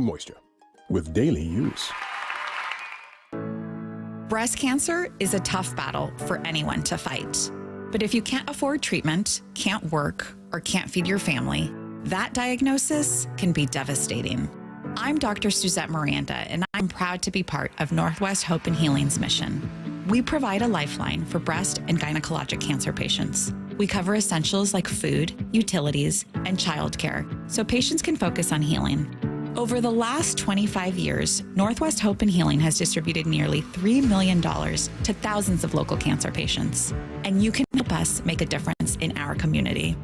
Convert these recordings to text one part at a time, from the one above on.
moisture with daily use. Breast cancer is a tough battle for anyone to fight. But if you can't afford treatment, can't work, or can't feed your family, that diagnosis can be devastating. I'm Dr. Suzette Miranda, and I'm proud to be part of Northwest Hope and Healing's mission. We provide a lifeline for breast and gynecologic cancer patients. We cover essentials like food, utilities, and childcare, so patients can focus on healing. Over the last 25 years, Northwest Hope and Healing has distributed nearly $3 million to thousands of local cancer patients. And you can help us make a difference in our community.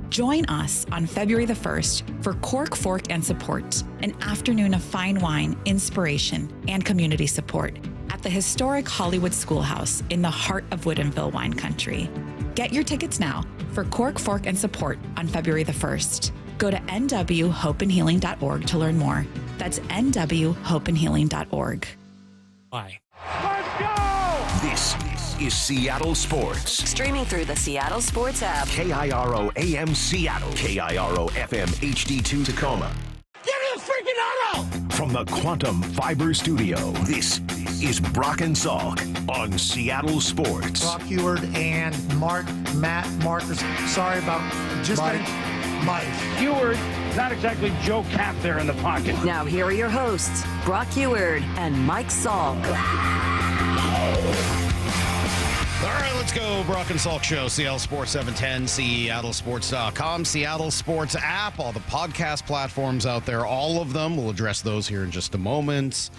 Join us on February the 1st for Cork, Fork, and Support, an afternoon of fine wine, inspiration, and community support at the historic Hollywood Schoolhouse in the heart of Woodinville wine country. Get your tickets now for Cork, Fork, and Support on February the 1st. Go to nwhopeandhealing.org to learn more. That's nwhopeandhealing.org. Bye. Let's go! This is Seattle Sports. Streaming through the Seattle Sports app. KIRO AM Seattle. KIRO FM HD2 Tacoma. Give me a freaking auto! From the Quantum Fiber Studio, this is Brock and Salk on Seattle Sports. Brock Heward and Matt Marcus. Sorry about just Mike. Heward, not exactly Joe Cap there in the pocket. Now here are your hosts, Brock Heward and Mike Salk. All right, let's go. Brock and Salk Show, Seattle Sports 710, SeattleSports.com, Seattle Sports app, all the podcast platforms out there, all of them. We'll address those here in just a moment.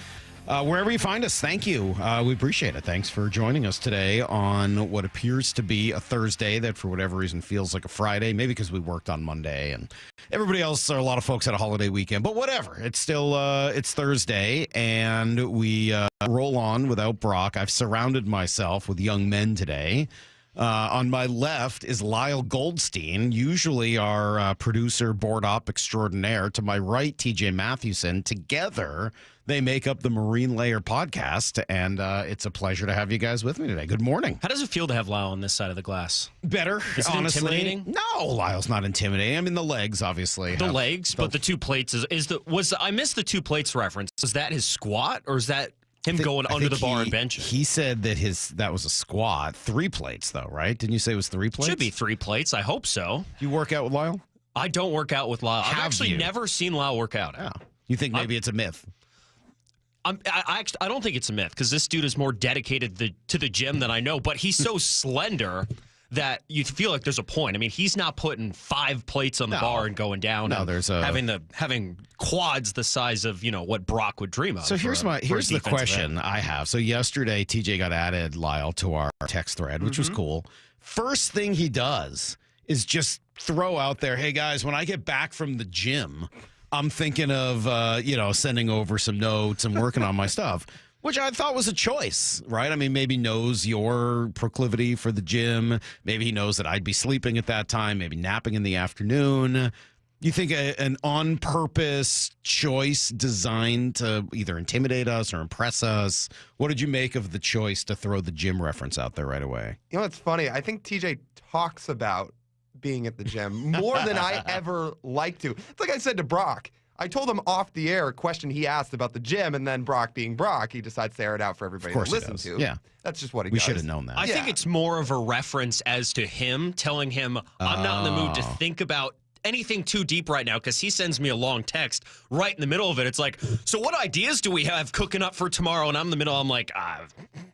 Wherever you find us, thank you. We appreciate it. Thanks for joining us today on what appears to be a Thursday that for whatever reason feels like a Friday, maybe because we worked on Monday and everybody else, or a lot of folks had a holiday weekend, but whatever. It's still, it's Thursday and we roll on without Brock. I've surrounded myself with young men today. On my left is Lyle Goldstein, usually our producer, board op extraordinaire. To my right, TJ Mathewson. Together, they make up the Marine Layer podcast, and it's a pleasure to have you guys with me today. Good morning. How does it feel to have Lyle on this side of the glass? Better, Is it honestly. intimidating? No, Lyle's not intimidating. I mean, the legs, obviously. The legs, but the two plates I missed the two plates reference. Is that his squat, or is that him going under the bar and benching? He said that that was a squat. 3 plates, though, right? Didn't you say it was 3 plates? Should be 3 plates. I hope so. You work out with Lyle? I don't work out with Lyle. I've actually never seen Lyle work out. Yeah. You think maybe it's a myth? I don't think it's a myth because this dude is more dedicated to the gym than I know, but he's so slender that you feel like there's a point. I mean, he's not putting 5 plates on the bar and going down. No, there's having quads the size of what Brock would dream of. So here's the question I have. So yesterday, TJ got added Lyle to our text thread, which was cool. First thing he does is just throw out there, "Hey guys, when I get back from the gym, I'm thinking of sending over some notes and working on my stuff." Which I thought was a choice, right? I mean, maybe knows your proclivity for the gym. Maybe he knows that I'd be sleeping at that time, maybe napping in the afternoon. You think an on-purpose choice designed to either intimidate us or impress us? What did you make of the choice to throw the gym reference out there right away? You know, it's funny. I think TJ talks about being at the gym more than I ever like to. It's like I said to Brock. I told him off the air a question he asked about the gym, and then Brock being Brock, he decides to air it out for everybody to listen to. Yeah. That's just what he does. We should have known that. I think it's more of a reference as to him telling him, I'm not in the mood to think about anything too deep right now, because he sends me a long text right in the middle of it. It's like, so what ideas do we have cooking up for tomorrow? And I'm in the middle. I'm like,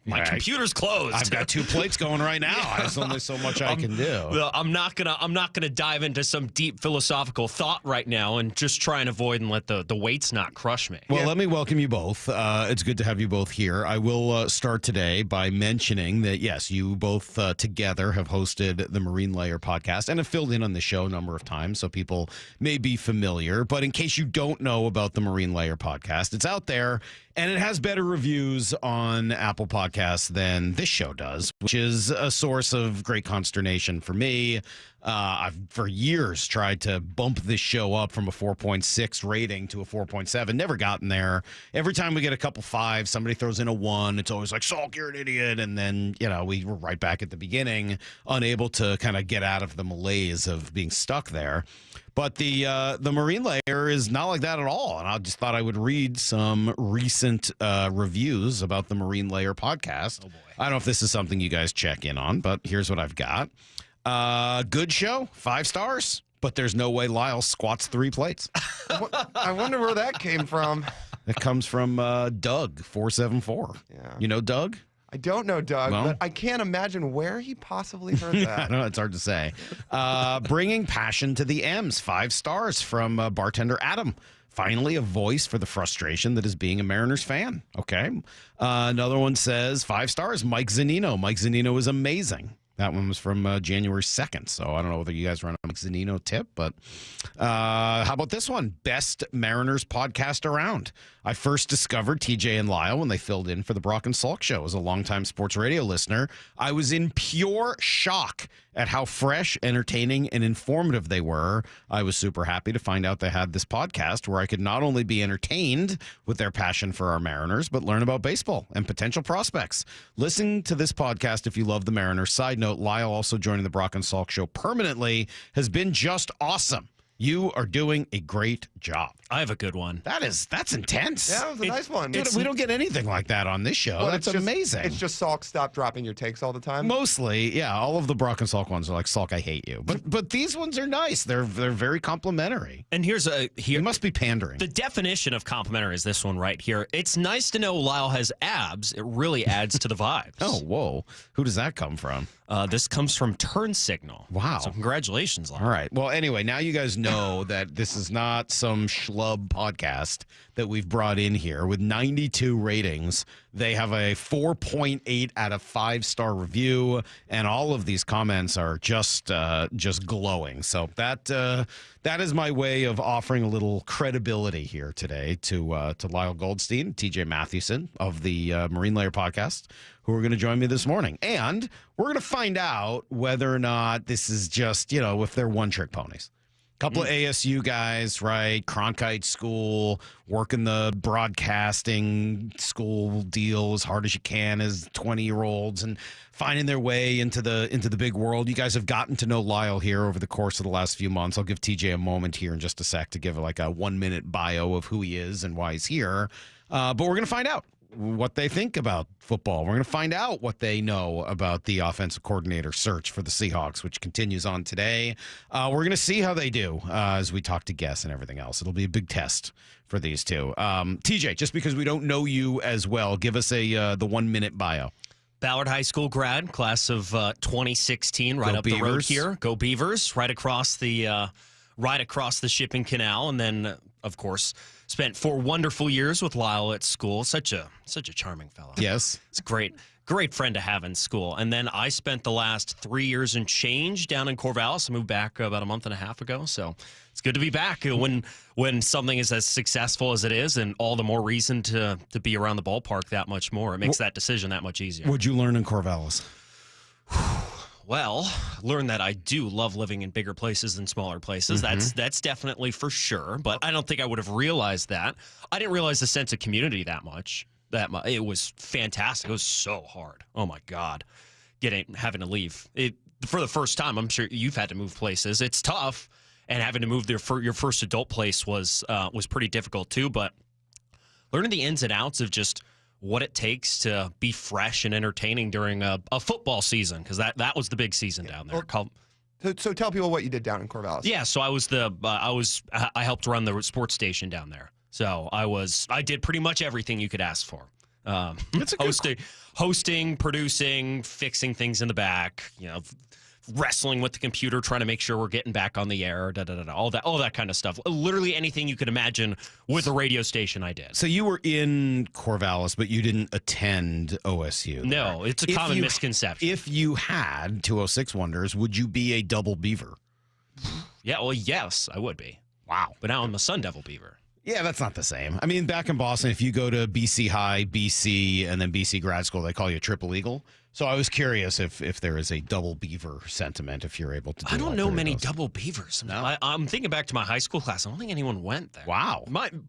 my computer's closed. I've got 2 plates going right now. Yeah. There's only so much I can do. Well, I'm not gonna dive into some deep philosophical thought right now and just try and avoid and let the weights not crush me. Well, let me welcome you both. It's good to have you both here. I will start today by mentioning that, yes, you both together have hosted the Marine Layer podcast and have filled in on the show a number of times, so people may be familiar. But in case you don't know about the Marine Layer podcast, it's out there, and it has better reviews on Apple Podcasts than this show does, which is a source of great consternation for me. I've for years tried to bump this show up from a 4.6 rating to a 4.7. Never gotten there. Every time we get a couple fives, somebody throws in a 1. It's always like, Salk, you're an idiot. And then, we were right back at the beginning, unable to kind of get out of the malaise of being stuck there. But the marine layer is not like that at all. And I just thought I would read some recent reviews about the Marine Layer podcast. Oh boy. I don't know if this is something you guys check in on, but here's what I've got. Good show, 5 stars, but there's no way Lyle squats 3 plates. I wonder where that came from. It comes from Doug 474. Yeah. You know Doug? I don't know Doug, Well, but I can't imagine where he possibly heard that. I know, it's hard to say. Bringing passion to the M's, 5 stars from bartender Adam. Finally, a voice for the frustration that is being a Mariners fan. Okay. Another one says 5 stars, Mike Zunino. Mike Zunino is amazing. That one was from January 2nd, so I don't know whether you guys run a Mike Zunino tip, but how about this one? Best Mariners podcast around. I first discovered TJ and Lyle when they filled in for the Brock and Salk show. As a longtime sports radio listener, I was in pure shock at how fresh, entertaining, and informative they were. I was super happy to find out they had this podcast where I could not only be entertained with their passion for our Mariners, but learn about baseball and potential prospects. Listen to this podcast if you love the Mariners. Side note, Lyle also joining the Brock and Salk show permanently has been just awesome. You are doing a great job. I have a good one. That's intense. Yeah, it was a nice one. We don't get anything like that on this show. Well, That's it's just, amazing. It's just Salk, stop dropping your takes all the time. Mostly, yeah. All of the Brock and Salk ones are like, Salk, I hate you. But these ones are nice. They're very complimentary. And You must be pandering. The definition of complimentary is this one right here. It's nice to know Lyle has abs. It really adds to the vibes. Oh, whoa. Who does that come from? This comes from Turn Signal. Wow. So congratulations, Lyle. All right. Well, anyway, now you guys know that this is not some schlub podcast that we've brought in here with 92 ratings. They have a 4.8 out of 5-star review, and all of these comments are just glowing. So that is my way of offering a little credibility here today to Lyle Goldstein, TJ Mathewson of the Marine Layer podcast, who are going to join me this morning. And we're going to find out whether or not this is just, if they're one-trick ponies. Couple of ASU guys, right? Cronkite school, working the broadcasting school deal as hard as you can as 20-year-olds and finding their way into the big world. You guys have gotten to know Lyle here over the course of the last few months. I'll give TJ a moment here in just a sec to give like a 1-minute bio of who he is and why he's here. But we're going to find out what they think about football. We're going to find out what they know about the offensive coordinator search for the Seahawks, which continues on today. We're going to see how they do as we talk to guests and everything else. It'll be a big test for these two. TJ, just because we don't know you as well, give us the 1-minute bio. Ballard High School grad, class of 2016, right Go up the road Beavers. here. Go Beavers, right across the shipping canal, and then, of course, spent 4 wonderful years with Lyle at school. Such a charming fellow. Yes. It's a great friend to have in school. And then I spent the last 3 years and change down in Corvallis. I moved back about a month and a half ago, so it's good to be back when something is as successful as it is, and all the more reason to be around the ballpark that much more. It makes that decision that much easier. What'd you learn in Corvallis? Well, learned that I do love living in bigger places than smaller places. Mm-hmm. That's definitely for sure. But I don't think I would have realized that. I didn't realize the sense of community that much. It was fantastic. It was so hard. Oh my God, having to leave it for the first time. I'm sure you've had to move places. It's tough, and having to move there for your first adult place was pretty difficult too. But learning the ins and outs of just what it takes to be fresh and entertaining during a football season, because that was the big season down there. So tell people what you did down in Corvallis. Yeah, so I helped run the sports station down there. So I did pretty much everything you could ask for. Hosting, producing, fixing things in the back, wrestling with the computer, trying to make sure we're getting back on the air, all that kind of stuff. Literally anything you could imagine with a radio station, I did. So you were in Corvallis, but you didn't attend OSU. No, it's a common misconception. If you had 206 Wonders, would you be a double Beaver? Yeah, well, yes, I would be. Wow. But now I'm a Sun Devil Beaver. Yeah, that's not the same. I mean, back in Boston, if you go to BC High, BC, and then BC Grad School, they call you a Triple Eagle. So I was curious if there is a double beaver sentiment, if you're able to do I don't know many those. double beavers. No? I'm thinking back to my high school class. I don't think anyone went there. Wow.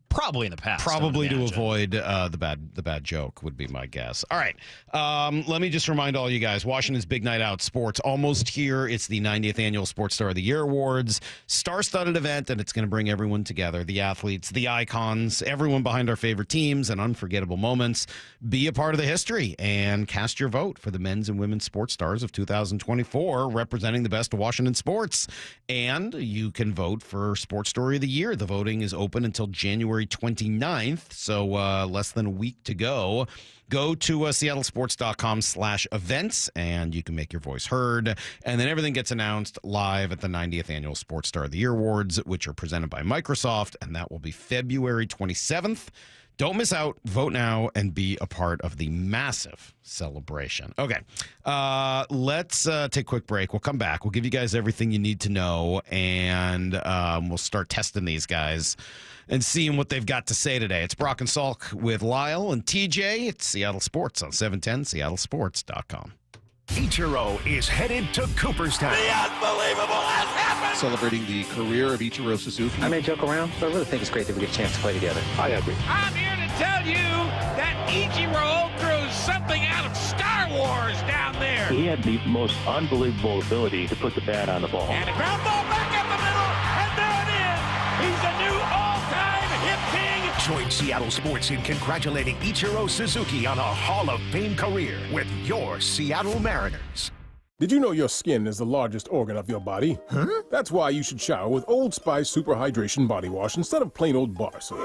Probably in the past. Probably I would to imagine. avoid the bad joke would be my guess. All right. Let me just remind all you guys, Washington's Big Night Out Sports almost here. It's the 90th Annual Sports Star of the Year Awards. Star-studded event, and it's going to bring everyone together, the athletes, the icons, everyone behind our favorite teams and unforgettable moments. Be a part of the history and cast your vote for the men's and women's sports stars of 2024, representing the best of Washington sports. And you can vote for Sports Story of the Year. The voting is open until January 29th, so less than a week to go. Go to seattlesports.com/events, and you can make your voice heard. And then everything gets announced live at the 90th Annual Sports Star of the Year Awards, which are presented by Microsoft, and that will be February 27th. Don't miss out. Vote now and be a part of the massive celebration. Okay, let's take a quick break. We'll come back. We'll give you guys everything you need to know, and we'll start testing these guys and seeing what they've got to say today. It's Brock and Salk with Lyle and TJ. It's Seattle Sports on 710 seattlesports.com. Ichiro is headed to Cooperstown. The unbelievable has happened! Celebrating the career of Ichiro Suzuki. I may joke around, but I really think it's great that we get a chance to play together. I agree. I'm here to tell you that Ichiro threw something out of Star Wars down there. He had the most unbelievable ability to put the bat on the ball. And a ground ball back up the middle, and there it is. He's a new all-time hit king. Join Seattle Sports in congratulating Ichiro Suzuki on a Hall of Fame career with your Seattle Mariners. Did you know your skin is the largest organ of your body? Huh? That's why you should shower with Old Spice Super Hydration Body Wash instead of plain old bar soap.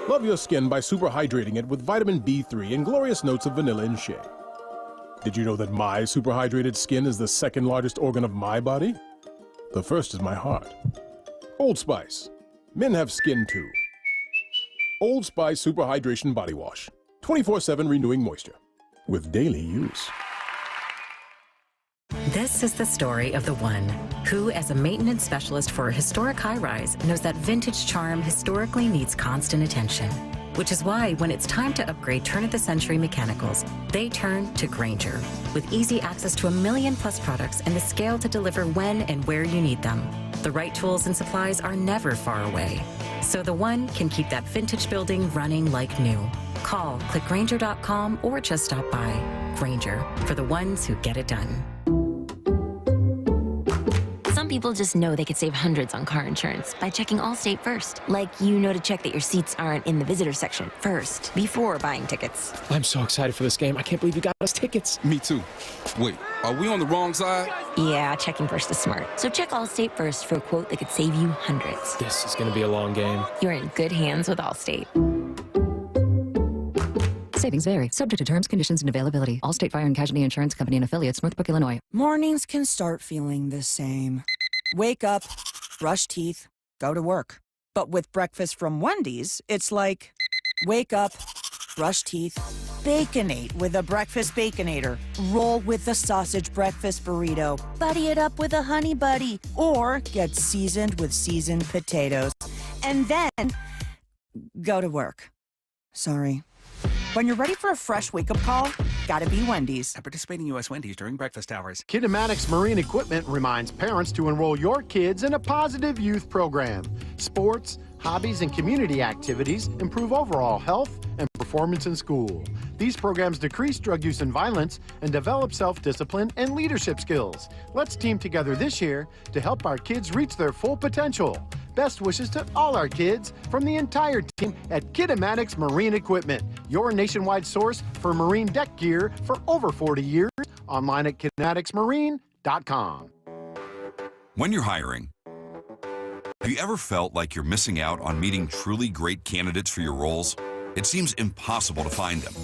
Love your skin by super hydrating it with vitamin B3 and glorious notes of vanilla and shea. Did you know that my super hydrated skin is the second largest organ of my body? The first is my heart. Old Spice. Men have skin too. Old Spice Super Hydration Body Wash. 24/7 renewing moisture. With daily use. This is the story of the one who, as a maintenance specialist for a historic high-rise, knows that vintage charm historically needs constant attention. Which is why, when it's time to upgrade turn-of-the-century mechanicals, they turn to Grainger. With easy access to 1 million-plus products and the scale to deliver when and where you need them, the right tools and supplies are never far away. So the one can keep that vintage building running like new. Call, click Grainger.com, or just stop by. Grainger, for the ones who get it done. Some people just know they could save hundreds on car insurance by checking Allstate first. Like, you know to check that your seats aren't in the visitor section first, before buying tickets. I'm so excited for this game. I can't believe you got us tickets. Me too. Wait, are we on the wrong side? Yeah, checking first is smart. So check Allstate first for a quote that could save you hundreds. This is going to be a long game. You're in good hands with Allstate. Savings vary, subject to terms, conditions, and availability. Allstate Fire and Casualty Insurance Company and Affiliates, Northbrook, Illinois. Mornings can start feeling the same. Wake up, brush teeth, go to work. But with breakfast from Wendy's, it's like, wake up, brush teeth, Baconate with a breakfast Baconator. Roll with the sausage breakfast burrito. Buddy it up with a honey buddy. Or get seasoned with seasoned potatoes. And then, go to work. Sorry. When you're ready for a fresh wake-up call, gotta be Wendy's. At participating U.S. Wendy's during breakfast hours. Kinematics Marine Equipment reminds parents to enroll your kids in a positive youth program. Sports, hobbies, and community activities improve overall health and performance in school. These programs decrease drug use and violence and develop self-discipline and leadership skills. Let's team together this year to help our kids reach their full potential. Best wishes to all our kids from the entire team at Kinematics Marine Equipment, your nationwide source for marine deck gear for over 40 years. Online at kinematicsmarine.com. When you're hiring, have you ever felt like you're missing out on meeting truly great candidates for your roles? It seems impossible to find them,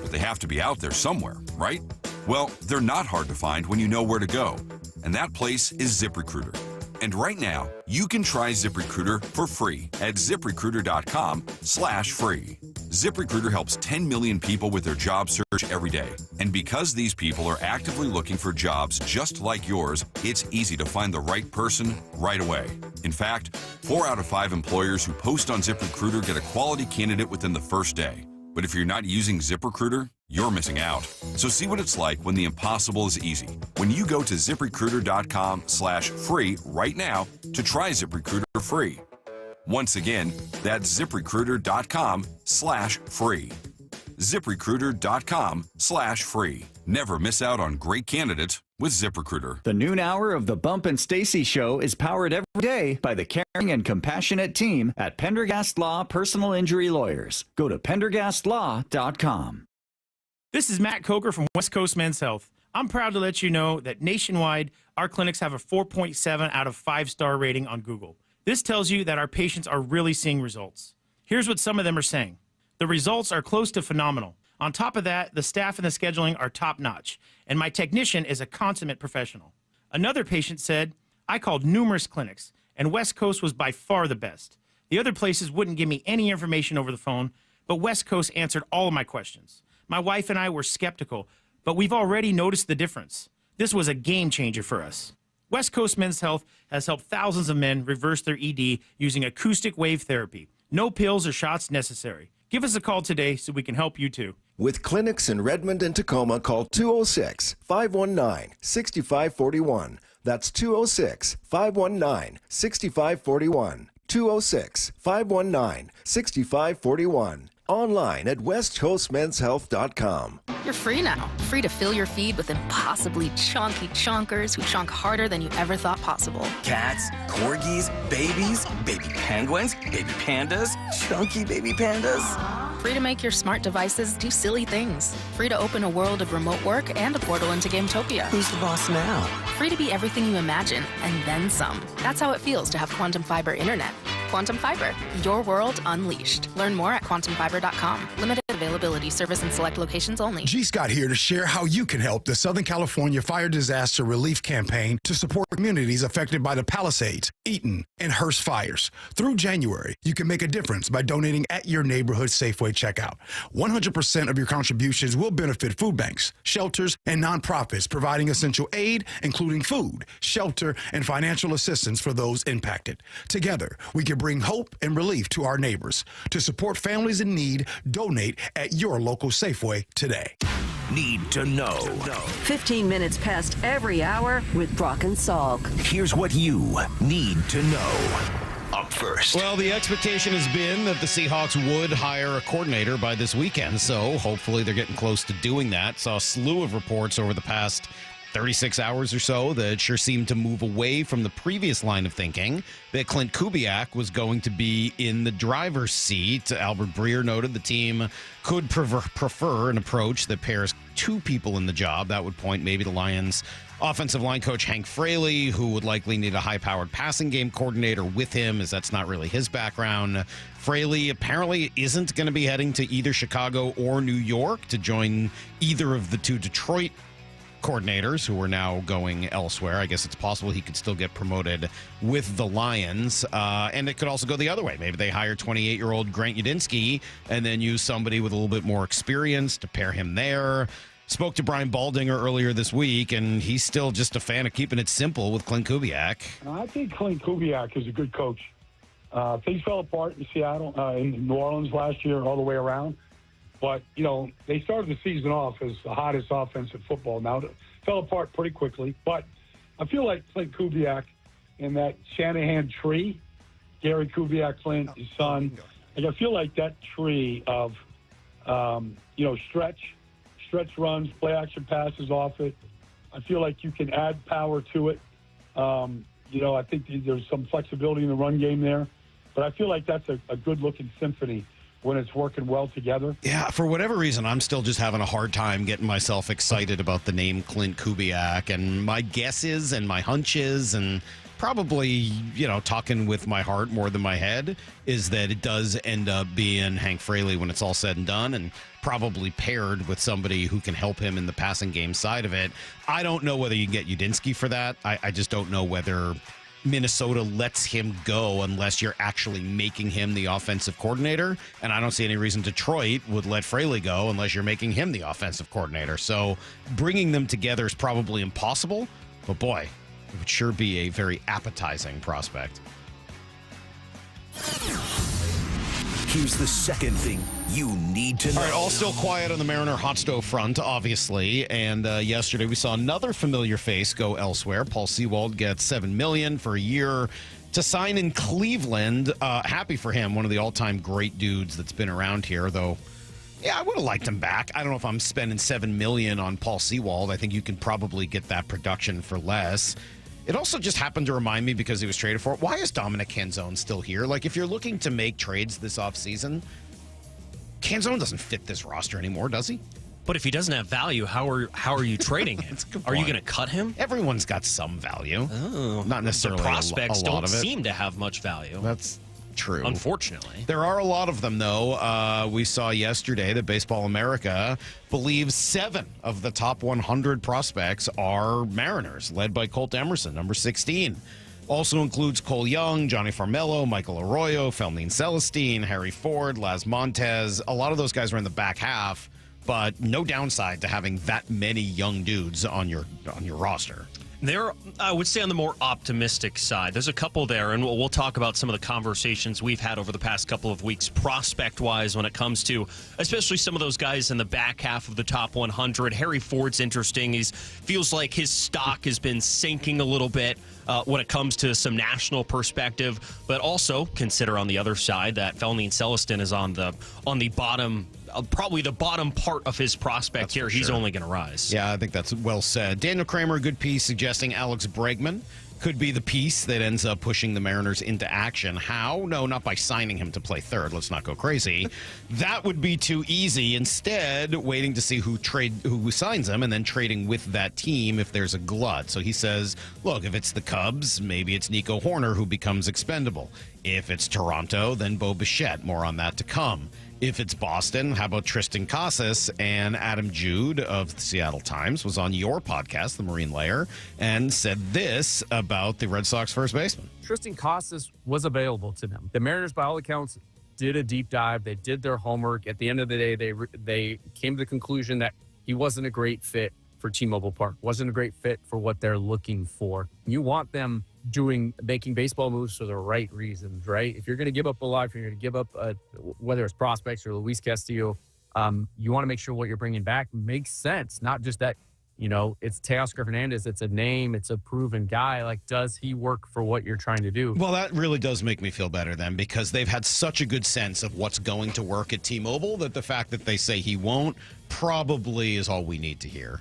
but they have to be out there somewhere, right? Well, they're not hard to find when you know where to go, and that place is ZipRecruiter. And right now, you can try ZipRecruiter for free at ZipRecruiter.com/free. ZipRecruiter helps 10 million people with their job search every day. And because these people are actively looking for jobs just like yours, it's easy to find the right person right away. In fact, 4 out of 5 employers who post on ZipRecruiter get a quality candidate within the first day. But if you're not using ZipRecruiter, you're missing out. So see what it's like when the impossible is easy. When you go to ZipRecruiter.com/free right now to try ZipRecruiter free. Once again, that's ZipRecruiter.com/free. ZipRecruiter.com/free. Never miss out on great candidates with ZipRecruiter. The noon hour of the Bump and Stacy Show is powered every day by the caring and compassionate team at Pendergast Law Personal Injury Lawyers. Go to PendergastLaw.com. This is Matt Coker from West Coast Men's Health. I'm proud to let you know that nationwide, our clinics have a 4.7 out of 5-star rating on Google. This tells you that our patients are really seeing results. Here's what some of them are saying. The results are close to phenomenal. On top of that, the staff and the scheduling are top-notch, and my technician is a consummate professional. Another patient said, I called numerous clinics, and West Coast was by far the best. The other places wouldn't give me any information over the phone, but West Coast answered all of my questions. My wife and I were skeptical, but we've already noticed the difference. This was a game changer for us. West Coast Men's Health has helped thousands of men reverse their ED using acoustic wave therapy. No pills or shots necessary. Give us a call today so we can help you too. With clinics in Redmond and Tacoma, call 206-519-6541. That's 206-519-6541. 206-519-6541. Online at westcoastmenshealth.com. You're free now. Free to fill your feed with impossibly chunky chunkers who chunk harder than you ever thought possible. Cats, corgis, babies, baby penguins, baby pandas, chunky baby pandas. Free to make your smart devices do silly things. Free to open a world of remote work and a portal into Gametopia. Who's the boss now? Free to be everything you imagine, and then some. That's how it feels to have Quantum Fiber Internet. Quantum Fiber, your world unleashed. Learn more at quantumfiber.com. Limited availability, service in select locations only. G. Scott here to share how you can help the Southern California Fire Disaster Relief Campaign to support communities affected by the Palisades, Eaton, and Hearst fires. Through January, you can make a difference by donating at your neighborhood Safeway checkout. 100% of your contributions will benefit food banks, shelters, and nonprofits providing essential aid, including food, shelter, and financial assistance for those impacted. Together, we can bring hope and relief to our neighbors. To support families in need, donate at your local Safeway today. Need to know. 15 minutes past every hour with Brock and Salk. Here's what you need to know. Up first. Well, the expectation has been that the Seahawks would hire a coordinator by this weekend, so hopefully they're getting close to doing that. Saw a slew of reports over the past 36 hours or so that sure seemed to move away from the previous line of thinking that Clint Kubiak was going to be in the driver's seat. Albert Breer noted the team could prefer an approach that pairs two people in the job. That would point maybe to Lions offensive line coach Hank Fraley, who would likely need a high-powered passing game coordinator with him, as that's not really his background. Fraley apparently isn't going to be heading to either Chicago or New York to join either of the two Detroit coordinators who are now going elsewhere. I guess it's possible he could still get promoted with the Lions. And it could also go the other way. Maybe they hire 28-year-old Grant Udinski and then use somebody with a little bit more experience to pair him there. Spoke to Brian Baldinger earlier this week, and he's still just a fan of keeping it simple with Clint Kubiak. I think Clint Kubiak is a good coach. Things fell apart in Seattle, in New Orleans last year, all the way around. But, you know, they started the season off as the hottest offensive football. Now, it fell apart pretty quickly. But I feel like Clint Kubiak and that Shanahan tree, Gary Kubiak, Clint, his son, like I feel like that tree of, stretch runs, play action passes off it. I feel like you can add power to it. I think there's some flexibility in the run game there. But I feel like that's a good-looking symphony when it's working well together. Yeah, for whatever reason, I'm still just having a hard time getting myself excited about the name Clint Kubiak. And my guesses and my hunches and probably, talking with my heart more than my head is that it does end up being Hank Fraley when it's all said and done, and probably paired with somebody who can help him in the passing game side of it. I don't know whether you can get Udinski for that. I just don't know whether Minnesota lets him go unless you're actually making him the offensive coordinator. And I don't see any reason Detroit would let Fraley go unless you're making him the offensive coordinator. So bringing them together is probably impossible. But boy, it would sure be a very appetizing prospect. Here's the second thing you need to know. All right, all still quiet on the Mariner hot stove front, obviously. And yesterday we saw another familiar face go elsewhere. Paul Sewald gets $7 million for a year to sign in Cleveland. Happy for him, one of the all-time great dudes that's been around here, though. Yeah, I would have liked him back. I don't know if I'm spending $7 million on Paul Sewald. I think you can probably get that production for less. It also just happened to remind me, because he was traded for it, why is Dominic Canzone still here? Like, if you're looking to make trades this offseason, Canzone doesn't fit this roster anymore, does he? But if he doesn't have value, how are you trading him? Are you going to cut him? Everyone's got some value. Oh, not necessarily the prospects a lot don't of it. Seem to have much value. That's true. Unfortunately. There are a lot of them, though. We saw yesterday that Baseball America believes 7 of the top 100 prospects are Mariners, led by Colt Emerson, number 16. Also includes Cole Young, Johnny Farmelo, Michael Arroyo, Felnine Celestine, Harry Ford, Laz Montez. A lot of those guys are in the back half, but no downside to having that many young dudes on your roster. They're, I would say, on the more optimistic side. There's a couple there, and we'll talk about some of the conversations we've had over the past couple of weeks, prospect-wise, when it comes to especially some of those guys in the back half of the top 100. Harry Ford's interesting. He feels like his stock has been sinking a little bit when it comes to some national perspective, but also consider on the other side that Felnine Celestine is on the bottom. Probably the bottom part of his prospect here. He's only going to rise. Yeah, I think that's well said. Daniel Kramer, a good piece suggesting Alex Bregman could be the piece that ends up pushing the Mariners into action. How? No, not by signing him to play third. Let's not go crazy. That would be too easy. Instead, waiting to see who signs him and then trading with that team if there's a glut. So he says, look, if it's the Cubs, maybe it's Nico Horner who becomes expendable. If it's Toronto, then Bo Bichette. More on that to come. If it's Boston, how about Tristan Casas? And Adam Jude of the Seattle Times was on your podcast, The Marine Layer, and said this about the Red Sox first baseman. Tristan Casas was available to them. The Mariners, by all accounts, did a deep dive. They did their homework. At the end of the day, they came to the conclusion that he wasn't a great fit for T-Mobile Park, wasn't a great fit for what they're looking for. You want them making baseball moves for the right reasons, right? If you're going to give up a lot, if you're going to give up whether it's prospects or Luis Castillo, you want to make sure what you're bringing back makes sense. Not just that, it's Teoscar Hernandez. It's a name. It's a proven guy. Like, does he work for what you're trying to do? Well, that really does make me feel better then, because they've had such a good sense of what's going to work at T-Mobile that the fact that they say he won't probably is all we need to hear.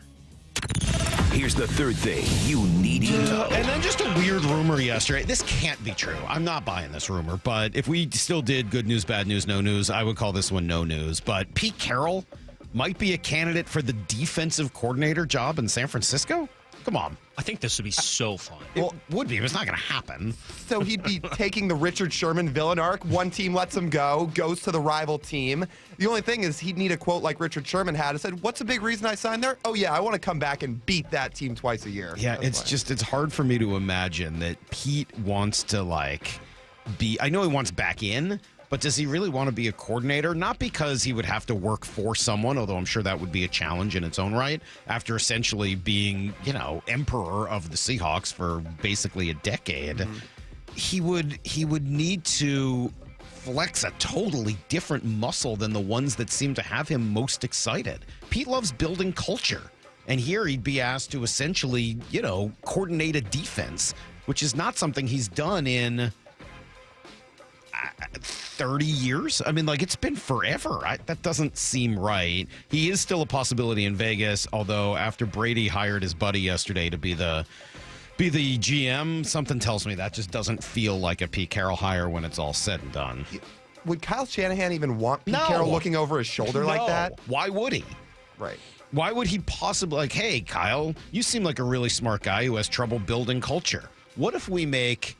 Here's the third thing you need to know. And then just a weird rumor yesterday. This can't be true. I'm not buying this rumor, but if we still did good news, bad news, no news, I would call this one no news. But Pete Carroll might be a candidate for the defensive coordinator job in San Francisco? Come on. I think this would be so fun. It would be, but it's not going to happen. So he'd be taking the Richard Sherman villain arc. One team lets him go, goes to the rival team. The only thing is he'd need a quote like Richard Sherman had. It said, what's the big reason I signed there? Oh, yeah, I want to come back and beat that team twice a year. Yeah, it's hard for me to imagine that Pete wants to, I know he wants back in, but does he really want to be a coordinator? Not because he would have to work for someone, although I'm sure that would be a challenge in its own right, after essentially being, emperor of the Seahawks for basically a decade. Mm-hmm. He would need to flex a totally different muscle than the ones that seem to have him most excited. Pete loves building culture. And here he'd be asked to essentially, coordinate a defense, which is not something he's done in 30 years. I mean, it's been forever. That doesn't seem right. He is still a possibility in Vegas, although after Brady hired his buddy yesterday to be the GM, something tells me that just doesn't feel like a Pete Carroll hire when it's all said and done. Would Kyle Shanahan even want Pete Carroll looking over his shoulder like that? Why would he? Right. Why would he possibly, hey, Kyle, you seem like a really smart guy who has trouble building culture. What if we make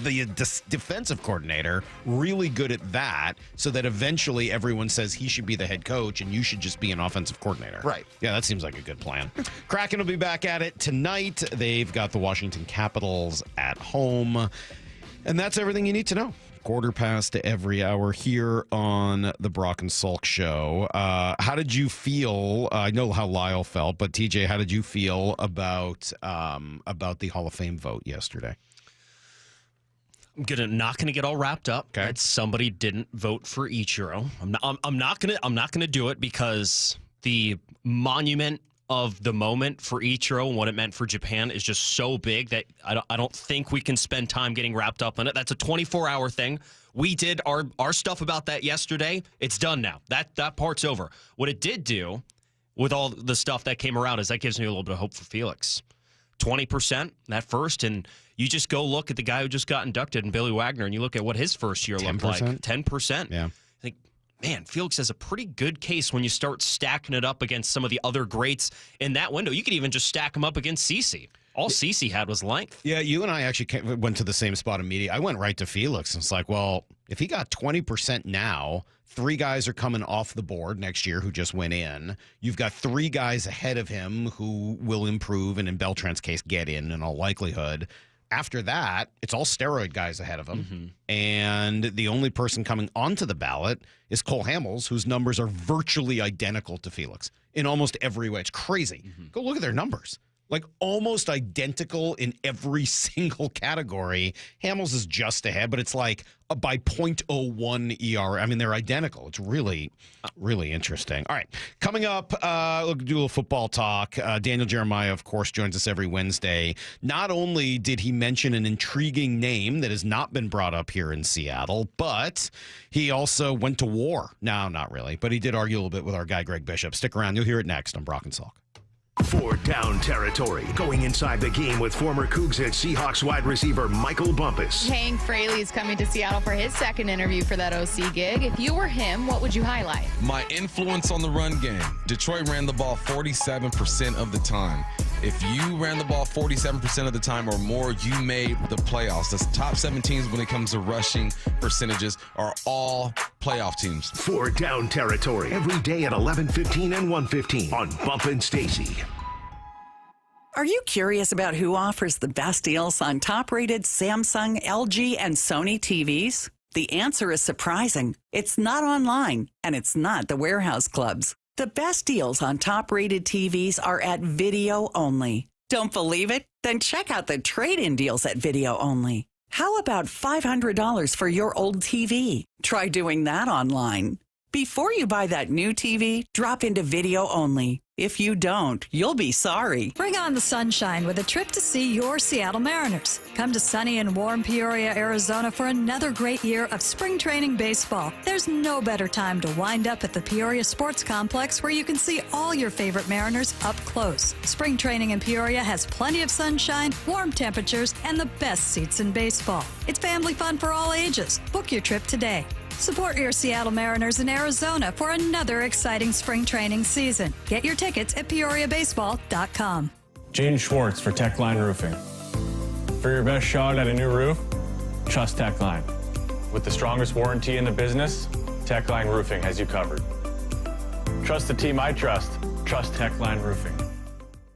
the defensive coordinator really good at that, so that eventually everyone says he should be the head coach and you should just be an offensive coordinator? Right. Yeah, that seems like a good plan. Kraken will be back at it tonight. They've got the Washington Capitals at home. And that's everything you need to know. 1/4 to every hour here on the Brock and Salk Show. How did you feel? I know how Lyle felt, but TJ, how did you feel about the Hall of Fame vote yesterday? Not gonna get all wrapped up that somebody didn't vote for Ichiro. I'm not gonna do it because the monument of the moment for Ichiro and what it meant for Japan is just so big that I don't think we can spend time getting wrapped up in it. That's a 24-hour thing. We did our stuff about that yesterday. It's done now. That part's over. What it did do with all the stuff that came around is that gives me a little bit of hope for Felix. 20% that first, and you just go look at the guy who just got inducted in Billy Wagner, and you look at what his first year looked like. 10%. Yeah. I think, man, Felix has a pretty good case when you start stacking it up against some of the other greats in that window. You could even just stack him up against Cece. All Cece had was length. Yeah, you and I actually went to the same spot immediately. I went right to Felix. And it's like, well, if he got 20% now, 3 guys are coming off the board next year who just went in. You've got 3 guys ahead of him who will improve and in Beltran's case get in all likelihood. After that, it's all steroid guys ahead of him. Mm-hmm. And the only person coming onto the ballot is Cole Hamels, whose numbers are virtually identical to Felix in almost every way. It's crazy. Mm-hmm. Go look at their numbers. Like almost identical in every single category. Hamels is just ahead, but it's like by 0.01 ERA. I mean, they're identical. It's really, really interesting. All right. Coming up, we'll do a little football talk. Daniel Jeremiah, of course, joins us every Wednesday. Not only did he mention an intriguing name that has not been brought up here in Seattle, but he also went to war. No, not really. But he did argue a little bit with our guy, Greg Bishop. Stick around. You'll hear it next on Brock and Salk. For Down Territory, going inside the game with former Cougs and Seahawks wide receiver Michael Bumpus. Hank Fraley is coming to Seattle for his second interview for that OC gig. If you were him, what would you highlight? My influence on the run game. Detroit ran the ball 47% of the time. If you ran the ball 47% of the time or more, you made the playoffs. The top 7 teams when it comes to rushing percentages are all playoff teams. For Down Territory, every day at 11:15 and 1:15 on Bump and Stacy. Are you curious about who offers the best deals on top-rated Samsung, LG, and Sony TVs? The answer is surprising. It's not online, and it's not the warehouse clubs. The best deals on top-rated TVs are at Video Only. Don't believe it? Then check out the trade-in deals at Video Only. How about $500 for your old TV? Try doing that online. Before you buy that new TV, drop into Video Only. If you don't, you'll be sorry. Bring on the sunshine with a trip to see your Seattle Mariners. Come to sunny and warm Peoria, Arizona for another great year of spring training baseball. There's no better time to wind up at the Peoria Sports Complex where you can see all your favorite Mariners up close. Spring training in Peoria has plenty of sunshine, warm temperatures, and the best seats in baseball. It's family fun for all ages. Book your trip today. Support your Seattle Mariners in Arizona for another exciting spring training season. Get your tickets at PeoriaBaseball.com. Jaden Schwartz for Techline Roofing. For your best shot at a new roof, trust Techline. With the strongest warranty in the business, Techline Roofing has you covered. Trust the team I trust. Trust Techline Roofing.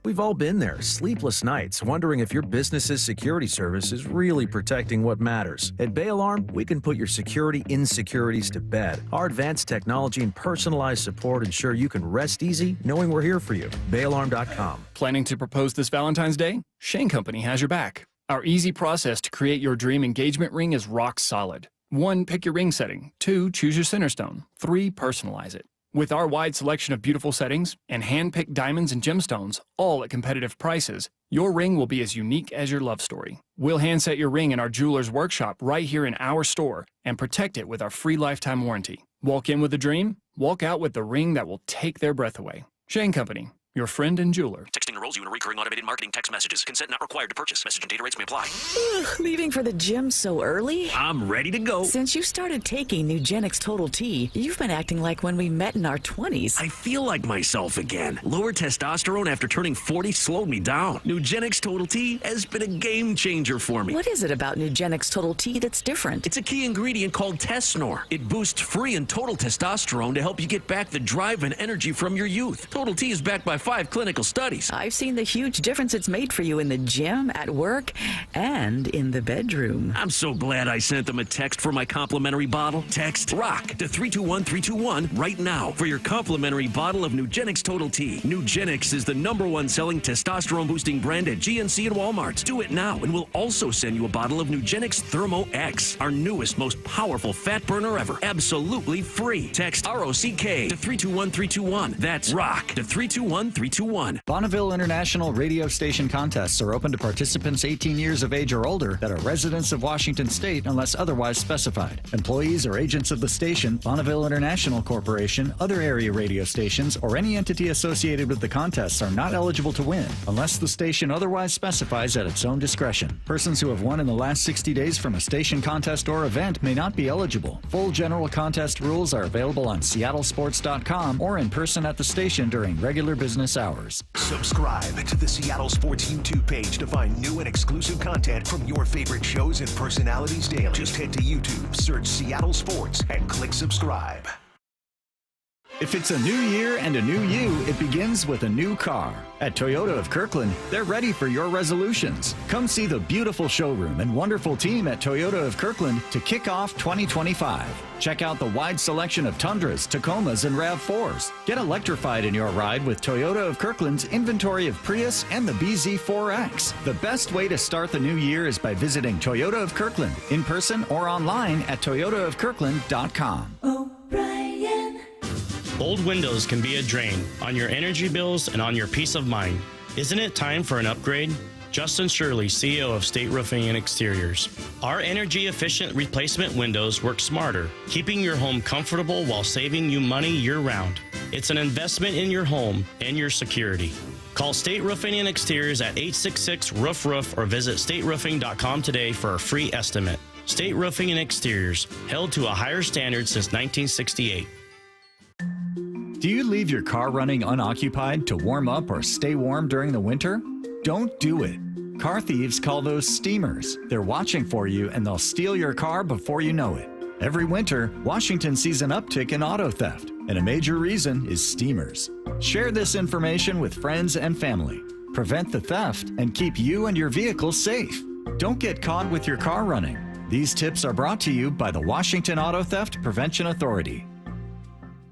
We've all been there, sleepless nights, wondering if your business's security service is really protecting what matters. At Bay Alarm, we can put your security insecurities to bed. Our advanced technology and personalized support ensure you can rest easy knowing we're here for you. BayAlarm.com. Planning to propose this Valentine's Day? Shane Company has your back. Our easy process to create your dream engagement ring is rock solid. 1, pick your ring setting. 2, choose your center stone. 3, personalize it. With our wide selection of beautiful settings and hand-picked diamonds and gemstones, all at competitive prices, your ring will be as unique as your love story. We'll handset your ring in our jeweler's workshop right here in our store and protect it with our free lifetime warranty. Walk in with a dream, walk out with the ring that will take their breath away. Shane Company, your friend and jeweler. Texting enrolls you in recurring automated marketing text messages. Consent not required to purchase. Message and data rates may apply. Leaving for the gym so early? I'm ready to go. Since you started taking Nugenix Total T, you've been acting like when we met in our 20s. I feel like myself again. Lower testosterone after turning 40 slowed me down. Nugenix Total T has been a game changer for me. What is it about Nugenix Total T that's different? It's a key ingredient called Tesnor. It boosts free and total testosterone to help you get back the drive and energy from your youth. Total T is backed by 5 clinical studies. I've seen the huge difference it's made for you in the gym, at work, and in the bedroom. I'm so glad I sent them a text for my complimentary bottle. Text ROCK to 321-321 right now for your complimentary bottle of Nugenix Total T. Nugenix is the #1 selling testosterone-boosting brand at GNC and Walmart. Do it now, and we'll also send you a bottle of Nugenix Thermo X, our newest, most powerful fat burner ever. Absolutely free. Text ROCK to 321-321. That's ROCK to 321-321. Bonneville International radio station contests are open to participants 18 years of age or older that are residents of Washington State unless otherwise specified. Employees or agents of the station, Bonneville International Corporation, other area radio stations, or any entity associated with the contests are not eligible to win unless the station otherwise specifies at its own discretion. Persons who have won in the last 60 days from a station contest or event may not be eligible. Full general contest rules are available on seattlesports.com or in person at the station during regular business hours. Subscribe to the Seattle Sports YouTube page to find new and exclusive content from your favorite shows and personalities daily. Just head to YouTube, search Seattle Sports, and click subscribe. If it's a new year and a new you, it begins with a new car. At Toyota of Kirkland, they're ready for your resolutions. Come see the beautiful showroom and wonderful team at Toyota of Kirkland to kick off 2025. Check out the wide selection of Tundras, Tacomas, and RAV4s. Get electrified in your ride with Toyota of Kirkland's inventory of Prius and the BZ4X. The best way to start the new year is by visiting Toyota of Kirkland in person or online at toyotaofkirkland.com. Old windows can be a drain on your energy bills and on your peace of mind. Isn't it time for an upgrade? Justin Shirley, CEO of State Roofing and Exteriors. Our energy-efficient replacement windows work smarter, keeping your home comfortable while saving you money year-round. It's an investment in your home and your security. Call State Roofing and Exteriors at 866-ROOF-ROOF or visit stateroofing.com today for a free estimate. State Roofing and Exteriors, held to a higher standard since 1968. Do you leave your car running unoccupied to warm up or stay warm during the winter? Don't do it. Car thieves call those steamers. They're watching for you and they'll steal your car before you know it. Every winter, Washington sees an uptick in auto theft, and a major reason is steamers. Share this information with friends and family. Prevent the theft and keep you and your vehicle safe. Don't get caught with your car running. These tips are brought to you by the Washington Auto Theft Prevention Authority.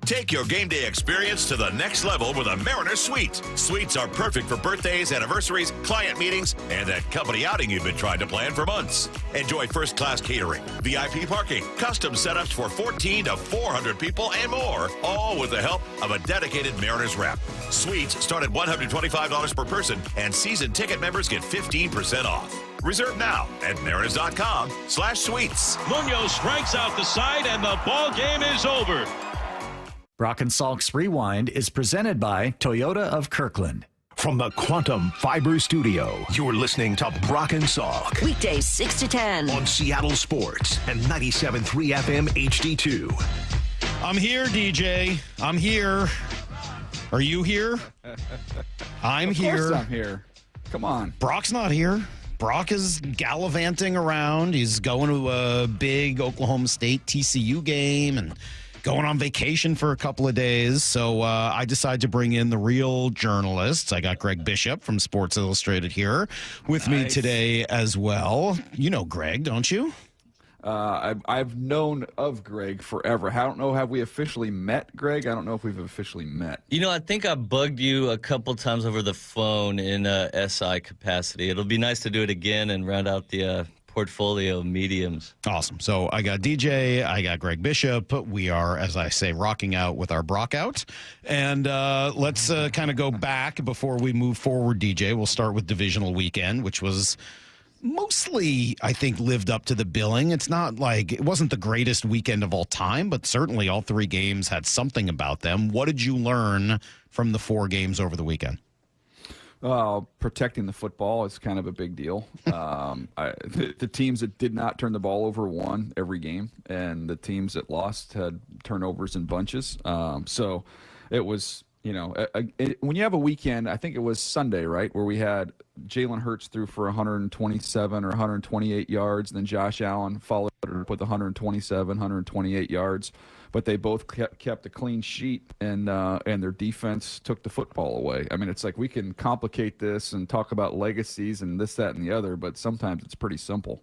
Take your game day experience to the next level with a Mariner Suite. Suites are perfect for birthdays, anniversaries, client meetings, and that company outing you've been trying to plan for months. Enjoy first-class catering, VIP parking, custom setups for 14 to 400 people, and more, all with the help of a dedicated Mariners rep. Suites start at $125 per person, and season ticket members get 15% off. Reserve now at mariners.com/suites. Munoz strikes out the side, and the ball game is over. Brock and Salk's Rewind is presented by Toyota of Kirkland. From the Quantum Fiber Studio, you're listening to Brock and Salk. Weekdays 6 to 10. On Seattle Sports and 97.3 FM HD2. I'm here, DJ. I'm here. Are you here? I'm here. Of course I'm here. Come on. Brock's not here. Brock is gallivanting around. He's going to a big Oklahoma State TCU game and going on vacation for a couple of days. So I decided to bring in the real journalists. I got Greg Bishop from Sports Illustrated here with me today as well. You know Greg, don't you? I've known of Greg forever. I don't know, have we officially met, Greg? I don't know if we've officially met. You know, I think I bugged you a couple times over the phone in SI capacity. It'll be nice to do it again and round out the portfolio mediums. Awesome. So I got DJ, I got Greg Bishop. We are, as I say, rocking out with our Brock out. And let's kind of go back before we move forward, DJ. We'll start with Divisional Weekend, which was mostly, I think, lived up to the billing. It's not like it wasn't the greatest weekend of all time, but certainly all three games had something about them. What did you learn from the four games over the weekend? Protecting the football is kind of a big deal. The teams that did not turn the ball over won every game, and the teams that lost had turnovers in bunches. So it was, when you have a weekend, I think it was Sunday, right, where we had Jalen Hurts threw for 127 or 128 yards, then Josh Allen followed it with 127, 128 yards, but they both kept a clean sheet, and their defense took the football away. I mean, it's like we can complicate this and talk about legacies and this, that, and the other, but sometimes it's pretty simple.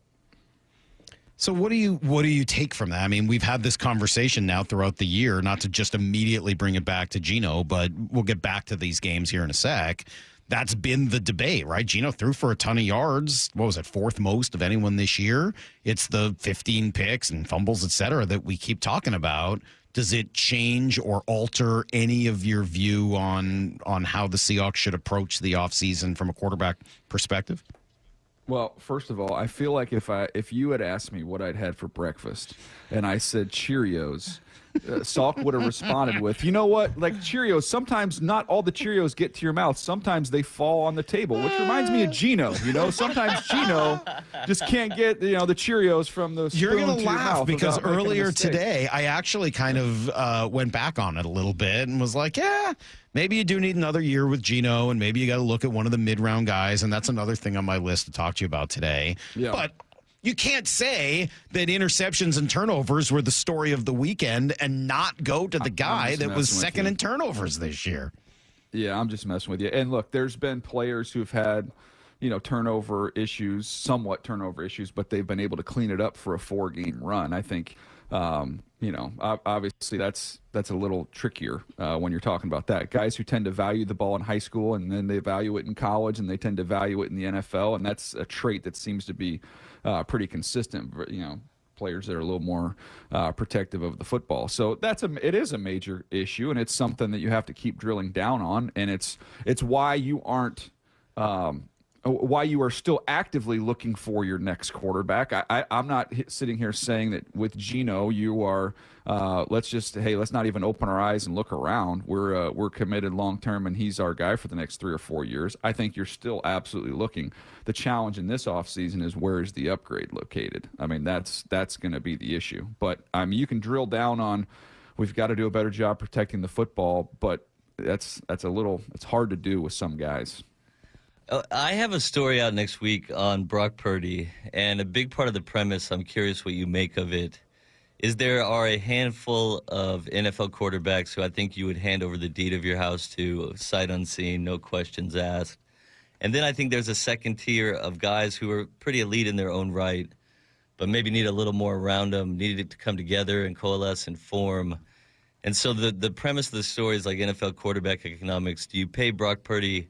So what do you take from that? I mean, we've had this conversation now throughout the year, not to just immediately bring it back to Geno, but we'll get back to these games here in a sec. That's been the debate, right? Geno threw for a ton of yards. What was it, fourth most of anyone this year? It's the 15 picks and fumbles, et cetera, that we keep talking about. Does it change or alter any of your view on how the Seahawks should approach the offseason from a quarterback perspective? Well, first of all, I feel like if you had asked me what I'd had for breakfast and I said Cheerios, Salk would have responded with, you know what, like Cheerios, sometimes not all the Cheerios get to your mouth. Sometimes they fall on the table, which reminds me of Geno. Sometimes Geno just can't get, the Cheerios from the spoon. You're going to your laugh mouth because without making a earlier mistake. today, I actually kind of went back on it a little bit and was like, yeah, maybe you do need another year with Geno, and maybe you got to look at one of the mid-round guys, and that's another thing on my list to talk to you about today. Yeah. But you can't say that interceptions and turnovers were the story of the weekend and not go to the guy that was second in turnovers this year. Yeah, I'm just messing with you. And look, there's been players who've had, turnover issues, somewhat turnover issues, but they've been able to clean it up for a 4-game run. I think, obviously that's a little trickier when you're talking about that. Guys who tend to value the ball in high school and then they value it in college and they tend to value it in the NFL, and that's a trait that seems to be pretty consistent. Players that are a little more protective of the football. So it is a major issue, and it's something that you have to keep drilling down on. And it's why you aren't why you are still actively looking for your next quarterback. I'm not sitting here saying that with Geno you are let's not even open our eyes and look around. We're committed long term, and he's our guy for the next 3 or 4 years. I think you're still absolutely looking. The challenge in this offseason is where is the upgrade located? I mean, that's going to be the issue. But I mean, you can drill down on we've got to do a better job protecting the football, but it's hard to do with some guys. I have a story out next week on Brock Purdy, and a big part of the premise, I'm curious what you make of it, is there are a handful of NFL quarterbacks who I think you would hand over the deed of your house to, sight unseen, no questions asked. And then I think there's a second tier of guys who are pretty elite in their own right, but maybe need a little more around them, needed to come together and coalesce and form. And so the premise of the story is like NFL quarterback economics. Do you pay Brock Purdy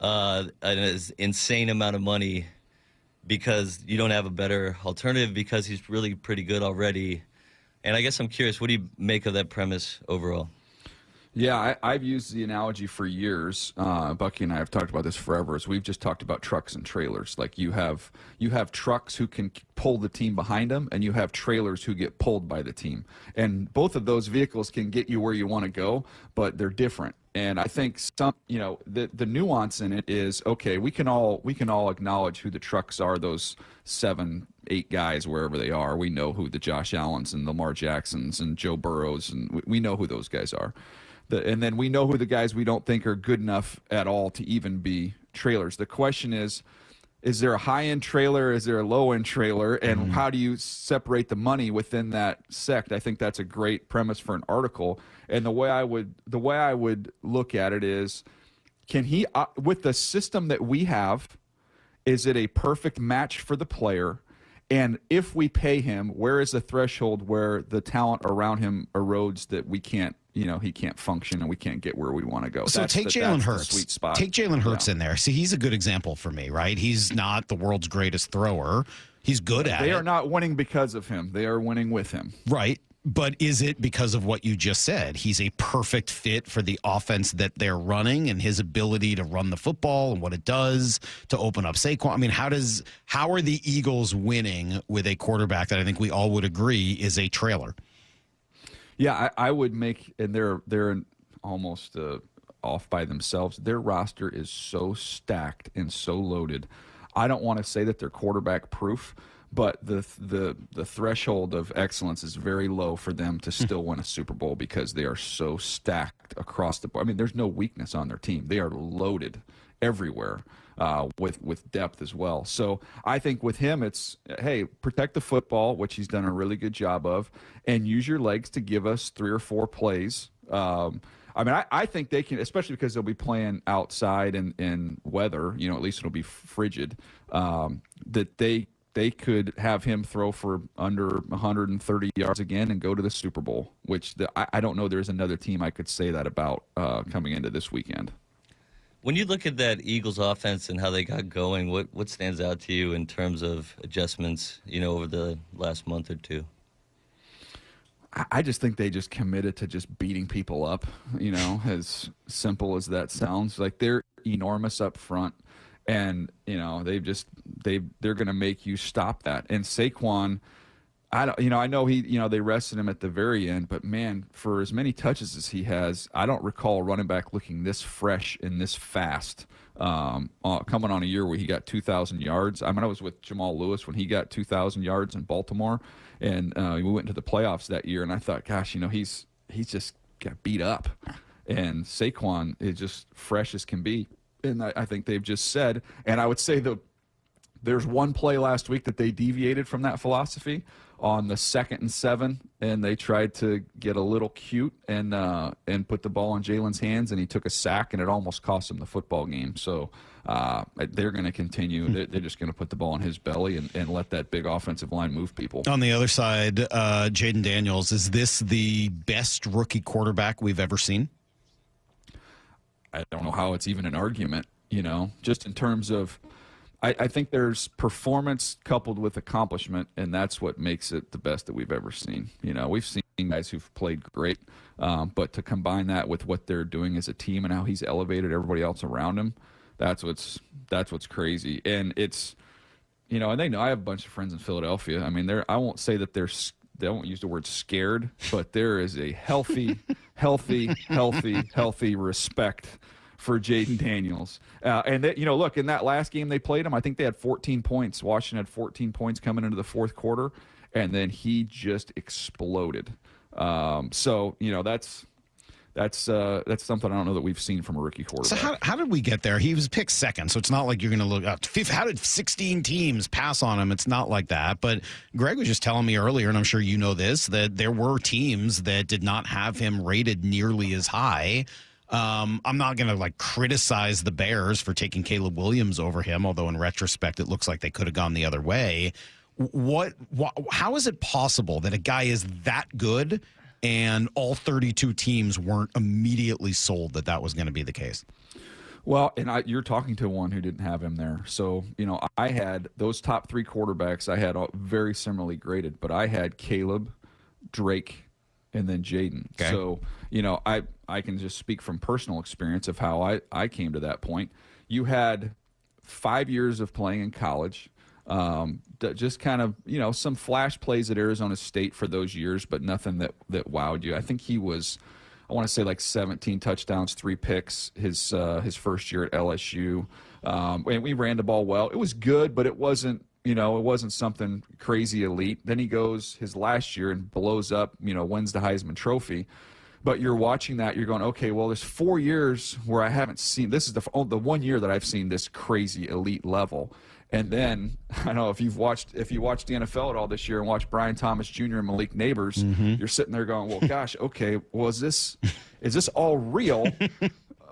an insane amount of money because you don't have a better alternative because he's really pretty good already? And I guess I'm curious, what do you make of that premise overall? Yeah, I've used the analogy for years. Bucky and I have talked about this forever. As we've just talked about trucks and trailers. Like you have trucks who can pull the team behind them, and you have trailers who get pulled by the team. And both of those vehicles can get you where you want to go, but they're different. And I think the nuance in it is, okay, we can all acknowledge who the trucks are, those 7, 8 guys wherever they are. We know who the Josh Allens and Lamar Jacksons and Joe Burrows, and we know who those guys are. And then we know who the guys we don't think are good enough at all to even be trailers. The question is there a high-end trailer? Is there a low-end trailer? And how do you separate the money within that sect? I think that's a great premise for an article. And the way I would look at it is, can he, with the system that we have, is it a perfect match for the player? And if we pay him, where is the threshold where the talent around him erodes that we can't, he can't function and we can't get where we want to go? So take Jalen Hurts. Sweet spot. Take Jalen Hurts in there. See, he's a good example for me, right? He's not the world's greatest thrower. He's good at it. They are not winning because of him. They are winning with him. Right. But is it because of what you just said? He's a perfect fit for the offense that they're running and his ability to run the football and what it does to open up Saquon. I mean, how are the Eagles winning with a quarterback that I think we all would agree is a trailer? Yeah, I would make, and they're almost off by themselves. Their roster is so stacked and so loaded. I don't want to say that they're quarterback proof, but the threshold of excellence is very low for them to still win a Super Bowl because they are so stacked across the board. I mean, there's no weakness on their team. They are loaded everywhere with depth as well. So I think with him, it's, hey, protect the football, which he's done a really good job of, and use your legs to give us 3 or 4 plays. I mean, I think they can, especially because they'll be playing outside in weather, at least it'll be frigid, that they could have him throw for under 130 yards again and go to the Super Bowl, which I don't know there's another team I could say that about coming into this weekend. When you look at that Eagles offense and how they got going, what stands out to you in terms of adjustments, over the last month or two? I just think they just committed to just beating people up, as simple as that sounds. Like, they're enormous up front, and, they're going to make you stop that. And Saquon, I know they rested him at the very end, but man, for as many touches as he has, I don't recall a running back looking this fresh and this fast, coming on a year where he got 2,000 yards. I mean, I was with Jamal Lewis when he got 2,000 yards in Baltimore, and we went into the playoffs that year, and I thought, gosh, he's just got beat up, and Saquon is just fresh as can be, and I think they've just said, and I would say there's one play last week that they deviated from that philosophy on the 2nd and 7, and they tried to get a little cute and put the ball in Jalen's hands, and he took a sack, and it almost cost him the football game. So they're going to continue. They're just going to put the ball in his belly and let that big offensive line move people. On the other side, Jaden Daniels, is this the best rookie quarterback we've ever seen? I don't know how it's even an argument, just in terms of I think there's performance coupled with accomplishment, and that's what makes it the best that we've ever seen. We've seen guys who've played great, but to combine that with what they're doing as a team and how he's elevated everybody else around him, that's what's crazy. And it's, and they know I have a bunch of friends in Philadelphia. I mean, I won't say that they won't use the word scared, but there is a healthy respect for Jaden Daniels. And look, in that last game they played him, I think they had 14 points. Washington had 14 points coming into the fourth quarter, and then he just exploded. So, that's something I don't know that we've seen from a rookie quarterback. So how did we get there? He was picked second, so it's not like you're going to look up. How did 16 teams pass on him? It's not like that. But Greg was just telling me earlier, and I'm sure you know this, that there were teams that did not have him rated nearly as high. I'm not going to criticize the Bears for taking Caleb Williams over him, although in retrospect it looks like they could have gone the other way. How is it possible that a guy is that good and all 32 teams weren't immediately sold that was going to be the case? Well, and you're talking to one who didn't have him there. So, I had those top 3 quarterbacks I had very similarly graded, but I had Caleb, Drake, and then Jaden. Okay. So, I can just speak from personal experience of how I came to that point. You had 5 years of playing in college, just kind of, some flash plays at Arizona State for those years, but nothing that wowed you. I think he was, I want to say 17 touchdowns, 3 picks his first year at LSU. And we ran the ball well. It was good, but it wasn't, it wasn't something crazy elite. Then he goes his last year and blows up, wins the Heisman Trophy. But you're watching that, you're going, okay, well, there's 4 years where I haven't seen, this is the 1 year that I've seen this crazy elite level. And then, I don't know if you watched the NFL at all this year and watched Brian Thomas Jr. and Malik Neighbors, you're sitting there going, well, gosh, okay, well, is this all real?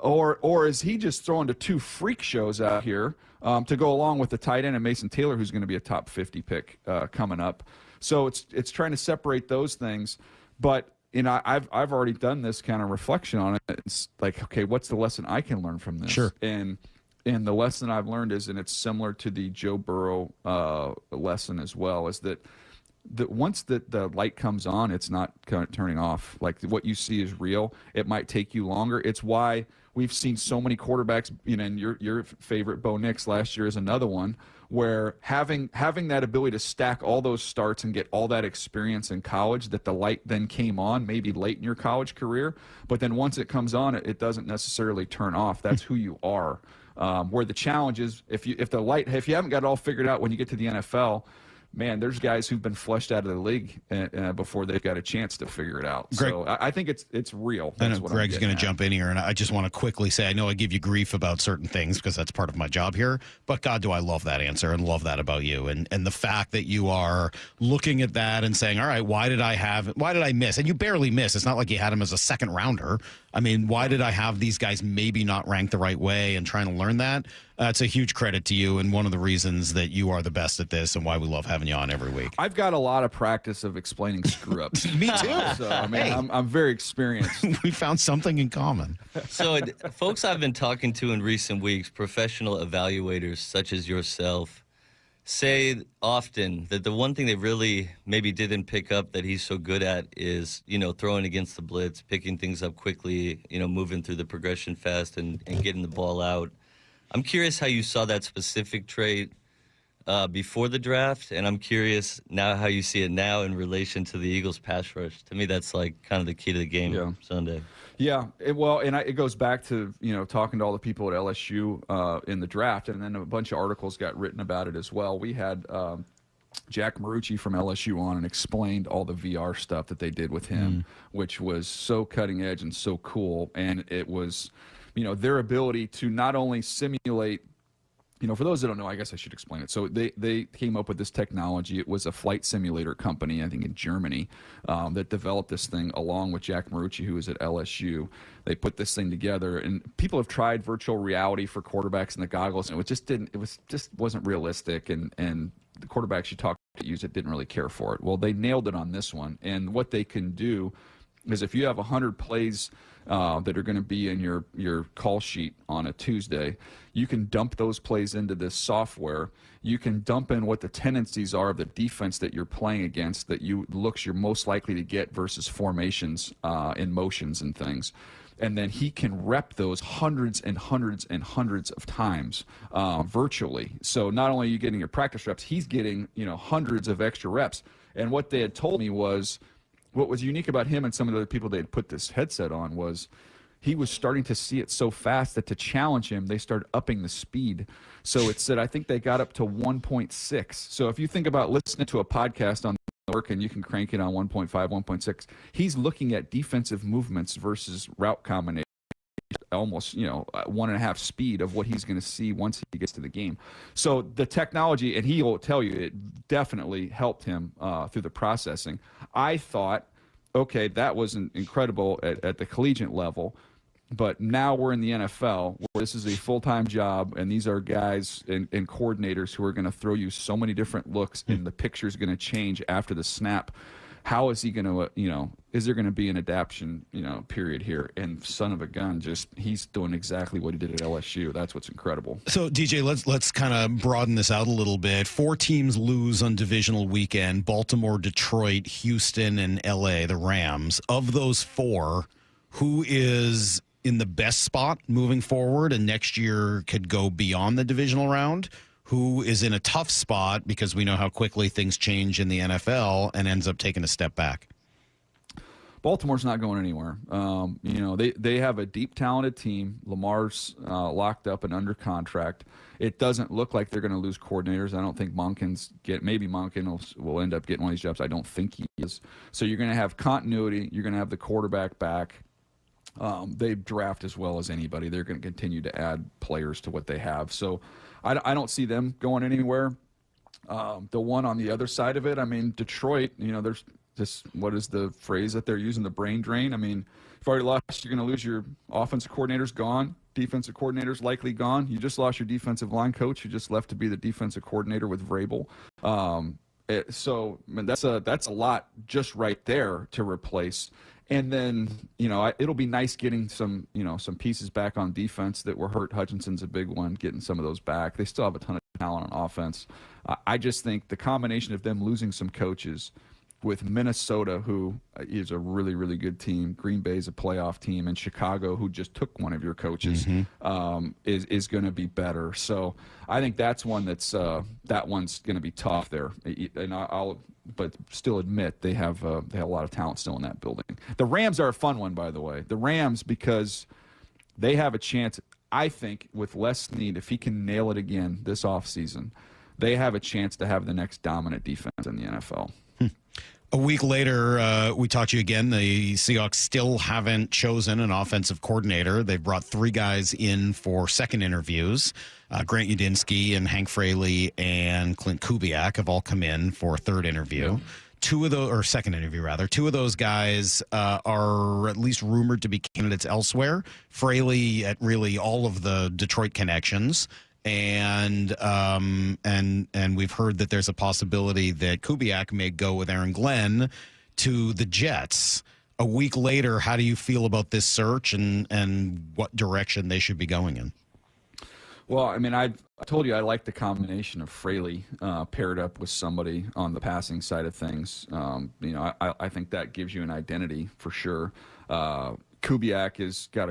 Or is he just throwing to 2 freak shows out here to go along with the tight end and Mason Taylor, who's going to be a top 50 pick coming up? So it's trying to separate those things. But I've already done this kind of reflection on it. It's like, okay, what's the lesson I can learn from this? Sure. And the lesson I've learned is, and it's similar to the Joe Burrow lesson as well, is that once the light comes on, it's not turning off. Like, what you see is real. It might take you longer. It's why we've seen so many quarterbacks, and your favorite Bo Nix last year is another one, where having that ability to stack all those starts and get all that experience in college, that the light then came on maybe late in your college career, but then once it comes on, it doesn't necessarily turn off. That's who you are. Where the challenge is, if you haven't got it all figured out when you get to the NFL, man, there's guys who've been flushed out of the league before they've got a chance to figure it out. Greg, so I think it's real. I That's know what Greg's going to jump in here, and I just want to quickly say, I know I give you grief about certain things because that's part of my job here, but God, do I love that answer and love that about you. And the fact that you are looking at that and saying, all right, why did I miss? And you barely miss. It's not like you had him as a second rounder. I mean, why did I have these guys maybe not ranked the right way and trying to learn that? It's a huge credit to you and one of the reasons that you are the best at this and why we love having you on every week. I've got a lot of practice of explaining screw-ups. Me too. So, I mean, I'm very experienced. We found something in common. So, folks I've been talking to in recent weeks, professional evaluators such as yourself, say often that the one thing they really maybe didn't pick up that he's so good at is, throwing against the blitz, picking things up quickly, moving through the progression fast and getting the ball out. I'm curious how you saw that specific trait before the draft, and I'm curious now how you see it now in relation to the Eagles' pass rush. To me, that's like kind of the key to the game Sunday. Yeah, it goes back to talking to all the people at LSU in the draft, and then a bunch of articles got written about it as well. We had Jack Marucci from LSU on and explained all the VR stuff that they did with him, which was so cutting edge and so cool, and it was their ability to not only simulate. For those that don't know, I guess I should explain it. So they came up with this technology. It was a flight simulator company, I think in Germany, that developed this thing along with Jack Marucci, who was at LSU. They put this thing together, and people have tried virtual reality for quarterbacks and the goggles, and it just wasn't realistic, and the quarterbacks you talked to use it didn't really care for it. Well, they nailed it on this one, and what they can do is if you have 100 plays that are going to be in your call sheet on a Tuesday, you can dump those plays into this software. You can dump in what the tendencies are of the defense that you're playing against that you're most likely to get versus formations in motions and things. And then he can rep those hundreds and hundreds and hundreds of times virtually. So not only are you getting your practice reps, he's getting hundreds of extra reps. And what they had told me was, what was unique about him and some of the other people they had put this headset on was he was starting to see it so fast that to challenge him, they started upping the speed. So it said, I think they got up to 1.6. So if you think about listening to a podcast on work and you can crank it on 1.5, 1.6, he's looking at defensive movements versus route combination, almost 1.5 speed of what he's going to see once he gets to the game. So the technology, and he will tell you, it definitely helped him through the processing. I thought, okay, that was incredible at the collegiate level, but now we're in the NFL where this is a full-time job, and these are guys and coordinators who are going to throw you so many different looks, and the picture's going to change after the snap. How is he going to, is there going to be an adaptation, period here? And son of a gun, he's doing exactly what he did at LSU. That's what's incredible. So, DJ, let's kind of broaden this out a little bit. 4 teams lose on divisional weekend: Baltimore, Detroit, Houston, and LA, the Rams. Of those 4, who is in the best spot moving forward and next year could go beyond the divisional round? Who is in a tough spot because we know how quickly things change in the NFL and ends up taking a step back? Baltimore's not going anywhere. They have a deep, talented team. Lamar's locked up and under contract. It doesn't look like they're going to lose coordinators. I don't think maybe Monken will end up getting one of these jobs. I don't think he is. So you're going to have continuity. You're going to have the quarterback back. They draft as well as anybody. They're going to continue to add players to what they have. So I don't see them going anywhere. The one on the other side of it, I mean, Detroit, there's this, what is the phrase that they're using, the brain drain? I mean, if you already lost, you're going to lose your offensive coordinator's gone, defensive coordinator's likely gone. You just lost your defensive line coach, who just left to be the defensive coordinator with Vrabel. So I mean, that's a lot just right there to replace. And then, it'll be nice getting some pieces back on defense that were hurt. Hutchinson's a big one, getting some of those back. They still have a ton of talent on offense. I just think the combination of them losing some coaches with Minnesota, who is a really, really good team, Green Bay's a playoff team, and Chicago, who just took one of your coaches, is going to be better. So I think that's one that one's going to be tough there. And but still admit they have a lot of talent still in that building. The Rams are a fun one, by the way. The Rams, because they have a chance, I think, with Les Snead, if he can nail it again this offseason, they have a chance to have the next dominant defense in the NFL. A week later, we talked to you again. The Seahawks still haven't chosen an offensive coordinator. They've brought 3 guys in for second interviews. Grant Udinski and Hank Fraley and Clint Kubiak have all come in for a third interview. Yeah. 2 of those, or second interview rather, 2 of those guys are at least rumored to be candidates elsewhere. Fraley at really all of the Detroit connections. And we've heard that there's a possibility that Kubiak may go with Aaron Glenn to the Jets. A week later, how do you feel about this search and what direction they should be going in? Well, I mean, I told you I like the combination of Fraley paired up with somebody on the passing side of things. I think that gives you an identity for sure. Kubiak has got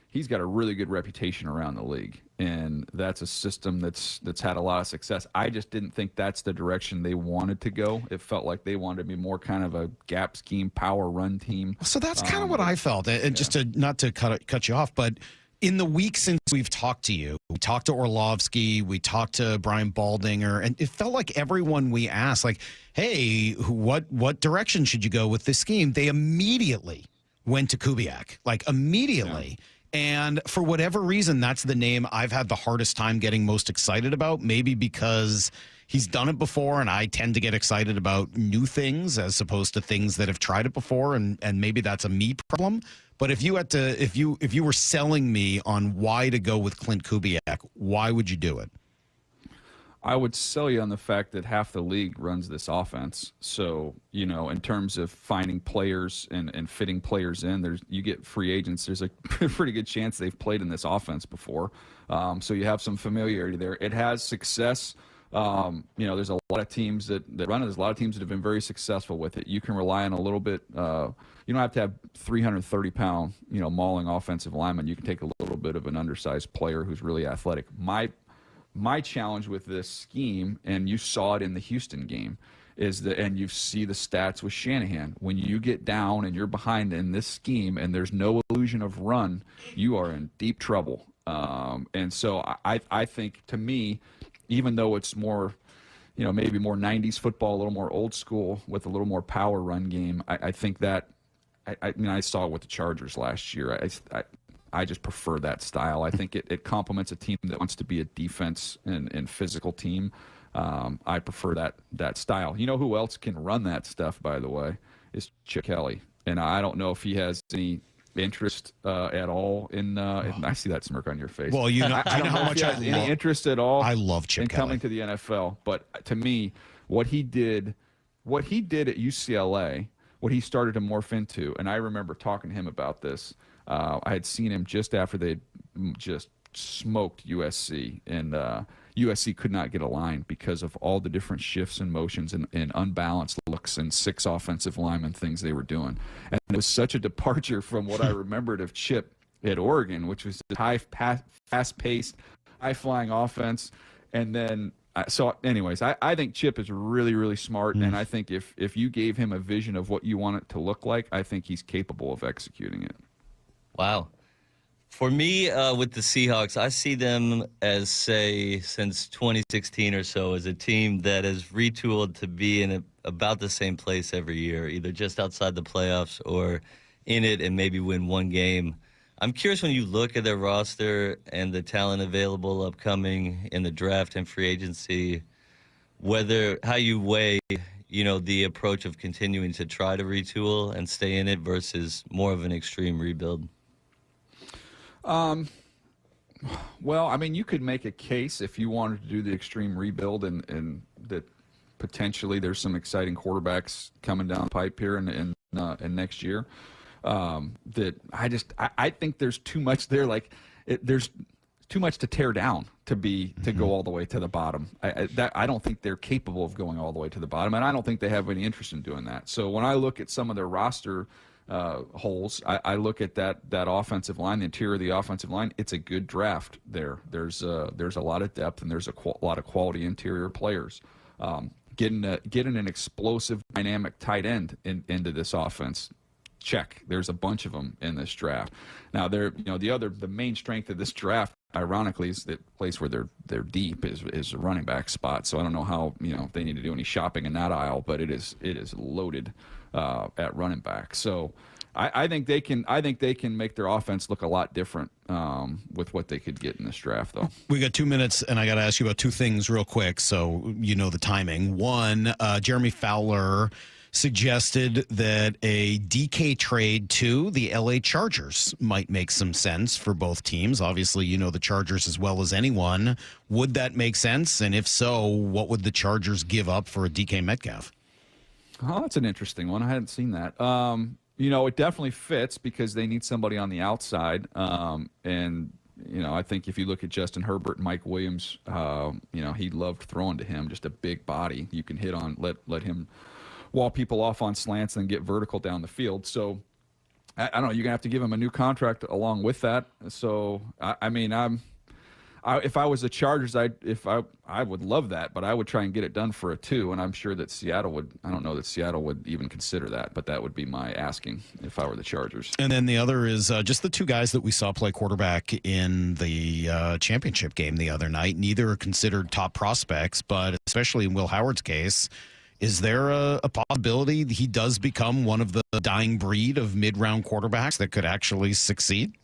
he's got a really good reputation around the league, and that's a system that's had a lot of success. I just didn't think that's the direction they wanted to go. It felt like they wanted to be more kind of a gap scheme, power run team. So that's kind of what I felt. And just not to cut you off, but in the week since we've talked to you, we talked to Orlovsky, we talked to Brian Baldinger, and it felt like everyone we asked, like, hey, what direction should you go with this scheme? They immediately went to Kubiak, like immediately. Yeah. And for whatever reason, that's the name I've had the hardest time getting most excited about, maybe because he's done it before, and I tend to get excited about new things as opposed to things that have tried it before, and maybe that's a me problem. But if you had to, if you were selling me on why to go with Clint Kubiak, why would you do it? I would sell you on the fact that half the league runs this offense. So, in terms of finding players and fitting players in, you get free agents. There's a pretty good chance they've played in this offense before. So you have some familiarity there. It has success. There's a lot of teams that run it. There's a lot of teams that have been very successful with it. You can rely on a little bit. You don't have to have 330-pound, mauling offensive lineman. You can take a little bit of an undersized player who's really athletic. My challenge with this scheme, and you saw it in the Houston game, and you see the stats with Shanahan. When you get down and you're behind in this scheme and there's no illusion of run, you are in deep trouble. And so I think, to me, even though it's more, maybe more 90s football, a little more old school with a little more power run game, I think that, I saw it with the Chargers last year. I just prefer that style. I think it complements a team that wants to be a defense and physical team. I prefer that style. You know who else can run that stuff, by the way, is Chip Kelly. And I don't know if he has any interest at all in I see that smirk on your face. Well, I don't know how much any interest at all. I love Chip Kelly coming to the NFL. But to me, what he did at UCLA, what he started to morph into, and I remember talking to him about this. I had seen him just after they just smoked USC, and USC could not get a line because of all the different shifts and motions and unbalanced looks and 6 offensive lineman things they were doing. And it was such a departure from what I remembered of Chip at Oregon, which was the fast-paced, high-flying offense. And then, anyways, I think Chip is really, really smart, and I think if you gave him a vision of what you want it to look like, I think he's capable of executing it. Wow. For me, with the Seahawks, I see them as, say, since 2016 or so, as a team that has retooled to be in about the same place every year, either just outside the playoffs or in it and maybe win one game. I'm curious, when you look at their roster and the talent available upcoming in the draft and free agency, how you weigh, the approach of continuing to try to retool and stay in it versus more of an extreme rebuild. Well, I mean, you could make a case if you wanted to do the extreme rebuild and that potentially there's some exciting quarterbacks coming down the pipe here in next year. That I think there's too much there. There's too much to tear down to go all the way to the bottom. I don't think they're capable of going all the way to the bottom, and I don't think they have any interest in doing that. So when I look at some of their roster holes, I look at that offensive line, the interior of the offensive line. It's a good draft there. There's a lot of depth, and there's a lot of quality interior players. Getting an explosive, dynamic tight end into this offense, check. There's a bunch of them in this draft. Now, the main strength of this draft, ironically, is the place where they're deep is a running back spot. So I don't know how they need to do any shopping in that aisle, but it is loaded at running back. So I think they can make their offense look a lot different with what they could get in this draft, though. We got 2 minutes, and I got to ask you about two things real quick, so you know the timing. One, Jeremy Fowler suggested that a DK trade to the LA Chargers might make some sense for both teams. Obviously, you know the Chargers as well as anyone. Would that make sense? And if so, what would the Chargers give up for a DK Metcalf? Oh, that's an interesting one. I hadn't seen that. It definitely fits because they need somebody on the outside. And I think if you look at Justin Herbert and Mike Williams, he loved throwing to him, just a big body. You can hit on, let him wall people off on slants and get vertical down the field. So, I don't know, you're going to have to give him a new contract along with that. So, if I was the Chargers, I would love that, but I would try and get it done for a 2, and I'm sure that Seattle would. I don't know that Seattle would even consider that, but that would be my asking if I were the Chargers. And then the other is just the two guys that we saw play quarterback in the championship game the other night. Neither are considered top prospects, but especially in Will Howard's case, is there a possibility he does become one of the dying breed of mid-round quarterbacks that could actually succeed?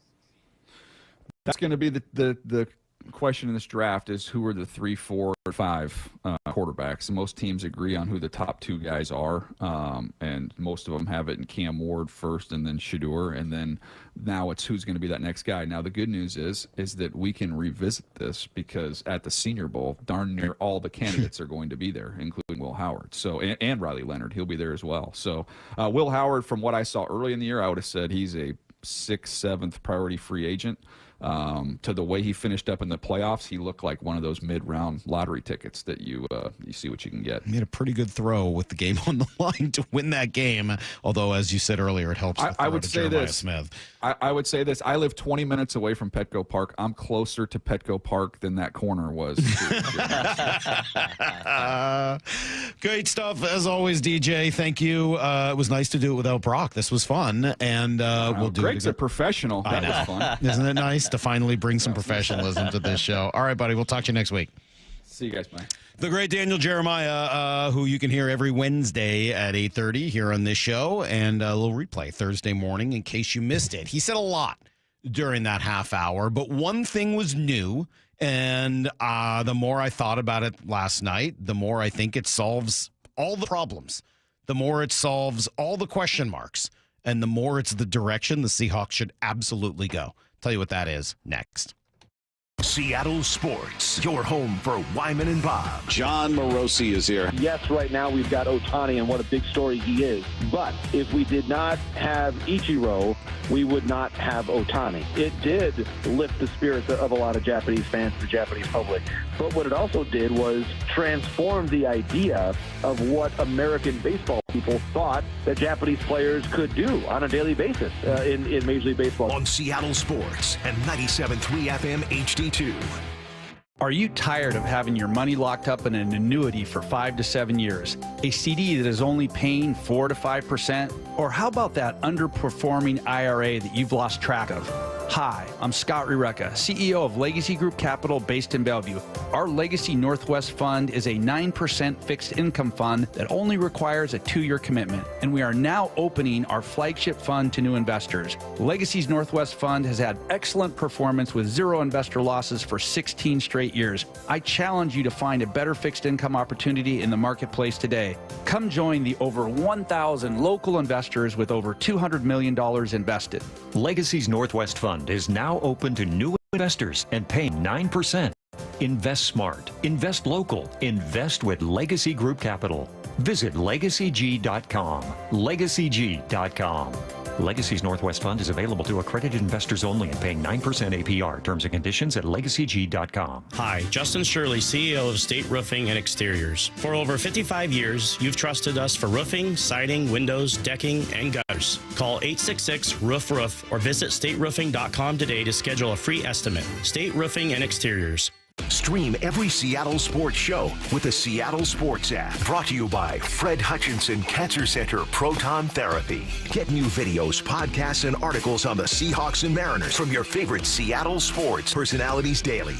That's going to be the question in this draft is who are the 3, 4, or 5 quarterbacks. Most teams agree on who the top 2 guys are, and most of them have it in Cam Ward first and then Shedeur, and then now it's who's going to be that next guy. Now, the good news is that we can revisit this because at the Senior Bowl, darn near all the candidates are going to be there, including Will Howard. So and Riley Leonard, he'll be there as well. So Will Howard, from what I saw early in the year, I would have said he's a 6th, 7th priority free agent. To the way he finished up in the playoffs, he looked like one of those mid-round lottery tickets that you see what you can get. He had a pretty good throw with the game on the line to win that game, although, as you said earlier, it helps I would say Jeremiah this. Smith. I would say this. I live 20 minutes away from Petco Park. I'm closer to Petco Park than that corner was. Great stuff, as always, DJ. Thank you. It was nice to do it without Brock. This was fun, and we'll do Greg's it a professional. That was fun. Isn't it nice to finally bring some professionalism to this show? All right, buddy. We'll talk to you next week. See you guys. Bye. The great Daniel Jeremiah, who you can hear every Wednesday at 8:30 here on this show, and a little replay Thursday morning in case you missed it. He said a lot during that half hour, but one thing was new, and the more I thought about it last night, the more I think it solves all the problems, the more it solves all the question marks, and the more it's the direction the Seahawks should absolutely go. Tell you what that is next. Seattle Sports, your home for Wyman and Bob. John Morosi is here. Yes, right now we've got Ohtani, and what a big story he is. But if we did not have Ichiro, we would not have Ohtani. It did lift the spirits of a lot of Japanese fans, the Japanese public. But what it also did was transform the idea of what American baseball people thought that Japanese players could do on a daily basis in Major League Baseball. On Seattle Sports and 97.3 FM HD2. Are you tired of having your money locked up in an annuity for 5 to 7 years? A CD that is only paying 4 to 5%? Or how about that underperforming IRA that you've lost track of? Hi, I'm Scott Rireka, CEO of Legacy Group Capital based in Bellevue. Our Legacy Northwest Fund is a 9% fixed income fund that only requires a 2-year commitment, and we are now opening our flagship fund to new investors. Legacy's Northwest Fund has had excellent performance with 0 investor losses for 16 straight years. I challenge you to find a better fixed income opportunity in the marketplace today. Come join the over 1,000 local investors with over $200 million invested. Legacy's Northwest Fund is now open to new investors and paying 9%. Invest smart, invest local, invest with Legacy Group Capital. Visit legacyg.com. Legacyg.com. Legacy's Northwest Fund is available to accredited investors only and paying 9% APR. Terms and conditions at legacyg.com. Hi, Justin Shirley, CEO of State Roofing and Exteriors. For over 55 years, you've trusted us for roofing, siding, windows, decking, and gutters. Call 866-ROOF-ROOF or visit stateroofing.com today to schedule a free estimate. State Roofing and Exteriors. Stream every Seattle sports show with the Seattle Sports app. Brought to you by Fred Hutchinson Cancer Center Proton Therapy. Get new videos, podcasts, and articles on the Seahawks and Mariners from your favorite Seattle sports personalities daily.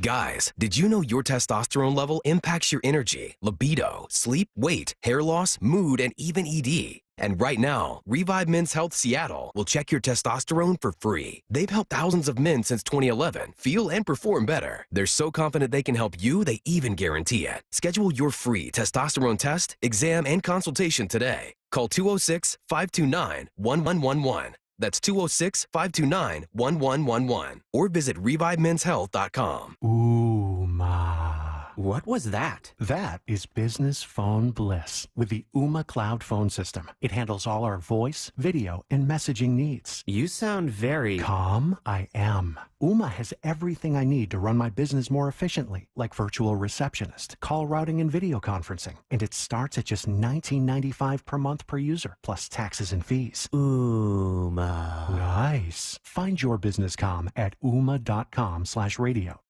Guys, did you know your testosterone level impacts your energy, libido, sleep, weight, hair loss, mood, and even ED? And right now, Revive Men's Health Seattle will check your testosterone for free. They've helped thousands of men since 2011 feel and perform better. They're so confident they can help you, they even guarantee it. Schedule your free testosterone test, exam, and consultation today. Call 206-529-1111. That's 206-529-1111. Or visit ReviveMen'sHealth.com. Ooh, ma. What was that? That is business phone bliss with the Ooma Cloud phone system. It handles all our voice, video, and messaging needs. You sound very calm. I am. Ooma has everything I need to run my business more efficiently, like virtual receptionist, call routing, and video conferencing. And it starts at just $19.95 per month per user, plus taxes and fees. Ooma. Nice. Find your business comm at ooma.com/radio.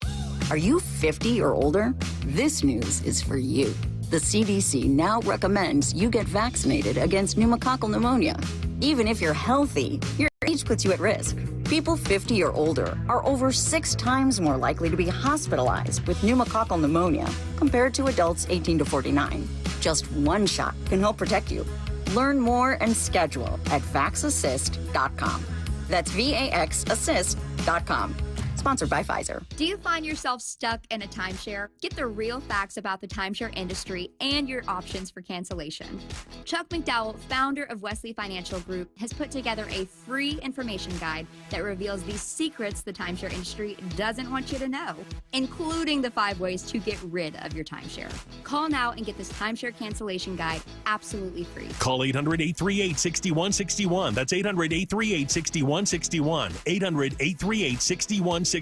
Are you 50 or older? This news is for you. The CDC now recommends you get vaccinated against pneumococcal pneumonia. Even if you're healthy, your age puts you at risk. People 50 or older are over 6 times more likely to be hospitalized with pneumococcal pneumonia compared to adults 18 to 49. Just one shot can help protect you. Learn more and schedule at vaxassist.com. That's VAXassist.com. Sponsored by Pfizer. Do you find yourself stuck in a timeshare? Get the real facts about the timeshare industry and your options for cancellation. Chuck McDowell, founder of Wesley Financial Group, has put together a free information guide that reveals the secrets the timeshare industry doesn't want you to know, including the 5 ways to get rid of your timeshare. Call now and get this timeshare cancellation guide absolutely free. Call 800-838-6161. That's 800-838-6161. 800-838-6161.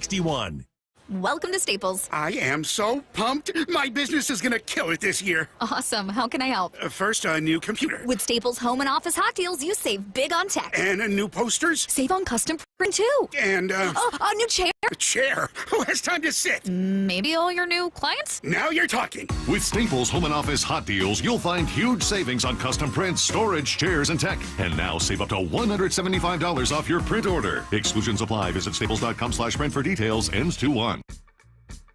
Welcome to Staples. I am so pumped. My business is going to kill it this year. Awesome. How can I help? First, a new computer. With Staples Home and Office Hot Deals, you save big on tech. And new posters. Save on custom print, too. And, a new chair. A chair? Who has time to sit? Maybe all your new clients? Now you're talking. With Staples Home and Office Hot Deals, you'll find huge savings on custom prints, storage, chairs, and tech. And now save up to $175 off your print order. Exclusions apply. Visit staples.com/print for details. Ends 2/1.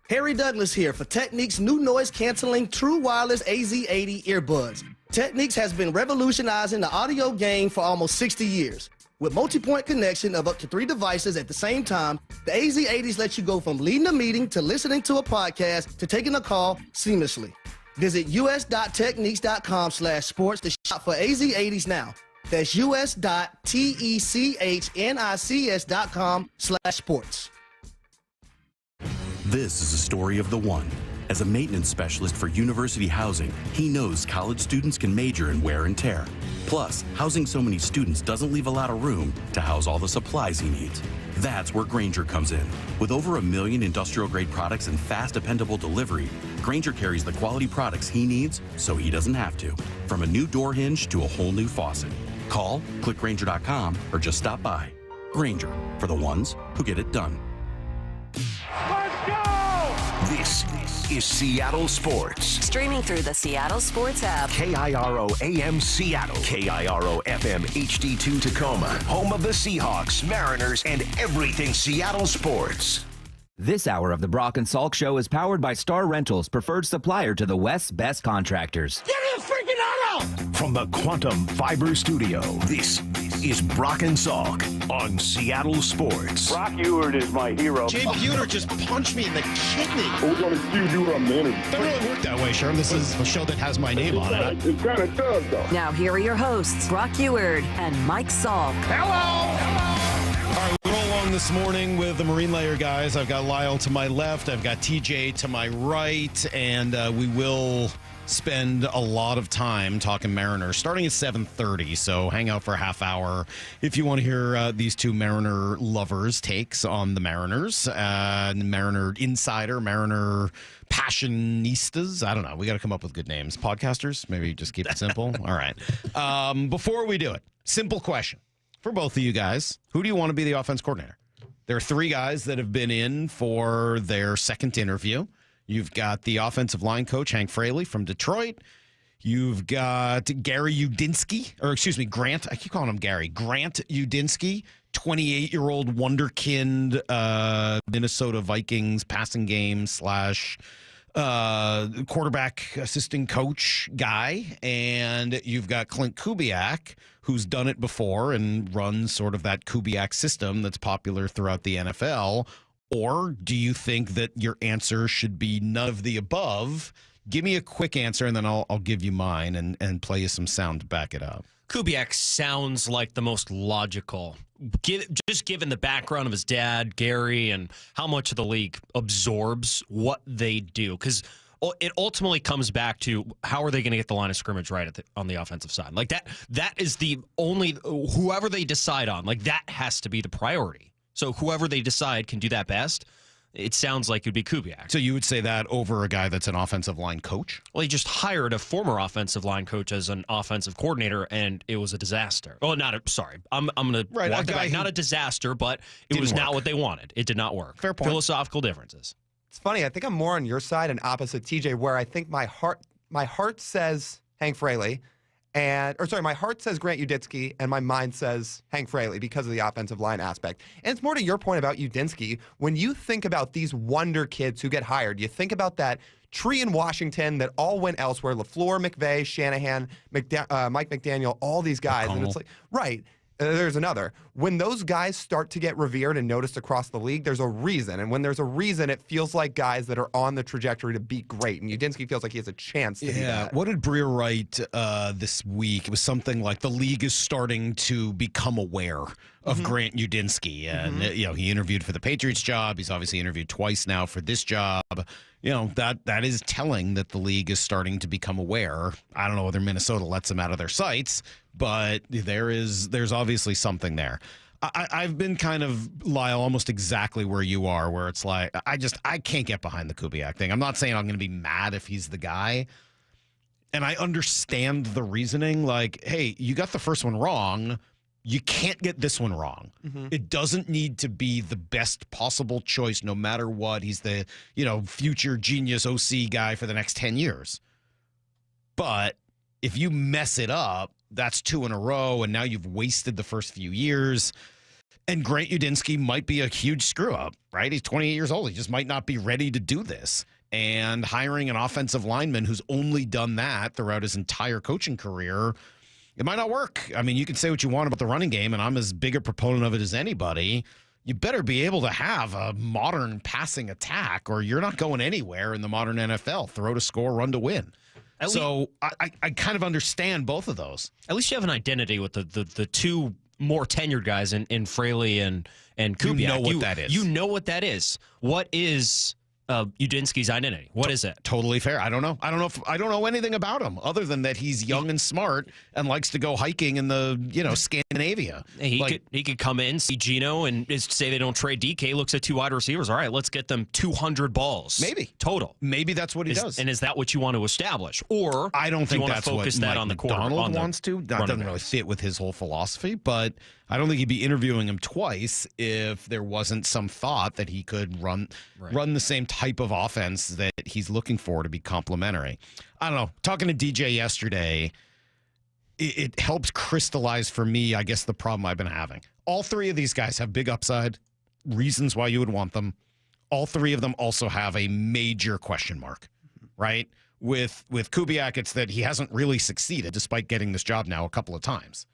Harry Douglas here for Technique's new noise-canceling True Wireless AZ80 earbuds. Technique's has been revolutionizing the audio game for almost 60 years. With multi-point connection of up to 3 devices at the same time, the AZ80s let you go from leading a meeting to listening to a podcast to taking a call seamlessly. Visit us.techniques.com/sports to shop for AZ80s now. That's us.technics.com/sports. This is a story of the one. As a maintenance specialist for university housing, he knows college students can major in wear and tear. Plus, housing so many students doesn't leave a lot of room to house all the supplies he needs. That's where Grainger comes in. With over 1 million industrial-grade products and fast, dependable delivery, Grainger carries the quality products he needs so he doesn't have to. From a new door hinge to a whole new faucet. Call, click Grainger.com, or just stop by. Grainger, for the ones who get it done. This is Seattle Sports. Streaming through the Seattle Sports app. KIRO AM Seattle. KIRO FM HD2 Tacoma. Home of the Seahawks, Mariners, and everything Seattle sports. This hour of the Brock and Salk Show is powered by Star Rentals, preferred supplier to the West's best contractors. Get your freaking auto! From the Quantum Fiber Studio, this is Brock and Salk on Seattle Sports. Brock Ewert is my hero. Jay Buhner just punched me in the kidney. We're going to see you on minute. Doesn't really work that way, Sherm. This is a show that has my name on it. It kind of does, though. Now here are your hosts, Brock Ewert and Mike Salk. Hello! All right, we'll roll along this morning with the Marine Layer guys. I've got Lyle to my left. I've got TJ to my right. And we will spend a lot of time talking Mariners starting at 7:30. So hang out for a half hour if you want to hear these two Mariner lovers' takes on the Mariners. Mariner Insider, Mariner Passionistas. I don't know. We got to come up with good names. Podcasters? Maybe just keep it simple. All right. Before we do it, simple question for both of you guys. Who do you want to be the offense coordinator? There are three guys that have been in for their second interview. You've got the offensive line coach, Hank Fraley from Detroit. You've got Grant. I keep calling him Gary. Grant Udinski, 28-year-old wonderkind Minnesota Vikings passing game / quarterback assistant coach guy. And you've got Clint Kubiak, who's done it before and runs sort of that Kubiak system that's popular throughout the NFL. Or do you think that your answer should be none of the above? Give me a quick answer, and then I'll give you mine and play you some sound to back it up. Kubiak sounds like the most logical, just given the background of his dad, Gary, and how much of the league absorbs what they do. Because it ultimately comes back to how are they going to get the line of scrimmage right on the offensive side. Like that is the only, whoever they decide on, like that has to be the priority. So whoever they decide can do that best. It sounds like it would be Kubiak. So you would say that over a guy that's an offensive line coach? Well, he just hired a former offensive line coach as an offensive coordinator, and it was a disaster. Oh, I'm going to walk that back. Not a disaster, but it was not what they wanted. It did not work. Fair point. Philosophical differences. It's funny. I think I'm more on your side and opposite TJ, where I think my heart says Hank Fraley, my heart says Grant Udinski, and my mind says Hank Fraley because of the offensive line aspect. And it's more to your point about Udinski. When you think about these wonder kids who get hired, you think about that tree in Washington that all went elsewhere: LaFleur, McVay, Shanahan, Mike McDaniel, all these guys. And it's like, right. There's another. When those guys start to get revered and noticed across the league, there's a reason. And when there's a reason, it feels like guys that are on the trajectory to be great. And Udinski feels like he has a chance to be that. What did Breer write this week? It was something like the league is starting to become aware of Grant Udinski. And, he interviewed for the Patriots job. He's obviously interviewed twice now for this job. That is telling that the league is starting to become aware. I don't know whether Minnesota lets them out of their sights, but there's obviously something there. I've been kind of, Lyle, almost exactly where you are, where it's like, I can't get behind the Kubiak thing. I'm not saying I'm going to be mad if he's the guy. And I understand the reasoning. Like, hey, you got the first one wrong. You can't get this one wrong. It doesn't need to be the best possible choice no matter what. He's the, future genius OC guy for the next 10 years. But if you mess it up, that's 2 in a row, and now you've wasted the first few years. And Grant Udinski might be a huge screw-up, right? He's 28 years old. He just might not be ready to do this. And hiring an offensive lineman who's only done that throughout his entire coaching career, it might not work. I mean, you can say what you want about the running game, and I'm as big a proponent of it as anybody. You better be able to have a modern passing attack, or you're not going anywhere in the modern NFL. Throw to score, run to win. I kind of understand both of those. At least you have an identity with the two more tenured guys in Fraley and Kubiak. You know what that is. You know what that is. What is Udinski's identity? What is it? Totally fair. I don't know. I don't know anything about him other than that he's young and smart and likes to go hiking in the Scandinavia. He could come in, see Gino, and say they don't trade DK. Looks at 2 wide receivers. All right, let's get them 200 balls. Maybe total. Maybe that's what he does. And is that what you want to establish? Or I don't think that's focus what that Mike on the McDonald wants to. That doesn't really fit with his whole philosophy. But I don't think he'd be interviewing him twice if there wasn't some thought that he could run the same type of offense that he's looking for to be complementary. I don't know. Talking to DJ yesterday, it helps crystallize for me, I guess, the problem I've been having. All 3 of these guys have big upside, reasons why you would want them. All 3 of them also have a major question mark, right? With Kubiak, it's that he hasn't really succeeded despite getting this job now a couple of times.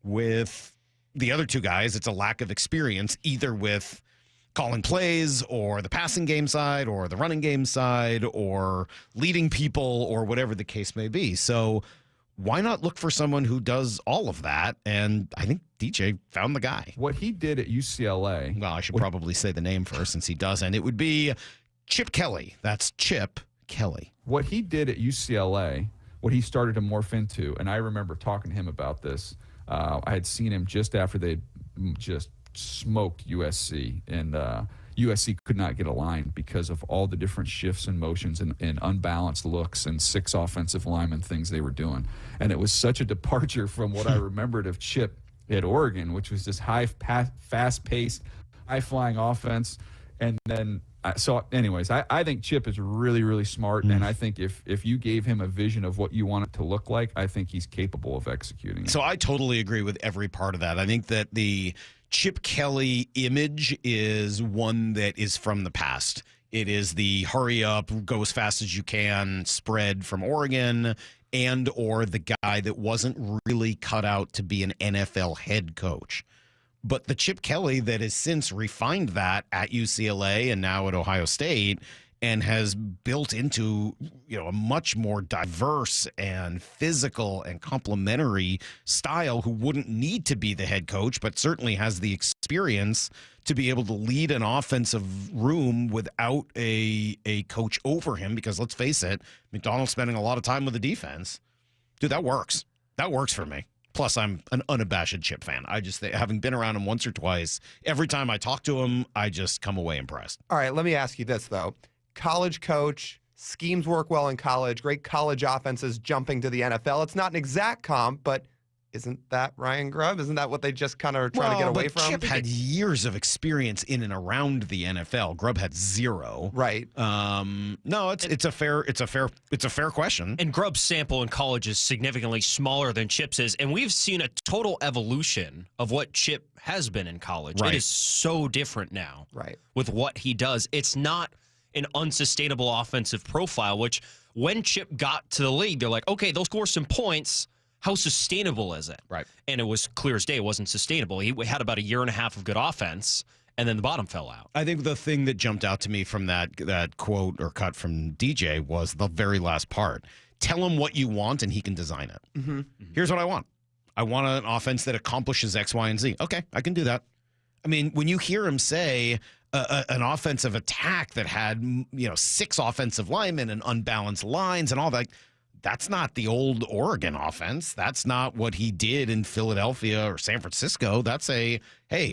With the other 2 guys, it's a lack of experience, either with calling plays or the passing game side or the running game side or leading people or whatever the case may be. So why not look for someone who does all of that? And I think DJ found the guy. What he did at UCLA. Well, I should probably say the name first since he doesn't. It would be Chip Kelly. That's Chip Kelly. What he did at UCLA, what he started to morph into, and I remember talking to him about this. I had seen him just after they'd just smoked USC, and USC could not get a line because of all the different shifts and motions and unbalanced looks and 6 offensive linemen things they were doing. And it was such a departure from what I remembered of Chip at Oregon, which was this high, fast-paced, high-flying offense. And then, I think Chip is really, really smart. And I think if you gave him a vision of what you want it to look like, I think he's capable of executing it. So I totally agree with every part of that. I think that the Chip Kelly image is one that is from the past. It is the hurry up, go as fast as you can spread from Oregon, and or the guy that wasn't really cut out to be an NFL head coach. But the Chip Kelly that has since refined that at UCLA and now at Ohio State and has built into, a much more diverse and physical and complementary style, who wouldn't need to be the head coach, but certainly has the experience to be able to lead an offensive room without a coach over him. Because let's face it, McDonald's spending a lot of time with the defense. Dude, that works. That works for me. Plus, I'm an unabashed Chip fan. I just, having been around him once or twice, every time I talk to him, I just come away impressed. All right, let me ask you this, though. College coach, schemes work well in college, great college offenses jumping to the NFL. It's not an exact comp, but isn't that Ryan Grubb? Isn't that what they just kind of are trying to get away from? Chip had years of experience in and around the NFL. Grubb had zero. Right. No, it's a fair question. And Grubb's sample in college is significantly smaller than Chip's is, and we've seen a total evolution of what Chip has been in college. Right. It is so different now. Right. With what he does. It's not an unsustainable offensive profile, which when Chip got to the league, they're like, okay, they'll score some points. How sustainable is it? Right. And it was clear as day it wasn't sustainable. He had about a year and a half of good offense, and then the bottom fell out. I think the thing that jumped out to me from that quote or cut from DJ was the very last part. Tell him what you want, and he can design it. Mm-hmm. Here's what I want. I want an offense that accomplishes X, Y, and Z. Okay, I can do that. I mean, when you hear him say an offensive attack that had 6 offensive linemen and unbalanced lines and all that, that's not the old Oregon offense. That's not what he did in Philadelphia or San Francisco. That's hey,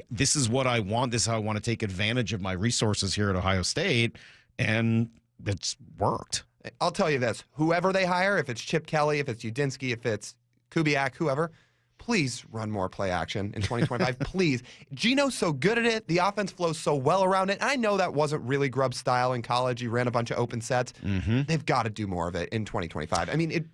this is what I want. This is how I want to take advantage of my resources here at Ohio State. And it's worked. I'll tell you this. Whoever they hire, if it's Chip Kelly, if it's Udinski, if it's Kubiak, whoever, please run more play action in 2025. Please. Gino's so good at it. The offense flows so well around it. I know that wasn't really Grubb's style in college. He ran a bunch of open sets. Mm-hmm. They've got to do more of it in 2025. I mean,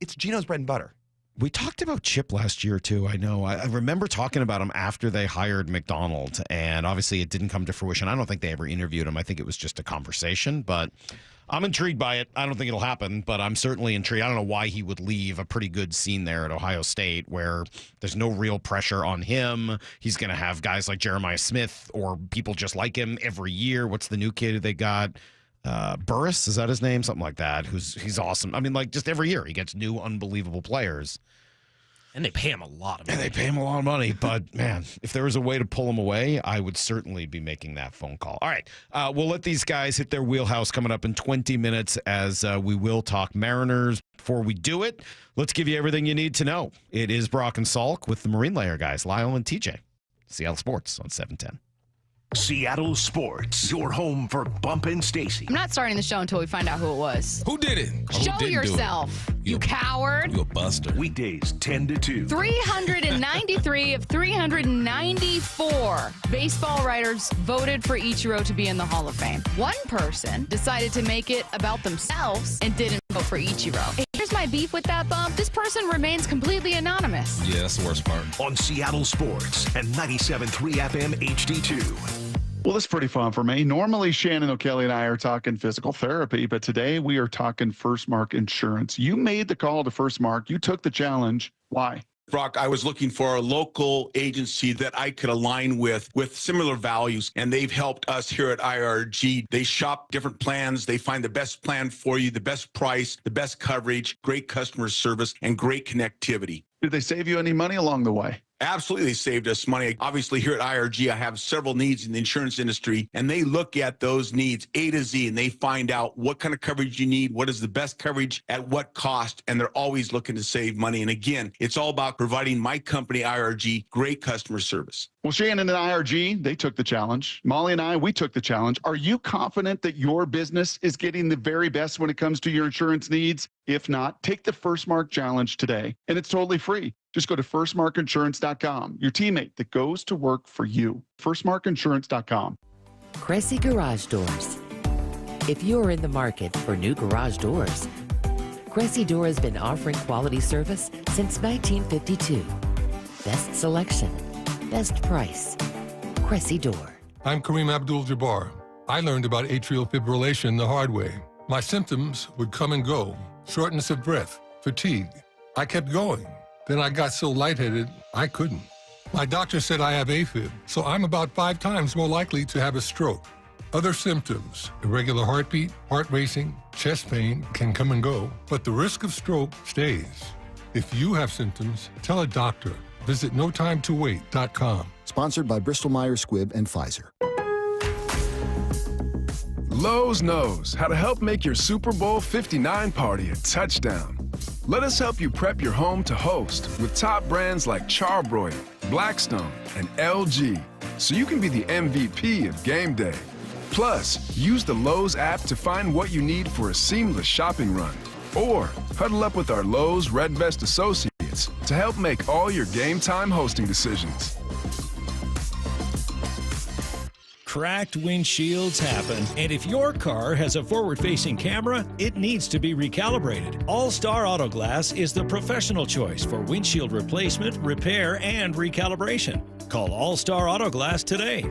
it's Gino's bread and butter. We talked about Chip last year, too. I know. I remember talking about him after they hired McDonald, and obviously it didn't come to fruition. I don't think they ever interviewed him. I think it was just a conversation, but I'm intrigued by it. I don't think it'll happen, but I'm certainly intrigued. I don't know why he would leave a pretty good scene there at Ohio State where there's no real pressure on him. He's going to have guys like Jeremiah Smith or people just like him every year. What's the new kid they got? Burris, is that his name? Something like that. He's awesome. I mean, like, just every year he gets new unbelievable players. And they pay him a lot of money. And they pay him a lot of money. But, man, if there was a way to pull him away, I would certainly be making that phone call. All right. We'll let these guys hit their wheelhouse coming up in 20 minutes as we will talk Mariners. Before we do it, let's give you everything you need to know. It is Brock and Salk with the Marine Layer guys, Lyle and TJ. Seattle Sports on 710. Seattle Sports, your home for Bump and Stacy. I'm not starting the show until we find out who it was. Who did it? Show yourself, you coward. You a buster. Weekdays 10 to 2. 393 of 394 baseball writers voted for Ichiro to be in the Hall of Fame. One person decided to make it about themselves and didn't vote for Ichiro. Here's my beef with that bump. This person remains completely anonymous. Yeah, that's the worst part. On Seattle Sports and 97.3 FM HD2. Well, this is pretty fun for me. Normally, Shannon O'Kelly and I are talking physical therapy, but today we are talking First Mark Insurance. You made the call to First Mark. You took the challenge. Why? Brock, I was looking for a local agency that I could align with similar values, and they've helped us here at IRG. They shop different plans. They find the best plan for you, the best price, the best coverage, great customer service, and great connectivity. Did they save you any money along the way? Absolutely, they saved us money. Obviously, here at IRG, I have several needs in the insurance industry, and they look at those needs A to Z, and they find out what kind of coverage you need, what is the best coverage, at what cost, and they're always looking to save money. And again, it's all about providing my company, IRG, great customer service. Well, Shannon and IRG, they took the challenge. Molly and I, we took the challenge. Are you confident that your business is getting the very best when it comes to your insurance needs? If not, take the First Mark Challenge today, and it's totally free. Just go to firstmarkinsurance.com, your teammate that goes to work for you. Firstmarkinsurance.com. Cressy Garage Doors. If you're in the market for new garage doors, Cressy Door has been offering quality service since 1952. Best selection, best price. Cressy Door. I'm Kareem Abdul-Jabbar. I learned about atrial fibrillation the hard way. My symptoms would come and go. Shortness of breath, fatigue. I kept going. Then I got so lightheaded, I couldn't. My doctor said I have AFib, so I'm about 5 times more likely to have a stroke. Other symptoms, irregular heartbeat, heart racing, chest pain can come and go, but the risk of stroke stays. If you have symptoms, tell a doctor. Visit notimetowait.com. Sponsored by Bristol-Myers Squibb and Pfizer. Lowe's knows how to help make your Super Bowl 59 party a touchdown. Let us help you prep your home to host with top brands like Charbroil, Blackstone, and LG, so you can be the MVP of game day. Plus, use the Lowe's app to find what you need for a seamless shopping run. Or huddle up with our Lowe's Red Vest associates to help make all your game time hosting decisions. Cracked windshields happen, and if your car has a forward-facing camera, it needs to be recalibrated. All-Star Auto Glass is the professional choice for windshield replacement, repair, and recalibration. Call All-Star Auto Glass today.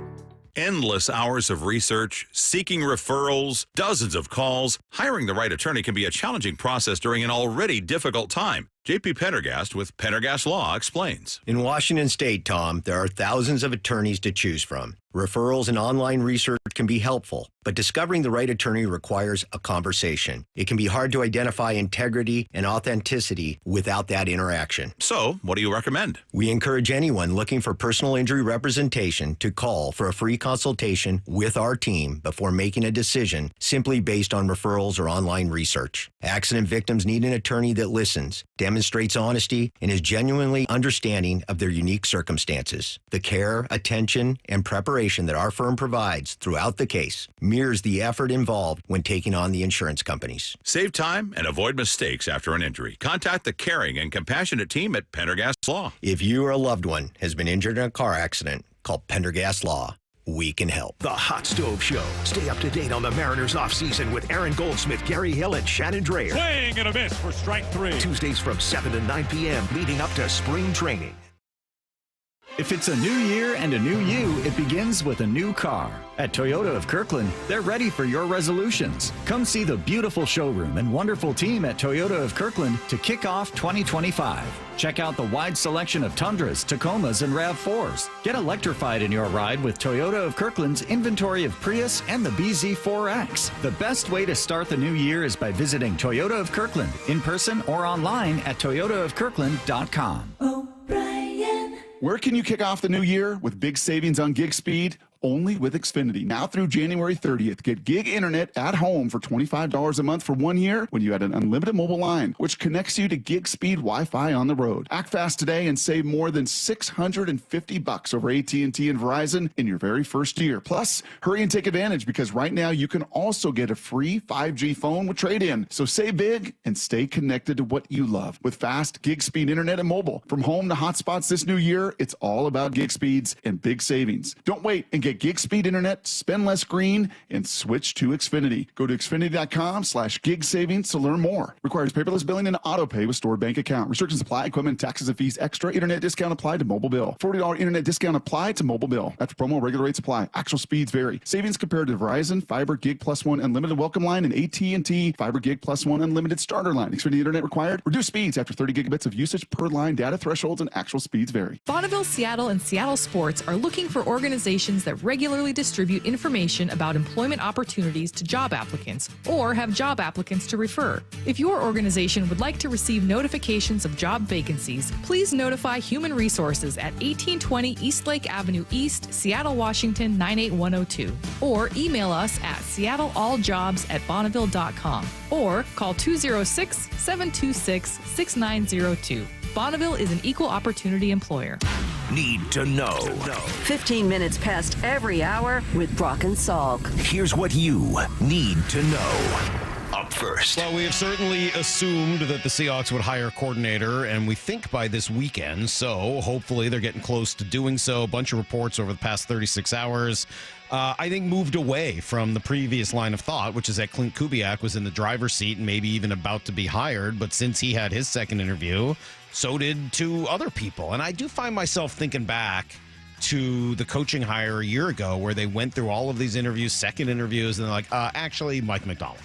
Endless hours of research, seeking referrals, dozens of calls. Hiring the right attorney can be a challenging process during an already difficult time. JP Pendergast with Pendergast Law explains. In Washington State, Tom, there are thousands of attorneys to choose from. Referrals and online research can be helpful, but discovering the right attorney requires a conversation. It can be hard to identify integrity and authenticity without that interaction. So, what do you recommend? We encourage anyone looking for personal injury representation to call for a free consultation with our team before making a decision simply based on referrals or online research. Accident victims need an attorney that listens, demonstrates honesty, and is genuinely understanding of their unique circumstances. The care, attention, and preparation that our firm provides throughout the case mirrors the effort involved when taking on the insurance companies. Save time and avoid mistakes after an injury. Contact the caring and compassionate team at Pendergast Law. If you or a loved one has been injured in a car accident, call Pendergast Law. We can help. The Hot Stove Show. Stay up to date on the Mariners offseason with Aaron Goldsmith, Gary Hill, and Shannon Dreyer. Swing and a miss for strike 3. Tuesdays from 7 to 9 p.m. leading up to spring training. If it's a new year and a new you, it begins with a new car. At Toyota of Kirkland, they're ready for your resolutions. Come see the beautiful showroom and wonderful team at Toyota of Kirkland to kick off 2025. Check out the wide selection of Tundras, Tacomas, and RAV4s. Get electrified in your ride with Toyota of Kirkland's inventory of Prius and the BZ4X. The best way to start the new year is by visiting Toyota of Kirkland in person or online at toyotaofkirkland.com. Where can you kick off the new year? With big savings on gig speed? Only with Xfinity. Now through January 30th, get gig internet at home for $25 a month for 1 year when you add an unlimited mobile line, which connects you to gig speed Wi-Fi on the road. Act fast today and save more than $650 over AT&T and Verizon in your very first year. Plus, hurry and take advantage because right now you can also get a free 5G phone with trade-in. So save big and stay connected to what you love with fast gig speed internet and mobile. From home to hotspots this new year, it's all about gig speeds and big savings. Don't wait and get gig speed internet, spend less green, and switch to Xfinity. Go to Xfinity.com/gig savings to learn more. Requires paperless billing and auto pay with stored bank account. Restrictions apply. Equipment, taxes, and fees extra. Internet discount applied to mobile bill. $40 internet discount applied to mobile bill. After promo, regular rates apply. Actual speeds vary. Savings compared to Verizon, Fiber, Gig Plus One Unlimited Welcome Line, and AT&T Fiber, Gig Plus One Unlimited Starter Line. Xfinity internet required. Reduced speeds after 30 gigabits of usage per line. Data thresholds and actual speeds vary. Bonneville, Seattle, and Seattle Sports are looking for organizations that regularly distribute information about employment opportunities to job applicants or have job applicants to refer. If your organization would like to receive notifications of job vacancies, please notify Human Resources at 1820 Eastlake Avenue East, Seattle, Washington 98102, or email us at seattlealljobs@bonneville.com or call 206-726-6902. Bonneville is an equal opportunity employer. Need to know. 15 minutes past every hour with Brock and Salk. Here's what you need to know. up first. Well, we have certainly assumed that the Seahawks would hire a coordinator, and we think by this weekend, so hopefully they're getting close to doing so. A bunch of reports over the past 36 hours, I think, moved away from the previous line of thought, which is that Clint Kubiak was in the driver's seat and maybe even about to be hired, but since he had his second interview, so did two other people. And I do find myself thinking back to the coaching hire a year ago where they went through all of these interviews, second interviews, and they're like, actually, Mike McDonald,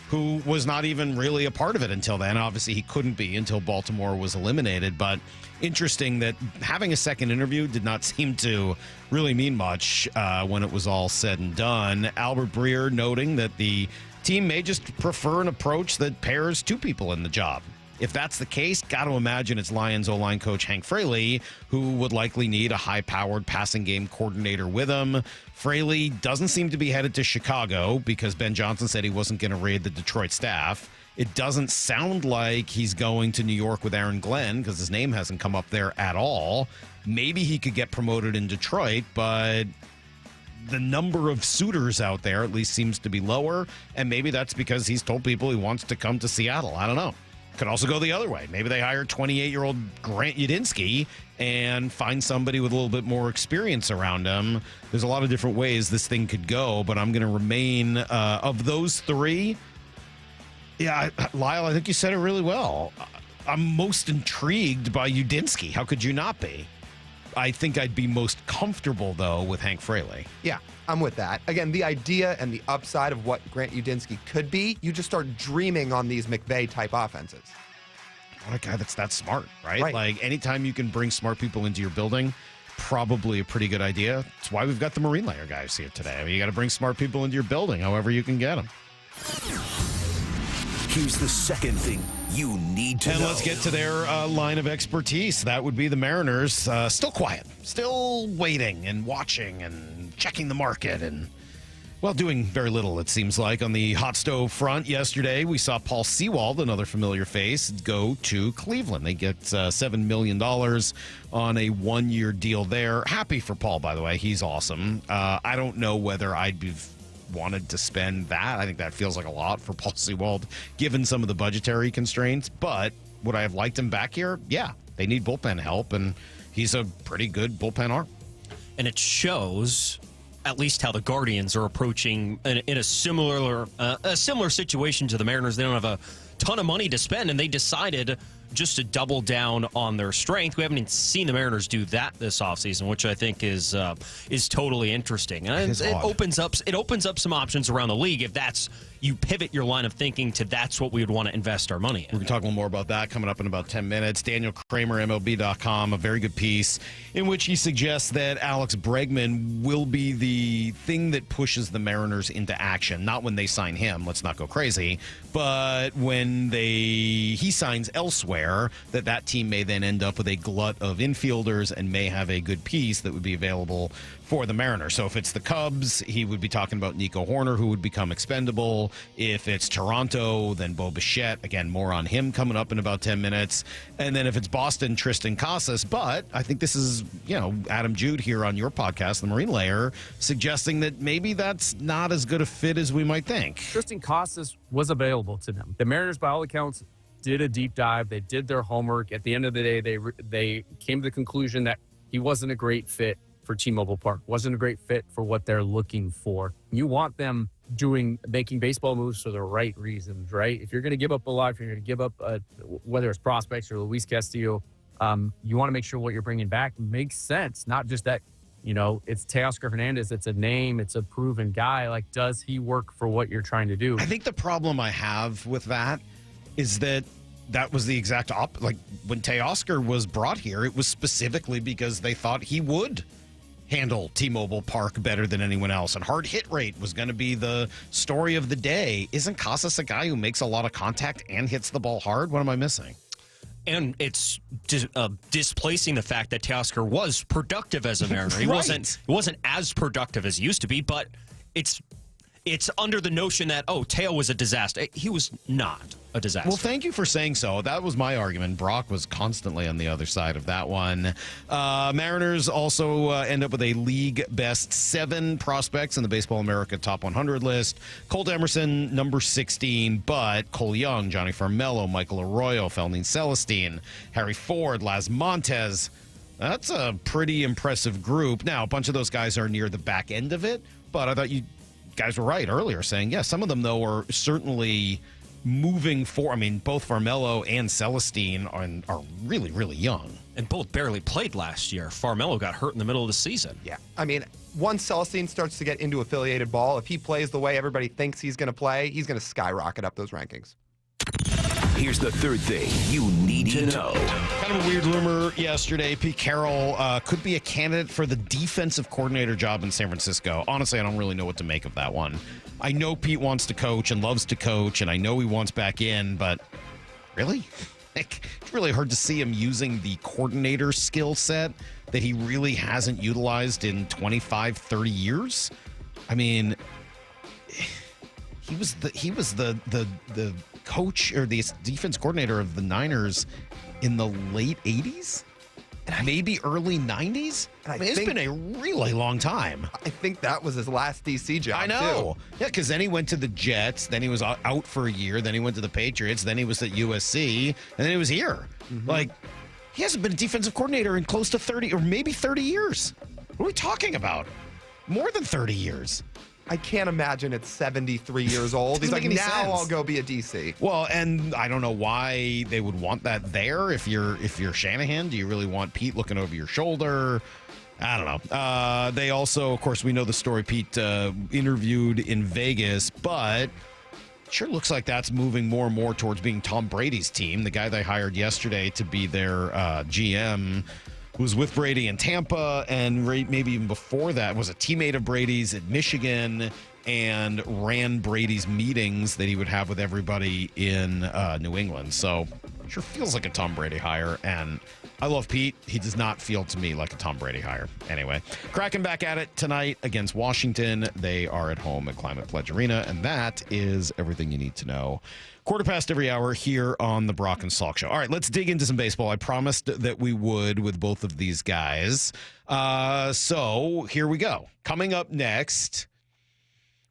who was not even really a part of it until then. Obviously, he couldn't be until Baltimore was eliminated. But interesting that having a second interview did not seem to really mean much when it was all said and done. Albert Breer noting that the team may just prefer an approach that pairs two people in the job. If that's the case, got to imagine it's Lions O-line coach Hank Fraley, who would likely need a high-powered passing game coordinator with him. Fraley doesn't seem to be headed to Chicago because Ben Johnson said he wasn't going to raid the Detroit staff. It doesn't sound like he's going to New York with Aaron Glenn because his name hasn't come up there at all. Maybe he could get promoted in Detroit, but the number of suitors out there at least seems to be lower, and maybe that's because he's told people he wants to come to Seattle. I don't know. Could also go the other way. Maybe they hire 28-year-old Grant Udinski and find somebody with a little bit more experience around him. There's a lot of different ways this thing could go, but I'm going to remain of those three. Yeah, Lyle, I think you said it really well. I'm most intrigued by Udinski. How could you not be? I think I'd be most comfortable, though, with Hank Fraley. Yeah, I'm with that. Again, the idea and the upside of what Grant Udinski could be, you just start dreaming on these McVay-type offenses. What a guy that's that smart, right? Like, anytime you can bring smart people into your building, probably a pretty good idea. That's why we've got the Marine Layer guys here today. I mean, you got to bring smart people into your building, however you can get them. Here's the second thing you need to know. And let's get to their line of expertise. That would be the Mariners. Still quiet, still waiting and watching and checking the market and, well, doing very little, it seems like. On the hot stove front yesterday, we saw Paul Sewald, another familiar face, go to Cleveland. They get $7 million on a one-year deal there. Happy for Paul, by the way. He's awesome. I don't know whether I'd be wanted to spend that. I think that feels like a lot for Paul Sewald, given some of the budgetary constraints. But would I have liked him back here? Yeah. They need bullpen help, and he's a pretty good bullpen arm. And it shows at least how the Guardians are approaching in a similar situation to the Mariners. They don't have a ton of money to spend, and they decided just to double down on their strength. We haven't even seen the Mariners do that this offseason, which I think is totally interesting. And it opens up some options around the league if that's you pivot your line of thinking to that's what we would want to invest our money in. We're going to talk a little more about that coming up in about 10 minutes. Daniel Kramer, MLB.com, a very good piece in which he suggests that Alex Bregman will be the thing that pushes the Mariners into action. Not when they sign him, let's not go crazy, but when he signs elsewhere, that team may then end up with a glut of infielders and may have a good piece that would be available for the Mariners. So if it's the Cubs, he would be talking about Nico Horner, who would become expendable. If it's Toronto, then Bo Bichette. Again, more on him coming up in about 10 minutes. And then if it's Boston, Tristan Casas. But I think this is, Adam Jude here on your podcast, The Marine Layer, suggesting that maybe that's not as good a fit as we might think. Tristan Casas was available to them. The Mariners, by all accounts, did a deep dive. They did their homework. At the end of the day, they came to the conclusion that he wasn't a great fit for T-Mobile Park, wasn't a great fit for what they're looking for. You want them making baseball moves for the right reasons, right? If you're going to give up a lot, if you're going to give up whether it's prospects or Luis Castillo, you want to make sure what you're bringing back makes sense. Not just that, it's Teoscar Hernandez, it's a name, it's a proven guy. Like, does he work for what you're trying to do? I think the problem I have with that is that was the exact opposite. Like, when Teoscar was brought here, it was specifically because they thought he would handle T-Mobile Park better than anyone else, and hard hit rate was going to be the story of the day. Isn't Casas a guy who makes a lot of contact and hits the ball hard? What am I missing? And it's displacing the fact that Teoscar was productive as a Mariner. He wasn't as productive as he used to be, but it's under the notion that, Teo was a disaster. He was not a disaster. Well, thank you for saying so. That was my argument. Brock was constantly on the other side of that one. Mariners also end up with a league best 7 prospects in the Baseball America Top 100 list. Colt Emerson, number 16, but Cole Young, Johnny Farmello, Michael Arroyo, Felnine Celestine, Harry Ford, Las Montes. That's a pretty impressive group. Now, a bunch of those guys are near the back end of it, but I thought you guys were right earlier saying, yes, some of them, though, are certainly moving forward. I mean, both Farmello and Celestine are really, really young. And both barely played last year. Farmello got hurt in the middle of the season. Yeah. I mean, once Celestine starts to get into affiliated ball, if he plays the way everybody thinks he's going to play, he's going to skyrocket up those rankings. Here's the third thing you need to know. Kind of a weird rumor yesterday. Pete Carroll could be a candidate for the defensive coordinator job in San Francisco. Honestly, I don't really know what to make of that one. I know Pete wants to coach and loves to coach, and I know he wants back in, but really? It's really hard to see him using the coordinator skill set that he really hasn't utilized in 25, 30 years. I mean, he was the coach or the defense coordinator of the Niners in the late 80s, maybe early 90s. I mean, it's been a really long time. I think that was his last DC job. I know. Yeah, because then he went to the Jets, then he was out for a year, then he went to the Patriots, then he was at USC, and then he was here. Mm-hmm. Like, he hasn't been a defensive coordinator in close to 30 or maybe 30 years. What are we talking about? More than 30 years. I can't imagine at 73 years old. He's like, now I'll go be a DC. Well, and I don't know why they would want that there. If you're Shanahan, do you really want Pete looking over your shoulder? I don't know. They also, of course, we know the story. Pete interviewed in Vegas, but sure looks like that's moving more and more towards being Tom Brady's team. The guy they hired yesterday to be their GM was with Brady in Tampa, and maybe even before that was a teammate of Brady's at Michigan and ran Brady's meetings that he would have with everybody in New England. So sure feels like a Tom Brady hire, and I love Pete. He does not feel to me like a Tom Brady hire. Anyway, Kraken back at it tonight against Washington. They are at home at Climate Pledge Arena, and that is everything you need to know. 1/4 every hour here on the Brock and Salk Show. All right, let's dig into some baseball. I promised that we would with both of these guys. So here we go. Coming up next,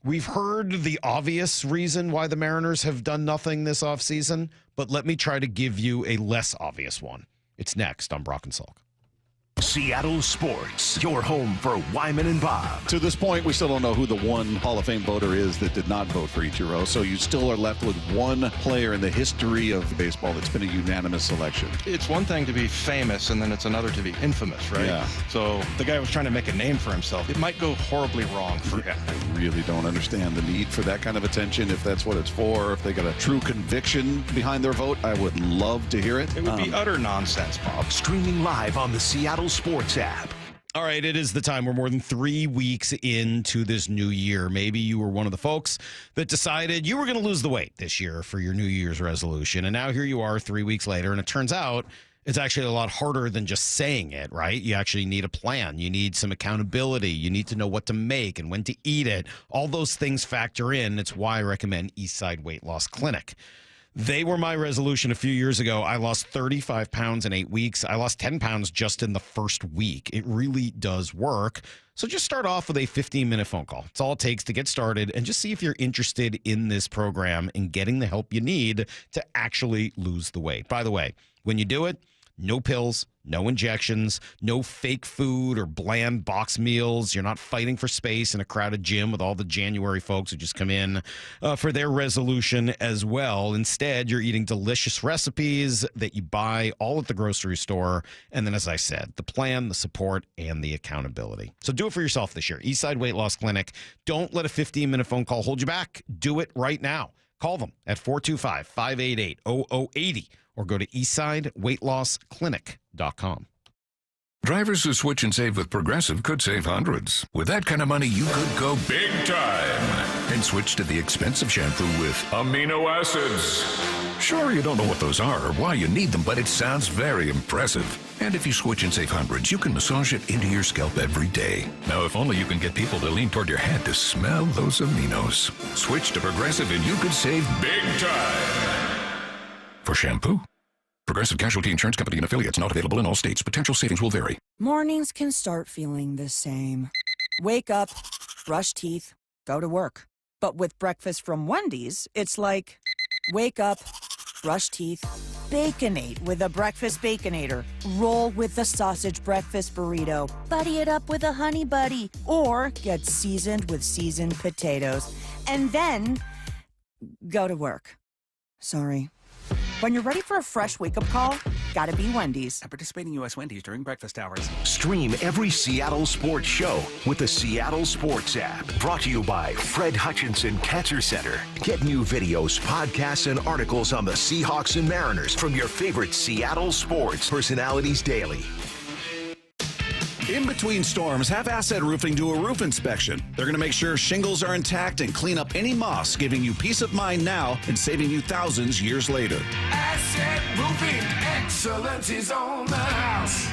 we've heard the obvious reason why the Mariners have done nothing this offseason, but let me try to give you a less obvious one. It's next on Brock and Salk. Seattle Sports, your home for Wyman and Bob. To this point, we still don't know who the one Hall of Fame voter is that did not vote for Ichiro, so you still are left with one player in the history of baseball that's been a unanimous selection. It's one thing to be famous, and then it's another to be infamous, right? Yeah. So the guy was trying to make a name for himself. It might go horribly wrong for him. I really don't understand the need for that kind of attention, if that's what it's for. If they got a true conviction behind their vote, I would love to hear it. It would be utter nonsense, Bob. Streaming live on the Seattle Sports app. All right, it is the time. We're more than 3 weeks into this new year. Maybe you were one of the folks that decided you were going to lose the weight this year for your New Year's resolution. And now here you are 3 weeks later, and it turns out it's actually a lot harder than just saying it, right? You actually need a plan. You need some accountability. You need to know what to make and when to eat it. All those things factor in. It's why I recommend Eastside Weight Loss Clinic. They were my resolution a few years ago. I lost 35 pounds in 8 weeks. I lost 10 pounds just in the first week. It really does work. So just start off with a 15-minute phone call. It's all it takes to get started, and just see if you're interested in this program and getting the help you need to actually lose the weight. By the way, when you do it, no pills, no injections, no fake food or bland box meals. You're not fighting for space in a crowded gym with all the January folks who just come in for their resolution as well. Instead, you're eating delicious recipes that you buy all at the grocery store. And then, as I said, the plan, the support, and the accountability. So do it for yourself this year. Eastside Weight Loss Clinic. Don't let a 15-minute phone call hold you back. Do it right now. Call them at 425-588-0080 or go to eastsideweightlossclinic.com. Drivers who switch and save with Progressive could save hundreds. With that kind of money, you could go big time. and switch to the expensive shampoo with amino acids. Sure, you don't know what those are or why you need them, but it sounds very impressive. And if you switch and save hundreds, you can massage it into your scalp every day. Now, if only you can get people to lean toward your head to smell those aminos. Switch to Progressive and you could save big time. For shampoo, Progressive Casualty Insurance Company and affiliates, not available in all states. Potential savings will vary. Mornings can start feeling the same. Wake up, brush teeth, go to work. But with breakfast from Wendy's, it's like, wake up, brush teeth, Baconate with a breakfast Baconator. Roll with the sausage breakfast burrito. Buddy it up with a honey buddy. Or get seasoned with seasoned potatoes. And then go to work. Sorry. When you're ready for a fresh wake-up call, gotta be Wendy's. At participating U.S. Wendy's during breakfast hours. Stream every Seattle sports show with the Seattle Sports app. Brought to you by Fred Hutchinson Cancer Center. Get new videos, podcasts, and articles on the Seahawks and Mariners from your favorite Seattle sports personalities daily. In between storms, have Asset Roofing do a roof inspection. They're going to make sure shingles are intact and clean up any moss, giving you peace of mind now and saving you thousands years later. Asset Roofing, excellence is on the house.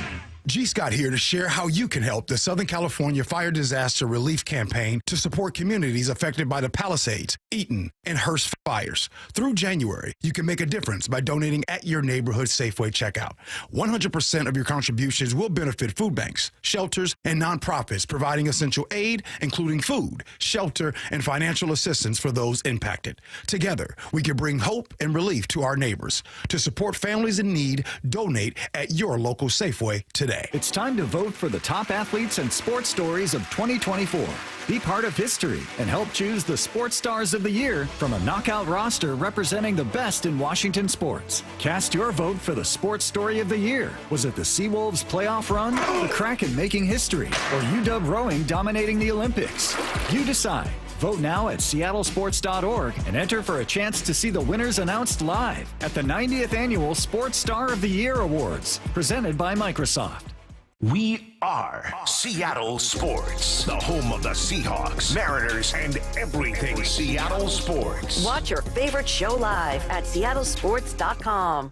G. Scott here to share how you can help the Southern California Fire Disaster Relief Campaign to support communities affected by the Palisades, Eaton, and Hearst fires. Through January, you can make a difference by donating at your neighborhood Safeway checkout. 100% of your contributions will benefit food banks, shelters, and nonprofits providing essential aid, including food, shelter, and financial assistance for those impacted. Together, we can bring hope and relief to our neighbors. To support families in need, donate at your local Safeway today. It's time to vote for the top athletes and sports stories of 2024. Be part of history and help choose the sports stars of the year from a knockout roster representing the best in Washington sports. Cast your vote for the sports story of the year. Was it the Seawolves playoff run, the Kraken making history, or UW rowing dominating the Olympics? You decide. Vote now at seattlesports.org and enter for a chance to see the winners announced live at the 90th Annual Sports Star of the Year Awards, presented by Microsoft. We are Seattle Sports, the home of the Seahawks, Mariners, and everything Seattle sports. Watch your favorite show live at seattlesports.com.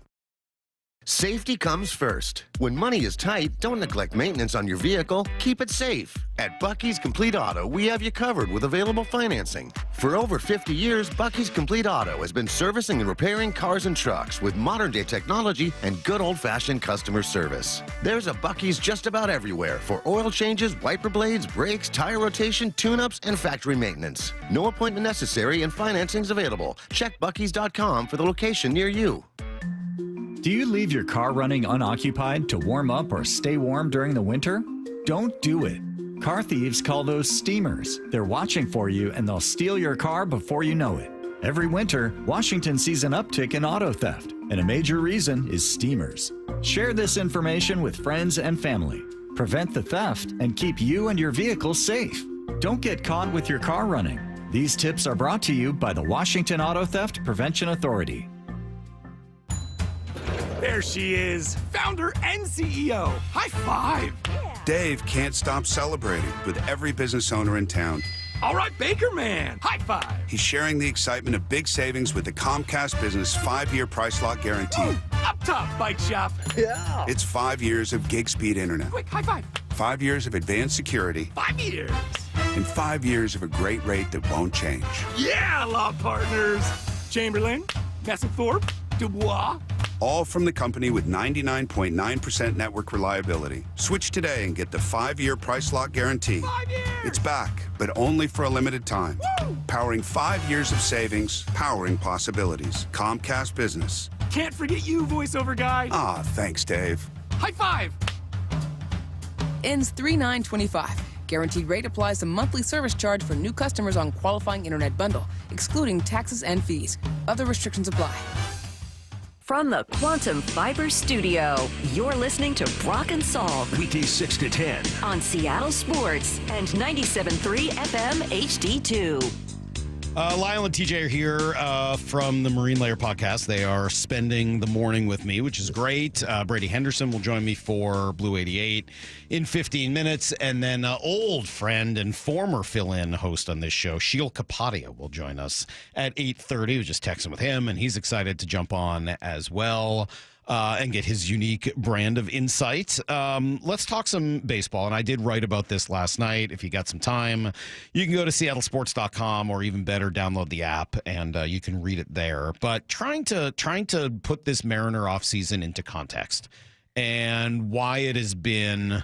Safety comes first. When money is tight, don't neglect maintenance on your vehicle. Keep it safe. At Bucky's Complete Auto, we have you covered with available financing. For over 50 years, Bucky's Complete Auto has been servicing and repairing cars and trucks with modern-day technology and good old-fashioned customer service. There's a Bucky's just about everywhere for oil changes, wiper blades, brakes, tire rotation, tune-ups, and factory maintenance. No appointment necessary and financing's available. Check Bucky's.com for the location near you. Do you leave your car running unoccupied to warm up or stay warm during the winter? Don't do it. Car thieves call those steamers. They're watching for you and they'll steal your car before you know it. Every winter, Washington sees an uptick in auto theft, and a major reason is steamers. Share this information with friends and family. Prevent the theft and keep you and your vehicle safe. Don't get caught with your car running. These tips are brought to you by the Washington Auto Theft Prevention Authority. There she is, founder and CEO. High five. Dave can't stop celebrating with every business owner in town. All right, Baker Man, high five. He's sharing the excitement of big savings with the Comcast Business 5-year price lock guarantee. Ooh, up top, bike shop. Yeah. It's 5 years of gig speed internet. Quick, high five. 5 years of advanced security. 5 years. And 5 years of a great rate that won't change. Yeah, law partners. Chamberlain, Messethorpe, Dubois. All from the company with 99.9% network reliability. Switch today and get the 5-year price lock guarantee. 5 years! It's back, but only for a limited time. Woo! Powering 5 years of savings, powering possibilities. Comcast Business. Can't forget you, voiceover guy. Ah, thanks, Dave. High five! Ends 3/9/25. Guaranteed rate applies to monthly service charge for new customers on qualifying internet bundle, excluding taxes and fees. Other restrictions apply. From the Quantum Fiber Studio, you're listening to Brock and Salk. Weekdays 6 to 10. On Seattle Sports and 97.3 FM HD2. Lyle and TJ are here from the Marine Layer podcast. They are spending the morning with me, which is great. Brady Henderson will join me for Blue 88 in 15 minutes. And then old friend and former fill-in host on this show, Sheil Kapadia, will join us at 8:30. I was just texting with him, and he's excited to jump on as well. And get his unique brand of insight. Let's talk some baseball. And I did write about this last night. If you got some time, you can go to seattlesports.com, or even better, download the app, and you can read it there. But trying to put this Mariner offseason into context and why it has been,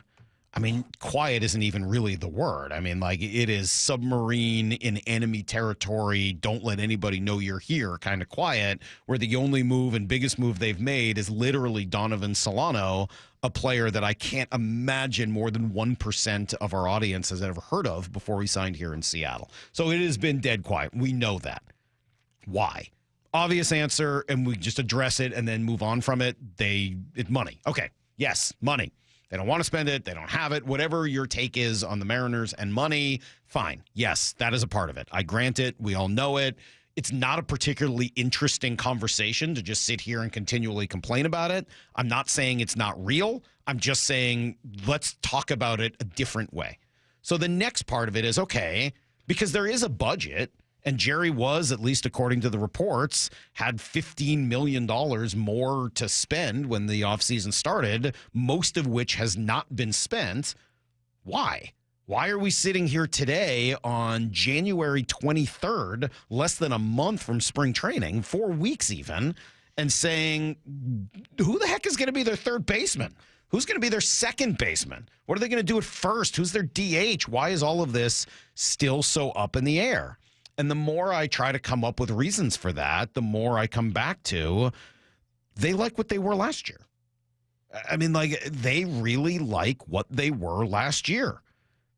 I mean, quiet isn't even really the word. I mean, like, it is submarine in enemy territory, don't let anybody know you're here kind of quiet, where the only move and biggest move they've made is literally Donovan Solano, a player that I can't imagine more than 1% of our audience has ever heard of before he signed here in Seattle. So it has been dead quiet. We know that. Why? Obvious answer, and we just address it and then move on from it. It's money. Okay, yes, money. They don't want to spend it. They don't have it. Whatever your take is on the Mariners and money, fine. Yes, that is a part of it. I grant it. We all know it. It's not a particularly interesting conversation to just sit here and continually complain about it. I'm not saying it's not real. I'm just saying let's talk about it a different way. So the next part of it is, okay, because there is a budget, and Jerry was, at least according to the reports, had $15 million more to spend when the offseason started, most of which has not been spent. Why? Why are we sitting here today on January 23rd, less than a month from spring training, 4 weeks even, and saying, who the heck is going to be their third baseman? Who's going to be their second baseman? What are they going to do at first? Who's their DH? Why is all of this still so up in the air? And the more I try to come up with reasons for that, the more I come back to they like what they were last year. I mean, like, they really like what they were last year.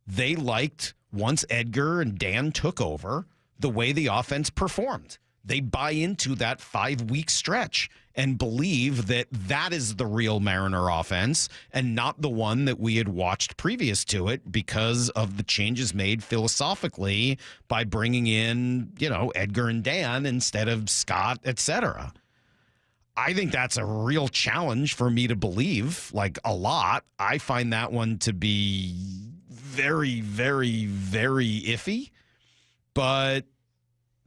They liked, once Edgar and Dan took over, the way the offense performed. They buy into that 5-week stretch and believe that that is the real Mariner offense and not the one that we had watched previous to it because of the changes made philosophically by bringing in, Edgar and Dan instead of Scott, etc. I think that's a real challenge for me to believe, like, a lot. I find that one to be very, very, very iffy, but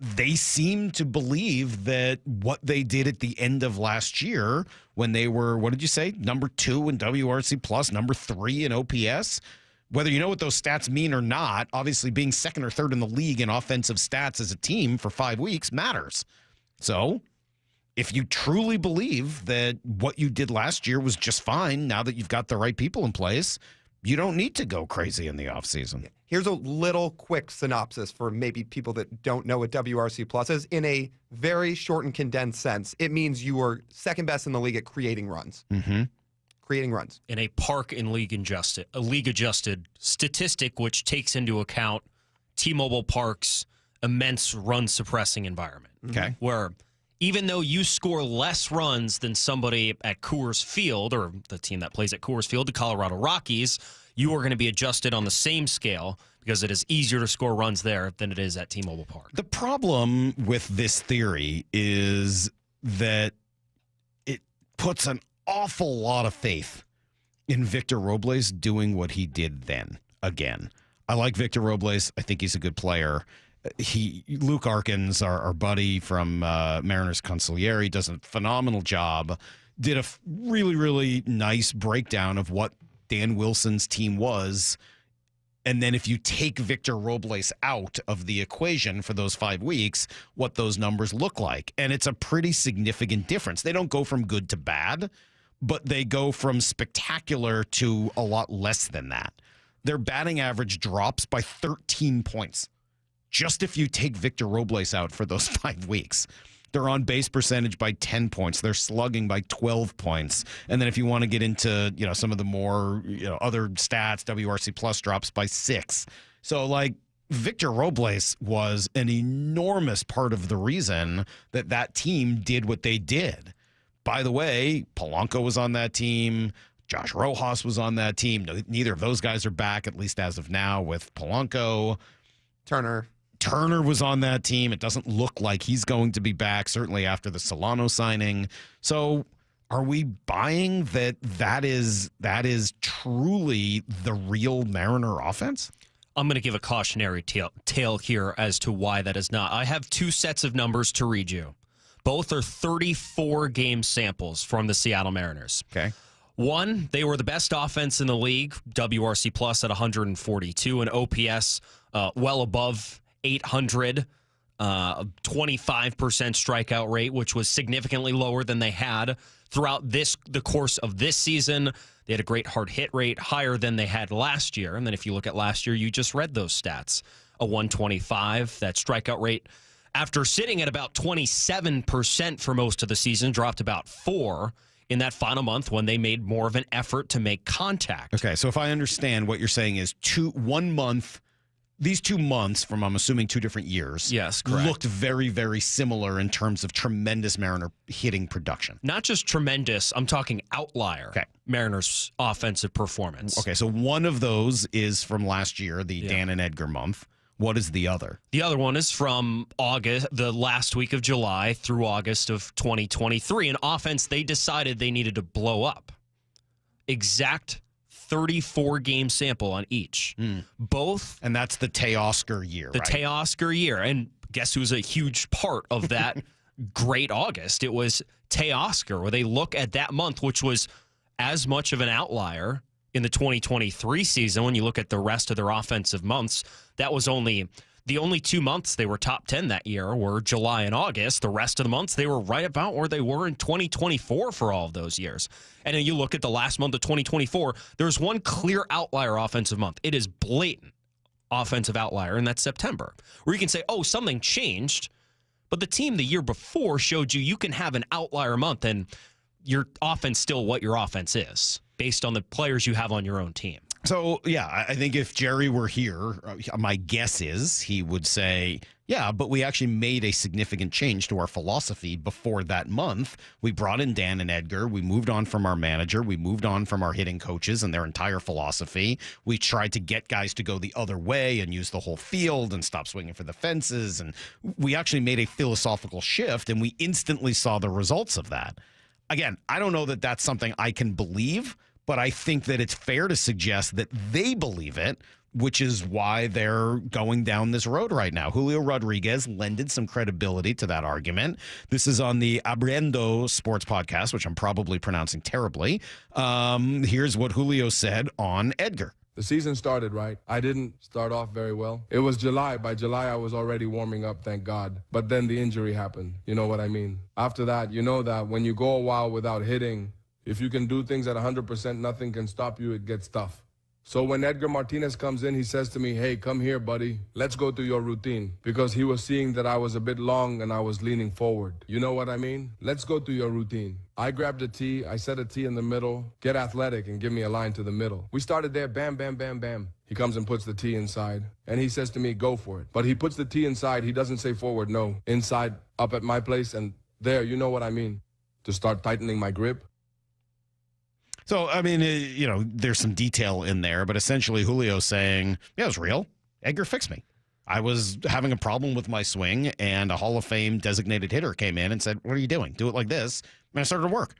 they seem to believe that what they did at the end of last year when they were, what did you say, number 2 in WRC plus, number 3 in OPS, whether you know what those stats mean or not, obviously being second or third in the league in offensive stats as a team for 5 weeks matters. So if you truly believe that what you did last year was just fine now that you've got the right people in place, you don't need to go crazy in the offseason. Here's a little quick synopsis for maybe people that don't know what WRC Plus is. In a very short and condensed sense, it means you are second best in the league at creating runs. Mm-hmm. Creating runs. In a park and league adjusted statistic, which takes into account T-Mobile Park's immense run suppressing environment. Okay. Where even though you score less runs than somebody at Coors Field, or the team that plays at Coors Field, the Colorado Rockies, you are going to be adjusted on the same scale because it is easier to score runs there than it is at T-Mobile Park. The problem with this theory is that it puts an awful lot of faith in Victor Robles doing what he did then again. I like Victor Robles. I think he's a good player. Luke Arkins, our buddy from Mariners Consigliere, does a phenomenal job. Did a really, really nice breakdown of what Dan Wilson's team was. And then if you take Victor Robles out of the equation for those 5 weeks, what those numbers look like. And it's a pretty significant difference. They don't go from good to bad, but they go from spectacular to a lot less than that. Their batting average drops by 13 points. Just if you take Victor Robles out for those 5 weeks. They're on base percentage by 10 points. They're slugging by 12 points. And then if you want to get into, some of the more, other stats, WRC plus drops by 6. So, like, Victor Robles was an enormous part of the reason that team did what they did. By the way, Polanco was on that team. Josh Rojas was on that team. Neither of those guys are back, at least as of now, with Polanco. Turner. Turner was on that team. It doesn't look like he's going to be back, certainly after the Solano signing. So are we buying that is truly the real Mariner offense? I'm going to give a cautionary tale here as to why that is not. I have two sets of numbers to read you. Both are 34 game samples from the Seattle Mariners. Okay. One, they were the best offense in the league, WRC plus at 142, and OPS well above 800, 25% strikeout rate, which was significantly lower than they had throughout the course of this season. They had a great hard hit rate, higher than they had last year. And then if you look at last year, you just read those stats. A 125, that strikeout rate, after sitting at about 27% for most of the season, dropped about 4 in that final month when they made more of an effort to make contact. Okay, so if I understand what you're saying is 1 month, these 2 months from, I'm assuming, 2 different years. Yes, correct. Looked very, very similar in terms of tremendous Mariner hitting production. Not just tremendous, I'm talking outlier. Okay. Mariners' offensive performance. Okay, so one of those is from last year, the Dan and Edgar month. What is the other? The other one is from August, the last week of July through August of 2023. An offense they decided they needed to blow up. Exact 34 game sample on each. Both. And that's the Teoscar year, The right? Teoscar year. And guess who's a huge part of that great August? It was Teoscar, where they look at that month, which was as much of an outlier in the 2023 season. When you look at the rest of their offensive months, that was the only 2 months they were top 10 that year were July and August. The rest of the months, they were right about where they were in 2024 for all of those years. And then you look at the last month of 2024, there's one clear outlier offensive month. It is blatant offensive outlier, and that's September, where you can say, oh, something changed, but the team the year before showed you can have an outlier month and your offense still what your offense is based on the players you have on your own team. So, yeah, I think if Jerry were here, my guess is he would say, yeah, but we actually made a significant change to our philosophy before that month. We brought in Dan and Edgar. We moved on from our manager. We moved on from our hitting coaches and their entire philosophy. We tried to get guys to go the other way and use the whole field and stop swinging for the fences. And we actually made a philosophical shift, and we instantly saw the results of that. Again, I don't know that that's something I can believe, but I think that it's fair to suggest that they believe it, which is why they're going down this road right now. Julio Rodriguez lended some credibility to that argument. This is on the Abriendo Sports Podcast, which I'm probably pronouncing terribly. Here's what Julio said on Edgar. The season started, right? I didn't start off very well. It was July. By July, I was already warming up, thank God. But then the injury happened. You know what I mean? After that, you know that when you go a while without hitting, if you can do things at 100%, nothing can stop you. It gets tough. So when Edgar Martinez comes in, he says to me, hey, come here, buddy. Let's go through your routine. Because he was seeing that I was a bit long and I was leaning forward. You know what I mean? Let's go through your routine. I grabbed a tee. I set a tee in the middle. Get athletic and give me a line to the middle. We started there, bam, bam, bam, bam. He comes and puts the tee inside. And he says to me, go for it. But he puts the tee inside. He doesn't say forward, no. Inside, up at my place. And there, you know what I mean? To start tightening my grip. So, I mean, there's some detail in there, but essentially Julio's saying, yeah, it was real. Edgar fixed me. I was having a problem with my swing, and a Hall of Fame designated hitter came in and said, what are you doing? Do it like this. And I started to work.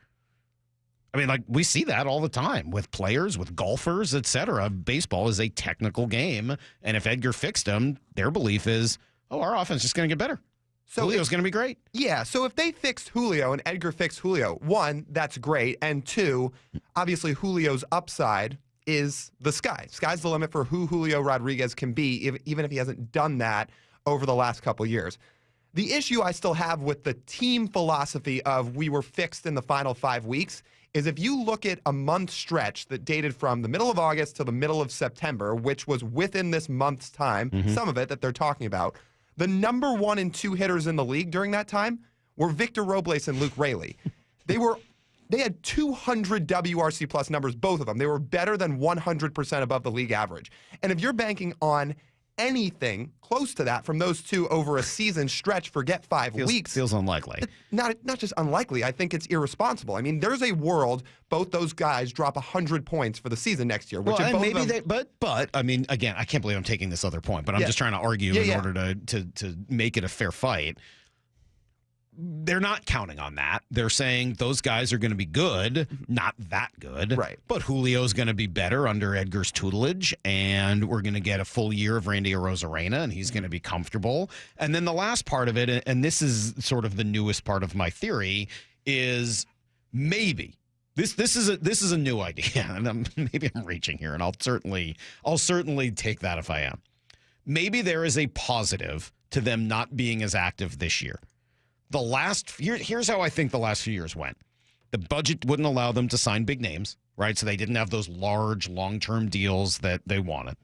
I mean, like, we see that all the time with players, with golfers, etc. Baseball is a technical game, and if Edgar fixed him, their belief is, oh, our offense is just going to get better. So Julio's going to be great. Yeah, so if they fixed Julio and Edgar fixed Julio, one, that's great. And two, obviously Julio's upside is the sky. Sky's the limit for who Julio Rodriguez can be, even if he hasn't done that over the last couple years. The issue I still have with the team philosophy of we were fixed in the final 5 weeks is if you look at a month stretch that dated from the middle of August to the middle of September, which was within this month's time, some of it that they're talking about, the number 1 and 2 hitters in the league during that time were Victor Robles and Luke Raley. They had 200 WRC plus numbers, both of them. They were better than 100% above the league average. And if you're banking on anything close to that from those two over a season stretch, forget 5 weeks. Feels unlikely. Not just unlikely. I think it's irresponsible. I mean, there's a world both those guys drop 100 points for the season next year. Which But I mean, again, I can't believe I'm taking this other point, but I'm just trying to argue in order to make it a fair fight. They're not counting on that. They're saying those guys are going to be good, not that good. Right. But Julio's going to be better under Edgar's tutelage, and we're going to get a full year of Randy Arozarena, and he's going to be comfortable. And then the last part of it, and this is sort of the newest part of my theory, is maybe this is a new idea, and maybe I'm reaching here, and I'll certainly take that if I am. Maybe there is a positive to them not being as active this year. Here's how I think the last few years went. The budget wouldn't allow them to sign big names, right? So they didn't have those large long-term deals that they wanted.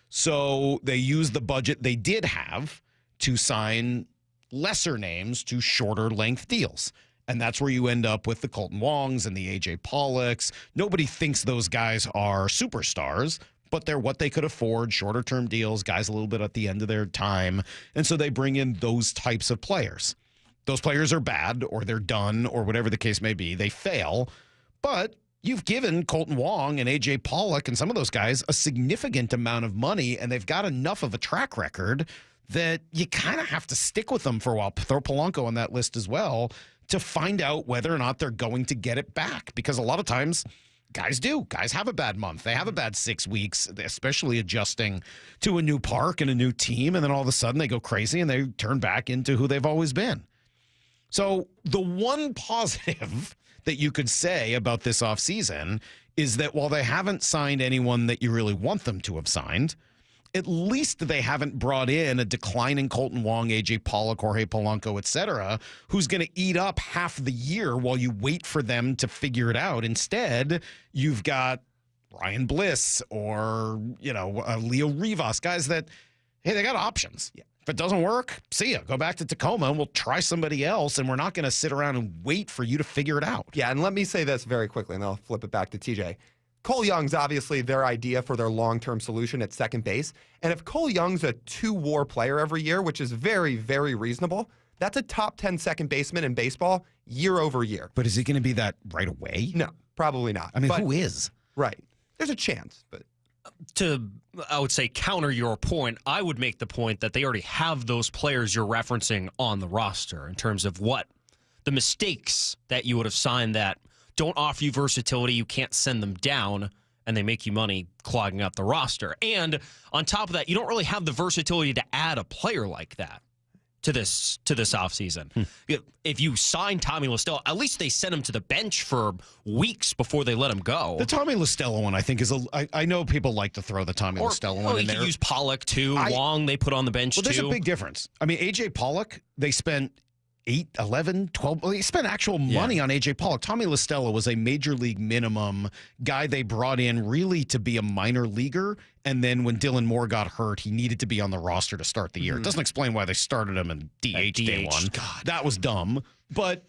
So they used the budget they did have to sign lesser names to shorter length deals. And that's where you end up with the Colton Wongs and the A.J. Pollocks. Nobody thinks those guys are superstars, but they're what they could afford, shorter term deals, guys a little bit at the end of their time. And so they bring in those types of players. Those players are bad, or they're done, or whatever the case may be. They fail, but you've given Colton Wong and A.J. Pollock and some of those guys a significant amount of money, and they've got enough of a track record that you kind of have to stick with them for a while. Throw Polanco on that list as well to find out whether or not they're going to get it back, because a lot of times guys do. Guys have a bad month. They have a bad 6 weeks, especially adjusting to a new park and a new team, and then all of a sudden they go crazy and they turn back into who they've always been. So the one positive that you could say about this offseason is that while they haven't signed anyone that you really want them to have signed, at least they haven't brought in a declining Colton Wong, A.J. Pollock, Jorge Polanco, et cetera, who's going to eat up half the year while you wait for them to figure it out. Instead, you've got Ryan Bliss or, Leo Rivas, guys that, hey, they got options. Yeah. If it doesn't work, see ya. Go back to Tacoma and we'll try somebody else, and we're not going to sit around and wait for you to figure it out. Yeah, and let me say this very quickly, and I'll flip it back to TJ. Cole Young's obviously their idea for their long-term solution at second base. And if Cole Young's a 2-WAR player every year, which is very, very reasonable, that's a top 10 second baseman in baseball year over year. But is he going to be that right away? No, probably not. I mean, who is? Right. There's a chance, but... I would say, counter your point, I would make the point that they already have those players you're referencing on the roster in terms of what the mistakes that you would have signed that don't offer you versatility, you can't send them down, and they make you money clogging up the roster. And on top of that, you don't really have the versatility to add a player like that to this offseason. If you sign Tommy La Stella, at least they sent him to the bench for weeks before they let him go. The Tommy La Stella one, I think, is I know people like to throw the Tommy La Stella one in there. You could use Pollock, too. Wong, they put on the bench, too. There's a big difference. I mean, A.J. Pollock, they spent 8, 11, 12. Well, they spent actual money on A.J. Pollock. Tommy La Stella was a major league minimum guy they brought in really to be a minor leaguer. And then when Dylan Moore got hurt, he needed to be on the roster to start the year. It doesn't explain why they started him in DH day one. God. That was dumb. But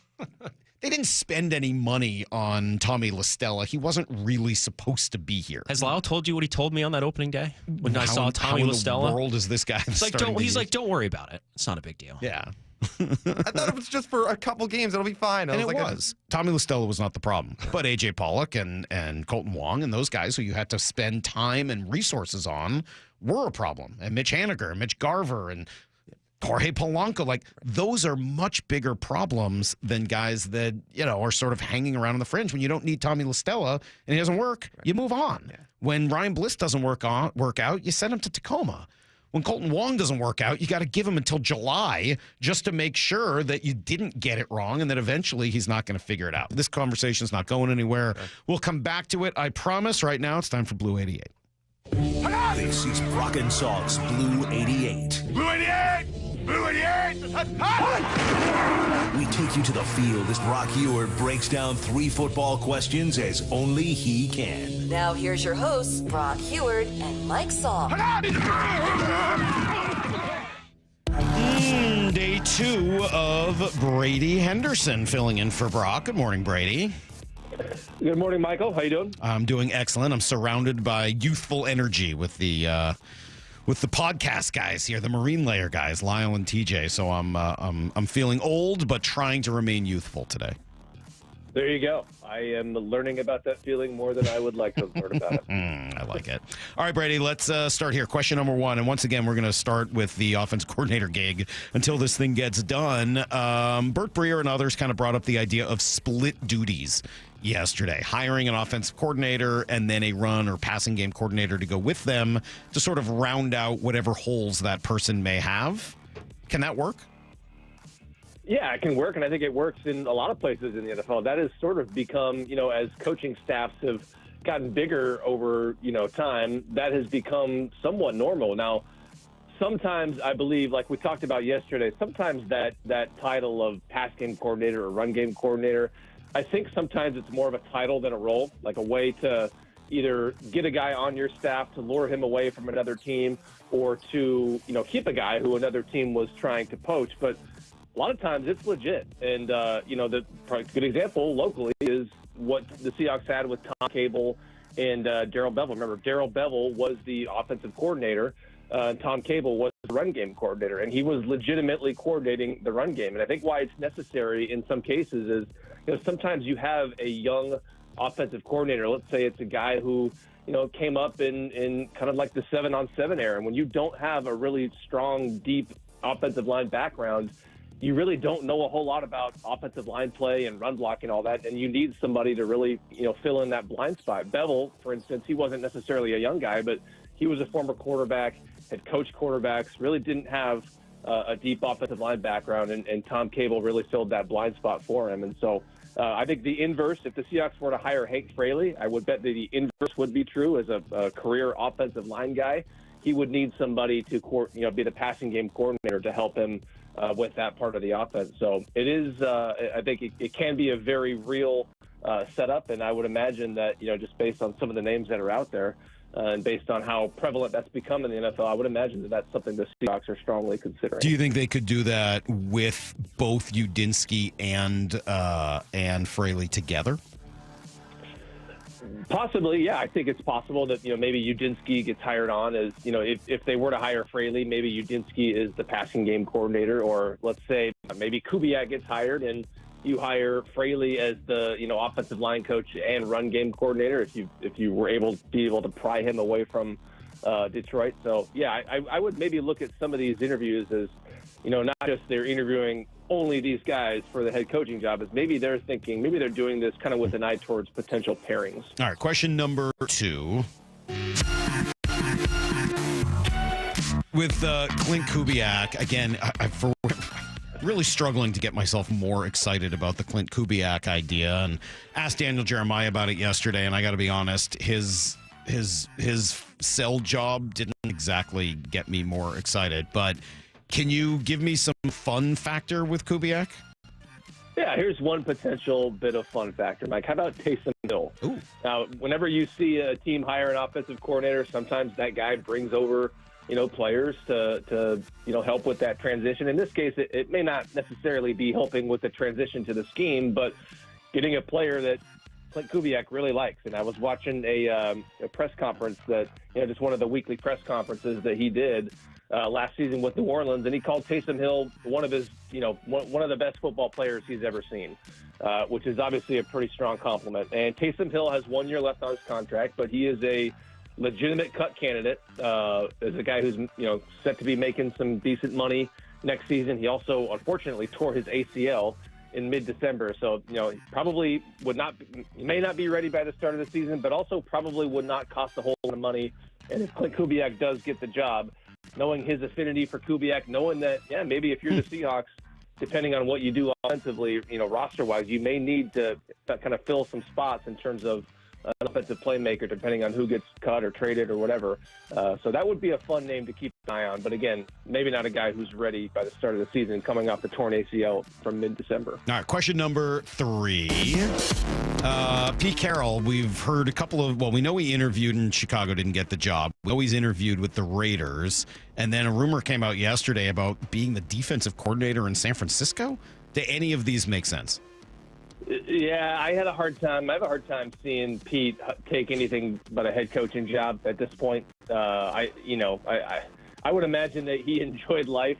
they didn't spend any money on Tommy La Stella. He wasn't really supposed to be here. Has Lau told you what he told me on that opening day when I saw Tommy La Stella? How in the world is this guy? He's like, don't worry about it. It's not a big deal. Yeah. I thought it was just for a couple games. It'll be fine. And it was. Tommy La Stella was not the problem. But A.J. Pollock and Colton Wong and those guys who you had to spend time and resources on were a problem. And Mitch Haniger and Mitch Garver and Jorge Polanco, like those are much bigger problems than guys that, are sort of hanging around on the fringe. When you don't need Tommy La Stella and he doesn't work, you move on. Yeah. When Ryan Bliss doesn't work out, you send him to Tacoma. When Colton Wong doesn't work out, you got to give him until July just to make sure that you didn't get it wrong and that eventually he's not going to figure it out. This conversation's not going anywhere. Okay. We'll come back to it, I promise. Right now, it's time for Blue 88. This is Brock and Salk's Blue 88. Blue 88! Blue 88! We take you to the field as Brock Heward breaks down 3 football questions as only he can. Now here's your hosts, Brock Heward and Mike Salk. Day 2 of Brady Henderson filling in for Brock. Good morning, Brady. Good morning, Michael. How you doing? I'm doing excellent. I'm surrounded by youthful energy with the with the podcast guys here, the Marine Layer guys, Lyle and TJ. So I'm feeling old, but trying to remain youthful today. There you go. I am learning about that feeling more than I would like to learn about it. I like it. All right, Brady, let's start here. Question number one. And once again, we're going to start with the offense coordinator gig until this thing gets done. Bert Breer and others kind of brought up the idea of split duties yesterday, hiring an offensive coordinator and then a run or passing game coordinator to go with them to sort of round out whatever holes that person may have. Can that work? Yeah, it can work, and I think it works in a lot of places in the NFL. That has sort of become, as coaching staffs have gotten bigger over, time, that has become somewhat normal. Now, sometimes I believe, like we talked about yesterday, sometimes that title of pass game coordinator or run game coordinator, I think sometimes it's more of a title than a role, like a way to either get a guy on your staff to lure him away from another team or to, keep a guy who another team was trying to poach. But a lot of times it's legit. And, the good example locally is what the Seahawks had with Tom Cable and Darrell Bevell. Remember, Darrell Bevell was the offensive coordinator. Tom Cable was the run game coordinator, and he was legitimately coordinating the run game. And I think why it's necessary in some cases is, sometimes you have a young offensive coordinator. Let's say it's a guy who, came up in kind of like the 7-on-7 era. And when you don't have a really strong, deep offensive line background, you really don't know a whole lot about offensive line play and run blocking and all that, and you need somebody to really, fill in that blind spot. Bevel, for instance, he wasn't necessarily a young guy, but he was a former quarterback, had coached quarterbacks, really didn't have a deep offensive line background, and Tom Cable really filled that blind spot for him. And so I think the inverse, if the Seahawks were to hire Hank Fraley, I would bet that the inverse would be true as a career offensive line guy. He would need somebody to, be the passing game coordinator to help him with that part of the offense. So it is, I think it can be a very real setup, and I would imagine that, just based on some of the names that are out there and based on how prevalent that's become in the NFL, I would imagine that that's something the Seahawks are strongly considering. Do you think they could do that with both Udinski and Fraley together? Possibly, yeah. I think it's possible that, maybe Udinski gets hired on as, if they were to hire Fraley, maybe Udinski is the passing game coordinator, or let's say maybe Kubiak gets hired and you hire Fraley as the, offensive line coach and run game coordinator if you were able to pry him away from Detroit. So, yeah, I would maybe look at some of these interviews as, not just they're interviewing only these guys for the head coaching job, is maybe they're doing this kind of with an eye towards potential pairings. All right, question number 2. With Clint Kubiak, again, I'm really struggling to get myself more excited about the Clint Kubiak idea, and asked Daniel Jeremiah about it yesterday, and I got to be honest, his sell job didn't exactly get me more excited, but can you give me some fun factor with Kubiak? Yeah, here's one potential bit of fun factor, Mike. How about Taysom Hill? Ooh. Now, whenever you see a team hire an offensive coordinator, sometimes that guy brings over, players to help with that transition. In this case, it may not necessarily be helping with the transition to the scheme, but getting a player that Clint Kubiak really likes. And I was watching a press conference that, just one of the weekly press conferences that he did last season with New Orleans, and he called Taysom Hill one of his, one of the best football players he's ever seen, which is obviously a pretty strong compliment. And Taysom Hill has 1 year left on his contract, but he is a legitimate cut candidate. As a guy who's, set to be making some decent money next season. He also, unfortunately, tore his ACL in mid-December, so probably may not be ready by the start of the season, but also probably would not cost a whole lot of money. And if Clint Kubiak does get the job, knowing his affinity for Kubiak, knowing that, maybe if you're the Seahawks, depending on what you do offensively, roster-wise, you may need to kind of fill some spots in terms of an offensive playmaker, depending on who gets cut or traded or whatever. So that would be a fun name to keep an eye on. But again, maybe not a guy who's ready by the start of the season, coming off the torn ACL from mid-December. All right, question number 3. Pete Carroll, we've heard a couple of, we know he interviewed in Chicago, didn't get the job. We know he's interviewed with the Raiders. And then a rumor came out yesterday about being the defensive coordinator in San Francisco. Do any of these make sense? Yeah, I have a hard time seeing Pete take anything but a head coaching job at this point. I would imagine that he enjoyed life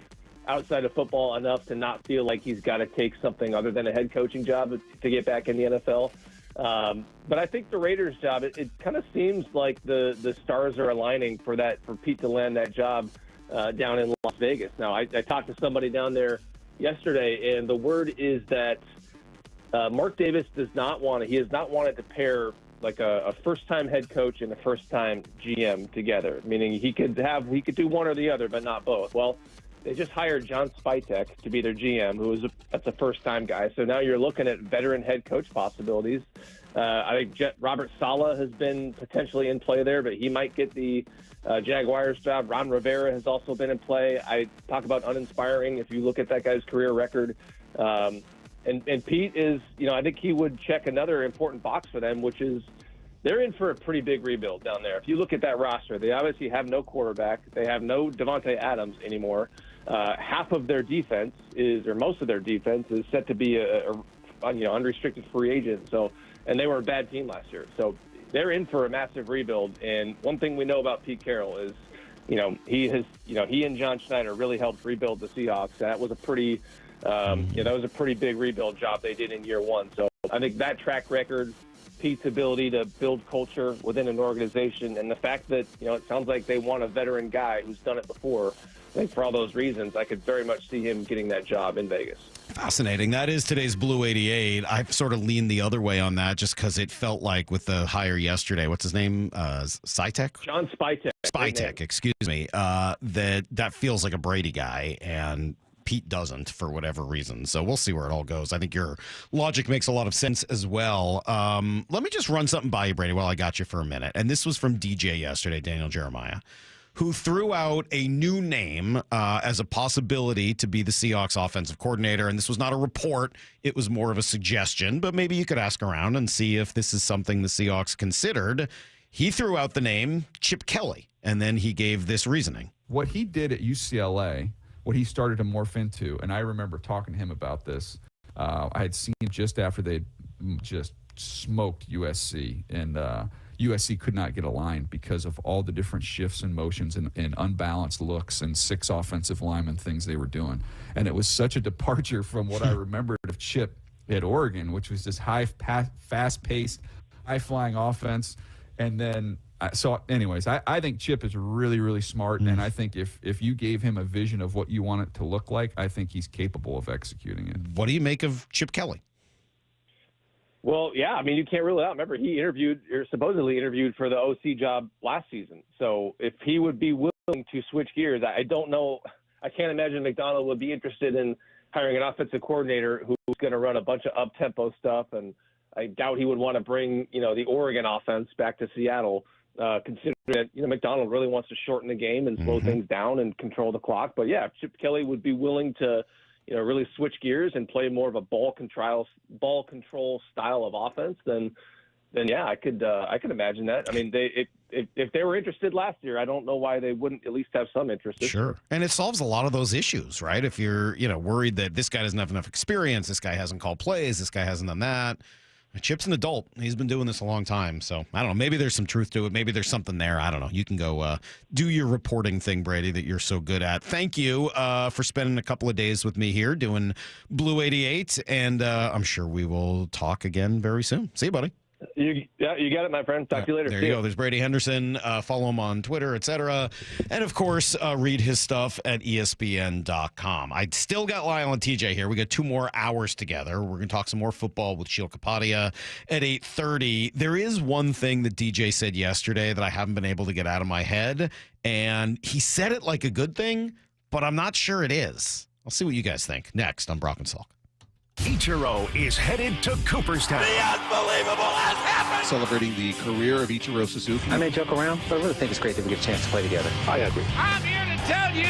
outside of football enough to not feel like he's got to take something other than a head coaching job to get back in the NFL. But I think the Raiders job, it kind of seems like the stars are aligning for Pete to land that job down in Las Vegas. Now, I talked to somebody down there yesterday, and the word is that Mark Davis he has not wanted to pair like a first-time head coach and a first-time GM together, meaning he could do one or the other, but not both. Well, they just hired John Spytek to be their GM, that's a first-time guy. So now you're looking at veteran head coach possibilities. I think Robert Saleh has been potentially in play there, but he might get the Jaguars job. Ron Rivera has also been in play. I talk about uninspiring if you look at that guy's career record. And Pete is, I think he would check another important box for them, which is they're in for a pretty big rebuild down there. If you look at that roster, they obviously have no quarterback. They have no Devontae Adams anymore. Half of their defense most of their defense is set to be a unrestricted free agent. And they were a bad team last year. So they're in for a massive rebuild. And one thing we know about Pete Carroll is, he and John Schneider really helped rebuild the Seahawks. That was a pretty big rebuild job they did in year one. So I think that track record, Pete's ability to build culture within an organization, and the fact that, it sounds like they want a veteran guy who's done it before. I think for all those reasons, I could very much see him getting that job in Vegas. Fascinating. That is today's Blue 88. I sort of leaned the other way on that just because it felt like with the hire yesterday, what's his name? Spytek? John Spytek. Spytek, excuse me. That feels like a Brady guy, and Pete doesn't for whatever reason. So we'll see where it all goes. I think your logic makes a lot of sense as well. Let me just run something by you, Brady, while I got you for a minute. And this was from DJ yesterday, Daniel Jeremiah, who threw out a new name as a possibility to be the Seahawks offensive coordinator. And this was not a report. It was more of a suggestion, but maybe you could ask around and see if this is something the Seahawks considered. He threw out the name Chip Kelly, and then he gave this reasoning. What he did at UCLA, what he started to morph into, and I remember talking to him about this, I had seen just after they just smoked USC, and USC could not get a line because of all the different shifts and motions and unbalanced looks and 6 offensive lineman things they were doing. And it was such a departure from what I remembered of Chip at Oregon, which was this fast-paced, high-flying offense. And then, I think Chip is really, really smart, and I think if you gave him a vision of what you want it to look like, I think he's capable of executing it. What do you make of Chip Kelly? Well, yeah, I mean, you can't rule it out. Remember, he supposedly interviewed for the OC job last season. So if he would be willing to switch gears, I don't know. I can't imagine McDonald would be interested in hiring an offensive coordinator who's going to run a bunch of up-tempo stuff, and I doubt he would want to bring, the Oregon offense back to Seattle, considering that, McDonald really wants to shorten the game and slow things down and control the clock. But, yeah, if Chip Kelly would be willing to really switch gears and play more of a ball control style of offense, then yeah, I could imagine that. I mean, if they were interested last year, I don't know why they wouldn't at least have some interest. Sure, and it solves a lot of those issues, right? If you're worried that this guy doesn't have enough experience, this guy hasn't called plays, this guy hasn't done that. Chip's an adult. He's been doing this a long time. So, I don't know. Maybe there's some truth to it. Maybe there's something there. I don't know. You can go do your reporting thing, Brady, that you're so good at. Thank you for spending a couple of days with me here doing Blue 88. And I'm sure we will talk again very soon. See you, buddy. You got it, my friend. Talk to you later. There you go. There's Brady Henderson. Follow him on Twitter, etc. And, of course, read his stuff at ESPN.com. I still got Lyle and TJ here. We got 2 more hours together. We're going to talk some more football with Sheil Kapadia at 8:30. There is one thing that DJ said yesterday that I haven't been able to get out of my head, and he said it like a good thing, but I'm not sure it is. I'll see what you guys think. Next on Brock and Salk. Ichiro is headed to Cooperstown. The unbelievable has happened! Celebrating the career of Ichiro Suzuki. I may joke around, but I really think it's great that we get a chance to play together. I agree. I'm here to tell you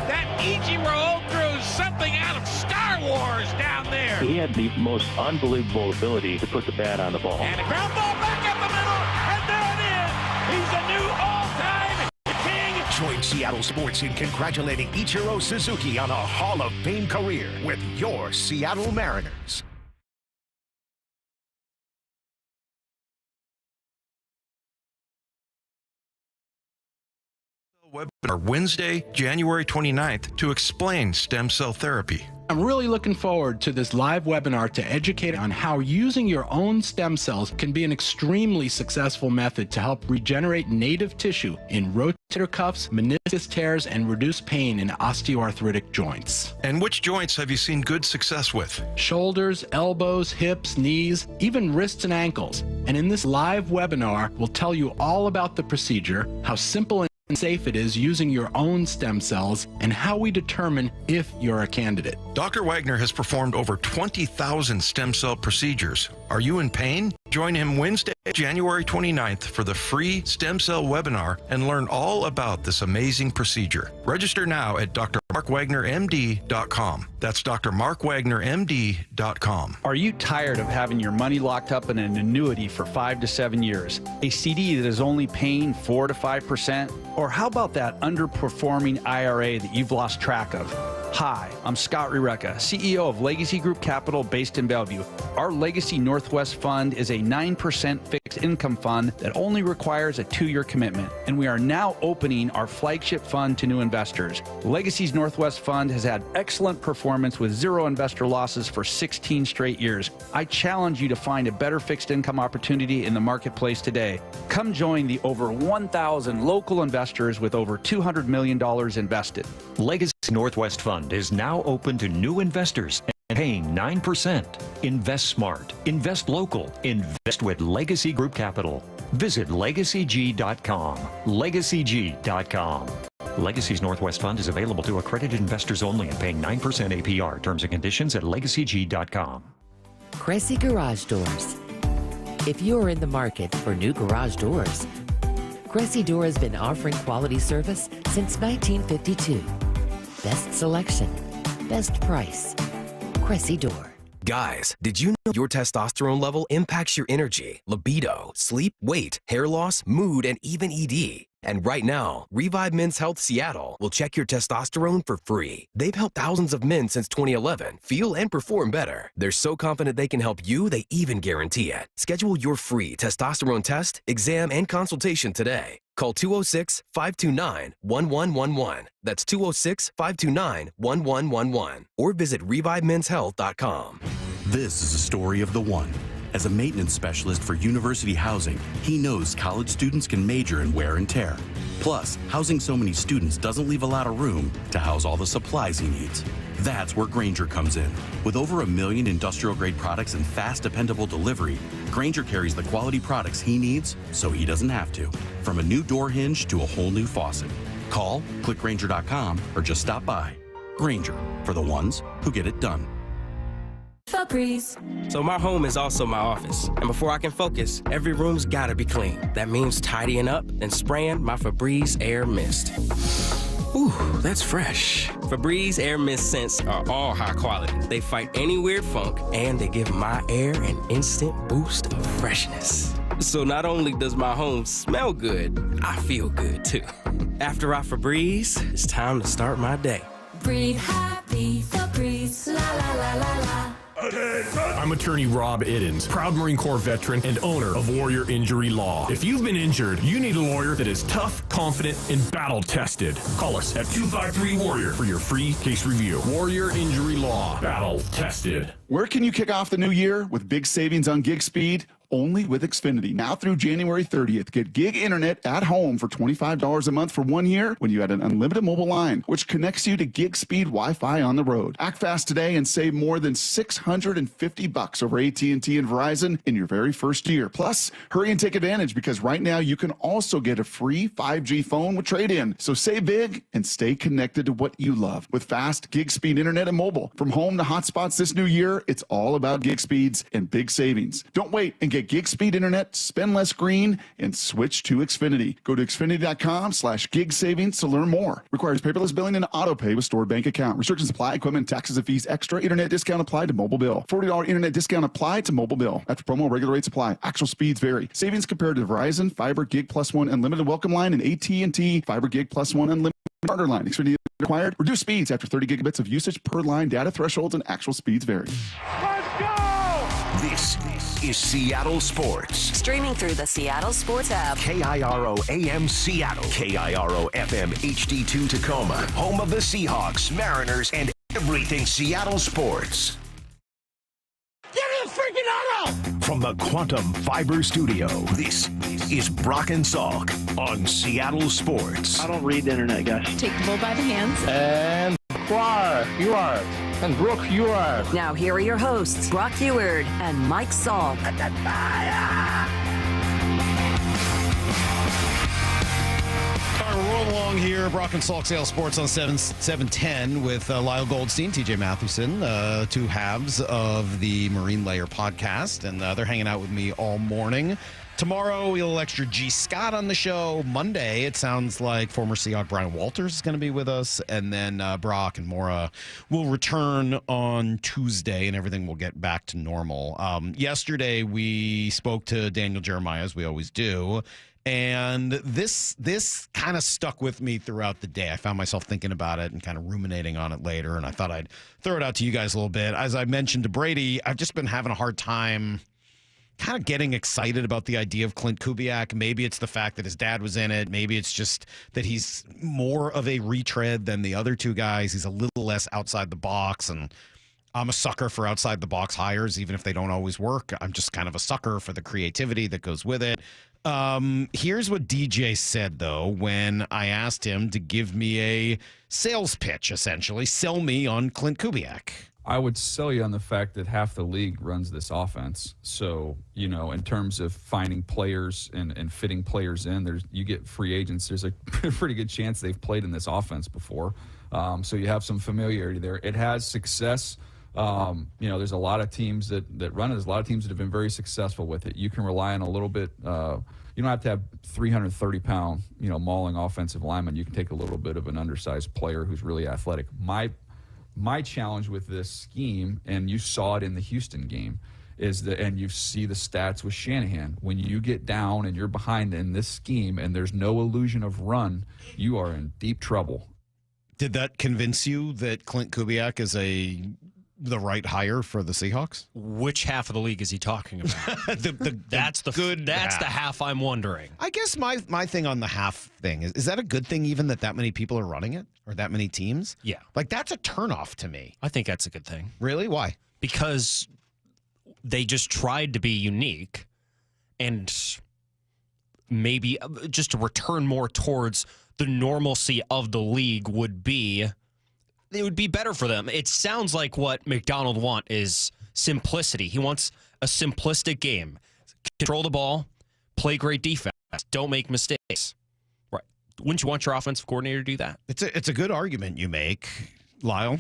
that Ichiro threw something out of Star Wars down there. He had the most unbelievable ability to put the bat on the ball. And a ground ball back up the middle, and there it is. He's a new all-time king. Join Seattle Sports in congratulating Ichiro Suzuki on a Hall of Fame career with your Seattle Mariners. Webinar Wednesday, January 29th to explain stem cell therapy. I'm really looking forward to this live webinar to educate on how using your own stem cells can be an extremely successful method to help regenerate native tissue in rotator cuffs, meniscus tears, and reduce pain in osteoarthritic joints. And which joints have you seen good success with? Shoulders, elbows, hips, knees, even wrists and ankles. And in this live webinar, we'll tell you all about the procedure, how simple and safe it is using your own stem cells, and how we determine if you're a candidate. Dr. Wagner has performed over 20,000 stem cell procedures. Are you in pain? Join him Wednesday, January 29th for the free stem cell webinar and learn all about this amazing procedure. Register now at drmarkwagnermd.com. That's drmarkwagnermd.com. Are you tired of having your money locked up in an annuity for 5 to 7 years? A CD that is only paying 4 to 5%? Or how about that underperforming IRA that you've lost track of? Hi, I'm Scott Rireka, CEO of Legacy Group Capital based in Bellevue. Our Legacy Northwest Fund is a 9% fixed income fund that only requires a 2-year commitment, and we are now opening our flagship fund to new investors. Legacy's Northwest Fund has had excellent performance with 0 investor losses for 16 straight years. I challenge you to find a better fixed income opportunity in the marketplace today. Come join the over 1,000 local investors with over $200 million invested. Legacy Northwest Fund is now open to new investors and paying 9%. Invest smart, invest local, invest with Legacy Group Capital. Visit legacyg.com. Legacyg.com. Legacy's Northwest Fund is available to accredited investors only and paying 9% APR. Terms and conditions at legacyg.com. Cressy Garage Doors. If you're in the market for new garage doors, Cressy Door has been offering quality service since 1952. Best selection, best price. Cressy Door. Guys, did you know your testosterone level impacts your energy, libido, sleep, weight, hair loss, mood, and even ED? And right now, Revive Men's Health Seattle will check your testosterone for free. They've helped thousands of men since 2011 feel and perform better. They're so confident they can help you, they even guarantee it. Schedule your free testosterone test, exam, and consultation today. Call 206-529-1111. That's 206-529-1111. Or visit ReviveMen'sHealth.com. This is a story of the one. As a maintenance specialist for university housing, he knows college students can major in wear and tear. Plus, housing so many students doesn't leave a lot of room to house all the supplies he needs. That's where Grainger comes in. With over 1 million industrial-grade products and fast, dependable delivery, Grainger carries the quality products he needs so he doesn't have to. From a new door hinge to a whole new faucet. Call, click Grainger.com, or just stop by. Grainger, for the ones who get it done. Febreze. So my home is also my office. And before I can focus, every room's gotta be clean. That means tidying up and spraying my Febreze Air Mist. Ooh, that's fresh. Febreze Air Mist scents are all high quality. They fight any weird funk, and they give my air an instant boost of freshness. So not only does my home smell good, I feel good too. After I Febreze, it's time to start my day. Breathe happy, Febreze, la la la la la. I'm attorney Rob Iddens, proud Marine Corps veteran and owner of Warrior Injury Law. If you've been injured, you need a lawyer that is tough, confident, and battle-tested. Call us at 253-WARRIOR for your free case review. Warrior Injury Law, battle-tested. Where can you kick off the new year? With big savings on gig speed? Only with Xfinity. Now through January 30th, get gig internet at home for $25 a month for 1 year when you add an unlimited mobile line, which connects you to gig speed Wi-Fi on the road. Act fast today and save more than $650 over AT&T and Verizon in your very first year. Plus, hurry and take advantage because right now you can also get a free 5G phone with trade-in. So save big and stay connected to what you love with fast gig speed internet and mobile. From home to hotspots this new year, it's all about gig speeds and big savings. Don't wait and get gig speed internet, spend less green, and switch to Xfinity. Go to Xfinity.com/gig savings to learn more. Requires paperless billing and auto pay with stored bank account. Restrictions apply. Equipment, taxes, and fees extra. Internet discount applied to mobile bill. $40 internet discount applied to mobile bill. After promo, regular rates apply. Actual speeds vary. Savings compared to Verizon, Fiber, Gig Plus One, Unlimited Welcome Line, and AT&T Fiber, Gig Plus One, Unlimited Partner Line. Xfinity required. Reduce speeds after 30 gigabits of usage per line. Data thresholds and actual speeds vary. Let's go! This is Seattle Sports. Streaming through the Seattle Sports app. KIRO AM Seattle. KIRO FM HD2 Tacoma. Home of the Seahawks, Mariners, and everything Seattle sports. Get in the freaking auto! From the Quantum Fiber Studio, this is Brock and Salk on Seattle Sports. I don't read the internet, guys. Take the bull by the hands. And you are. And Brooke, you are. Now here are your hosts, Brock Eward and Mike Salk. All right, we're rolling along here. Brock and Salk Seattle Sports on 710 with Lyle Goldstein, TJ Mathewson, two halves of the Marine Layer podcast, and they're hanging out with me all morning. Tomorrow, we'll have extra G. Scott on the show. Monday, it sounds like former Seahawk Brian Walters is going to be with us. And then Brock and Maura will return on Tuesday, and everything will get back to normal. Yesterday, we spoke to Daniel Jeremiah, as we always do. And this kind of stuck with me throughout the day. I found myself thinking about it and kind of ruminating on it later. And I thought I'd throw it out to you guys a little bit. As I mentioned to Brady, I've just been having a hard time kind of getting excited about the idea of Clint Kubiak. Maybe it's the fact that his dad was in it. Maybe it's just that he's more of a retread than the other two guys. He's a little less outside the box, and I'm a sucker for outside the box hires, even if they don't always work. I'm just kind of a sucker for the creativity that goes with it. Here's what DJ said, though, when I asked him to give me a sales pitch, essentially. Sell me on Clint Kubiak. I would sell you on the fact that half the league runs this offense. So, in terms of finding players and fitting players in, you get free agents. There's a pretty good chance they've played in this offense before. So you have some familiarity there. It has success. There's a lot of teams that run it. There's a lot of teams that have been very successful with it. You can rely on a little bit. You don't have to have 330-pound, mauling offensive lineman. You can take a little bit of an undersized player who's really athletic. My challenge with this scheme, and you saw it in the Houston game, and you see the stats with Shanahan. When you get down and you're behind in this scheme and there's no illusion of run, you are in deep trouble. Did that convince you that Clint Kubiak is the right hire for the Seahawks? Which half of the league is he talking about? That's the half I'm wondering. I guess my thing on the half thing is that a good thing, even that many people are running it or that many teams? Yeah. Like, that's a turnoff to me. I think that's a good thing. Really? Why? Because they just tried to be unique and maybe just to return more towards the normalcy of the league would be better for them. It sounds like what McDonald wants is simplicity. He wants a simplistic game. Control the ball, play great defense, don't make mistakes. Right. Wouldn't you want your offensive coordinator to do that? It's a good argument you make, Lyle.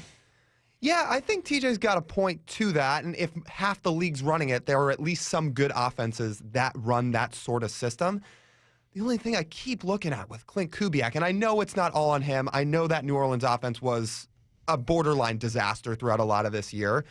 Yeah, I think TJ's got a point to that. And if half the league's running it, there are at least some good offenses that run that sort of system. The only thing I keep looking at with Clint Kubiak, and I know it's not all on him. I know that New Orleans offense was a borderline disaster throughout a lot of this year.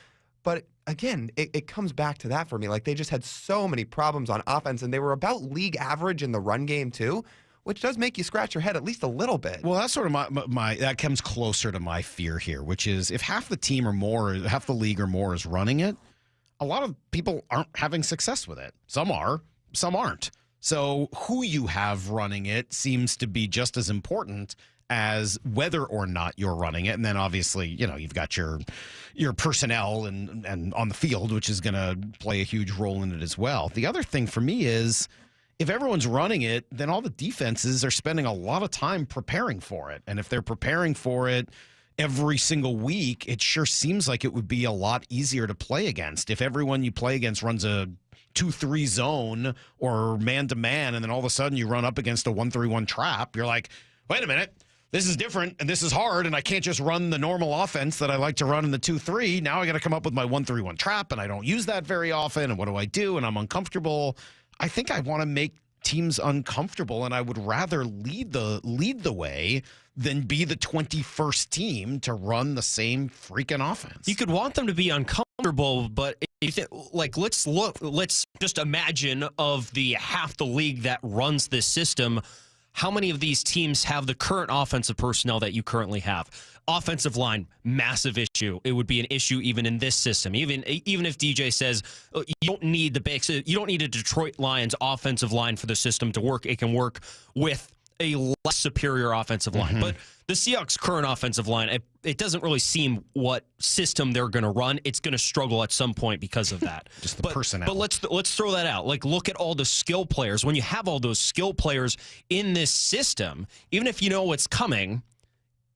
But again, it comes back to that for me. Like, they just had so many problems on offense, and they were about league average in the run game too, which does make you scratch your head at least a little bit. Well, that's sort of my that comes closer to my fear here, which is if half the team or more, half the league or more is running it, a lot of people aren't having success with it. Some are, some aren't. So who you have running it seems to be just as important as whether or not you're running it. And then obviously, you've got your personnel and on the field, which is going to play a huge role in it as well. The other thing for me is if everyone's running it, then all the defenses are spending a lot of time preparing for it. And if they're preparing for it every single week, it sure seems like it would be a lot easier to play against. If everyone you play against runs a 2-3 zone or man-to-man, and then all of a sudden you run up against a 1-3-1 trap, you're like, wait a minute. This is different, and this is hard, and I can't just run the normal offense that I like to run in the 2-3. Now I got to come up with my 1-3-1 trap, and I don't use that very often, and what do I do? And I'm uncomfortable. I think I want to make teams uncomfortable, and I would rather lead the way than be the 21st team to run the same freaking offense. You could want them to be uncomfortable, but let's just imagine of the half the league that runs this system, how many of these teams have the current offensive personnel that you currently have? Offensive line, massive issue. It would be an issue even in this system. Even if DJ says you don't need you don't need a Detroit Lions offensive line for the system to work. It can work with a less superior offensive line. But the Seahawks' current offensive line, it doesn't really seem what system they're going to run. It's going to struggle at some point because of that. Just the personnel. But let's throw that out. Like, look at all the skill players. When you have all those skill players in this system, even if you know what's coming,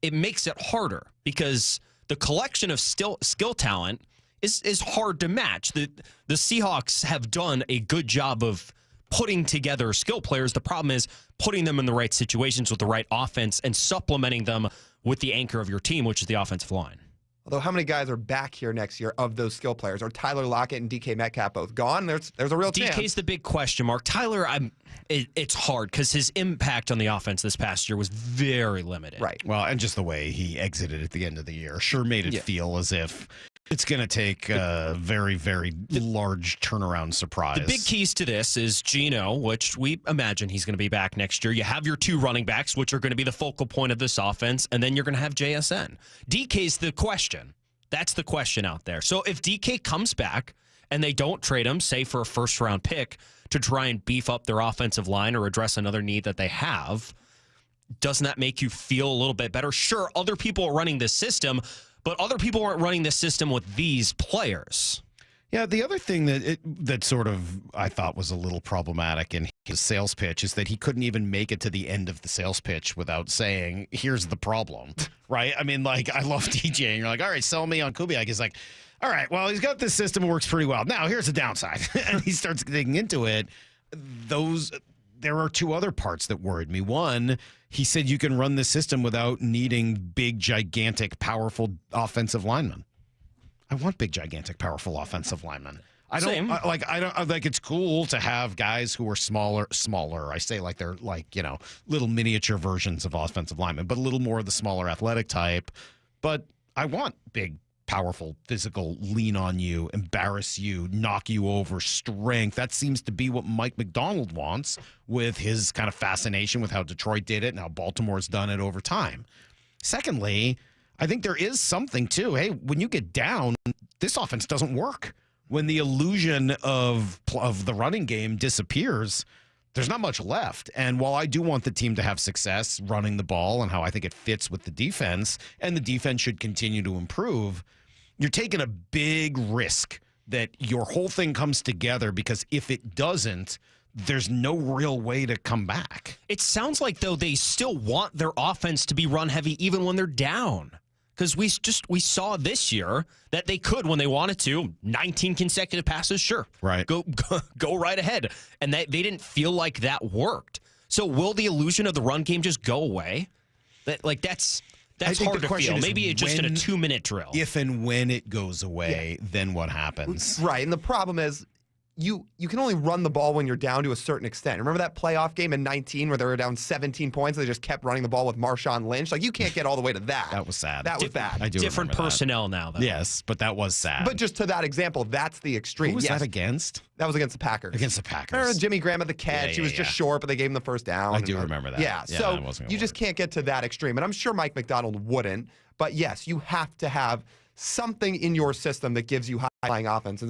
it makes it harder because the collection of skill talent is hard to match. The Seahawks have done a good job of putting together skill players. The problem is putting them in the right situations with the right offense and supplementing them with the anchor of your team, which is the offensive line. Although how many guys are back here next year of those skill players? Are Tyler Lockett and DK Metcalf both gone? There's a real chance. DK's the big question mark. Tyler, it's hard because his impact on the offense this past year was very limited. Right. Well, and just the way he exited at the end of the year sure made it feel as if it's going to take a very, very large turnaround surprise. The big keys to this is Geno, which we imagine he's going to be back next year. You have your two running backs, which are going to be the focal point of this offense, and then you're going to have JSN. DK's the question. That's the question out there. So if DK comes back and they don't trade him, say for a first-round pick, to try and beef up their offensive line or address another need that they have, doesn't that make you feel a little bit better? Sure, other people are running this system, but other people aren't running this system with these players. Yeah, the other thing that sort of I thought was a little problematic in his sales pitch is that he couldn't even make it to the end of the sales pitch without saying, here's the problem, right? I mean, like, I love DJ, and you're like, all right, sell me on Kubiak. He's like, all right, well, he's got this system that works pretty well. Now, here's the downside. And he starts digging into it. There are two other parts that worried me. One, he said you can run this system without needing big, gigantic, powerful offensive linemen. I want big, gigantic, powerful offensive linemen. I don't like. It's cool to have guys who are smaller. I say like they're like, little miniature versions of offensive linemen, but a little more of the smaller athletic type. But I want big, powerful, physical, lean on you, embarrass you, knock you over, strength. That seems to be what Mike Macdonald wants with his kind of fascination with how Detroit did it and how Baltimore's done it over time. Secondly, I think there is something too. Hey, when you get down, this offense doesn't work. When the illusion of the running game disappears, there's not much left. And while I do want the team to have success running the ball and how I think it fits with the defense, and the defense should continue to improve, you're taking a big risk that your whole thing comes together, because if it doesn't, there's no real way to come back. It sounds like, though, they still want their offense to be run heavy even when they're down. Because we saw this year that they could, when they wanted to, 19 consecutive passes, sure. Right. Go right ahead. And they didn't feel like that worked. So will the illusion of the run game just go away? That's hard to feel. Maybe it's just in a 2-minute drill. If and when it goes away, then what happens? Right, and the problem is you can only run the ball when you're down to a certain extent. Remember that playoff game in 19 where they were down 17 points and they just kept running the ball with Marshawn Lynch? Like, you can't get all the way to that. That was sad. That was bad. I do Different personnel now, though. Yes, but that was sad. But just to that example, that's the extreme. Who was that against? That was against the Packers. Against the Packers. Remember Jimmy Graham at the catch? He was just short, but they gave him the first down. I do remember that. Yeah, so you just can't get to that extreme. And I'm sure Mike Macdonald wouldn't. But yes, you have to have something in your system that gives you high-flying offense.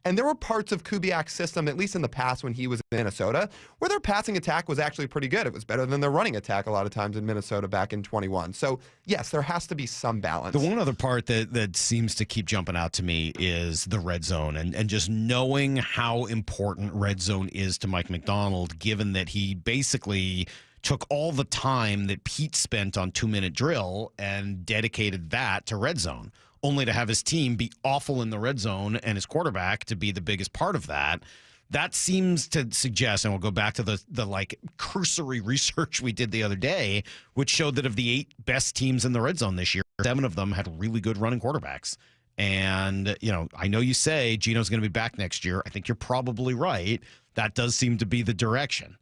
And there were parts of Kubiak's system, at least in the past when he was in Minnesota, where their passing attack was actually pretty good. It was better than their running attack a lot of times in Minnesota back in 21. So, yes, there has to be some balance. The one other part that seems to keep jumping out to me is the red zone, and just knowing how important red zone is to Mike Macdonald, given that he basically took all the time that Pete spent on 2-minute drill and dedicated that to red zone, only to have his team be awful in the red zone and his quarterback to be the biggest part of that. That seems to suggest, and we'll go back to the like cursory research we did the other day, which showed that of the 8 best teams in the red zone this year, 7 of them had really good running quarterbacks. And, I know you say Geno's going to be back next year. I think you're probably right. That does seem to be the direction.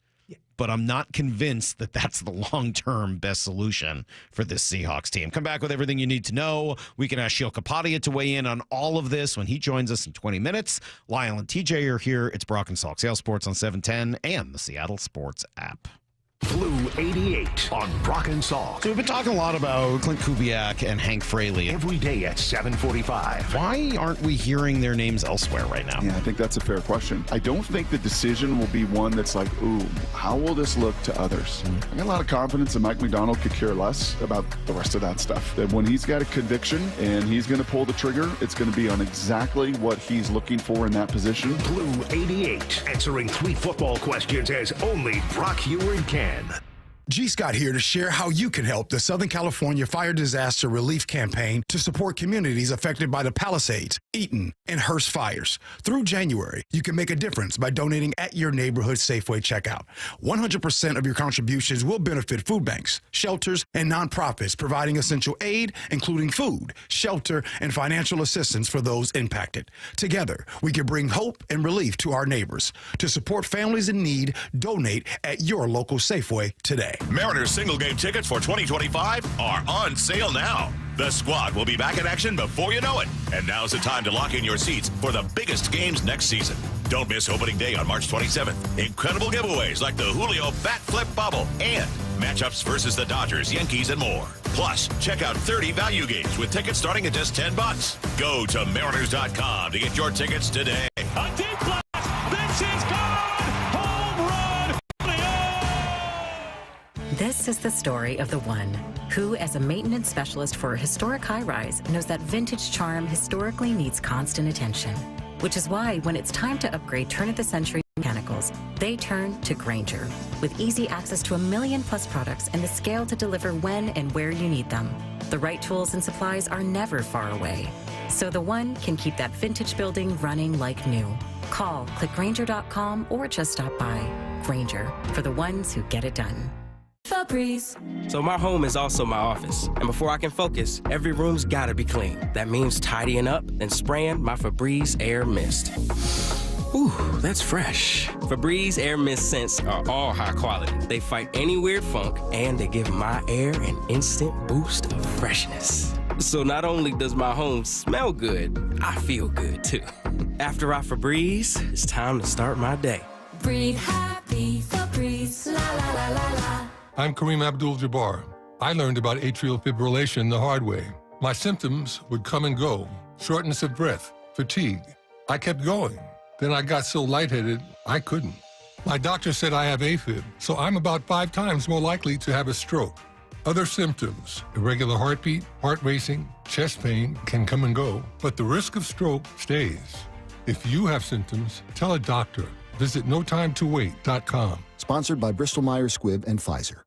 But I'm not convinced that that's the long-term best solution for this Seahawks team. Come back with everything you need to know. We can ask Sheil Kapadia to weigh in on all of this when he joins us in 20 minutes. Lyle and TJ are here. It's Brock and Salk, Seattle Sports on 710 and the Seattle Sports app. Blue 88 on Brock and Salk. So we've been talking a lot about Clint Kubiak and Hank Fraley. Every day at 7:45. Why aren't we hearing their names elsewhere right now? Yeah, I think that's a fair question. I don't think the decision will be one that's like, ooh, how will this look to others? I got a lot of confidence that Mike McDonald could care less about the rest of that stuff. That when he's got a conviction and he's going to pull the trigger, it's going to be on exactly what he's looking for in that position. Blue 88, answering 3 football questions as only Brock Heward can. G. Scott here to share how you can help the Southern California Fire Disaster Relief Campaign to support communities affected by the Palisades, Eaton, and Hearst fires. Through January, you can make a difference by donating at your neighborhood Safeway checkout. 100% of your contributions will benefit food banks, shelters, and nonprofits providing essential aid, including food, shelter, and financial assistance for those impacted. Together, we can bring hope and relief to our neighbors. To support families in need, donate at your local Safeway today. Mariners single game tickets for 2025 are on sale now. The squad will be back in action before you know it. And now's the time to lock in your seats for the biggest games next season. Don't miss opening day on March 27th. Incredible giveaways like the Julio Bat Flip Bubble and matchups versus the Dodgers, Yankees, and more. Plus, check out 30 value games with tickets starting at just $10. Go to Mariners.com to get your tickets today. A deep blast. This is gone. Home run. This is the story of the one who, as a maintenance specialist for a historic high-rise, knows that vintage charm historically needs constant attention. Which is why, when it's time to upgrade turn-of-the-century mechanicals, they turn to Grainger. With easy access to 1 million-plus products and the scale to deliver when and where you need them. The right tools and supplies are never far away. So the one can keep that vintage building running like new. Call, click Grainger.com, or just stop by. Grainger, for the ones who get it done. Febreze. So my home is also my office. And before I can focus, every room's gotta be clean. That means tidying up and spraying my Febreze Air Mist. Ooh, that's fresh. Febreze Air Mist scents are all high quality. They fight any weird funk, and they give my air an instant boost of freshness. So not only does my home smell good, I feel good too. After I Febreze, it's time to start my day. Breathe happy, Febreze, la la la la la. I'm Kareem Abdul-Jabbar. I learned about atrial fibrillation the hard way. My symptoms would come and go, shortness of breath, fatigue. I kept going. Then I got so lightheaded, I couldn't. My doctor said I have AFib, so I'm about 5 times more likely to have a stroke. Other symptoms, irregular heartbeat, heart racing, chest pain can come and go, but the risk of stroke stays. If you have symptoms, tell a doctor. Visit notimetowait.com. Sponsored by Bristol-Myers Squibb and Pfizer.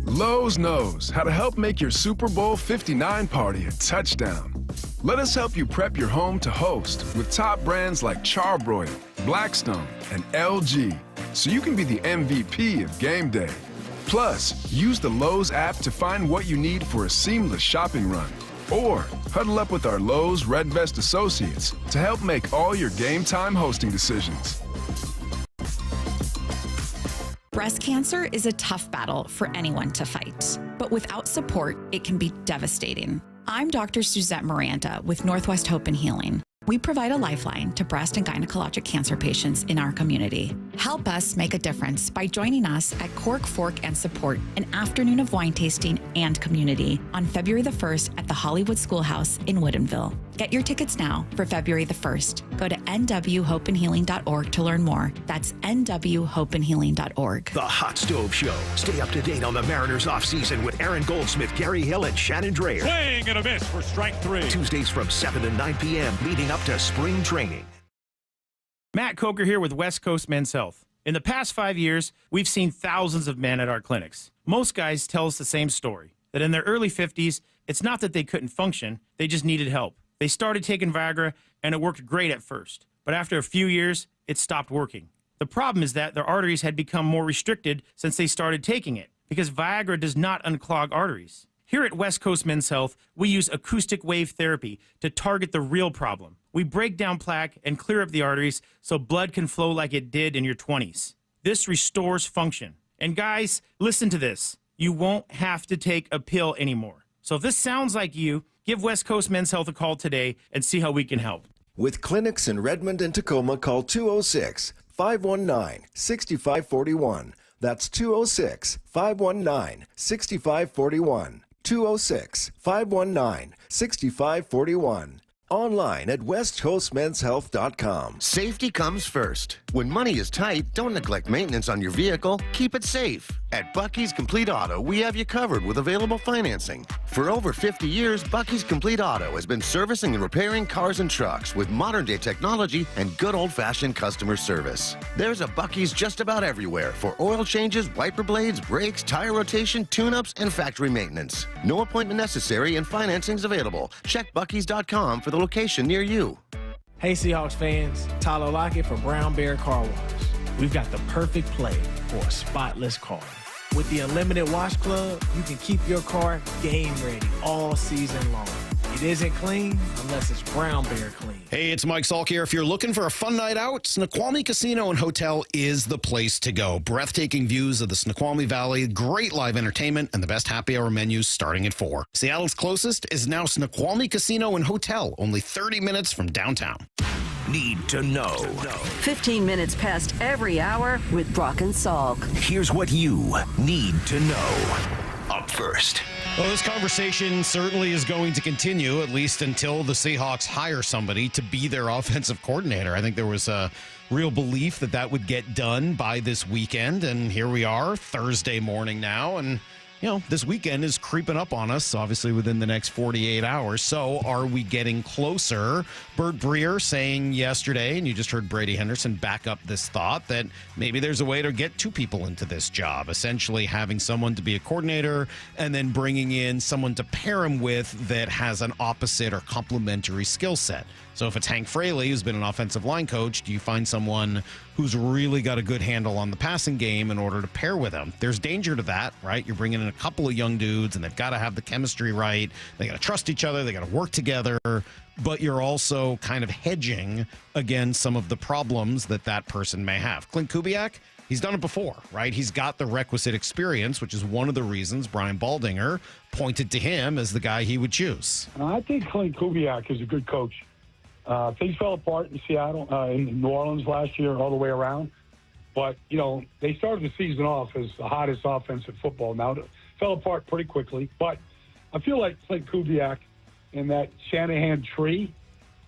Lowe's knows how to help make your Super Bowl 59 party a touchdown. Let us help you prep your home to host with top brands like Charbroil, Blackstone, and LG, so you can be the MVP of game day. Plus, use the Lowe's app to find what you need for a seamless shopping run. Or huddle up with our Lowe's Red Vest associates to help make all your game time hosting decisions. Breast cancer is a tough battle for anyone to fight, but without support, it can be devastating. I'm Dr. Suzette Miranda with Northwest Hope and Healing. We provide a lifeline to breast and gynecologic cancer patients in our community. Help us make a difference by joining us at Cork, Fork, and Support, an afternoon of wine tasting and community on February the 1st at the Hollywood Schoolhouse in Woodinville. Get your tickets now for February the 1st. Go to nwhopeandhealing.org to learn more. That's nwhopeandhealing.org. The Hot Stove Show. Stay up to date on the Mariners offseason with Aaron Goldsmith, Gary Hill, and Shannon Dreyer. Swing and a miss for strike 3. Tuesdays from 7 to 9 p.m. leading up to spring training. Matt Coker here with West Coast Men's Health. In the past 5 years, we've seen thousands of men at our clinics. Most guys tell us the same story, that in their early 50s, it's not that they couldn't function, they just needed help. They started taking Viagra, and it worked great at first. But after a few years, it stopped working. The problem is that their arteries had become more restricted since they started taking it, because Viagra does not unclog arteries. Here at West Coast Men's Health, we use acoustic wave therapy to target the real problem. We break down plaque and clear up the arteries so blood can flow like it did in your 20s. This restores function. And guys, listen to this. You won't have to take a pill anymore. So if this sounds like you, give West Coast Men's Health a call today and see how we can help. With clinics in Redmond and Tacoma, call 206 206-519-6541. That's 206-519-6541. 206-519-6541. Online at westcoastmenshealth.com. Safety comes first. When money is tight, don't neglect maintenance on your vehicle. Keep it safe. At Bucky's Complete Auto, we have you covered with available financing. For over 50 years, Bucky's Complete Auto has been servicing and repairing cars and trucks with modern-day technology and good old-fashioned customer service. There's a Bucky's just about everywhere for oil changes, wiper blades, brakes, tire rotation, tune-ups, and factory maintenance. No appointment necessary and financing's available. Check Bucky's.com for the location near you. Hey Seahawks fans, Tyler Lockett for Brown Bear Car Wash. We've got the perfect play for a spotless car. With the Unlimited Wash Club, you can keep your car game ready all season long. It isn't clean unless it's Brown Bear clean. Hey, it's Mike Salk here. If you're looking for a fun night out, Snoqualmie Casino and Hotel is the place to go. Breathtaking views of the Snoqualmie Valley, great live entertainment, and the best happy hour menus starting at 4. Seattle's closest is now Snoqualmie Casino and Hotel, only 30 minutes from downtown. Need to know. 15 minutes past every hour with Brock and Salk. Here's what you need to know. Up first. Well, this conversation certainly is going to continue, at least until the Seahawks hire somebody to be their offensive coordinator. I think there was a real belief that that would get done by this weekend, and here we are, Thursday morning now, and you know, this weekend is creeping up on us, obviously within the next 48 hours. So are we getting closer? Bert Breer saying yesterday, and you just heard Brady Henderson back up this thought, that maybe there's a way to get two people into this job, essentially having someone to be a coordinator and then bringing in someone to pair him with that has an opposite or complementary skill set. So if it's Hank Fraley, who's been an offensive line coach, do you find someone who's really got a good handle on the passing game in order to pair with him? There's danger to that, right? You're bringing in a couple of young dudes, and they've got to have the chemistry right. They got to trust each other. They got to work together. But you're also kind of hedging against some of the problems that that person may have. Clint Kubiak, he's done it before, right? He's got the requisite experience, which is one of the reasons Brian Baldinger pointed to him as the guy he would choose. I think Clint Kubiak is a good coach. Things fell apart in Seattle, in New Orleans last year, all the way around. But, you know, they started the season off as the hottest offense in football. Now, it fell apart pretty quickly. But I feel like Clint Kubiak and that Shanahan tree,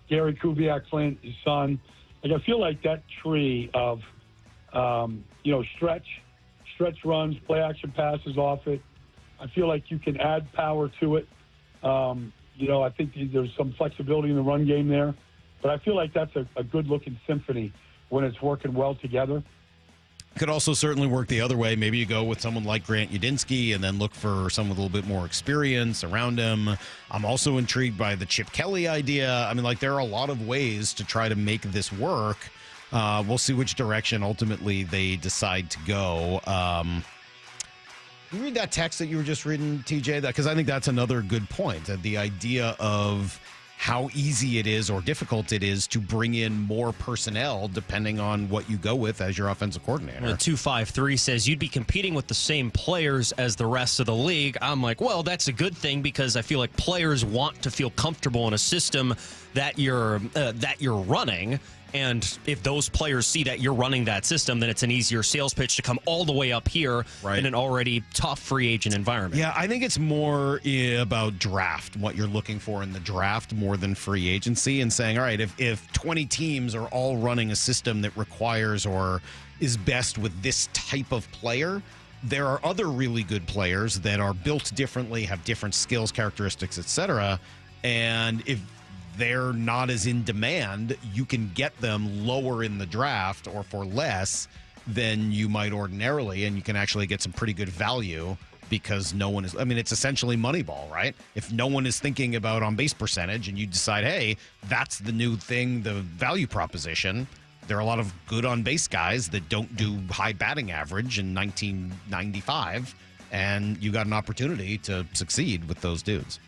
Gary Kubiak, Clint, his son, like I feel like that tree of, stretch runs, play action passes off it. I feel like you can add power to it. I think there's some flexibility in the run game there. But I feel like that's a good-looking symphony when it's working well together. Could also certainly work the other way. Maybe you go with someone like Grant Udinski and then look for someone with a little bit more experience around him. I'm also intrigued by the Chip Kelly idea. I mean, there are a lot of ways to try to make this work. We'll see which direction ultimately they decide to go. You read that text that you were just reading, TJ? Because I think that's another good point. The idea of how easy it is or difficult it is to bring in more personnel depending on what you go with as your offensive coordinator. 253 says you'd be competing with the same players as the rest of the league. I'm like, well, that's a good thing because I feel like players want to feel comfortable in a system that you're running. And if those players see that you're running that system, then it's an easier sales pitch to come all the way up here in an already tough free agent environment. Yeah, I think it's more about draft, what you're looking for in the draft more than free agency, and saying, all right, if 20 teams are all running a system that requires or is best with this type of player, there are other really good players that are built differently, have different skills, characteristics, etc. And if they're not as in demand, you can get them lower in the draft or for less than you might ordinarily, and you can actually get some pretty good value because no one is, it's essentially Moneyball, right? If no one is thinking about on-base percentage and you decide, hey, that's the new thing, the value proposition, there are a lot of good on-base guys that don't do high batting average in 1995, and you got an opportunity to succeed with those dudes.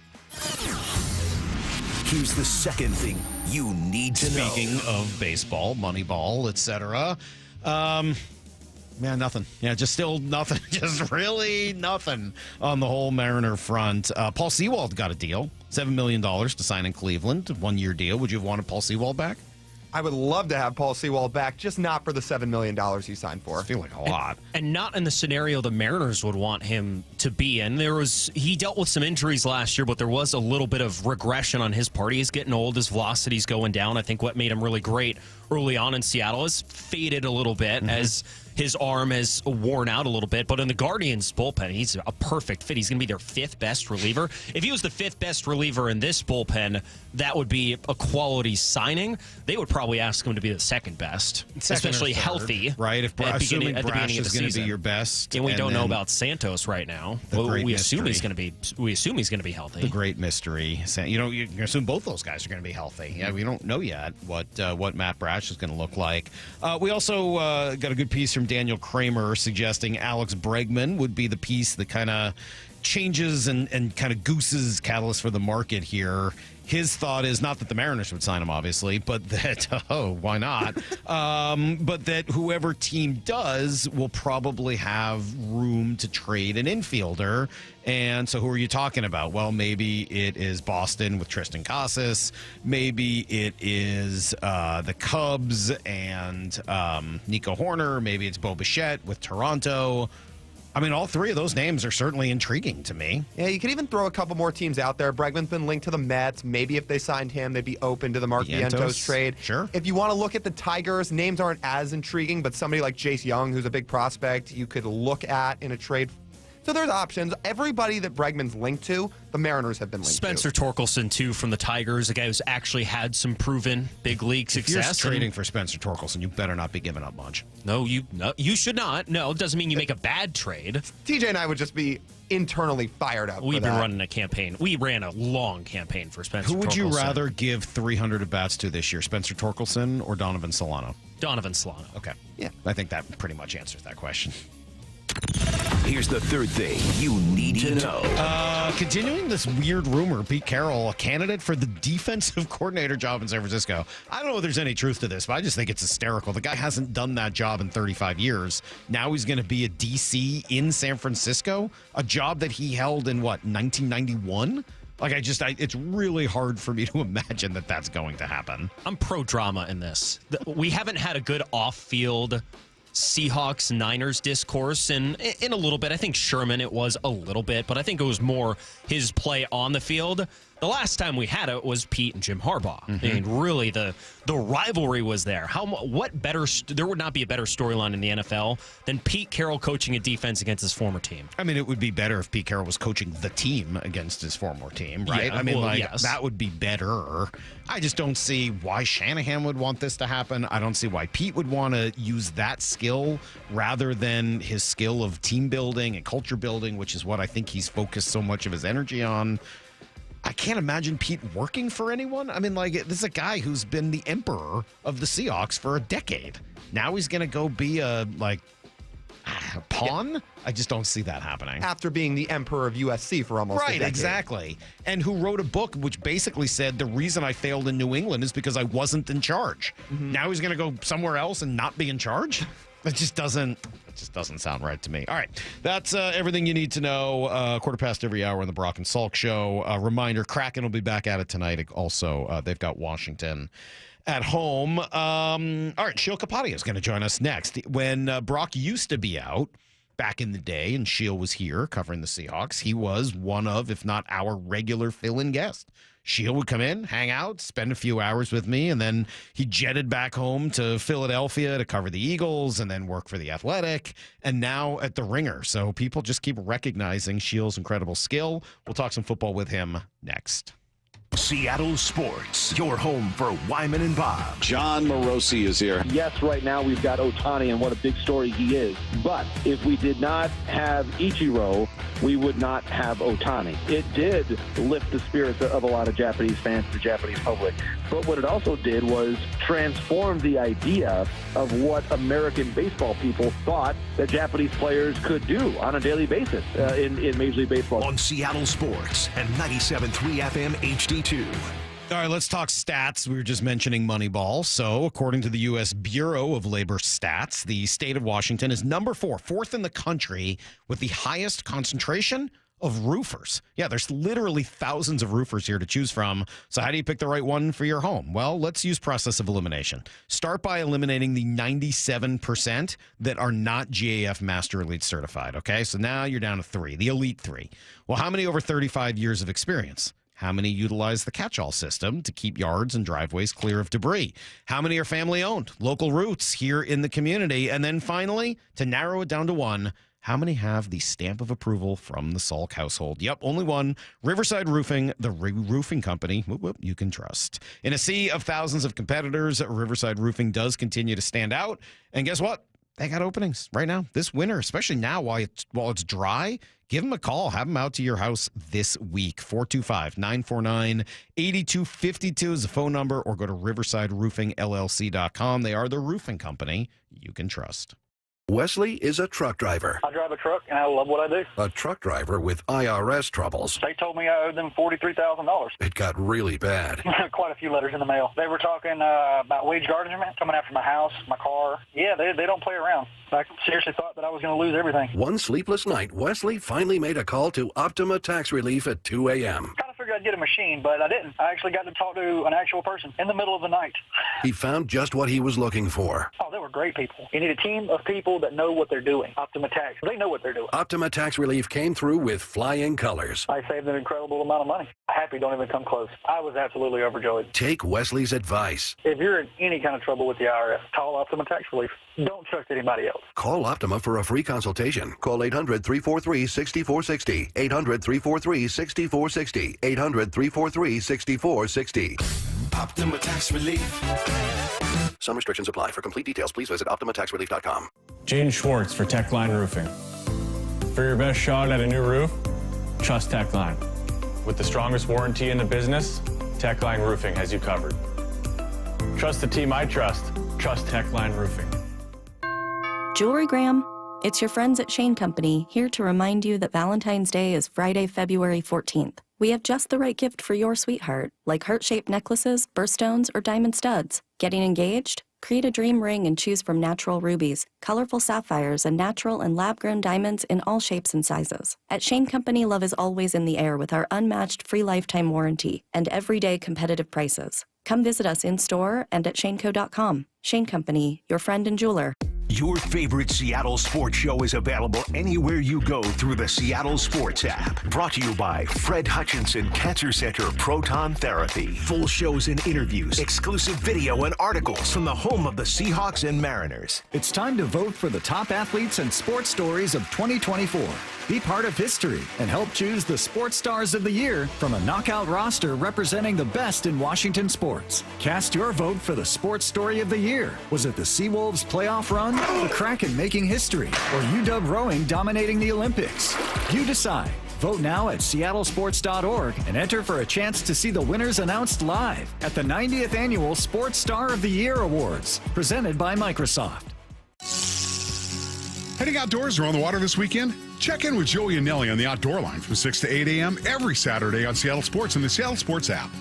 Here's the second thing you need to know. Speaking of baseball, Moneyball, etc. Nothing. Yeah, just still nothing. Just really nothing on the whole Mariner front. Paul Sewald got a deal, $7 million to sign in Cleveland, 1-year deal. Would you have wanted Paul Sewald back? I would love to have Paul Sewald back, just not for the $7 million he signed for. I feel like a lot. And not in the scenario the Mariners would want him to be in. He dealt with some injuries last year, but there was a little bit of regression on his part. He's getting old. His velocity's going down. I think what made him really great early on in Seattle has faded a little bit as his arm has worn out a little bit. But in the Guardians bullpen, he's a perfect fit. He's going to be their fifth best reliever. If he was the fifth best reliever in this bullpen, that would be a quality signing. They would probably ask him to be the second best, especially healthy. Right? If assuming Brash is going to be your best. And we don't know about Santos right now. We assume he's going to be healthy. The great mystery. You can assume both those guys are going to be healthy. Yeah, we don't know yet what Matt Brash is going to look like. We also got a good piece from Daniel Kramer suggesting Alex Bregman would be the piece that kind of changes and kind of gooses catalyst for the market here. His thought is not that the Mariners would sign him, obviously, but that, why not? But that whoever team does will probably have room to trade an infielder. And so who are you talking about? Well, maybe it is Boston with Tristan Casas. Maybe it is the Cubs and Nico Horner. Maybe it's Bo Bichette with Toronto. I mean, all three of those names are certainly intriguing to me. Yeah, you could even throw a couple more teams out there. Bregman's been linked to the Mets. Maybe if they signed him, they'd be open to the Mark Vientos trade. Sure. If you want to look at the Tigers, names aren't as intriguing, but somebody like Jace Young, who's a big prospect, you could look at in a trade. So there's options. Everybody that Bregman's linked to, the Mariners have been linked Spencer to. Torkelson, too, from the Tigers, a guy who's actually had some proven big league success. If you're trading for Spencer Torkelson, you better not be giving up much. No, you should not. No, it doesn't mean you make a bad trade. TJ and I would just be internally fired up. We've been running a campaign. We ran a long campaign for Spencer Torkelson. Who would you rather give 300 at-bats to this year, Spencer Torkelson or Donovan Solano? Donovan Solano. Okay. Yeah, I think that pretty much answers that question. Here's the third thing you need to know. Continuing this weird rumor, Pete Carroll, a candidate for the defensive coordinator job in San Francisco. I don't know if there's any truth to this, but I just think it's hysterical. The guy hasn't done that job in 35 years. Now he's going to be a DC in San Francisco, a job that he held in, 1991? It's really hard for me to imagine that that's going to happen. I'm pro-drama in this. We haven't had a good off-field Seahawks-Niners discourse in a little bit. I think Sherman, it was a little bit, but I think it was more his play on the field. The last time we had it was Pete and Jim Harbaugh. I mean, really, the rivalry was there. What better? There would not be a better storyline in the NFL than Pete Carroll coaching a defense against his former team. I mean, it would be better if Pete Carroll was coaching the team against his former team, right? Yeah, yes. That would be better. I just don't see why Shanahan would want this to happen. I don't see why Pete would want to use that skill rather than his skill of team building and culture building, which is what I think he's focused so much of his energy on. I can't imagine Pete working for anyone. I mean, this is a guy who's been the emperor of the Seahawks for a decade. Now he's going to go be a pawn? Yeah. I just don't see that happening. After being the emperor of USC for almost a decade. Right, exactly. And who wrote a book which basically said the reason I failed in New England is because I wasn't in charge. Now he's going to go somewhere else and not be in charge? It just doesn't sound right to me. All right, that's everything you need to know. Quarter past every hour on the Brock and Salk Show. Reminder, Kraken will be back at it tonight. Also, they've got Washington at home. All right, Sheil Kapadia is going to join us next. When Brock used to be out back in the day and Sheil was here covering the Seahawks, he was one of, if not our regular fill-in guest. Sheil would come in, hang out, spend a few hours with me, and then he jetted back home to Philadelphia to cover the Eagles and then work for The Athletic, and now at The Ringer. So people just keep recognizing Sheil's incredible skill. We'll talk some football with him next. Seattle Sports, your home for Wyman and Bob. John Morosi is here. Yes, right now we've got Ohtani, and what a big story he is. But if we did not have Ichiro, we would not have Ohtani. It did lift the spirits of a lot of Japanese fans, the Japanese public. But what it also did was transform the idea of what American baseball people thought that Japanese players could do on a daily basis in Major League Baseball. On Seattle Sports and 97.3 FM HD2. All right, let's talk stats. We were just mentioning Moneyball. So, according to the U.S. Bureau of Labor Stats, the state of Washington is number fourth in the country with the highest concentration of roofers. Yeah, there's literally thousands of roofers here to choose from. So how do you pick the right one for your home? Well, let's use process of elimination. Start by eliminating the 97% that are not GAF Master Elite certified, okay? So now you're down to 3, the Elite 3. Well, how many over 35 years of experience? How many utilize the catch-all system to keep yards and driveways clear of debris? How many are family-owned, local roots here in the community? And then finally, to narrow it down to 1, how many have the stamp of approval from the Salk household? Yep, only 1. Riverside Roofing, the roofing company you can trust. In a sea of thousands of competitors, Riverside Roofing does continue to stand out. And guess what? They got openings right now, this winter, especially now while it's dry. Give them a call. Have them out to your house this week. 425-949-8252 is the phone number, or go to riversideroofingllc.com. They are the roofing company you can trust. Wesley is a truck driver. I drive a truck, and I love what I do. A truck driver with IRS troubles. They told me I owed them $43,000. It got really bad. Quite a few letters in the mail. They were talking about wage garnishment, coming after my house, my car. Yeah, they don't play around. I seriously thought that I was going to lose everything. One sleepless night, Wesley finally made a call to Optima Tax Relief at 2 a.m. Kind of figured I'd get a machine, but I didn't. I actually got to talk to an actual person in the middle of the night. He found just what he was looking for. Oh, they were great people. You need a team of people that know what they're doing. Optima Tax, they know what they're doing. Optima Tax Relief came through with flying colors. I saved an incredible amount of money. Happy don't even come close. I was absolutely overjoyed. Take Wesley's advice. If you're in any kind of trouble with the IRS, call Optima Tax Relief. Don't trust anybody else. Call Optima for a free consultation. Call 800-343-6460. 800-343-6460. 800-343-6460. Optima Tax Relief. Some restrictions apply. For complete details, please visit OptimaTaxRelief.com. Jaden Schwartz for Techline Roofing. For your best shot at a new roof, trust Techline. With the strongest warranty in the business, Techline Roofing has you covered. Trust the team I trust. Trust Techline Roofing. Jewelry Gram, it's your friends at Shane Company here to remind you that Valentine's Day is Friday, February 14th. We have just the right gift for your sweetheart, like heart-shaped necklaces, birthstones, or diamond studs. Getting engaged? Create a dream ring and choose from natural rubies, colorful sapphires, and natural and lab-grown diamonds in all shapes and sizes. At Shane Company, love is always in the air with our unmatched free lifetime warranty and everyday competitive prices. Come visit us in-store and at shaneco.com. Shane Company, your friend and jeweler. Your favorite Seattle sports show is available anywhere you go through the Seattle Sports app. Brought to you by Fred Hutchinson Cancer Center Proton Therapy. Full shows and interviews, exclusive video and articles from the home of the Seahawks and Mariners. It's time to vote for the top athletes and sports stories of 2024. Be part of history and help choose the sports stars of the year from a knockout roster representing the best in Washington sports. Cast your vote for the sports story of the year. Was it the Seawolves playoff run, the Kraken making history, or UW rowing dominating the Olympics? You decide. Vote now at seattlesports.org and enter for a chance to see the winners announced live at the 90th Annual Sports Star of the Year Awards, presented by Microsoft. Heading outdoors or on the water this weekend? Check in with Joey and Nelly on the Outdoor Line from 6 to 8 a.m. every Saturday on Seattle Sports and the Seattle Sports app.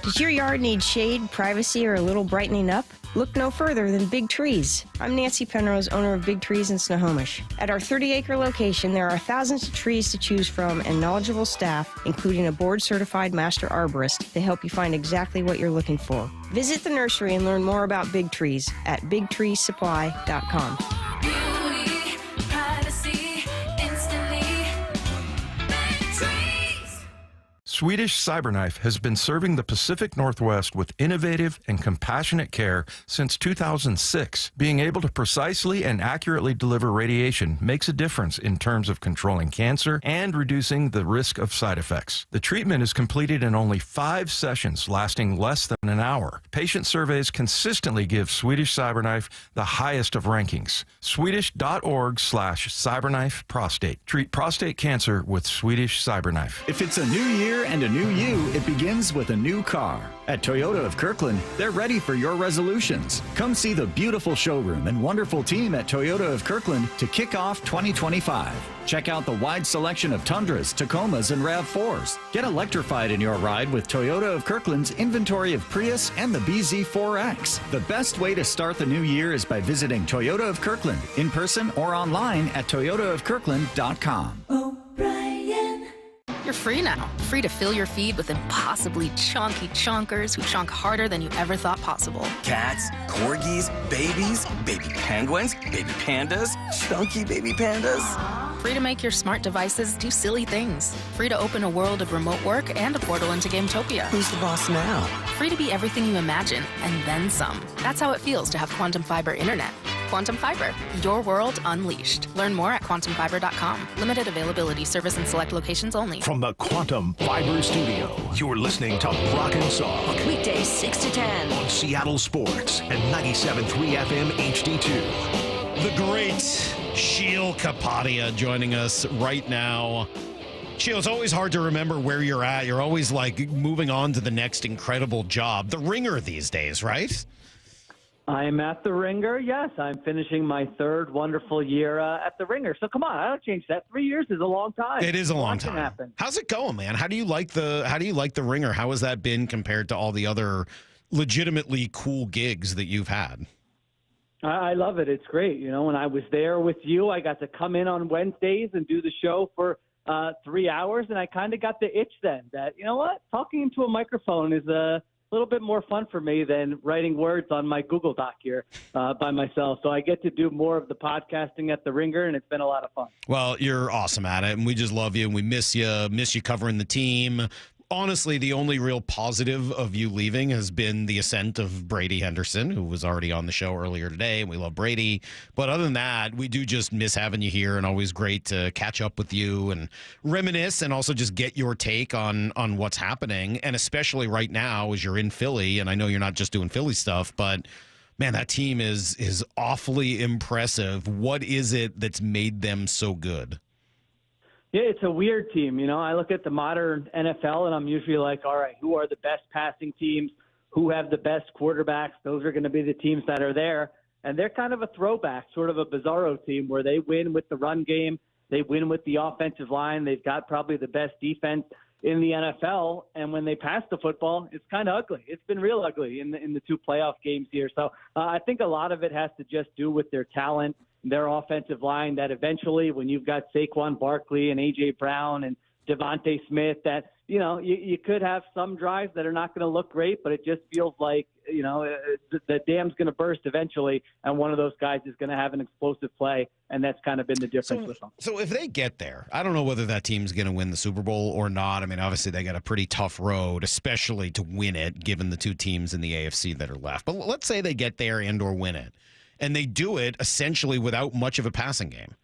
Does your yard need shade, privacy, or a little brightening up? Look no further than Big Trees. I'm Nancy Penrose, owner of Big Trees in Snohomish. At our 30-acre location, there are thousands of trees to choose from and knowledgeable staff, including a board-certified master arborist, to help you find exactly what you're looking for. Visit the nursery and learn more about Big Trees at bigtreesupply.com. Beauty, privacy, instantly. Big Trees. Swedish Cyberknife has been serving the Pacific Northwest with innovative and compassionate care since 2006. Being able to precisely and accurately deliver radiation makes a difference in terms of controlling cancer and reducing the risk of side effects. The treatment is completed in only 5 sessions, lasting less than an hour. Patient surveys consistently give Swedish Cyberknife the highest of rankings. Swedish.org/cyberknife prostate. Treat prostate cancer with Swedish Cyberknife. If it's a new year and a new you, it begins with a new car. At Toyota of Kirkland, they're ready for your resolutions. Come see the beautiful showroom and wonderful team at Toyota of Kirkland to kick off 2025. Check out the wide selection of Tundras, Tacomas, and RAV4s. Get electrified in your ride with Toyota of Kirkland's inventory of Prius and the BZ4X. The best way to start the new year is by visiting Toyota of Kirkland in person or online at toyotaofkirkland.com. You're free now. Free to fill your feed with impossibly chonky chonkers who chonk harder than you ever thought possible. Cats, corgis, babies, baby penguins, baby pandas, chunky baby pandas. Free to make your smart devices do silly things. Free to open a world of remote work and a portal into Gametopia. Who's the boss now? Free to be everything you imagine, and then some. That's how it feels to have Quantum Fiber Internet. Quantum Fiber, your world unleashed. Learn more at quantumfiber.com. Limited availability, service in select locations only. From the Quantum Fiber Studio, you're listening to Brock and Salk. Weekdays 6 to 10. On Seattle Sports and 97.3 FM HD2. The great Sheil Kapadia joining us right now. Sheil, it's always hard to remember where you're at. You're always like moving on to the next incredible job. The Ringer these days, right? I'm at the Ringer. Yes, I'm finishing my third wonderful year at the Ringer. So come on, I don't change that. 3 years is a long time. It is a long time. Happen. How's it going, man? How do you like the Ringer? How has that been compared to all the other legitimately cool gigs that you've had? I love it. It's great. You know, when I was there with you, I got to come in on Wednesdays and do the show for 3 hours, and I kind of got the itch then that, you know what, talking into a microphone is a little bit more fun for me than writing words on my Google Doc here by myself. So I get to do more of the podcasting at the Ringer, and it's been a lot of fun. Well, you're awesome at it, and we just love you, and we miss you covering the team. Honestly, the only real positive of you leaving has been the ascent of Brady Henderson, who was already on the show earlier today, and we love Brady. But other than that, we do just miss having you here, and always great to catch up with you and reminisce and also just get your take on what's happening. And especially right now as you're in Philly, and I know you're not just doing Philly stuff, but man, that team is awfully impressive. What is it that's made them so good? Yeah, it's a weird team. You know, I look at the modern NFL, and I'm usually like, all right, who are the best passing teams? Who have the best quarterbacks? Those are going to be the teams that are there. And they're kind of a throwback, sort of a bizarro team where they win with the run game. They win with the offensive line. They've got probably the best defense in the NFL. And when they pass the football, it's kind of ugly. It's been real ugly in the two playoff games here. So I think a lot of it has to just do with their talent, their offensive line, that eventually when you've got Saquon Barkley and A.J. Brown and Devontae Smith, that, you know, you could have some drives that are not going to look great, but it just feels like, you know, the dam's going to burst eventually, and one of those guys is going to have an explosive play, and that's kind of been the difference with them. So if they get there, I don't know whether that team's going to win the Super Bowl or not. I mean, obviously they got a pretty tough road, especially to win it, given the two teams in the AFC that are left. But let's say they get there and or win it, and they do it essentially without much of a passing game.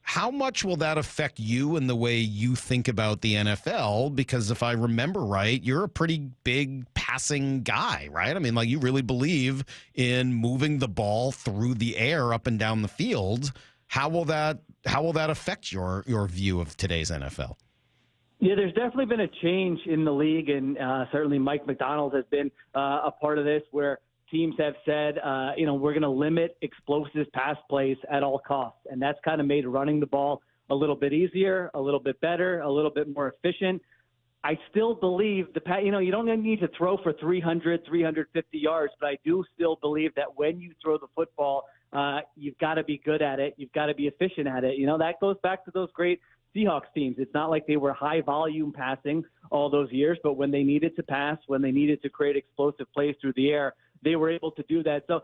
How much will that affect you and the way you think about the NFL? Because if I remember right, you're a pretty big passing guy, right? I mean, like, you really believe in moving the ball through the air up and down the field. How will that affect your view of today's NFL? Yeah, there's definitely been a change in the league, and certainly Mike McDonald has been a part of this, where teams have said, you know, we're going to limit explosive pass plays at all costs. And that's kind of made running the ball a little bit easier, a little bit better, a little bit more efficient. I still believe you know, you don't need to throw for 300, 350 yards, but I do still believe that when you throw the football, you've got to be good at it. You've got to be efficient at it. You know, that goes back to those great Seahawks teams. It's not like they were high volume passing all those years, but when they needed to pass, when they needed to create explosive plays through the air, they were able to do that. So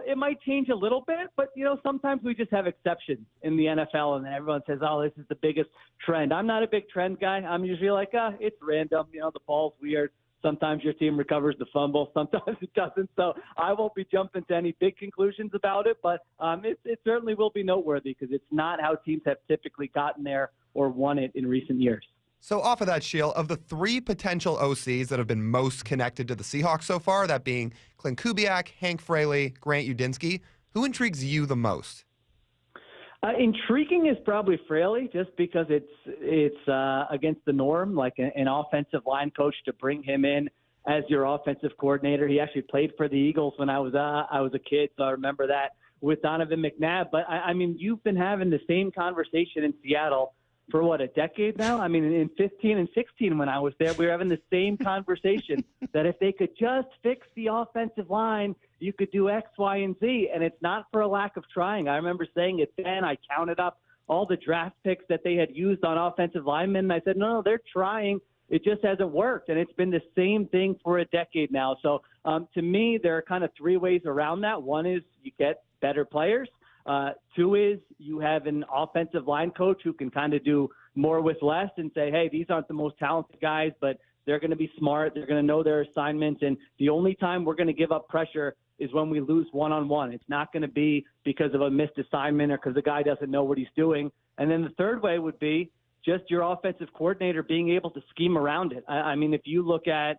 it might change a little bit, but, you know, sometimes we just have exceptions in the NFL, and then everyone says, oh, this is the biggest trend. I'm not a big trend guy. I'm usually like, it's random. You know, the ball's weird. Sometimes your team recovers the fumble. Sometimes it doesn't. So I won't be jumping to any big conclusions about it, but it certainly will be noteworthy because it's not how teams have typically gotten there or won it in recent years. So off of that, Sheil, of the three potential OCs that have been most connected to the Seahawks so far, that being Clint Kubiak, Hank Fraley, Grant Udinski, who intrigues you the most? Intriguing is probably Fraley, just because it's against the norm, like an offensive line coach to bring him in as your offensive coordinator. He actually played for the Eagles when I was a kid, so I remember that with Donovan McNabb. But I mean, you've been having the same conversation in Seattle for what, a decade now? I mean, in 15 and 16 when I was there, we were having the same conversation that if they could just fix the offensive line, you could do X, Y, and Z. And it's not for a lack of trying. I remember saying it then. I counted up all the draft picks that they had used on offensive linemen, and I said, no, they're trying. It just hasn't worked. And it's been the same thing for a decade now. So to me, there are kind of three ways around that. One is you get better players. Two is you have an offensive line coach who can kind of do more with less and say, hey, these aren't the most talented guys, but they're going to be smart. They're going to know their assignments. And the only time we're going to give up pressure is when we lose one-on-one. It's not going to be because of a missed assignment or because the guy doesn't know what he's doing. And then the third way would be just your offensive coordinator being able to scheme around it. I mean, if you look at,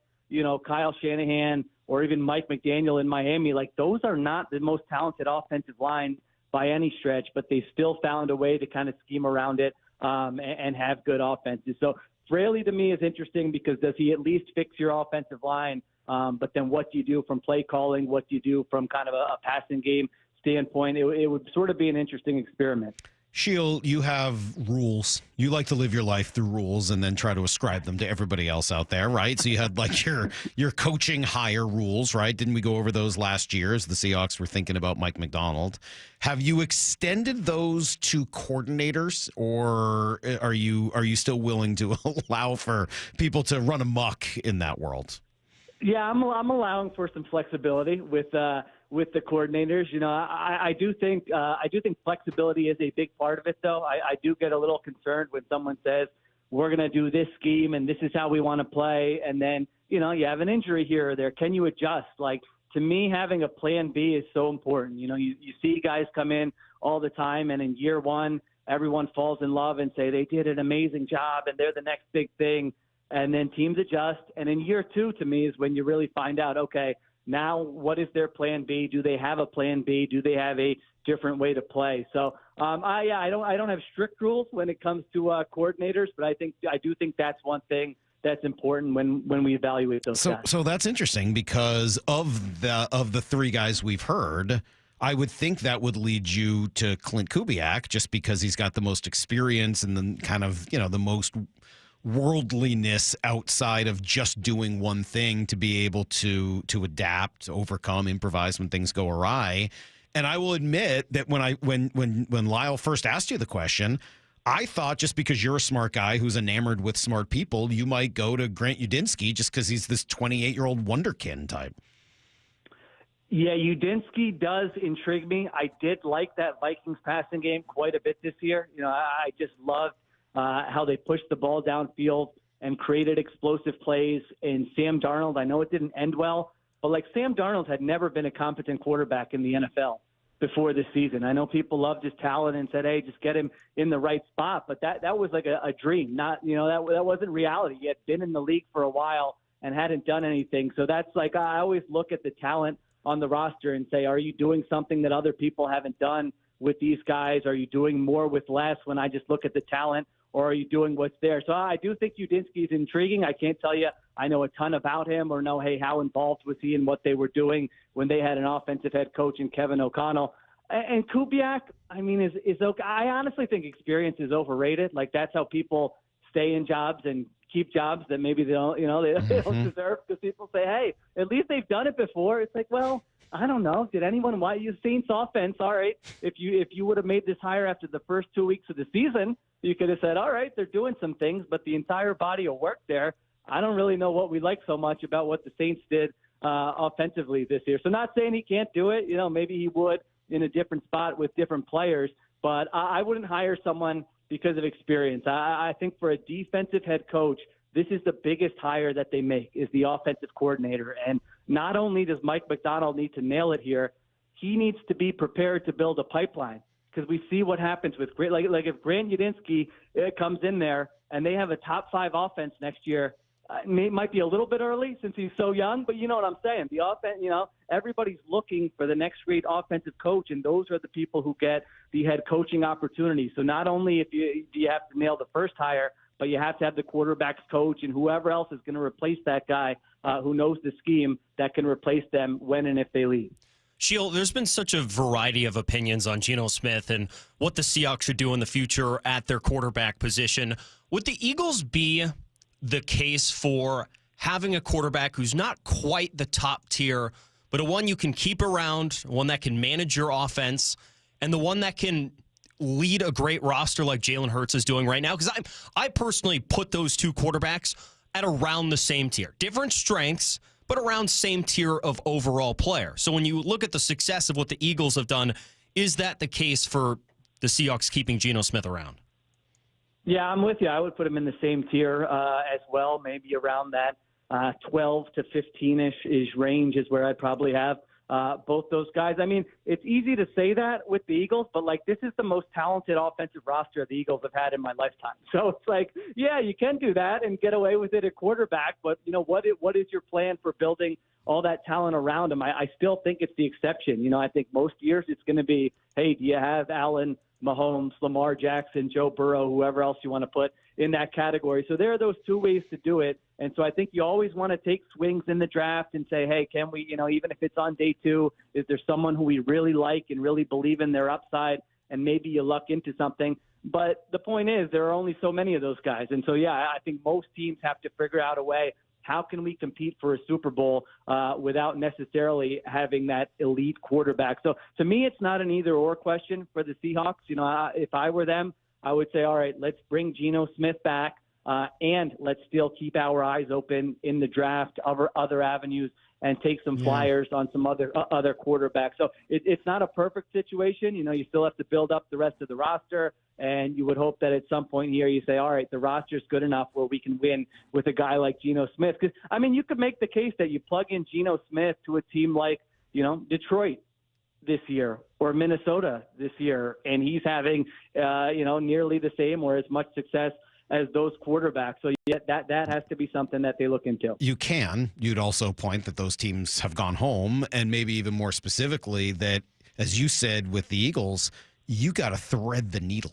Kyle Shanahan or even Mike McDaniel in Miami, like those are not the most talented offensive line by any stretch, but they still found a way to kind of scheme around it and have good offenses. So Fraley to me is interesting because does he at least fix your offensive line? But then what do you do from play calling? What do you do from kind of a passing game standpoint? It would sort of be an interesting experiment. Sheil, you have rules. You like to live your life through rules and then try to ascribe them to everybody else out there, right? So you had like your coaching hire rules, right? Didn't we go over those last year as the Seahawks were thinking about Mike Macdonald? Have you extended those to coordinators, or are you still willing to allow for people to run amok in that world? Yeah, I'm allowing for some flexibility with the coordinators. I do think flexibility is a big part of it, though. I do get a little concerned when someone says we're going to do this scheme and this is how we want to play, and then you have an injury here or there. Can you adjust? Like, to me, having a plan B is so important. You see guys come in all the time, and in year one, everyone falls in love and say they did an amazing job and they're the next big thing. And then teams adjust. And in year two, to me, is when you really find out, okay, now what is their plan B? Do they have a plan B? Do they have a different way to play? So, I don't have strict rules when it comes to coordinators, but I do think that's one thing that's important when we evaluate those guys. So that's interesting because of the three guys we've heard, I would think that would lead you to Clint Kubiak just because he's got the most experience and the kind of, the most worldliness outside of just doing one thing to be able to adapt, overcome, improvise when things go awry. And I will admit that when Lyle first asked you the question, I thought just because you're a smart guy who's enamored with smart people, you might go to Grant Udinski just because he's this 28-year-old wonderkin type. Yeah, Udinski does intrigue me. I did like that Vikings passing game quite a bit this year. I just loved how they pushed the ball downfield and created explosive plays. And Sam Darnold, I know it didn't end well, but like Sam Darnold had never been a competent quarterback in the NFL before this season. I know people loved his talent and said, hey, just get him in the right spot. But that was like a dream. Not, that wasn't reality. He had been in the league for a while and hadn't done anything. So that's like, I always look at the talent on the roster and say, are you doing something that other people haven't done with these guys? Are you doing more with less when I just look at the talent? Or are you doing what's there? So I do think Udinski is intriguing. I can't tell you I know a ton about him or know, hey, how involved was he in what they were doing when they had an offensive head coach in Kevin O'Connell. And Kubiak, I mean, is okay. I honestly think experience is overrated. Like, that's how people stay in jobs and keep jobs that maybe they don't, they don't deserve, because people say, hey, at least they've done it before. It's like, well, I don't know. Did anyone want you Saints offense? All right. If you would have made this hire after the first 2 weeks of the season, you could have said, all right, they're doing some things, but the entire body of work there, I don't really know what we like so much about what the Saints did offensively this year. So not saying he can't do it. Maybe he would in a different spot with different players, but I wouldn't hire someone because of experience. I think for a defensive head coach, this is the biggest hire that they make, is the offensive coordinator. And not only does Mike Macdonald need to nail it here, he needs to be prepared to build a pipeline, because we see what happens with like if Grant Udinski comes in there and they have a top 5 offense next year, might be a little bit early since he's so young, but you know what I'm saying. The offense, everybody's looking for the next great offensive coach, and those are the people who get the head coaching opportunity. So not only do you have to nail the first hire, but you have to have the quarterback's coach and whoever else is going to replace that guy who knows the scheme that can replace them when and if they leave. Sheil, there's been such a variety of opinions on Geno Smith and what the Seahawks should do in the future at their quarterback position. Would the Eagles be the case for having a quarterback who's not quite the top tier, but a one you can keep around, one that can manage your offense, and the one that can lead a great roster like Jalen Hurts is doing right now? Because I personally put those two quarterbacks at around the same tier. Different strengths, but around same tier of overall player. So when you look at the success of what the Eagles have done, is that the case for the Seahawks keeping Geno Smith around? Yeah, I'm with you. I would put him in the same tier as well, maybe around that 12 to 15-ish range is where I'd probably have both those guys. I mean, it's easy to say that with the Eagles, but, this is the most talented offensive roster the Eagles have had in my lifetime. So it's like, yeah, you can do that and get away with it at quarterback, but, what is your plan for building all that talent around him? I still think it's the exception. I think most years it's going to be, hey, do you have Allen, Mahomes, Lamar Jackson, Joe Burrow, whoever else you want to put in that category. So there are those two ways to do it. And so I think you always want to take swings in the draft and say, hey, can we, even if it's on day 2, is there someone who we really like and really believe in their upside, and maybe you luck into something. But the point is there are only so many of those guys. And so, yeah, I think most teams have to figure out a way, how can we compete for a Super Bowl without necessarily having that elite quarterback? So to me, it's not an either-or question for the Seahawks. If I were them, I would say, all right, let's bring Geno Smith back, and let's still keep our eyes open in the draft, other avenues, and take some flyers on some other quarterbacks. So it's not a perfect situation. You still have to build up the rest of the roster, and you would hope that at some point here you say, all right, the roster's good enough where we can win with a guy like Geno Smith. Because, you could make the case that you plug in Geno Smith to a team like, Detroit this year or Minnesota this year, and he's having, nearly the same or as much success as those quarterbacks. So yeah, that has to be something that they look into. You'd also point that those teams have gone home, and maybe even more specifically that, as you said with the Eagles, you got to thread the needle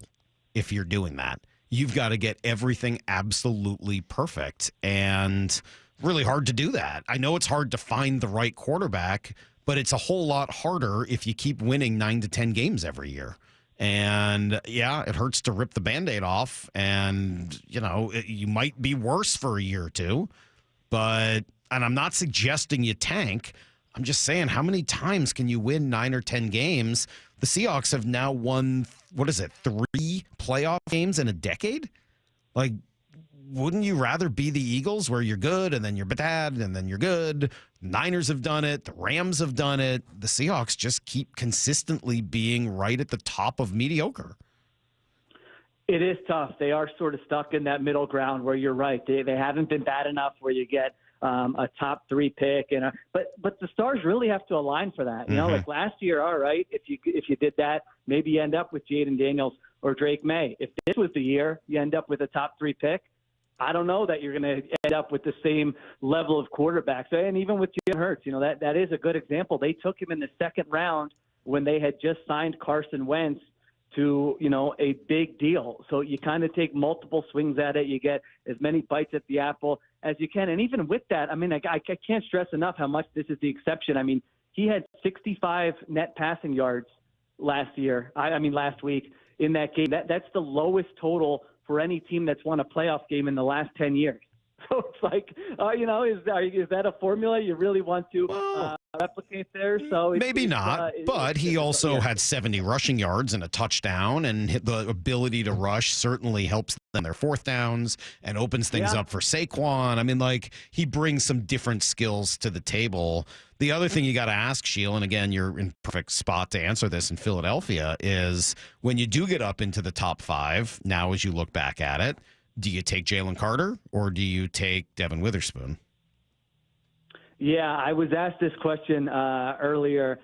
if you're doing that. You've got to get everything absolutely perfect, and really hard to do that. I know it's hard to find the right quarterback, but it's a whole lot harder if you keep winning 9 to 10 games every year. And yeah, it hurts to rip the Band-Aid off, and you might be worse for a year or two, and I'm not suggesting you tank. I'm just saying, how many times can you win 9 or 10 games? The Seahawks have now won, 3 playoff games in a decade? Wouldn't you rather be the Eagles, where you're good and then you're bad and then you're good? Niners have done it. The Rams have done it. The Seahawks just keep consistently being right at the top of mediocre. It is tough. They are sort of stuck in that middle ground where you're right. They haven't been bad enough where you get a top 3 pick, but the stars really have to align for that. Like last year, all right, if you did that, maybe you end up with Jaden Daniels or Drake May. If this was the year, you end up with a top 3 pick. I don't know that you're going to end up with the same level of quarterbacks. And even with Jalen Hurts, that is a good example. They took him in the 2nd round when they had just signed Carson Wentz to, a big deal. So you kind of take multiple swings at it. You get as many bites at the apple as you can. And even with that, I can't stress enough how much this is the exception. He had 65 net passing yards last week in that game. That's the lowest total for any team that's won a playoff game in the last 10 years. So it's like, is that a formula you really want to replicate there? So maybe not, but he also had 70 rushing yards and a touchdown, and the ability to rush certainly helps them their 4th downs and opens things up for Saquon. He brings some different skills to the table. The other thing you got to ask, Sheil, and again, you're in perfect spot to answer this in Philadelphia, is when you do get up into the top 5, now as you look back at it, do you take Jalen Carter or do you take Devin Witherspoon? Yeah, I was asked this question earlier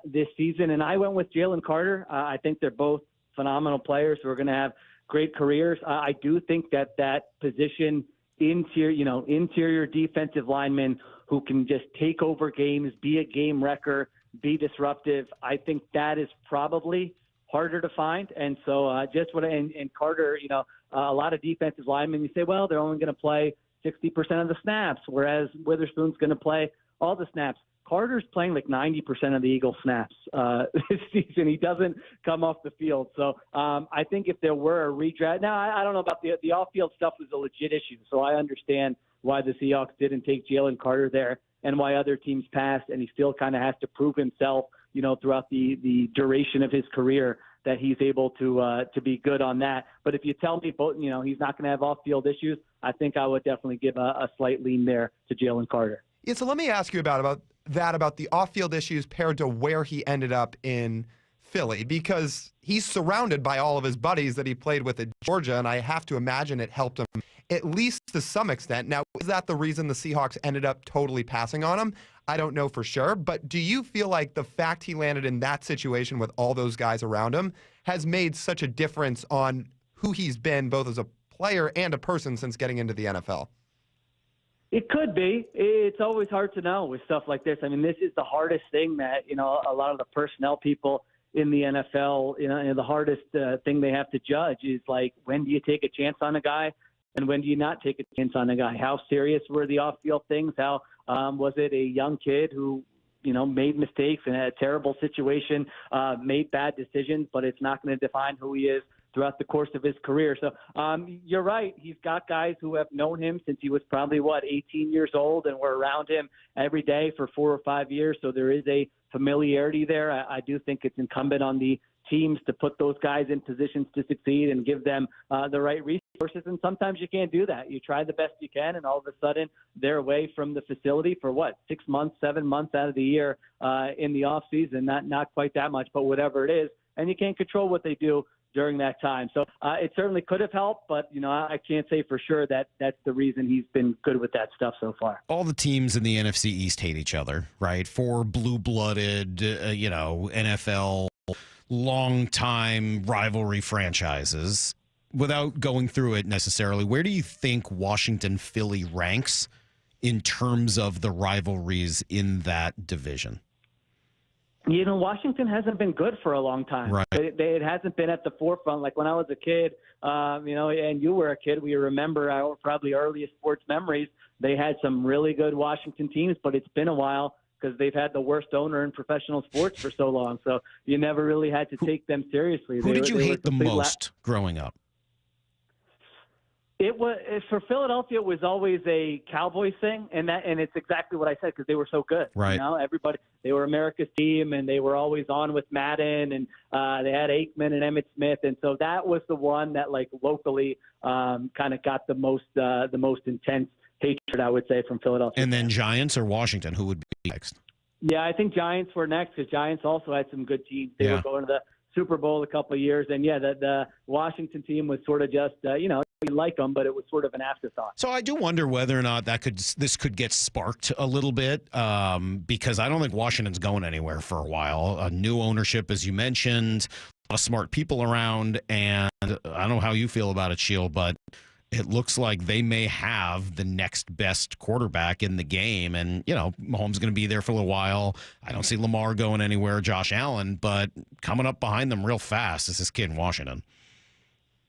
this season, and I went with Jalen Carter. I think they're both phenomenal players who are going to have great careers. I do think that position interior defensive linemen who can just take over games, be a game wrecker, be disruptive. I think that is probably harder to find. And so and Carter, a lot of defensive linemen, you say, well, they're only going to play 60% of the snaps, whereas Witherspoon's going to play all the snaps. Carter's playing like 90% of the Eagles snaps this season. He doesn't come off the field. So I think if there were a redraft, now I don't know about the off-field stuff was a legit issue. So I understand why the Seahawks didn't take Jalen Carter there and why other teams passed, and he still kind of has to prove himself, throughout the duration of his career that he's able to be good on that. But if you tell me both, he's not going to have off-field issues, I think I would definitely give a slight lean there to Jalen Carter. Yeah, so let me ask you about the off-field issues paired to where he ended up in Philly, because he's surrounded by all of his buddies that he played with at Georgia, and I have to imagine it helped him at least to some extent. Now, is that the reason the Seahawks ended up totally passing on him? I don't know for sure, but do you feel like the fact he landed in that situation with all those guys around him has made such a difference on who he's been both as a player and a person since getting into the NFL? It could be. It's always hard to know with stuff like this. I mean, this is the hardest thing that, a lot of the personnel people in the NFL, the hardest thing they have to judge is like, when do you take a chance on a guy and when do you not take a chance on a guy? How serious were the off-field things? How was it a young kid who, made mistakes in a terrible situation, made bad decisions, but it's not going to define who he is throughout the course of his career. So you're right. He's got guys who have known him since he was probably, 18 years old, and were around him every day for 4 or 5 years. So there is a familiarity there. I do think it's incumbent on the teams to put those guys in positions to succeed and give them the right resources. And sometimes you can't do that. You try the best you can, and all of a sudden they're away from the facility for 6 months, 7 months out of the year in the off season. Not quite that much, but whatever it is. And you can't control what they do during that time. So it certainly could have helped, but, I can't say for sure that that's the reason he's been good with that stuff so far. All the teams in the NFC East hate each other, right? 4 blue-blooded, NFL long-time rivalry franchises. Without going through it necessarily, where do you think Washington-Philly ranks in terms of the rivalries in that division? Washington hasn't been good for a long time. Right. It hasn't been at the forefront. Like when I was a kid, and you were a kid, we remember our probably earliest sports memories. They had some really good Washington teams, but it's been a while because they've had the worst owner in professional sports for so long. So you never really had to take them seriously. Who did you hate the most growing up? It was for Philadelphia. It was always a Cowboys thing, and it's exactly what I said because they were so good. Right. Everybody, they were America's team, and they were always on with Madden, and they had Aikman and Emmitt Smith, and so that was the one that locally kind of got the most intense hatred, I would say, from Philadelphia. And then Giants or Washington, who would be next? Yeah, I think Giants were next because Giants also had some good teams. They were going to the Super Bowl a couple of years, and the Washington team was sort of just you like them, but it was sort of an afterthought. So I do wonder whether or not this could get sparked a little bit because I don't think Washington's going anywhere for a while. New ownership, as you mentioned, a lot of smart people around, and I don't know how you feel about it, Sheil, but it looks like they may have the next best quarterback in the game. And, Mahomes is going to be there for a little while. I don't see Lamar going anywhere, Josh Allen, but coming up behind them real fast is this kid in Washington.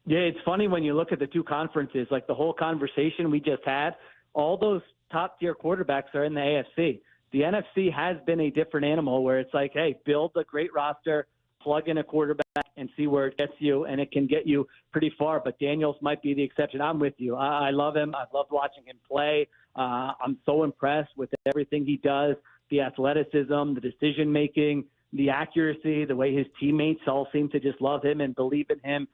Yeah, it's funny when you look at the two conferences, like the whole conversation we just had, all those top-tier quarterbacks are in the AFC. The NFC has been a different animal where it's like, hey, build a great roster, plug in a quarterback, and see where it gets you, and it can get you pretty far. But Daniels might be the exception. I'm with you. I love him. I've loved watching him play. I'm so impressed with everything he does, the athleticism, the decision-making, the accuracy, the way his teammates all seem to just love him and believe in him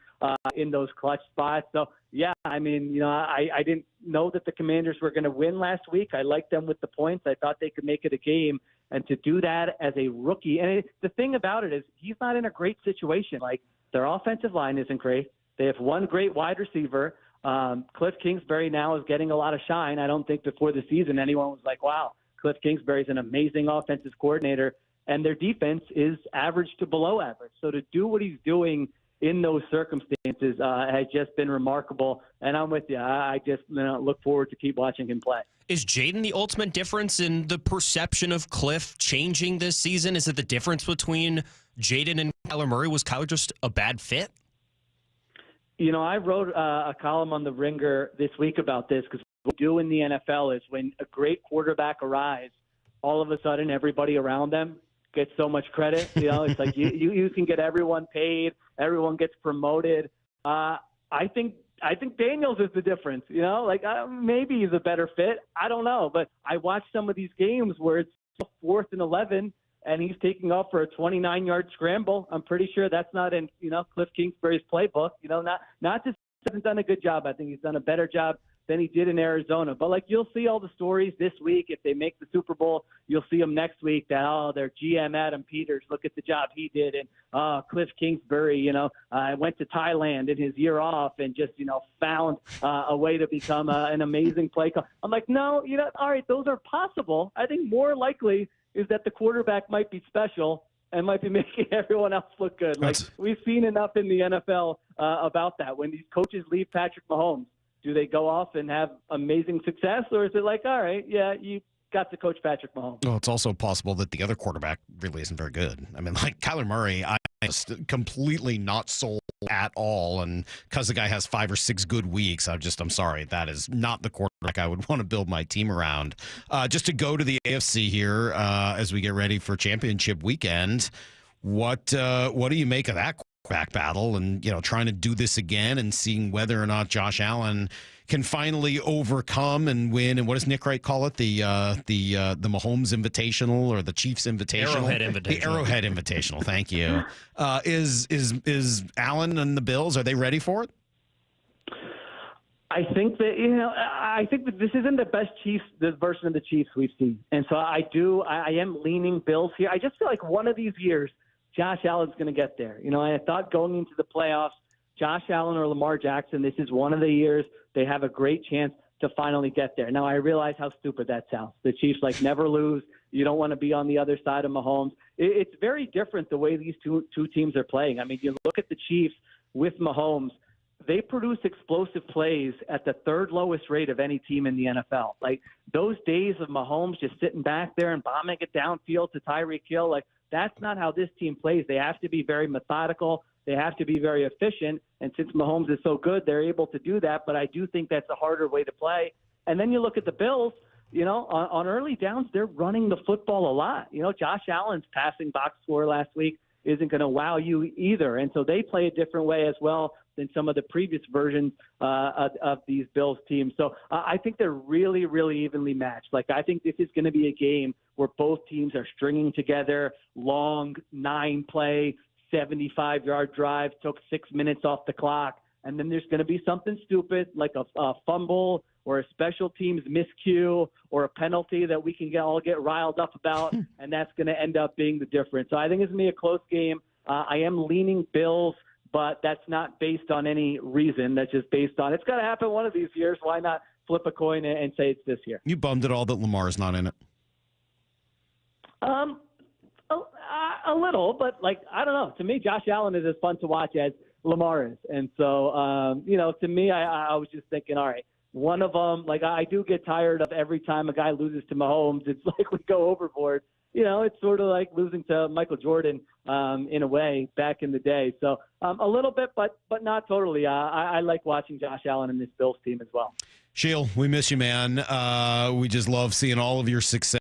in those clutch spots. So, yeah, I mean, I didn't know that the Commanders were going to win last week. I liked them with the points. I thought they could make it a game. And to do that as a rookie, and the thing about it is he's not in a great situation. Like, their offensive line isn't great. They have one great wide receiver. Cliff Kingsbury now is getting a lot of shine. I don't think before the season anyone was like, wow, Cliff Kingsbury's an amazing offensive coordinator. And their defense is average to below average. So to do what he's doing in those circumstances has just been remarkable. And I'm with you. I just look forward to keep watching him play. Is Jaden the ultimate difference in the perception of Cliff changing this season? Is it the difference between Jaden and Kyler Murray? Was Kyler just a bad fit? I wrote a column on The Ringer this week about this, because what we do in the NFL is when a great quarterback arrives, all of a sudden everybody around them gets so much credit. It's like you can get everyone paid, everyone gets promoted. I think Daniels is the difference. Maybe he's a better fit. I don't know, but I watched some of these games where it's 4th and 11, and he's taking off for a 29-yard scramble. I'm pretty sure that's not in Cliff Kingsbury's playbook. Not just hasn't done a good job. I think he's done a better job than he did in Arizona. But you'll see all the stories this week. If they make the Super Bowl, you'll see them next week that, their GM Adam Peters, look at the job he did. And Cliff Kingsbury, went to Thailand in his year off and just, found a way to become an amazing play call. I'm like, no, all right, those are possible. I think more likely is that the quarterback might be special and might be making everyone else look good. We've seen enough in the NFL about that. When these coaches leave Patrick Mahomes, do they go off and have amazing success, or is it like, all right, yeah, you got to coach Patrick Mahomes? Well, it's also possible that the other quarterback really isn't very good. I mean, Kyler Murray, I'm just completely not sold at all. And because the guy has 5 or 6 good weeks, I'm sorry, that is not the quarterback I would want to build my team around. Just to go to the AFC here as we get ready for championship weekend, what do you make of that quarterback battle, and trying to do this again and seeing whether or not Josh Allen can finally overcome and win? And what does Nick Wright call it? The Mahomes Invitational, or the Chiefs Invitational? Arrowhead Invitational. The Arrowhead Invitational. Thank you. Is Allen and the Bills, are they ready for it? I think that this isn't the best the version of the Chiefs we've seen, and so I am leaning Bills here. I just feel like one of these years, Josh Allen's going to get there. I thought going into the playoffs, Josh Allen or Lamar Jackson, this is one of the years they have a great chance to finally get there. Now, I realize how stupid that sounds. The Chiefs never lose. You don't want to be on the other side of Mahomes. It's very different the way these two teams are playing. I mean, you look at the Chiefs with Mahomes, they produce explosive plays at the 3rd lowest rate of any team in the NFL. Those days of Mahomes just sitting back there and bombing it downfield to Tyreek Hill, that's not how this team plays. They have to be very methodical. They have to be very efficient. And since Mahomes is so good, they're able to do that. But I do think that's a harder way to play. And then you look at the Bills, on early downs, they're running the football a lot. Josh Allen's passing box score last week isn't going to wow you either. And so they play a different way as well than some of the previous versions of these Bills teams. So I think they're really, really evenly matched. I think this is going to be a game where both teams are stringing together long 9-play, 75-yard drive, took 6 minutes off the clock, and then there's going to be something stupid like a fumble or a special teams miscue or a penalty that we can all get riled up about, and that's going to end up being the difference. So I think it's going to be a close game. I am leaning Bills, but that's not based on any reason. That's just based on it's got to happen one of these years. Why not flip a coin and say it's this year? You bummed at all that Lamar's not in it? A little, but I don't know. To me, Josh Allen is as fun to watch as Lamar is. And so, to me, I was just thinking, all right, one of them, I do get tired of every time a guy loses to Mahomes. It's we go overboard. It's sort of like losing to Michael Jordan in a way back in the day. So a little bit, but not totally. I like watching Josh Allen and this Bills team as well. Sheil, we miss you, man. We just love seeing all of your success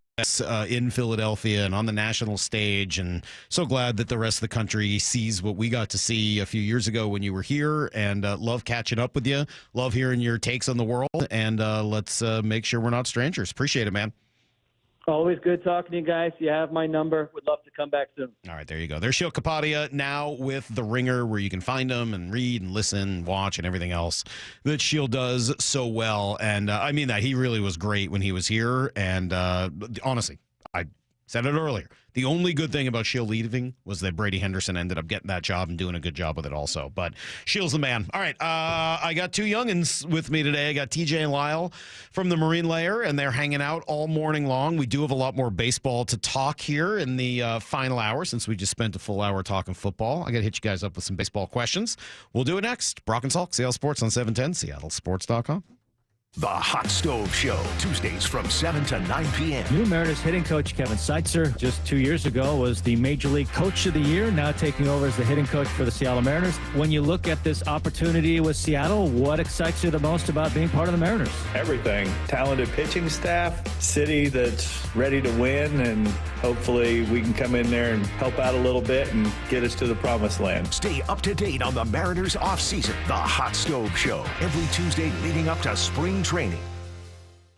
in Philadelphia and on the national stage, and so glad that the rest of the country sees what we got to see a few years ago when you were here, and love catching up with you. Love hearing your takes on the world, and let's make sure we're not strangers. Appreciate it, man. Always good talking to you guys. You have my number. Would love to come back soon. All right, there you go. There's Sheil Kapadia now with The Ringer, where you can find him and read and listen and watch and everything else that Sheil does so well. And I mean that. He really was great when he was here. And honestly, Said it earlier. The only good thing about Shield leaving was that Brady Henderson ended up getting that job and doing a good job with it also. But Shield's the man. All right, I got two youngins with me today. I got TJ and Lyle from the Marine Layer, and they're hanging out all morning long. We do have a lot more baseball to talk here in the final hour since we just spent a full hour talking football. I got to hit you guys up with some baseball questions. We'll do it next. Brock and Salk, Seattle Sports on 710, seattlesports.com. The Hot Stove Show, Tuesdays from 7 to 9 p.m. New Mariners hitting coach Kevin Seitzer just 2 years ago was the Major League Coach of the Year, now taking over as the hitting coach for the Seattle Mariners. When you look at this opportunity with Seattle, what excites you the most about being part of the Mariners? Everything. Talented pitching staff, city that's ready to win, and hopefully we can come in there and help out a little bit and get us to the promised land. Stay up to date on the Mariners offseason. The Hot Stove Show, every Tuesday leading up to spring training.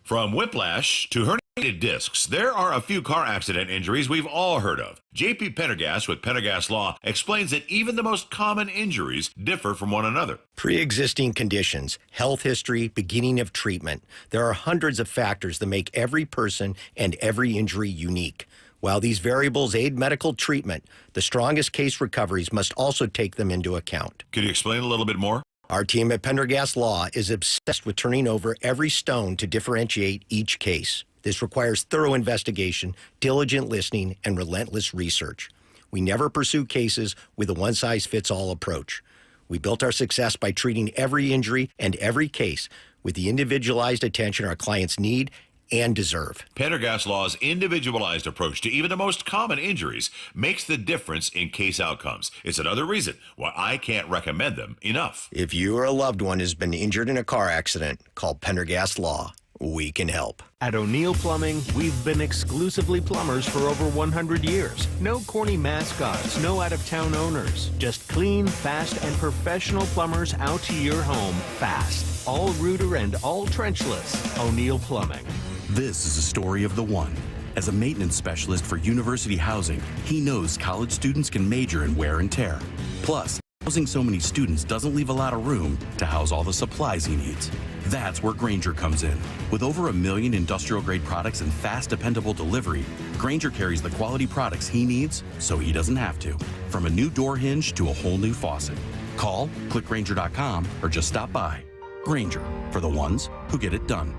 From whiplash to herniated discs, there are a few car accident injuries we've all heard of. JP Pendergast with Pendergast Law explains that even the most common injuries differ from one another. Pre-existing conditions, health history, beginning of treatment. There are hundreds of factors that make every person and every injury unique. While these variables aid medical treatment, the strongest case recoveries must also take them into account. Can you explain a little bit more? Our team at Pendergast Law is obsessed with turning over every stone to differentiate each case. This requires thorough investigation, diligent listening, and relentless research. We never pursue cases with a one-size-fits-all approach. We built our success by treating every injury and every case with the individualized attention our clients need and deserve. Pendergast Law's individualized approach to even the most common injuries makes the difference in case outcomes. It's another reason why I can't recommend them enough. If you or a loved one has been injured in a car accident, call Pendergast Law. We can help. At O'Neill Plumbing, we've been exclusively plumbers for over 100 years. No corny mascots, no out-of-town owners. Just clean, fast, and professional plumbers out to your home fast. All rooter and all trenchless. O'Neill Plumbing. This is a story of the one. As a maintenance specialist for university housing, he knows college students can major in wear and tear. Plus, housing so many students doesn't leave a lot of room to house all the supplies he needs. That's where Grainger comes in. With over 1 million industrial-grade products and fast, dependable delivery, Grainger carries the quality products he needs so he doesn't have to. From a new door hinge to a whole new faucet. Call, click Grainger.com, or just stop by. Grainger, for the ones who get it done.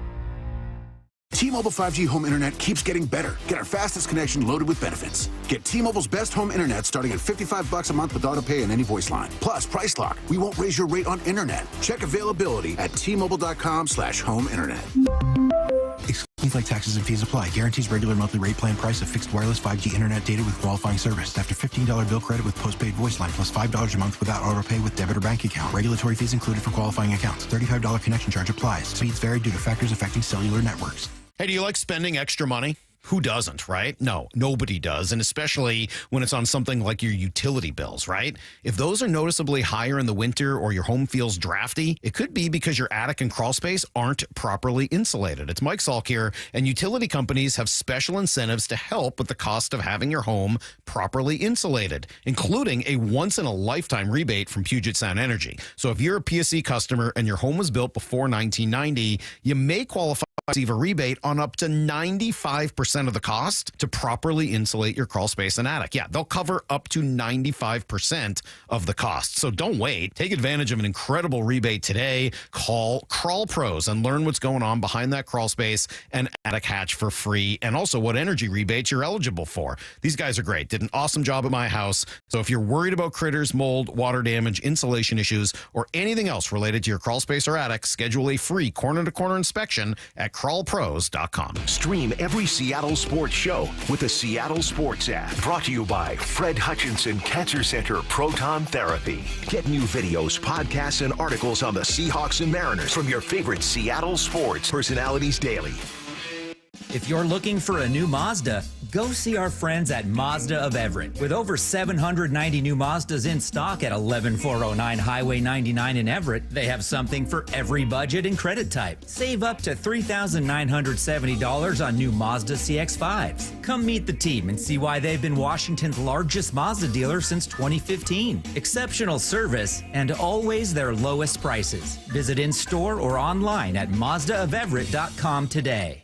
T-Mobile 5G home internet keeps getting better. Get our fastest connection loaded with benefits. Get T-Mobile's best home internet starting at $55 a month with auto pay and any voice line. Plus, Price Lock. We won't raise your rate on internet. Check availability at T-Mobile.com/home internet. Exclusions like taxes and fees apply. Guarantees regular monthly rate plan price of fixed wireless 5G internet data with qualifying service. After $15 bill credit with postpaid voice line plus $5 a month without auto pay with debit or bank account. Regulatory fees included for qualifying accounts. $35 connection charge applies. Speeds vary due to factors affecting cellular networks. Hey, do you like spending extra money? Who doesn't, right? No, nobody does, and especially when it's on something like your utility bills, right? If those are noticeably higher in the winter or your home feels drafty, it could be because your attic and crawl space aren't properly insulated. It's Mike Salk here, and utility companies have special incentives to help with the cost of having your home properly insulated, including a once-in-a-lifetime rebate from Puget Sound Energy. So if you're a PSC customer and your home was built before 1990, you may qualify to receive a rebate on up to 95% of the cost to properly insulate your crawl space and attic. Yeah, they'll cover up to 95% of the cost. So don't wait. Take advantage of an incredible rebate today. Call Crawl Pros and learn what's going on behind that crawl space and attic hatch for free, and also what energy rebates you're eligible for. These guys are great. Did an awesome job at my house. So if you're worried about critters, mold, water damage, insulation issues, or anything else related to your crawl space or attic, schedule a free corner-to-corner inspection at crawlpros.com. Stream every Seattle sports show with the Seattle Sports app. Brought to you by Fred Hutchinson Cancer Center Proton Therapy. Get new videos, podcasts, and articles on the Seahawks and Mariners from your favorite Seattle sports personalities daily. If you're looking for a new Mazda, go see our friends at Mazda of Everett. With over 790 new Mazdas in stock at 11409 Highway 99 in Everett, they have something for every budget and credit type. Save up to $3,970 on new Mazda CX-5s. Come meet the team and see why they've been Washington's largest Mazda dealer since 2015. Exceptional service and always their lowest prices. Visit in-store or online at MazdaofEverett.com today.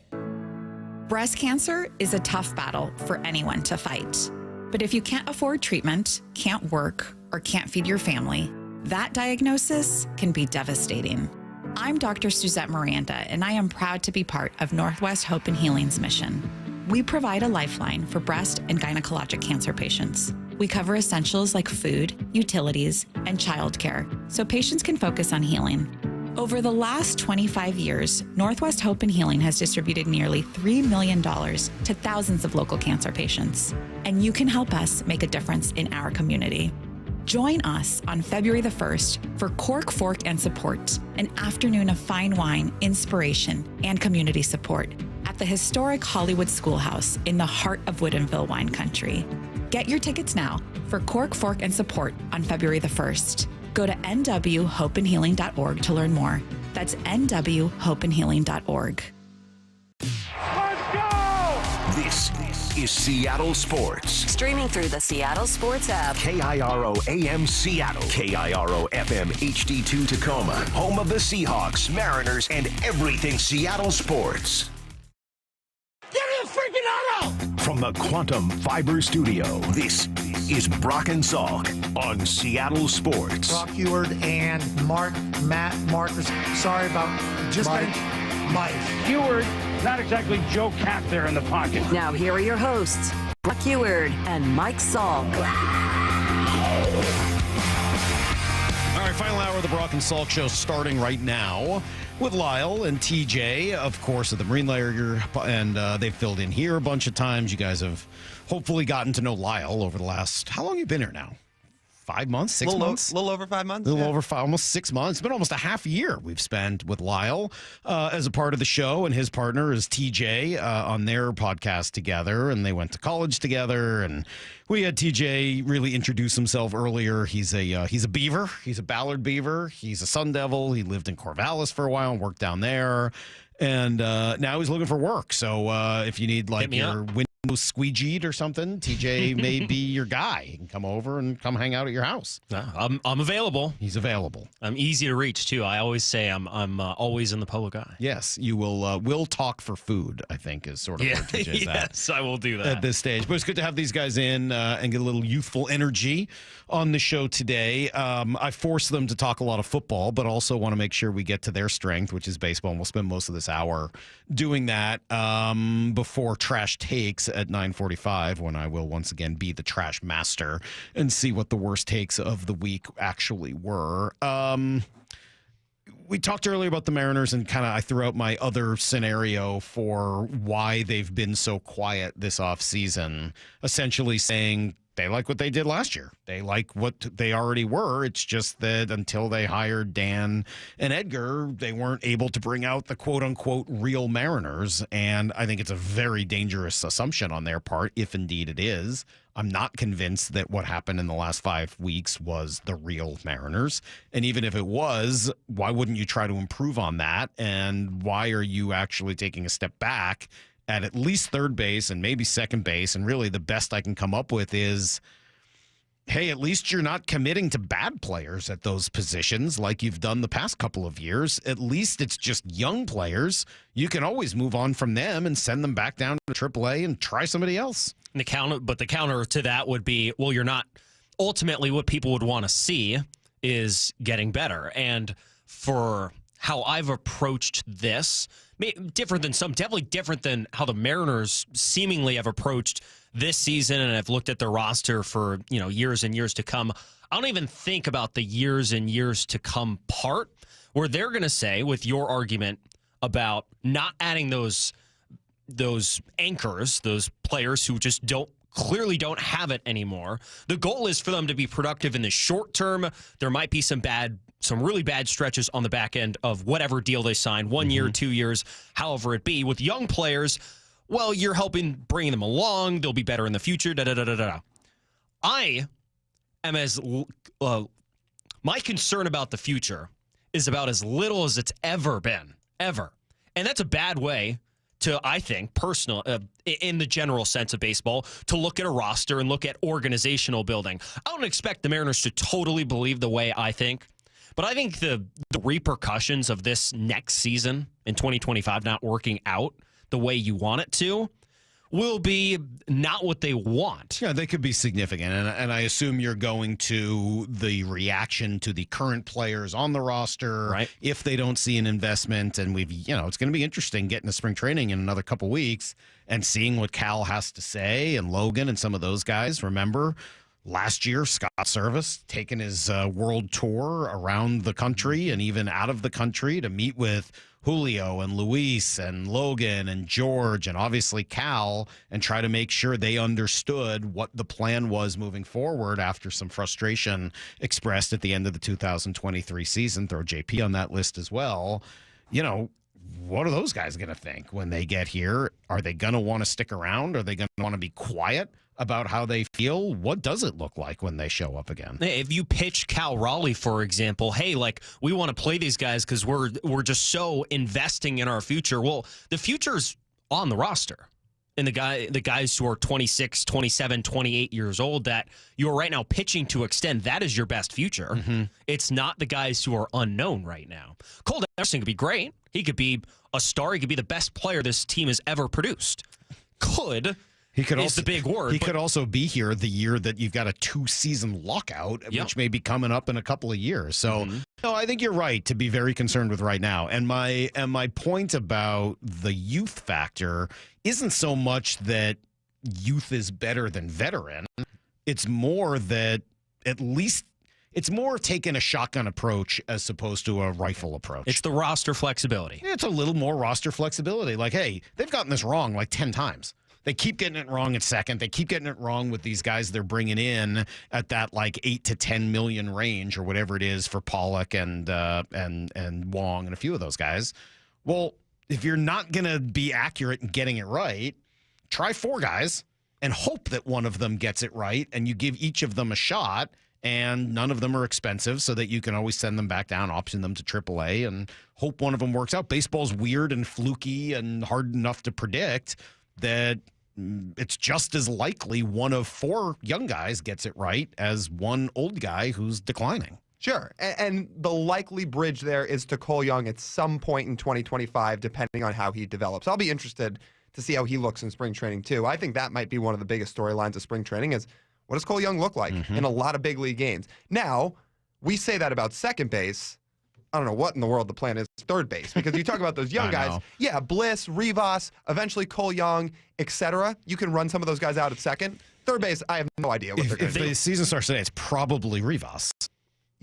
Breast cancer is a tough battle for anyone to fight. But if you can't afford treatment, can't work, or can't feed your family, that diagnosis can be devastating. I'm Dr. Suzette Miranda, and I am proud to be part of Northwest Hope and Healing's mission. We provide a lifeline for breast and gynecologic cancer patients. We cover essentials like food, utilities, and childcare, so patients can focus on healing. Over the last 25 years, Northwest Hope and Healing has distributed nearly $3 million to thousands of local cancer patients. And you can help us make a difference in our community. Join us on February the 1st for Cork, Fork, and Support, an afternoon of fine wine, inspiration, and community support at the historic Hollywood Schoolhouse in the heart of Woodinville wine country. Get your tickets now for Cork, Fork, and Support on February the 1st. Go to nwhopeandhealing.org to learn more. That's nwhopeandhealing.org. Let's go! This is Seattle Sports. Streaming through the Seattle Sports app. KIRO AM Seattle. KIRO FM HD2 Tacoma. Home of the Seahawks, Mariners, and everything Seattle sports. Give me a freaking auto! From the Quantum Fiber Studio, this is Brock and Salk on Seattle Sports. Brock Heward and Matt Marcus. Sorry about just Mike. Heward, not exactly Joe Cap there in the pocket. Now here are your hosts, Brock Heward and Mike Salk. All right, final hour of the Brock and Salk Show starting right now with Lyle and TJ, of course, at the Marine Layer, and they've filled in here a bunch of times. You guys have hopefully gotten to know Lyle over the last, how long have you been here now? 5 months, 6 months? A little over 5 months. Almost 6 months. It's been almost a half year we've spent with Lyle as a part of the show, and his partner is TJ on their podcast together, and they went to college together, and we had TJ really introduce himself earlier. He's a beaver. He's a Ballard beaver. He's a Sun Devil. He lived in Corvallis for a while and worked down there, and now he's looking for work. So if you need like your windows squeegeed or something, TJ may be your guy. He can come over and come hang out at your house. I'm available. He's available. I'm easy to reach too. I always say I'm always in the public eye. Yes, you will talk for food, I think, is sort of where TJ's at. Yes, I will do that at this stage. But it's good to have these guys in and get a little youthful energy on the show today. I force them to talk a lot of football, but also want to make sure we get to their strength, which is baseball, and we'll spend most of this hour doing that before Trash Takes at 9:45, when I will once again be the trash master and see what the worst takes of the week actually were. We talked earlier about the Mariners, and kind of I threw out my other scenario for why they've been so quiet this offseason, essentially saying they like what they did last year. They like what they already were. It's just that until they hired Dan and Edgar, they weren't able to bring out the quote-unquote real Mariners, and I think it's a very dangerous assumption on their part, if indeed it is. I'm not convinced that what happened in the last 5 weeks was the real Mariners. And even if it was, why wouldn't you try to improve on that? And why are you actually taking a step back at least third base and maybe second base? And really the best I can come up with is, hey, at least you're not committing to bad players at those positions like you've done the past couple of years. At least it's just young players. You can always move on from them and send them back down to AAA and try somebody else. The counter to that would be, well, you're not. Ultimately, what people would want to see is getting better. And for how I've approached this, definitely different than how the Mariners seemingly have approached this season, and I've looked at their roster for years and years to come. I don't even think about the years and years to come part, where they're going to say, with your argument about not adding those anchors, those players who just clearly don't have it anymore. The goal is for them to be productive in the short term. There might be some really bad stretches on the back end of whatever deal they sign, 1 year, 2 years, however it be. With young players, well, you're helping bring them along. They'll be better in the future. I am my concern about the future is about as little as it's ever been, ever. And that's a bad way to, I think, in the general sense of baseball, to look at a roster and look at organizational building. I don't expect the Mariners to totally believe the way I think, but I think the repercussions of this next season in 2025 not working out, the way you want it to will be not what they want. Yeah, they could be significant. And I assume you're going to the reaction to the current players on the roster, right? If they don't see an investment. And it's going to be interesting getting to spring training in another couple weeks and seeing what Cal has to say and Logan and some of those guys. Remember, last year, Scott Service taking his world tour around the country and even out of the country to meet with Julio and Luis and Logan and George and obviously Cal and try to make sure they understood what the plan was moving forward after some frustration expressed at the end of the 2023 season. Throw JP on that list as well. What are those guys going to think when they get here? Are they going to want to stick around? Are they going to want to be quiet about how they feel? What does it look like when they show up again? If you pitch Cal Raleigh, for example, hey, we want to play these guys because we're just so investing in our future. Well, the future's on the roster. And the guys who are 26, 27, 28 years old that you're right now pitching to extend, that is your best future. Mm-hmm. It's not the guys who are unknown right now. Cole Anderson could be great. He could be a star. He could be the best player this team has ever produced. He could is also, the big word. He could also be here the year that you've got a 2-season lockout, which may be coming up in a couple of years. So, no, I think you're right to be very concerned with right now. And my point about the youth factor isn't so much that youth is better than veteran. It's more that it's more taking a shotgun approach as opposed to a rifle approach. It's the roster flexibility. It's a little more roster flexibility. Like, hey, they've gotten this wrong 10 times. They keep getting it wrong at second. They keep getting it wrong with these guys they're bringing in at that 8 to 10 million range or whatever it is for Pollock and Wong and a few of those guys. Well, if you're not going to be accurate in getting it right, try 4 guys and hope that one of them gets it right, and you give each of them a shot, and none of them are expensive so that you can always send them back down, option them to AAA, and hope one of them works out. Baseball's weird and fluky and hard enough to predict that it's just as likely one of 4 young guys gets it right as one old guy who's declining. Sure. And the likely bridge there is to Cole Young at some point in 2025, depending on how he develops. I'll be interested to see how he looks in spring training, too. I think that might be one of the biggest storylines of spring training is what does Cole Young look like in a lot of big league games? Now, we say that about second base. I don't know what in the world the plan is third base, because you talk about those young guys. Yeah, Bliss, Rivas, eventually Cole Young, etc. You can run some of those guys out at second. Third base, I have no idea what they're going to do. If the season starts today, it's probably Rivas.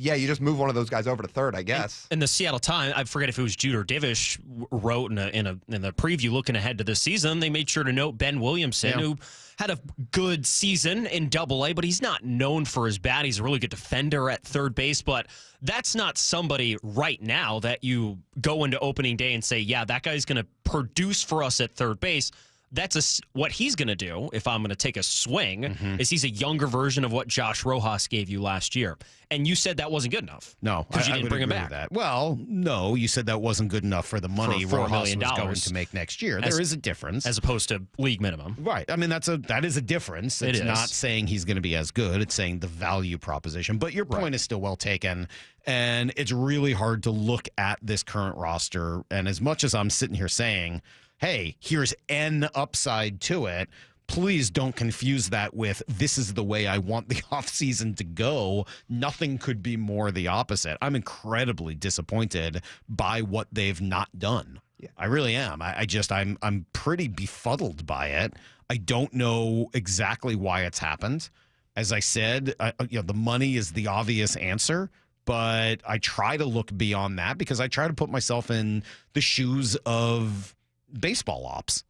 Yeah, you just move one of those guys over to third, I guess. And the Seattle Times, I forget if it was Jude or Divish, wrote in the preview looking ahead to this season, they made sure to note Ben Williamson, who had a good season in Double-A, but he's not known for his bat. He's a really good defender at third base, but that's not somebody right now that you go into opening day and say, yeah, that guy's going to produce for us at third base. That's what he's going to do, if I'm going to take a swing, is he's a younger version of what Josh Rojas gave you last year. And you said that wasn't good enough. No, because you didn't bring him back. That. Well, no, you said that wasn't good enough for the money for $4 Rojas million was going to make next year. There is a difference. As opposed to league minimum. Right. I mean, that is a difference. It's not saying he's going to be as good. It's saying the value proposition. But your point is still well taken. And it's really hard to look at this current roster. And as much as I'm sitting here saying, hey, here's an upside to it, please don't confuse that with this is the way I want the offseason to go. Nothing could be more the opposite. I'm incredibly disappointed by what they've not done. Yeah. I really am. I'm pretty befuddled by it. I don't know exactly why it's happened. As I said, the money is the obvious answer. But I try to look beyond that because I try to put myself in the shoes of baseball ops,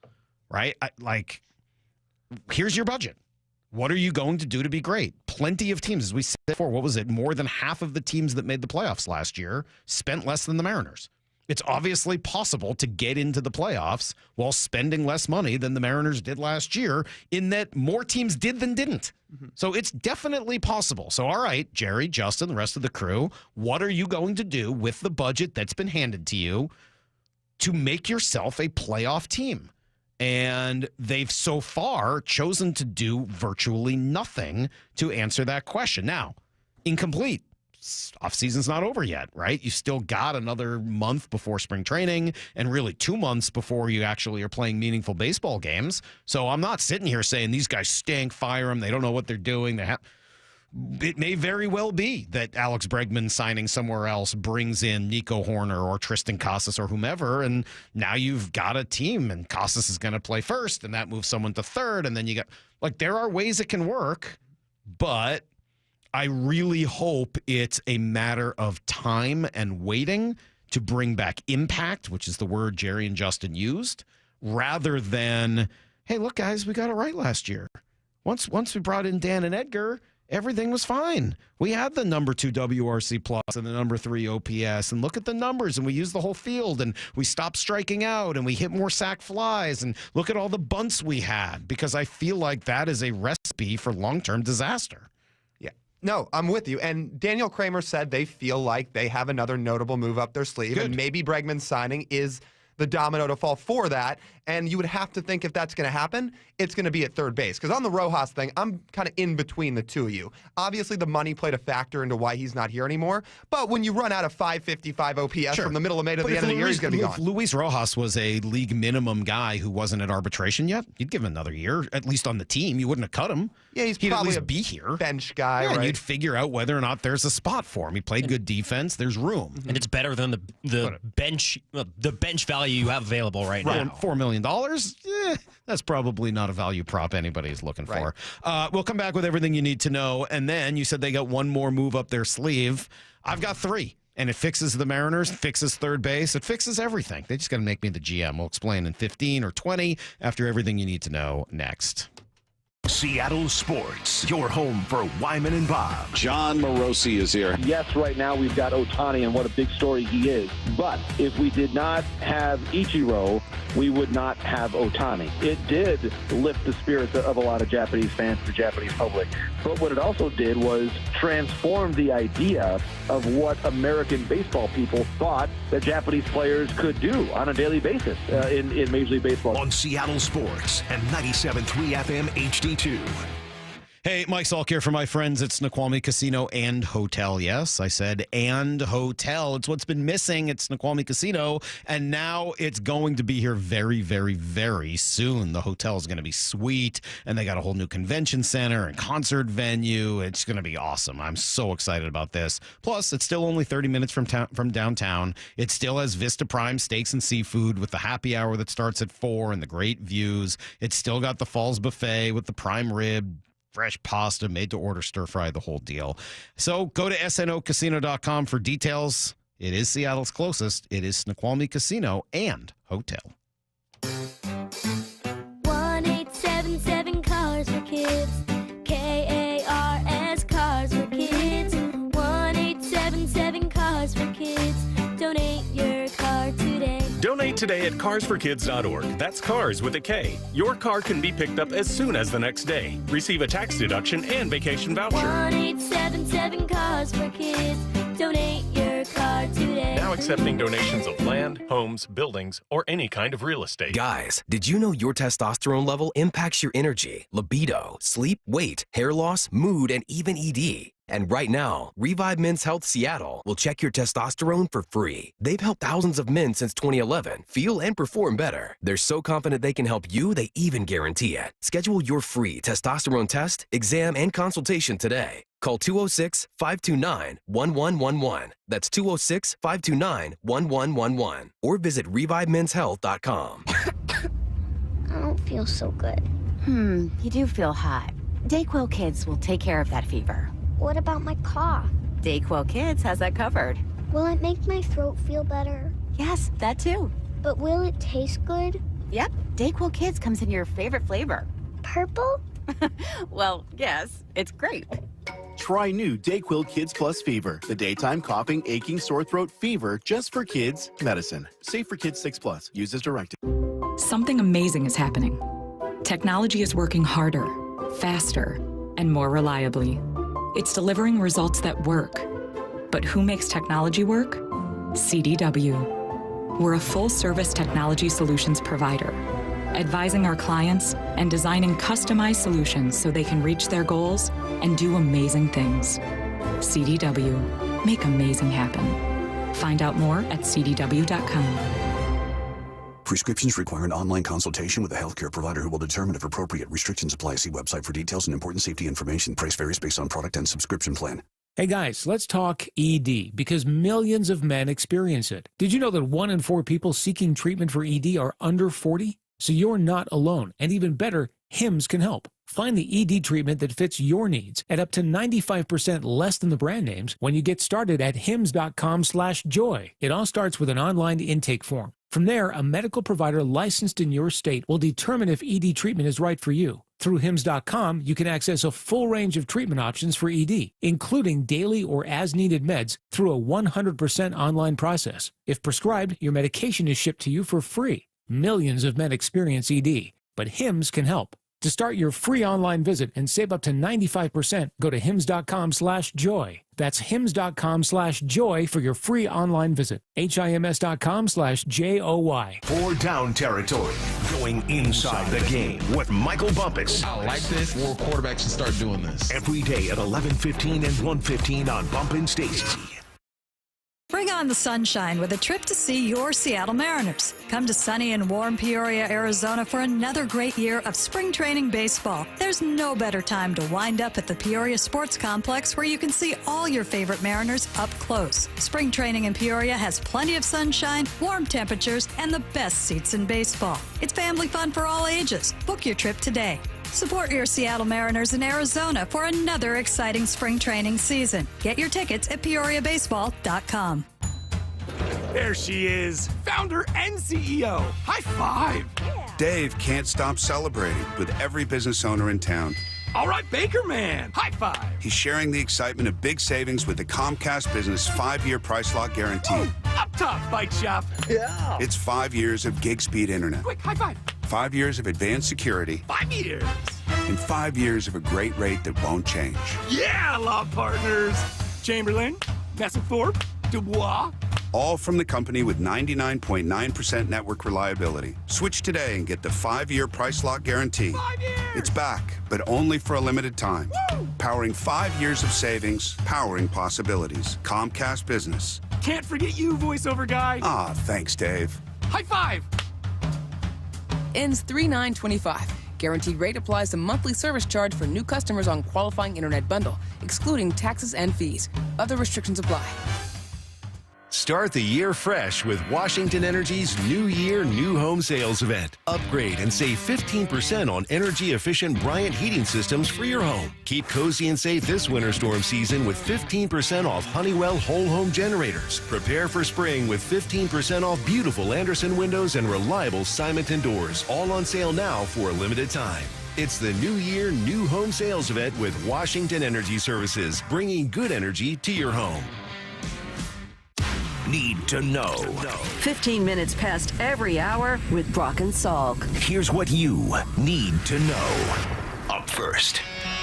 right? Here's your budget. What are you going to do to be great? Plenty of teams, as we said before, what was it? More than half of the teams that made the playoffs last year spent less than the Mariners. It's obviously possible to get into the playoffs while spending less money than the Mariners did last year, in that more teams did than didn't. So it's definitely possible. So, all right, Jerry, Justin, the rest of the crew, what are you going to do with the budget that's been handed to you to make yourself a playoff team? And they've so far chosen to do virtually nothing to answer that question. Now, incomplete. offseason's not over yet, right? You still got another month before spring training and really 2 months before you actually are playing meaningful baseball games. So I'm not sitting here saying these guys stink, fire them, they don't know what they're doing. It may very well be that Alex Bregman signing somewhere else brings in Nico Horner or Tristan Casas or whomever, and now you've got a team, and Casas is going to play first, and that moves someone to third, and then you got, like, there are ways it can work, but I really hope it's a matter of time and waiting to bring back impact, which is the word Jerry and Justin used, rather than, hey, look, guys, we got it right last year. Once we brought in Dan and Edgar, everything was fine. We had the number 2 WRC plus and the number 3 OPS, and look at the numbers, and we used the whole field, and we stopped striking out, and we hit more sack flies, and look at all the bunts we had, because I feel like that is a recipe for long-term disaster. Yeah. No, I'm with you. And Daniel Kramer said they feel like they have another notable move up their sleeve, and maybe Bregman's signing is the domino to fall for that. And you would have to think if that's going to happen, it's going to be at third base. Because on the Rojas thing, I'm kind of in between the two of you. Obviously, the money played a factor into why he's not here anymore. But when you run out of 555 OPS from the middle of May to the end of the year, he's going to be gone. If Luis Rojas was a league minimum guy who wasn't at arbitration yet, you'd give him another year, at least on the team. You wouldn't have cut him. Yeah, he'd probably at least be here. Bench guy, yeah, right? And you'd figure out whether or not there's a spot for him. He played good defense. There's room. And it's better than the bench value you have available right now. $4 million? That's probably not a value prop anybody's looking for. We'll come back with everything you need to know. And then you said they got one more move up their sleeve. I've got 3. And it fixes the Mariners, fixes third base. It fixes everything. They just got to make me the GM. We'll explain in 15 or 20 after everything you need to know next. Seattle Sports, your home for Wyman and Bob. John Morosi is here. Yes, right now we've got Ohtani, and what a big story he is. But if we did not have Ichiro, we would not have Ohtani. It did lift the spirits of a lot of Japanese fans, the Japanese public. But what it also did was transform the idea of what American baseball people thought that Japanese players could do on a daily basis in Major League Baseball. On Seattle Sports and 97.3 FM HD2. Hey, Mike Salk here for my friends at Snoqualmie Casino and Hotel. Yes, I said and hotel. It's what's been missing at Snoqualmie Casino, and now it's going to be here very, very, very soon. The hotel is going to be sweet, and they got a whole new convention center and concert venue. It's going to be awesome. I'm so excited about this. Plus, it's still only 30 minutes from downtown. It still has Vista Prime steaks and seafood with the happy hour that starts at 4 and the great views. It's still got the Falls Buffet with the prime rib, fresh pasta, made to order, stir fry, the whole deal. So go to snocasino.com for details. It is Seattle's closest. It is Snoqualmie Casino and Hotel. 1877 Cars for Kids. KARS Cars for Kids. 1877 Cars for Kids. Donate your car today. Donate today at carsforkids.org. That's cars with a K. Your car can be picked up as soon as the next day. Receive a tax deduction and vacation voucher. 1877 Cars for Kids. Donate your car today. Now accepting donations of land, homes, buildings, or any kind of real estate. Guys, did you know your testosterone level impacts your energy, libido, sleep, weight, hair loss, mood, and even ED? And right now, Revive Men's Health Seattle will check your testosterone for free. They've helped thousands of men since 2011 feel and perform better. They're so confident they can help you, they even guarantee it. Schedule your free testosterone test, exam, and consultation today. Call 206-529-1111. That's 206-529-1111. Or visit ReviveMen'sHealth.com. I don't feel so good. You do feel hot. Dayquil Kids will take care of that fever. What about my cough? Dayquil Kids has that covered. Will it make my throat feel better? Yes, that too. But will it taste good? Yep, Dayquil Kids comes in your favorite flavor. Purple? Well, yes, it's grape. Try new Dayquil Kids Plus Fever, the daytime coughing, aching, sore throat fever just for kids medicine. Safe for kids 6+. Use as directed. Something amazing is happening. Technology is working harder, faster, and more reliably. It's delivering results that work. But who makes technology work? CDW. We're a full-service technology solutions provider, advising our clients and designing customized solutions so they can reach their goals and do amazing things. CDW. Make amazing happen. Find out more at cdw.com. Prescriptions require an online consultation with a healthcare provider who will determine if appropriate. Restrictions apply. See website for details and important safety information. Price varies based on product and subscription plan. Hey guys, let's talk ED because millions of men experience it. Did you know that 1 in 4 people seeking treatment for ED are under 40? So you're not alone. And even better, Hims can help. Find the ED treatment that fits your needs at up to 95% less than the brand names when you get started at hims.com/joy. It all starts with an online intake form. From there, a medical provider licensed in your state will determine if ED treatment is right for you. Through hims.com, you can access a full range of treatment options for ED, including daily or as-needed meds through a 100% online process. If prescribed, your medication is shipped to you for free. Millions of men experience ED, but Hims can help. To start your free online visit and save up to 95%, go to hims.com/joy. That's hims.com/joy for your free online visit. HIMS.com/JOY. 4 down territory, going inside the game with Michael Bumpus. I like this. More quarterbacks should start doing this. Every day at 11:15 and 1:15 on Bumpin' Stacy. Bring on the sunshine with a trip to see your Seattle Mariners. Come to sunny and warm Peoria, Arizona for another great year of spring training baseball. There's no better time to wind up at the Peoria Sports Complex where you can see all your favorite Mariners up close. Spring training in Peoria has plenty of sunshine, warm temperatures, and the best seats in baseball. It's family fun for all ages. Book your trip today. Support your Seattle Mariners in Arizona for another exciting spring training season. Get your tickets at peoriabaseball.com. There she is, founder and CEO. High five. Dave can't stop celebrating with every business owner in town. All right, Baker Man, high five. He's sharing the excitement of big savings with the Comcast Business 5-year price lock guarantee. Woo, up top, bike shop. Yeah. It's 5 years of gig speed internet. Quick, high five. 5 years of advanced security. 5 years. And 5 years of a great rate that won't change. Yeah, law partners. Chamberlain, Messethorpe, Dubois. All from the company with 99.9% network reliability. Switch today and get the 5-year price lock guarantee. 5 years. It's back, but only for a limited time. Woo. Powering 5 years of savings, powering possibilities. Comcast Business. Can't forget you, voiceover guy. Ah, thanks, Dave. High five. Ends 3/9/25. Guaranteed rate applies to monthly service charge for new customers on qualifying internet bundle, excluding taxes and fees. Other restrictions apply. Start the year fresh with Washington Energy's New Year, New Home Sales event. Upgrade and save 15% on energy-efficient Bryant heating systems for your home. Keep cozy and safe this winter storm season with 15% off Honeywell whole home generators. Prepare for spring with 15% off beautiful Anderson windows and reliable Simonton doors. All on sale now for a limited time. It's the New Year, New Home Sales event with Washington Energy Services, bringing good energy to your home. Need to know. 15 minutes past every hour with Brock and Salk. Here's what you need to know. Up first.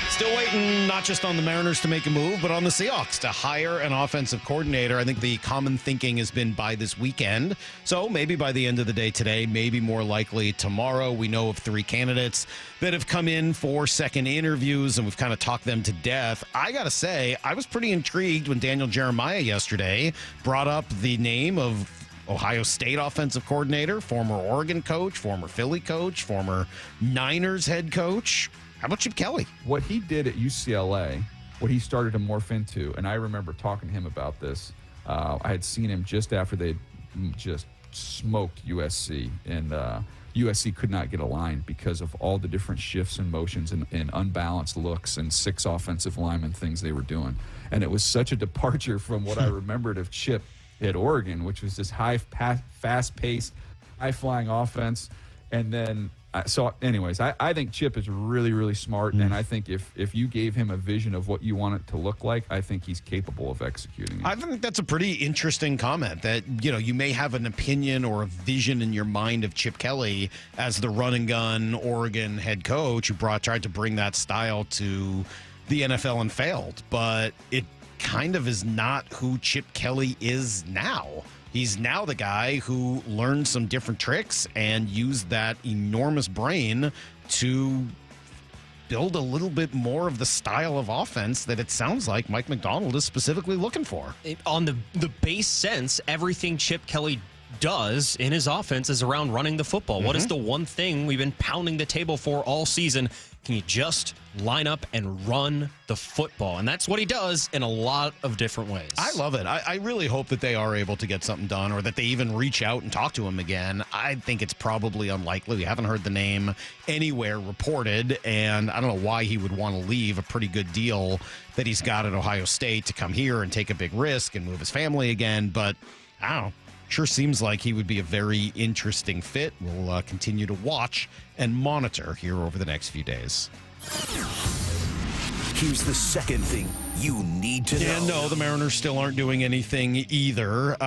Still waiting not just on the Mariners to make a move, but on the Seahawks to hire an offensive coordinator. I think the common thinking has been by this weekend. So maybe by the end of the day today, maybe more likely tomorrow. We know of 3 candidates that have come in for second interviews, and we've kind of talked them to death. I got to say, I was pretty intrigued when Daniel Jeremiah yesterday brought up the name of Ohio State offensive coordinator, former Oregon coach, former Philly coach, former Niners head coach. How about Chip Kelly? What he did at UCLA, what he started to morph into, and I remember talking to him about this. I had seen him just after they just smoked USC, and USC could not get a line because of all the different shifts and motions and unbalanced looks and 6 offensive lineman things they were doing. And it was such a departure from what I remembered of Chip at Oregon, which was this fast-paced, high-flying offense. And then so anyways, I think Chip is really, really smart, and I think if you gave him a vision of what you want it to look like, I think he's capable of executing it. I think that's a pretty interesting comment that, you may have an opinion or a vision in your mind of Chip Kelly as the run-and-gun Oregon head coach who tried to bring that style to the NFL and failed, but it kind of is not who Chip Kelly is now. He's now the guy who learned some different tricks and used that enormous brain to build a little bit more of the style of offense that it sounds like Mike Macdonald is specifically looking for. On the base sense, everything Chip Kelly does in his offense is around running the football. What is the one thing we've been pounding the table for all season? Can you just line up and run the football? And that's what he does in a lot of different ways. I love it. I really hope that they are able to get something done, or that they even reach out and talk to him again. I think it's probably unlikely. We haven't heard the name anywhere reported, and I don't know why he would want to leave a pretty good deal that he's got at Ohio State to come here and take a big risk and move his family again. But I don't know. Sure seems like he would be a very interesting fit. We'll continue to watch and monitor here over the next few days. Here's the second thing you need to know. And no, the Mariners still aren't doing anything either.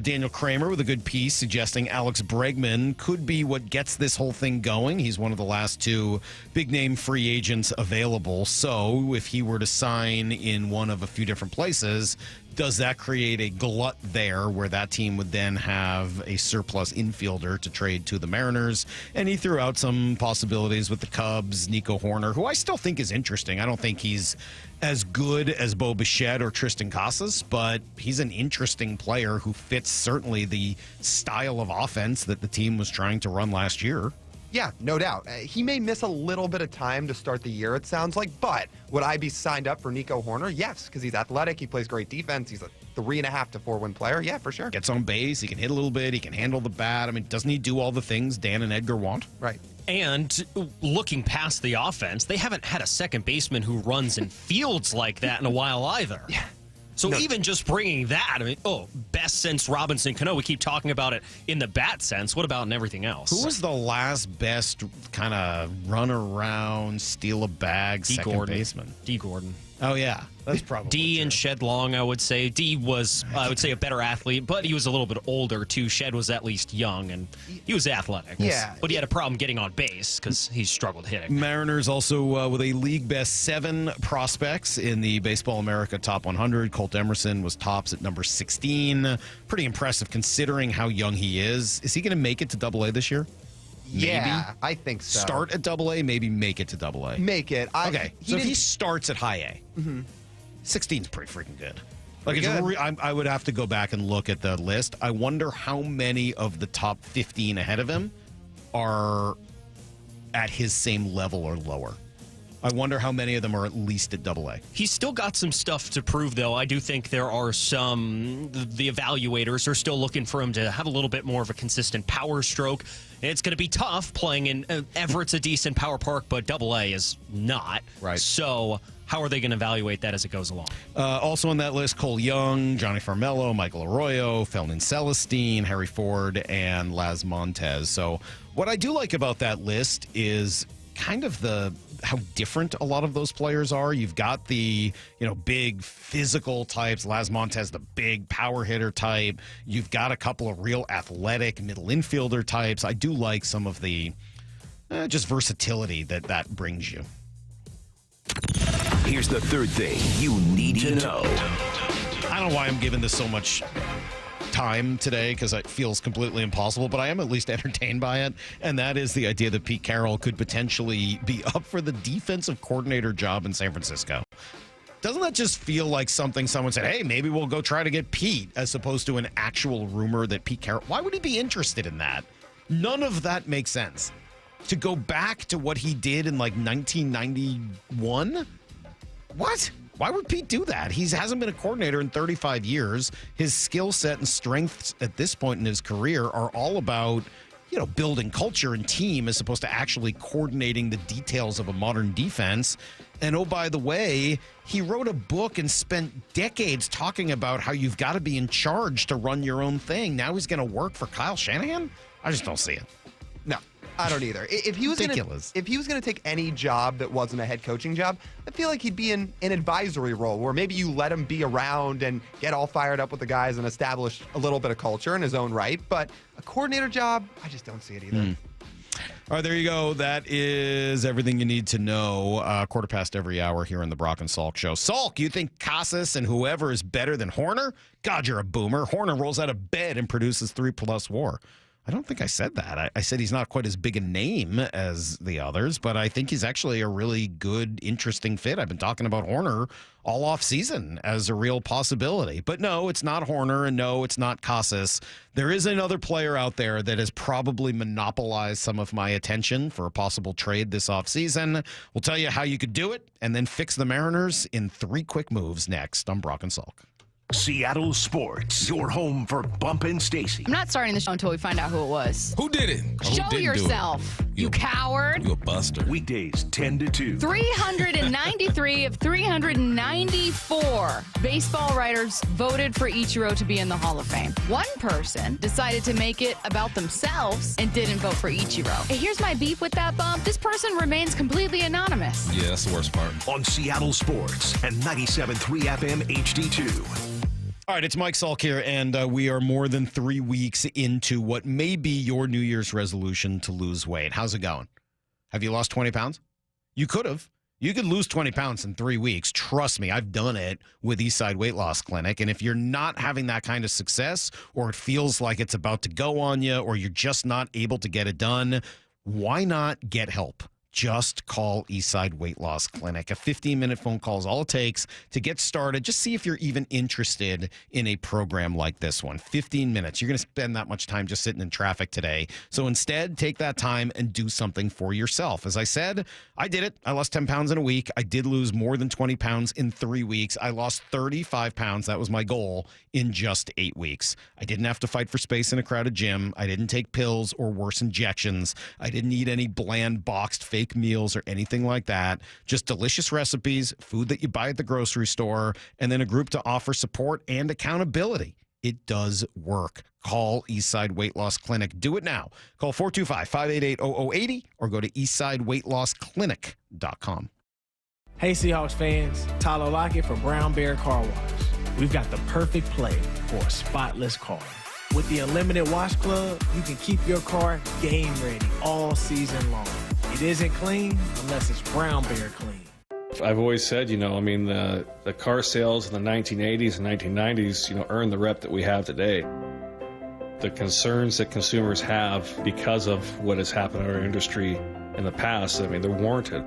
Daniel Kramer with a good piece suggesting Alex Bregman could be what gets this whole thing going. He's one of the last two big-name free agents available. So if he were to sign in one of a few different places, does that create a glut there where that team would then have a surplus infielder to trade to the Mariners? And he threw out some possibilities with the Cubs, Nico Horner, who I still think is interesting. I don't think he's as good as Bo Bichette or Tristan Casas, but he's an interesting player who fits certainly the style of offense that the team was trying to run last year. Yeah, no doubt. He may miss a little bit of time to start the year, it sounds like, but would I be signed up for Nico Horner? Yes, because he's athletic, he plays great defense, he's a 3.5 to 4 win player. Yeah, for sure. Gets on base, he can hit a little bit, he can handle the bat. I mean, doesn't he do all the things Dan and Edgar want? Right. And looking past the offense, they haven't had a second baseman who runs in fields like that in a while either. Yeah. So even just bringing that, I mean, best since Robinson Cano. We keep talking about it in the bat sense. What about in everything else? Who was the last best kind of run around, steal a bag, second baseman? D. Gordon. Oh, yeah. That's probably D true. and Shed Long, I would say. D was, I would say, a better athlete, but he was a little bit older, too. Shed was at least young, and he was athletic. Yeah. But he had a problem getting on base because he struggled hitting. Mariners also with a league-best 7 prospects in the Baseball America Top 100. Colt Emerson was tops at number 16. Pretty impressive considering how young he is. Is he going to make it to Double-A this year? Yeah, Maybe. I think so. Start at Double-A, maybe make it to Double-A. Make it. Okay, so if he starts at High A, 16's pretty freaking good. Like, I would have to go back and look at the list. I wonder how many of the top 15 ahead of him are at his same level or lower. I wonder how many of them are at least at Double-A. He's still got some stuff to prove, though. I do think there are some, the evaluators are still looking for him to have a little bit more of a consistent power stroke. It's going to be tough playing in Everett's a decent power park, but Double-A is not. Right. So how are they going to evaluate that as it goes along? Also on that list, Cole Young, Johnny Farmello, Michael Arroyo, Felton Celestine, Harry Ford, and Laz Montez. So what I do like about that list is kind of how different a lot of those players are. You've got the, big physical types, Laz Montez, the big power hitter type. You've got a couple of real athletic middle infielder types. I do like some of the just versatility that brings you. Here's the third thing you need to know. I don't know why I'm giving this so much time today because it feels completely impossible, but I am at least entertained by it, and that is the idea that Pete Carroll could potentially be up for the defensive coordinator job in San Francisco. Doesn't that just feel like something someone said, hey, maybe we'll go try to get Pete, as opposed to an actual rumor that Pete Carroll, why would he be interested in that? None of that makes sense. To go back to what he did in like 1991? What? Why would Pete do that? He hasn't been a coordinator in 35 years. His skill set and strengths at this point in his career are all about, building culture and team as opposed to actually coordinating the details of a modern defense. And oh, by the way, he wrote a book and spent decades talking about how you've got to be in charge to run your own thing. Now he's going to work for Kyle Shanahan? I just don't see it. No, I don't either. If he was going to take any job that wasn't a head coaching job, I feel like he'd be in an advisory role where maybe you let him be around and get all fired up with the guys and establish a little bit of culture in his own right. But a coordinator job, I just don't see it either. All right, there you go. That is everything you need to know. Quarter past every hour here on the Brock and Salk Show. Salk, you think Casas and whoever is better than Horner? God, you're a boomer. Horner rolls out of bed and produces 3+ WAR. I don't think I said that. I said he's not quite as big a name as the others, but I think he's actually a really good, interesting fit. I've been talking about Horner all off season as a real possibility. But no, it's not Horner, and no, it's not Casas. There is another player out there that has probably monopolized some of my attention for a possible trade this offseason. We'll tell you how you could do it and then fix the Mariners in 3 quick moves next. I'm Brock and Salk. Seattle Sports, your home for Bump and Stacy. I'm not starting the show until we find out who it was. Who did it? Show yourself, you coward. You a buster. Weekdays 10 to 2. 393 of 394 baseball writers voted for Ichiro to be in the Hall of Fame. One person decided to make it about themselves and didn't vote for Ichiro. Hey, here's my beef with that bump. This person remains completely anonymous. Yeah, that's the worst part. On Seattle Sports and 97.3 FM HD2. All right, it's Mike Salk here, and we are more than 3 weeks into what may be your New Year's resolution to lose weight. How's it going? Have you lost 20 pounds? You could have. You could lose 20 pounds in 3 weeks. Trust me, I've done it with Eastside Weight Loss Clinic, and if you're not having that kind of success, or it feels like it's about to go on you, or you're just not able to get it done, why not get help? Just call Eastside Weight Loss Clinic. A 15-minute phone call is all it takes to get started. Just see if you're even interested in a program like this one. 15 minutes. You're going to spend that much time just sitting in traffic today. So instead, take that time and do something for yourself. As I said, I did it. I lost 10 pounds in a week. I did lose more than 20 pounds in 3 weeks. I lost 35 pounds. That was my goal in just 8 weeks. I didn't have to fight for space in a crowded gym. I didn't take pills or worse injections. I didn't eat any bland boxed fake meals or anything like that. Just delicious recipes, food that you buy at the grocery store, and then a group to offer support and accountability. It does work. Call Eastside Weight Loss Clinic. Do it now. Call 425-588-0080 or go to eastsideweightlossclinic.com. Hey Seahawks fans, Tyler Lockett for Brown Bear Car Wash. We've got the perfect play for a spotless car. With the Unlimited Wash Club, you can keep your car game ready all season long. It isn't clean unless it's Brown Bear clean. I've always said, the car sales in the 1980s and 1990s, earned the rep that we have today. The concerns that consumers have because of what has happened in our industry in the past, they're warranted.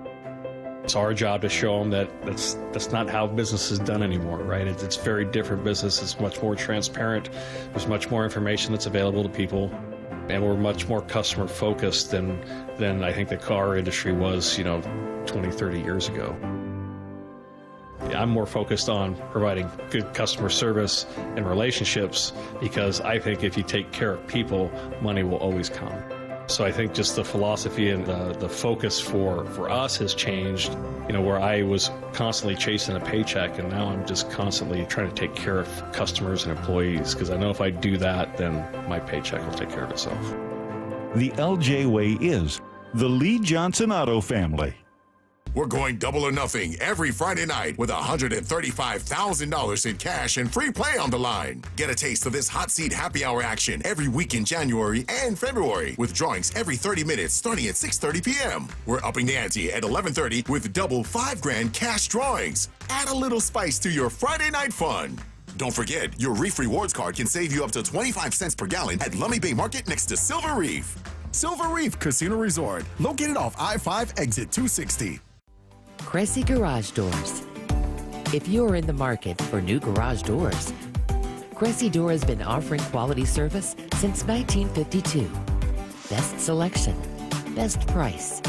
It's our job to show them that that's not how business is done anymore, right? It's very different business. It's much more transparent. There's much more information that's available to people. And we're much more customer focused than I think the car industry was, 20, 30 years ago. I'm more focused on providing good customer service and relationships because I think if you take care of people, money will always come. So I think just the philosophy and the focus for us has changed, where I was constantly chasing a paycheck and now I'm just constantly trying to take care of customers and employees because I know if I do that, then my paycheck will take care of itself. The LJ way is the Lee Johnson Auto family. We're going double or nothing every Friday night with $135,000 in cash and free play on the line. Get a taste of this hot seat happy hour action every week in January and February with drawings every 30 minutes starting at 6:30 p.m. We're upping the ante at 11:30 with double $5,000 cash drawings. Add a little spice to your Friday night fun. Don't forget, your Reef Rewards card can save you up to 25 cents per gallon at Lummi Bay Market next to Silver Reef. Silver Reef Casino Resort, located off I-5 exit 260. Cressy Garage Doors. If you're in the market for new garage doors, Cressy Door has been offering quality service since 1952. Best selection, best price.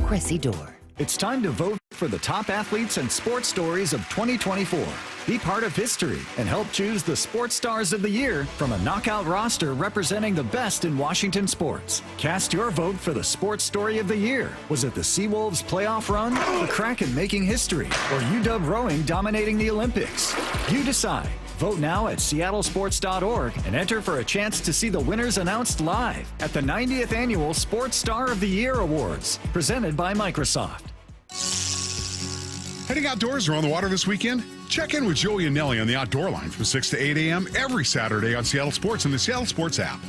Cressy Door. It's time to vote for the top athletes and sports stories of 2024. Be part of history and help choose the sports stars of the year from a knockout roster representing the best in Washington sports. Cast your vote for the sports story of the year. Was it the Seawolves playoff run, the Kraken making history, or UW rowing dominating the Olympics? You decide. Vote now at seattlesports.org and enter for a chance to see the winners announced live at the 90th Annual Sports Star of the Year Awards, presented by Microsoft. Heading outdoors or on the water this weekend? Check in with Joey and Nelly on the Outdoor Line from 6 to 8 a.m. every Saturday on Seattle Sports and the Seattle Sports app.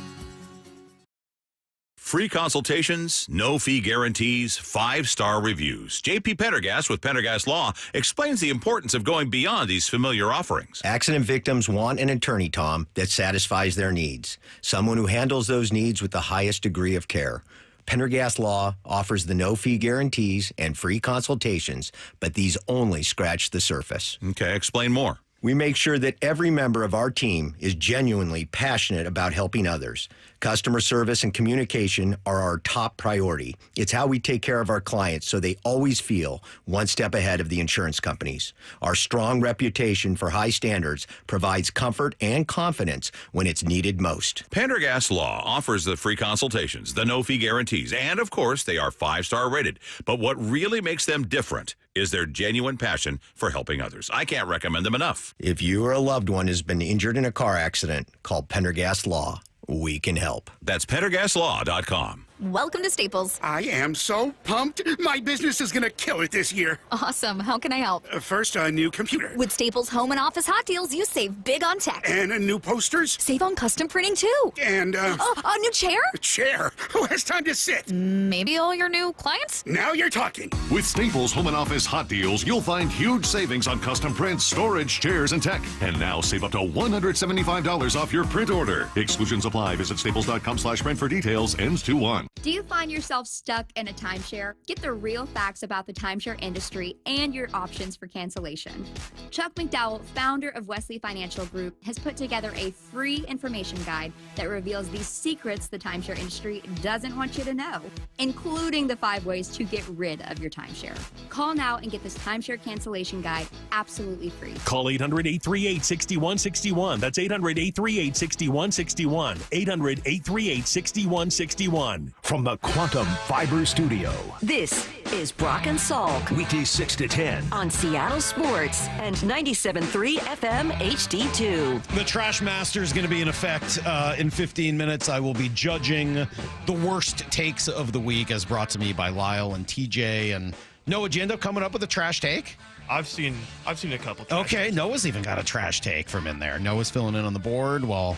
Free consultations, no fee guarantees, 5-star reviews. JP Pendergast with Pendergast Law explains the importance of going beyond these familiar offerings. Accident victims want an attorney, Tom, that satisfies their needs. Someone who handles those needs with the highest degree of care. Pendergast Law offers the no-fee guarantees and free consultations, but these only scratch the surface. Okay, explain more. We make sure that every member of our team is genuinely passionate about helping others. Customer service and communication are our top priority. It's how we take care of our clients so they always feel one step ahead of the insurance companies. Our strong reputation for high standards provides comfort and confidence when it's needed most. Pendergast Law offers the free consultations, the no-fee guarantees, and of course, they are 5-star rated. But what really makes them different is their genuine passion for helping others. I can't recommend them enough. If you or a loved one has been injured in a car accident, call Pendergast Law. We can help. That's PendergastLaw.com. Welcome to Staples. I am so pumped. My business is going to kill it this year. Awesome. How can I help? First, a new computer. With Staples Home and Office Hot Deals, you save big on tech. And new posters. Save on custom printing, too. And, a new chair? A chair? Who has time to sit? Maybe all your new clients? Now you're talking. With Staples Home and Office Hot Deals, you'll find huge savings on custom prints, storage, chairs, and tech. And now save up to $175 off your print order. Exclusions apply. Visit staples.com/print for details. Ends 2/1. Do you find yourself stuck in a timeshare? Get the real facts about the timeshare industry and your options for cancellation. Chuck McDowell, founder of Wesley Financial Group, has put together a free information guide that reveals the secrets the timeshare industry doesn't want you to know, including the 5 ways to get rid of your timeshare. Call now and get this timeshare cancellation guide absolutely free. Call 800-838-6161. That's 800-838-6161. 800-838-6161. From the Quantum Fiber Studio. This is Brock and Salk. Weekdays 6 to 10. On Seattle Sports and 97.3 FM HD2. The Trash Master is going to be in effect in 15 minutes. I will be judging the worst takes of the week as brought to me by Lyle and TJ. And Noah, did you end up coming up with a trash take? I've seen a couple. Okay, Noah's even got a trash take from in there. Noah's filling in on the board while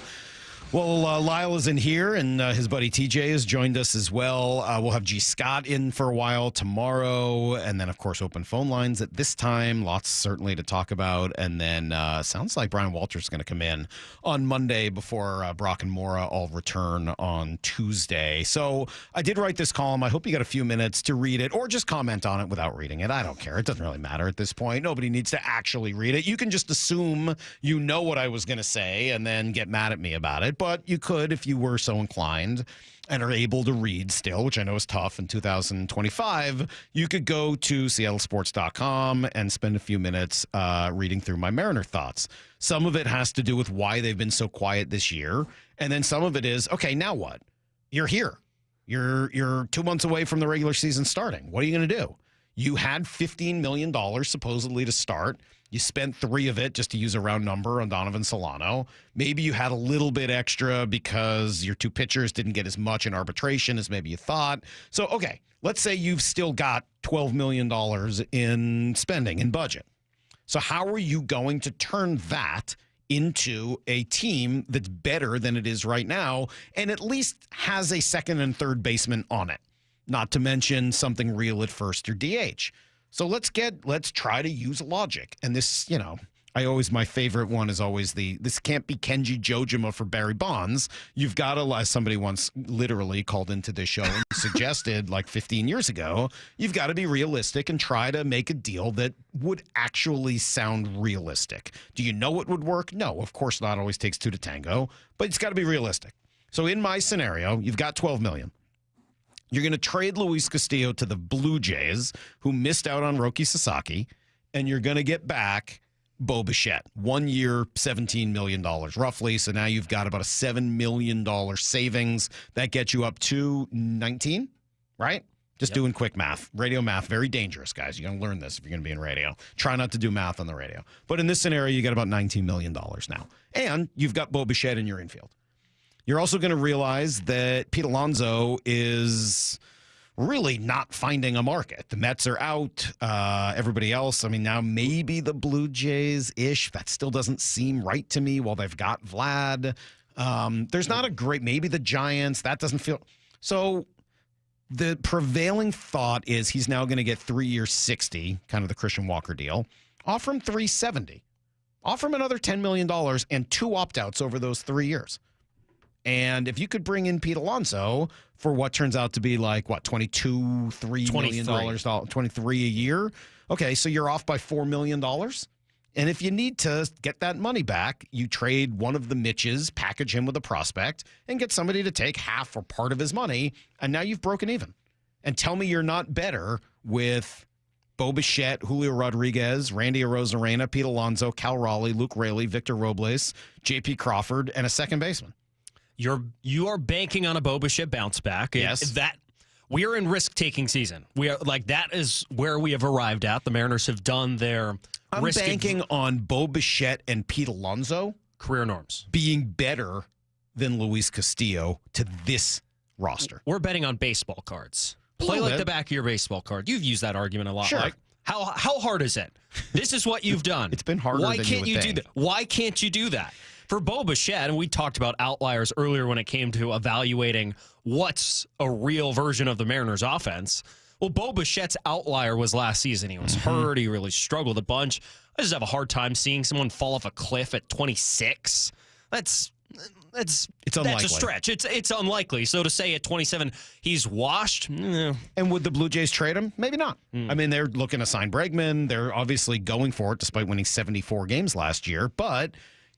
Lyle is in here, and his buddy TJ has joined us as well. We'll have G. Scott in for a while tomorrow, and then, of course, open phone lines at this time. Lots certainly to talk about. And then sounds like Brian Walters is going to come in on Monday before Brock and Maura all return on Tuesday. So I did write this column. I hope you got a few minutes to read it or just comment on it without reading it. I don't care. It doesn't really matter at this point. Nobody needs to actually read it. You can just assume you know what I was going to say and then get mad at me about it. But you could, if you were so inclined and are able to read still, which I know is tough in 2025, you could go to seattlesports.com and spend a few minutes reading through my Mariner thoughts. Some of it has to do with why they've been so quiet this year. And then some of it is, okay, now what? You're here. You're 2 months away from the regular season starting. What are you going to do? You had $15 million supposedly to start. You spent 3 of it, just to use a round number, on Donovan Solano. Maybe you had a little bit extra because your 2 pitchers didn't get as much in arbitration as maybe you thought. So, okay, let's say you've still got $12 million in spending, in budget. So how are you going to turn that into a team that's better than it is right now and at least has a second and third baseman on it? Not to mention something real at first or DH. So let's try to use logic. And this, my favorite one is always this can't be Kenji Jojima for Barry Bonds. You've got to, as somebody once literally called into this show and suggested like 15 years ago, you've got to be realistic and try to make a deal that would actually sound realistic. Do you know what would work? No, of course not. Always takes 2 to tango, but it's got to be realistic. So in my scenario, you've got $12 million. You're going to trade Luis Castillo to the Blue Jays, who missed out on Roki Sasaki, and you're going to get back Bo Bichette. 1 year, $17 million roughly. So now you've got about a $7 million savings. That gets you up to 19, right? Just doing quick math. Radio math, very dangerous, guys. You're going to learn this if you're going to be in radio. Try not to do math on the radio. But in this scenario, you got about $19 million now. And you've got Bo Bichette in your infield. You're also going to realize that Pete Alonso is really not finding a market. The Mets are out. Everybody else, now maybe the Blue Jays-ish. That still doesn't seem right to me while they've got Vlad. There's not a great, maybe the Giants. That doesn't feel. So the prevailing thought is he's now going to get 3 years, 60, kind of the Christian Walker deal. Offer him 370. Offer him another $10 million and 2 opt-outs over those 3 years. And if you could bring in Pete Alonso for what turns out to be like, what, $23 million, 23 a year? Okay, so you're off by $4 million. And if you need to get that money back, you trade one of the Mitches, package him with a prospect, and get somebody to take half or part of his money, and now you've broken even. And tell me you're not better with Bo Bichette, Julio Rodriguez, Randy Arozarena, Pete Alonso, Cal Raleigh, Luke Raley, Victor Robles, J.P. Crawford, and a second baseman. You are banking on a Bo Bichette bounce back. Yes. We are in risk-taking season. We are that is where we have arrived at. The Mariners have done their I'm banking on Bo Bichette and Pete Alonso career norms being better than Luis Castillo to this roster. We're betting on baseball cards. Play like the back of your baseball card. You've used that argument a lot. Sure. Like, how hard is it? This is what you've done. It's been harder Why than can't you would do think. that? Why can't you do that? For Bo Bichette, and we talked about outliers earlier when it came to evaluating what's a real version of the Mariners offense. Well, Bo Bichette's outlier was last season. He was hurt. He really struggled a bunch. I just have a hard time seeing someone fall off a cliff at 26. That's unlikely. a stretch. It's unlikely. So to say at 27 he's washed. And would the Blue Jays trade him? Maybe not. I mean, they're looking to sign Bregman. They're obviously going for it, despite winning 74 games last year. But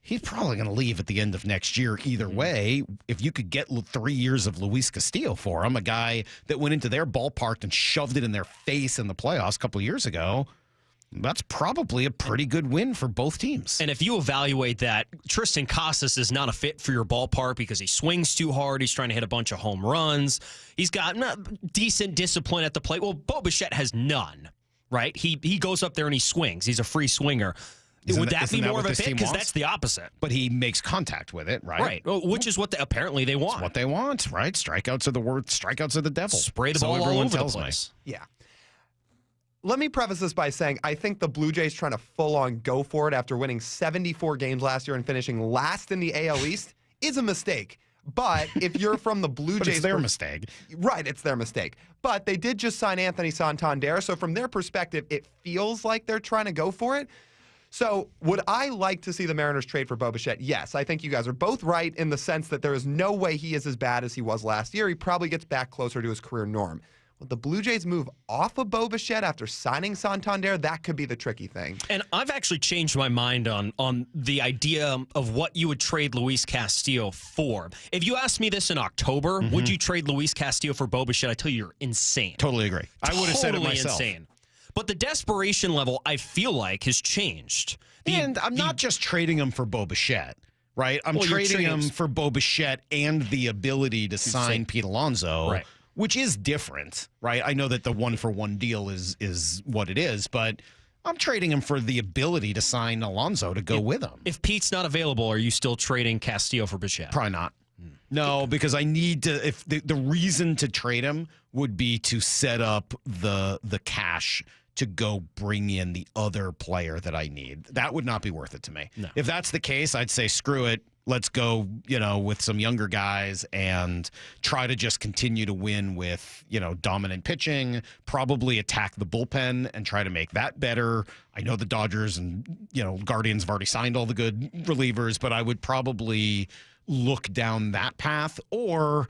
he's probably going to leave at the end of next year either way. If you could get 3 years of Luis Castillo for him, a guy that went into their ballpark and shoved it in their face in the playoffs a couple of years ago, that's probably a pretty good win for both teams. And if you evaluate that, Tristan Casas is not a fit for your ballpark because he swings too hard. He's trying to hit a bunch of home runs. He's got decent discipline at the plate. Well, Bo Bichette has none, right? He goes up there and he swings. He's a free swinger. Would that be more of a fit? Because that's the opposite. But he makes contact with it, right? Right, which is what apparently they want. It's what they want, right? Strikeouts are the word. Strikeouts are the devil. Spray the ball all over the place. Yeah. Let me preface this by saying I think the Blue Jays trying to full-on go for it after winning 74 games last year and finishing last in the AL East is a mistake. But if you're from the Blue Jays... it's their mistake. Right, it's their mistake. But they did just sign Anthony Santander, so from their perspective, it feels like they're trying to go for it. So would I like to see the Mariners trade for Bo Bichette? Yes, I think you guys are both right in the sense that there is no way he is as bad as he was last year. He probably gets back closer to his career norm. Would the Blue Jays move off of Bo Bichette after signing Santander? That could be the tricky thing. And I've actually changed my mind on the idea of what you would trade Luis Castillo for. If you asked me this in October, would you trade Luis Castillo for Bo Bichette? I tell you, you're insane. Totally agree. I would have said it myself. Insane. But the desperation level, I feel like, has changed. And I'm not just trading him for Bo Bichette, right? I'm trading him for Bo Bichette and the ability to sign Pete Alonso, right, which is different, right? I know that the one-for-one deal is what it is, but I'm trading him for the ability to sign Alonso to go with him. If Pete's not available, are you still trading Castillo for Bichette? Probably not. No, because I need to. If the reason to trade him would be to set up the cash to go bring in the other player that I need. That would not be worth it to me. No. If that's the case, I'd say screw it. Let's go, with some younger guys and try to just continue to win with, dominant pitching, probably attack the bullpen and try to make that better. I know the Dodgers and, Guardians have already signed all the good relievers, but I would probably look down that path or,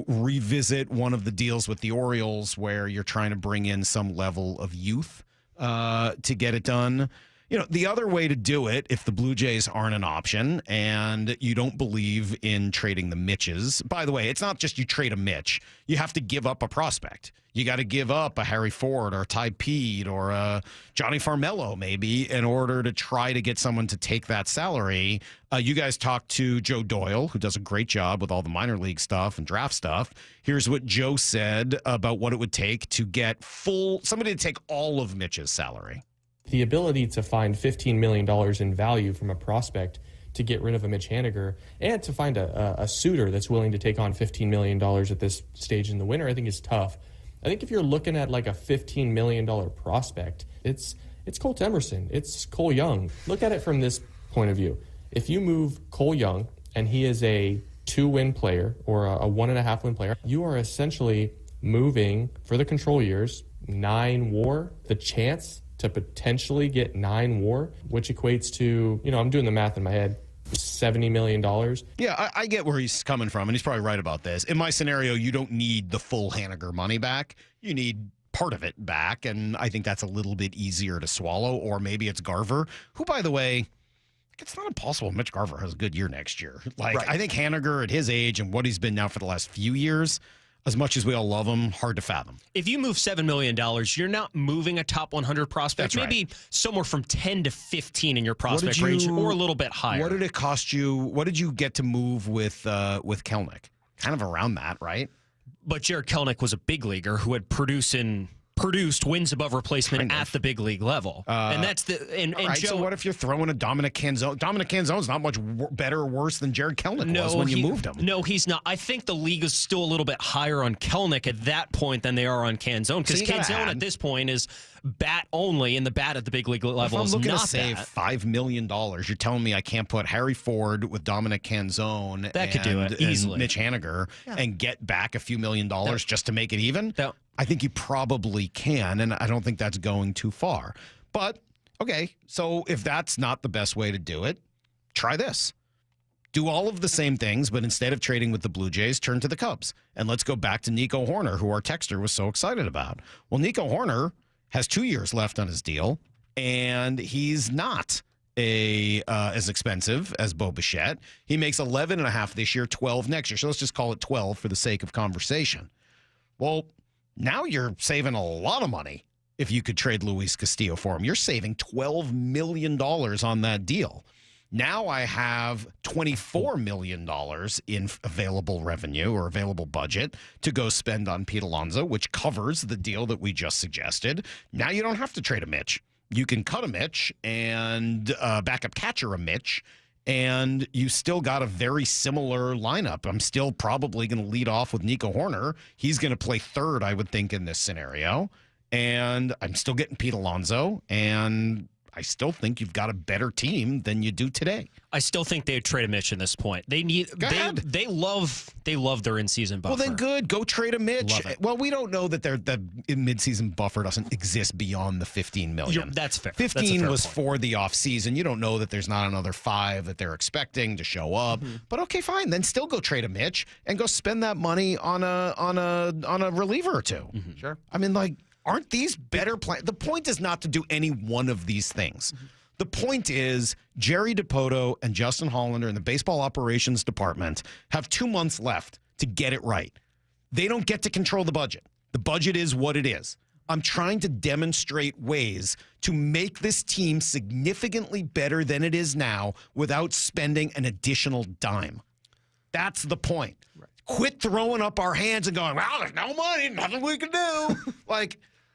revisit one of the deals with the Orioles where you're trying to bring in some level of youth to get it done. The other way to do it, if the Blue Jays aren't an option and you don't believe in trading the Mitches, by the way, it's not just you trade a Mitch. You have to give up a prospect. You got to give up a Harry Ford or a Ty Pete or a Johnny Farmello maybe in order to try to get someone to take that salary. You guys talked to Joe Doyle, who does a great job with all the minor league stuff and draft stuff. Here's what Joe said about what it would take to get somebody to take all of Mitch's salary. The ability to find $15 million in value from a prospect to get rid of a Mitch Haniger and to find a suitor that's willing to take on $15 million at this stage in the winter, I think is tough. I think if you're looking at like a $15 million prospect, it's Colt Emerson, it's Cole Young. Look at it from this point of view. If you move Cole Young and he is a 2-win player or a 1.5-win player, you are essentially moving for the control years 9 WAR, the chance to potentially get 9 WAR, which equates to, I'm doing the math in my head, $70 million. Yeah, I get where he's coming from, and he's probably right about this. In my scenario, you don't need the full Haniger money back. You need part of it back, and I think that's a little bit easier to swallow. Or maybe it's Garver, who, by the way, it's not impossible Mitch Garver has a good year next year. I think Haniger at his age and what he's been now for the last few years, as much as we all love him, hard to fathom. If you move $7 million, you're not moving a top 100 prospect. That's maybe right. somewhere from 10 to 15 in your prospect range, or a little bit higher. What did it cost you? What did you get to move with Kelnick? Kind of around that, right? But Jared Kelnick was a big leaguer who had produced wins above replacement at the big league level. And that's the and right, Joe, so what if you're throwing a Dominic Canzone? Dominic Canzone's not much better or worse than Jared Kelnick was when you moved him. No, he's not. I think the league is still a little bit higher on Kelnick at that point than they are on Canzone, because Canzone at this point is bat only, and the bat at the big league level is not that. If I'm looking to save $5 million, you're telling me I can't put Harry Ford with Dominic Canzone could do it easily. And Mitch Haniger and get back a few $1 million just to make it even? I think you probably can, and I don't think that's going too far. But, okay, so if that's not the best way to do it, try this. Do all of the same things, but instead of trading with the Blue Jays, turn to the Cubs. And let's go back to Nico Horner, who our texter was so excited about. Well, Nico Horner has 2 years left on his deal, and he's not as expensive as Bo Bichette. He makes 11.5 this year, 12 next year. So let's just call it 12 for the sake of conversation. Well, now you're saving a lot of money if you could trade Luis Castillo for him. You're saving $12 million on that deal. Now I have $24 million in available revenue or available budget to go spend on Pete Alonso, which covers the deal that we just suggested. Now you don't have to trade a Mitch. You can cut a Mitch and backup catcher a Mitch, and you still got a very similar lineup. I'm still probably going to lead off with Nico Horner. He's going to play third, I would think, in this scenario. And I'm still getting Pete Alonso, and I still think you've got a better team than you do today. I still think they'd trade a Mitch in this point. They love their in-season buffer. Well, then good. Go trade a Mitch. Well, we don't know that the mid-season buffer doesn't exist beyond the $15 million. That's fair. 15 was for the offseason. You don't know that there's not another 5 that they're expecting to show up. Mm-hmm. But okay, fine. Then still go trade a Mitch and go spend that money on a reliever or two. Mm-hmm. Sure. I mean, aren't these better plans? The point is not to do any one of these things. Mm-hmm. The point is Jerry DiPoto and Justin Hollander in the baseball operations department have 2 months left to get it right. They don't get to control the budget. The budget is what it is. I'm trying to demonstrate ways to make this team significantly better than it is now without spending an additional dime. That's the point. Right. Quit throwing up our hands and going, well, there's no money, nothing we can do.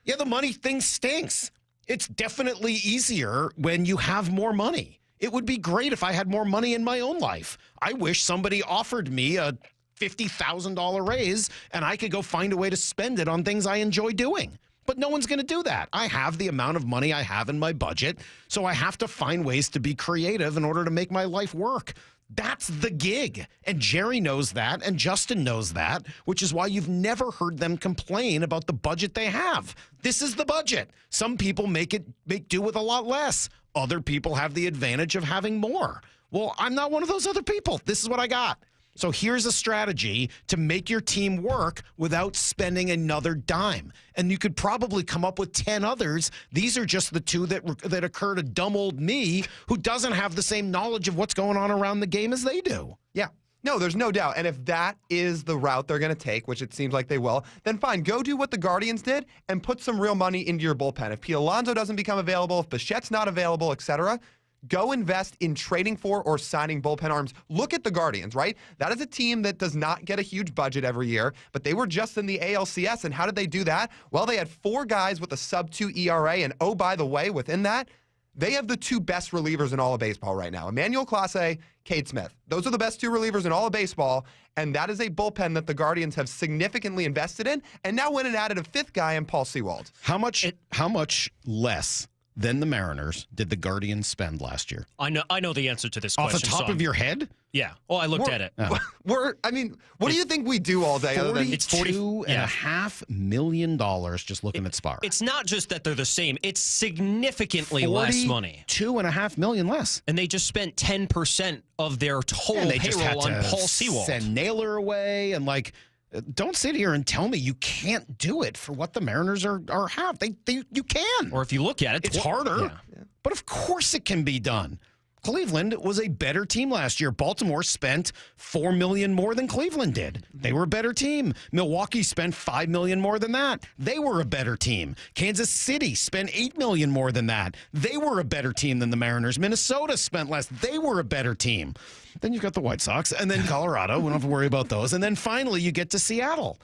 Yeah, the money thing stinks. It's definitely easier when you have more money. It would be great if I had more money in my own life. I wish somebody offered me a $50,000 raise and I could go find a way to spend it on things I enjoy doing. But no one's going to do that. I have the amount of money I have in my budget, so I have to find ways to be creative in order to make my life work. That's the gig. And Jerry knows that, and Justin knows that, which is why you've never heard them complain about the budget they have. This is the budget. Some people make do with a lot less. Other people have the advantage of having more. Well, I'm not one of those other people. This is what I got. So here's a strategy to make your team work without spending another dime. And you could probably come up with 10 others. These are just the 2 that occur to dumb old me who doesn't have the same knowledge of what's going on around the game as they do. Yeah. No, there's no doubt. And if that is the route they're going to take, which it seems like they will, then fine. Go do what the Guardians did and put some real money into your bullpen. If Pete Alonso doesn't become available, if Bichette's not available, etc., go invest in trading for or signing bullpen arms. Look at the Guardians, right? That is a team that does not get a huge budget every year, but they were just in the ALCS. And how did they do that? Well, they had 4 guys with a sub-2 ERA. And oh, by the way, within that, they have the 2 best relievers in all of baseball right now. Emmanuel Clase, Cade Smith. Those are the best 2 relievers in all of baseball. And that is a bullpen that the Guardians have significantly invested in. And now went and added a 5th guy in Paul Sewald. How much less than the Mariners did the Guardians spend last year? I know the answer to this question. Off the top of your head? Yeah. Oh, I looked at it. What do you think we do all day? Other than it's $42.5 million just looking at Spar. It's not just that they're the same. It's significantly less money. $2.5 million less. And they just spent 10% of their total payroll on Paul Sewald. Send Naylor away and don't sit here and tell me you can't do it for what the Mariners are have. You can. Or if you look at it, it's harder. Yeah. But of course it can be done. Cleveland was a better team last year. Baltimore spent $4 million more than Cleveland did. They were a better team. Milwaukee spent $5 million more than that. They were a better team. Kansas City spent $8 million more than that. They were a better team than the Mariners. Minnesota spent less. They were a better team. Then you've got the White Sox, and then Colorado. We don't have to worry about those. And then finally you get to Seattle.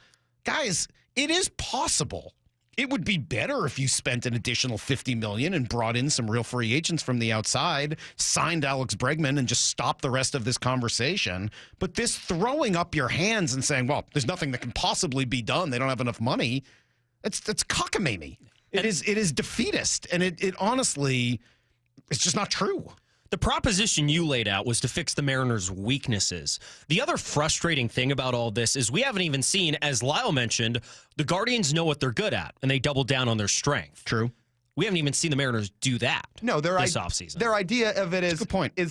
Guys, it is possible. It would be better if you spent an additional $50 million and brought in some real free agents from the outside, signed Alex Bregman, and just stopped the rest of this conversation. But this throwing up your hands and saying, well, there's nothing that can possibly be done. They don't have enough money. It's cockamamie. It is defeatist. And it honestly, it's just not true. The proposition you laid out was to fix the Mariners' weaknesses. The other frustrating thing about all this is we haven't even seen, as Lyle mentioned, the Guardians know what they're good at, and they double down on their strength. True. We haven't even seen the Mariners do that this offseason. Their idea of it is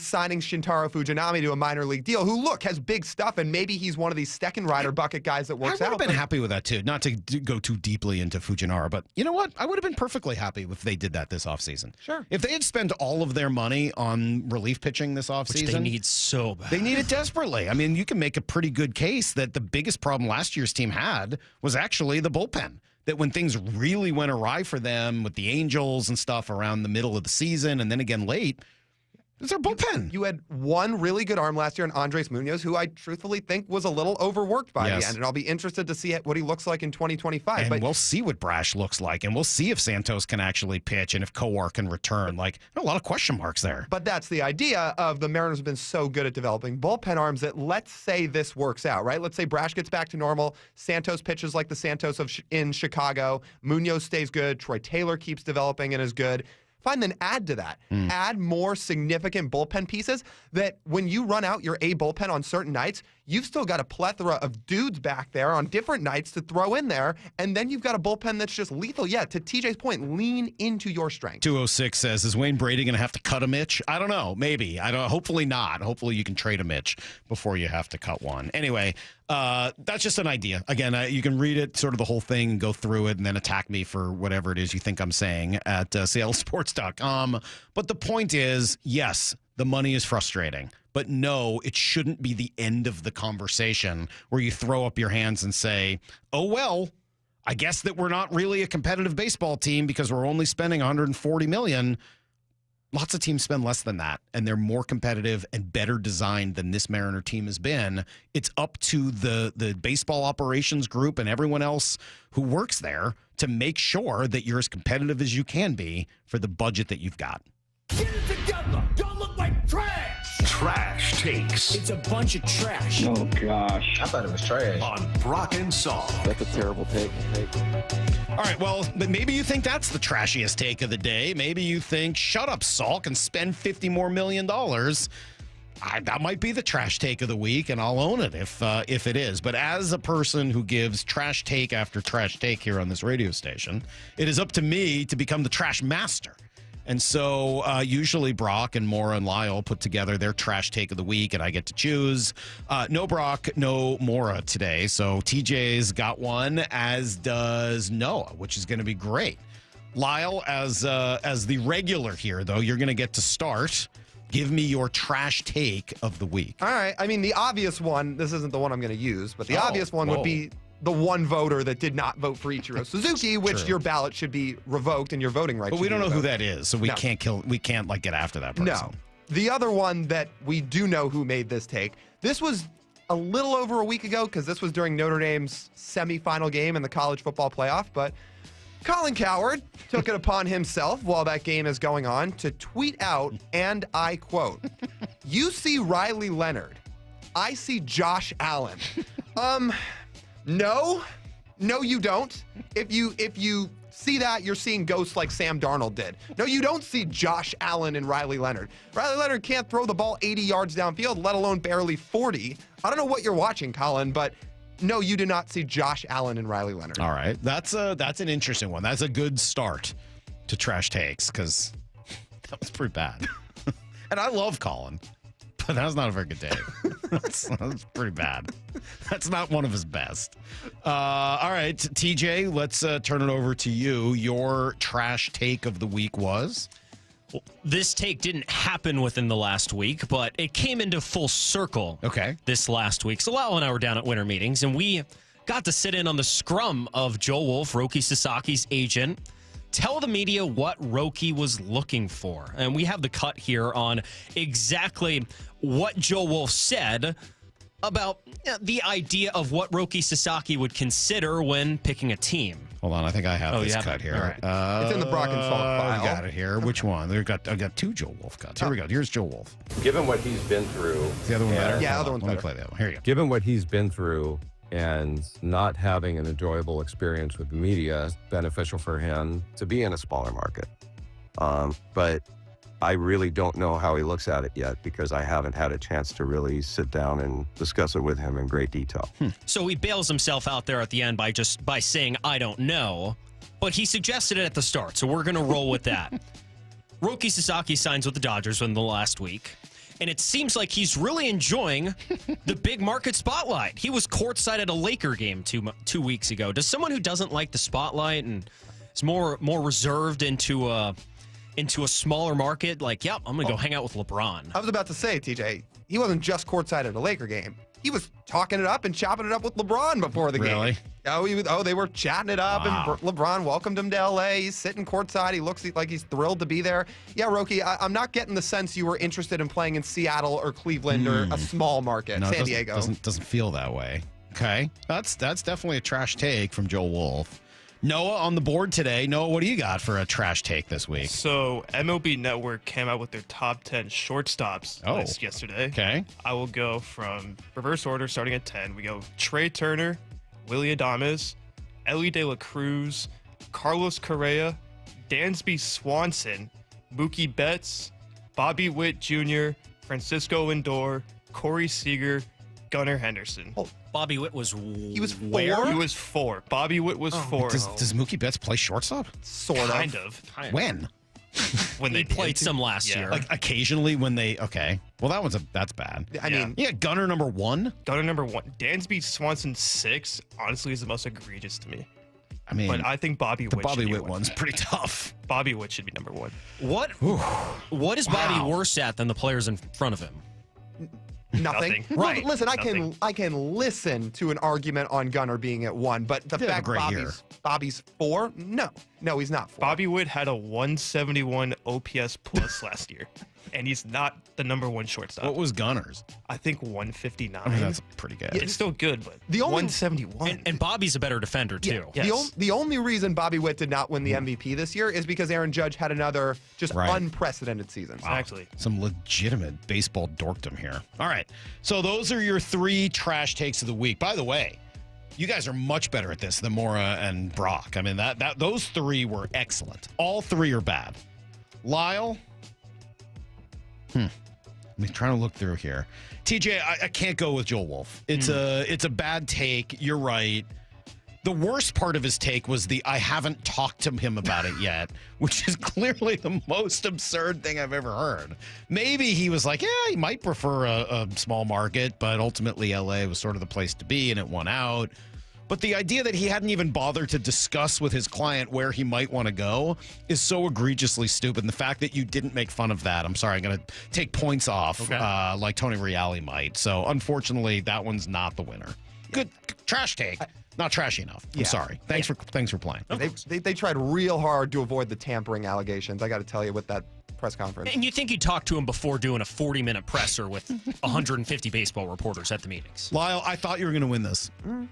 signing Shintaro Fujinami to a minor league deal, who, look, has big stuff, and maybe he's one of these second rider bucket guys that works out. I would have been happy with that, too. Not to go too deeply into Fujinara, but you know what? I would have been perfectly happy if they did that this offseason. Sure. If they had spent all of their money on relief pitching this offseason. Which they need so bad. They need it desperately. I mean, you can make a pretty good case that the biggest problem last year's team had was actually the bullpen. That when things really went awry for them with the Angels and stuff around the middle of the season and then again late, it's our bullpen. You had one really good arm last year in Andres Munoz, who I truthfully think was a little overworked by the end. And I'll be interested to see what he looks like in 2025. And we'll see what Brash looks like. And we'll see if Santos can actually pitch and if Kowar can return. A lot of question marks there. But that's the idea of the Mariners have been so good at developing bullpen arms that let's say this works out, right? Let's say Brash gets back to normal. Santos pitches like the Santos in Chicago. Munoz stays good. Troy Taylor keeps developing and is good. Fine, then add to that. Add more significant bullpen pieces that when you run out your A bullpen on certain nights, you've still got a plethora of dudes back there on different nights to throw in there, and then you've got a bullpen that's just lethal. Yeah, to TJ's point, lean into your strength. 206 says, is Wayne Brady going to have to cut a Mitch? I don't know. Maybe. Hopefully not. Hopefully you can trade a Mitch before you have to cut one. Anyway, that's just an idea. Again, you can read it, sort of the whole thing, and go through it, and then attack me for whatever it is you think I'm saying at SeattleSports.com. But the point is, yes, the money is frustrating. But no, it shouldn't be the end of the conversation where you throw up your hands and say, oh, well, I guess that we're not really a competitive baseball team because we're only spending $140 million. Lots of teams spend less than that, and they're more competitive and better designed than this Mariner team has been. It's up to the baseball operations group and everyone else who works there to make sure that you're as competitive as you can be for the budget that you've got. Get it together. Don't look like trash. Trash Takes. It's a bunch of trash. Oh, gosh. I thought it was trash. On Brock and Salk. That's a terrible take. All right, well, but maybe you think that's the trashiest take of the day. Maybe you think, shut up, Salk, and spend $50 more million. That might be the trash take of the week, and I'll own it if it is. But as a person who gives trash take after trash take here on this radio station, it is up to me to become the trash master. And so usually Brock and Maura and Lyle put together their trash take of the week, and I get to choose. No Brock, no Maura today. So TJ's got one, as does Noah, which is going to be great. Lyle, as the regular here, though, you're going to get to start. Give me your trash take of the week. All right. I mean, the obvious one, this isn't the one I'm going to use, but the obvious one would be the one voter that did not vote for Ichiro Suzuki, which your ballot should be revoked and your voting rights. But we don't know revoked. Who that is, so we can't get after that person. No. The other one that we do know who made this take, this was a little over a week ago because this was during Notre Dame's semifinal game in the college football playoff, but Colin Cowherd took it upon himself while that game is going on to tweet out, and I quote, "You see Riley Leonard. I see Josh Allen." No, you don't. If you see that, you're seeing ghosts like Sam Darnold did. No, you don't see Josh Allen and Riley Leonard. Riley Leonard can't throw the ball 80 yards downfield, let alone barely 40. I don't know what you're watching, Colin, but no, you do not see Josh Allen and Riley Leonard. All right. That's an interesting one. That's a good start to trash takes because that was pretty bad. And I love Colin, but that was not a very good day. That's pretty bad. That's not one of his best. All right, TJ, let's turn it over to you. Your trash take of the week was? Well, this take didn't happen within the last week, but it came into full circle this last week. So Lyle and I were down at winter meetings, and we got to sit in on the scrum of Joe Wolf, Roki Sasaki's agent, tell the media what Roki was looking for. And we have the cut here on exactly what Joe Wolf said about the idea of what Roki Sasaki would consider when picking a team. Hold on, I think I have this cut here. Right. It's in the Brock and Salk file. I got it here. Which one? I got two Joe Wolf cuts. Here we go. Here's Joe Wolf. Given what he's been through. Is the other one better? Yeah, the other one's better. Let me play the other one. Here you go. Given what he's been through and not having an enjoyable experience with the media, beneficial for him to be in a smaller market. But I really don't know how he looks at it yet because I haven't had a chance to really sit down and discuss it with him in great detail. So he bails himself out there at the end by saying, I don't know, but he suggested it at the start, so we're going to roll with that. Roki Sasaki signs with the Dodgers in the last week, and it seems like he's really enjoying the big market spotlight. He was courtside at a Laker game 2 weeks ago. Does someone who doesn't like the spotlight and is more reserved into a smaller market, like, yep, I'm going to go hang out with LeBron? I was about to say, TJ, he wasn't just courtside at a Laker game. He was talking it up and chopping it up with LeBron before the game. They were chatting it up, and LeBron welcomed him to L.A. He's sitting courtside. He looks like he's thrilled to be there. Yeah, Roki, I'm not getting the sense you were interested in playing in Seattle or Cleveland or a small market, San Diego. Doesn't feel that way. Okay, that's definitely a trash take from Joe Wolf. Noah on the board today. Noah, what do you got for a trash take this week? So MLB Network came out with their top 10 shortstops list yesterday. Okay. I will go from reverse order, starting at 10. We go Trey Turner, Willy Adames, Ellie De La Cruz, Carlos Correa, Dansby Swanson, Mookie Betts, Bobby Witt Jr., Francisco Lindor, Corey Seager, Gunnar Henderson. Bobby Witt was He was where? He was 4. Bobby Witt was 4. Does Mookie Betts play shortstop? Kind of. When? When they played some last year. Like occasionally when they Well, that's bad. I mean, Gunnar number 1. Gunnar number 1. Dansby Swanson 6 honestly is the most egregious to me. I mean, but I think Bobby Witt one's pretty tough. Bobby Witt should be number 1. What is Bobby worse at than the players in front of him? Nothing. Right. Listen, I can listen to an argument on Gunnar being at 1, but the fact Bobby's 4? No, he's not 4. Bobby Witt had a 171 OPS plus last year, and he's not the number 1 shortstop. What was Gunnar's? I think 159. I mean, that's pretty good. It's still good, but 171. And Bobby's a better defender, too. The only reason Bobby Witt did not win the MVP this year is because Aaron Judge had another unprecedented season. Wow. Exactly. Some legitimate baseball dorkdom here. All right. So those are your 3 trash takes of the week. By the way, you guys are much better at this than Maura and Brock. I mean, those 3 were excellent. All 3 are bad. Lyle? I'm trying to look through here. TJ, I can't go with Joel Wolf. It's a bad take. You're right. The worst part of his take was I haven't talked to him about it yet, which is clearly the most absurd thing I've ever heard. Maybe he was like, he might prefer a small market, but ultimately LA was sort of the place to be and it won out. But the idea that he hadn't even bothered to discuss with his client where he might want to go is so egregiously stupid. And the fact that you didn't make fun of that, I'm sorry, I'm going to take points off like Tony Reale might. So unfortunately, that one's not the winner. Good trash take. Not trashy enough. I'm sorry. Thanks for playing. They tried real hard to avoid the tampering allegations. I got to tell you, with that press conference. And you think you'd talk to him before doing a 40-minute presser with 150 baseball reporters at the meetings. Lyle, I thought you were going to win this.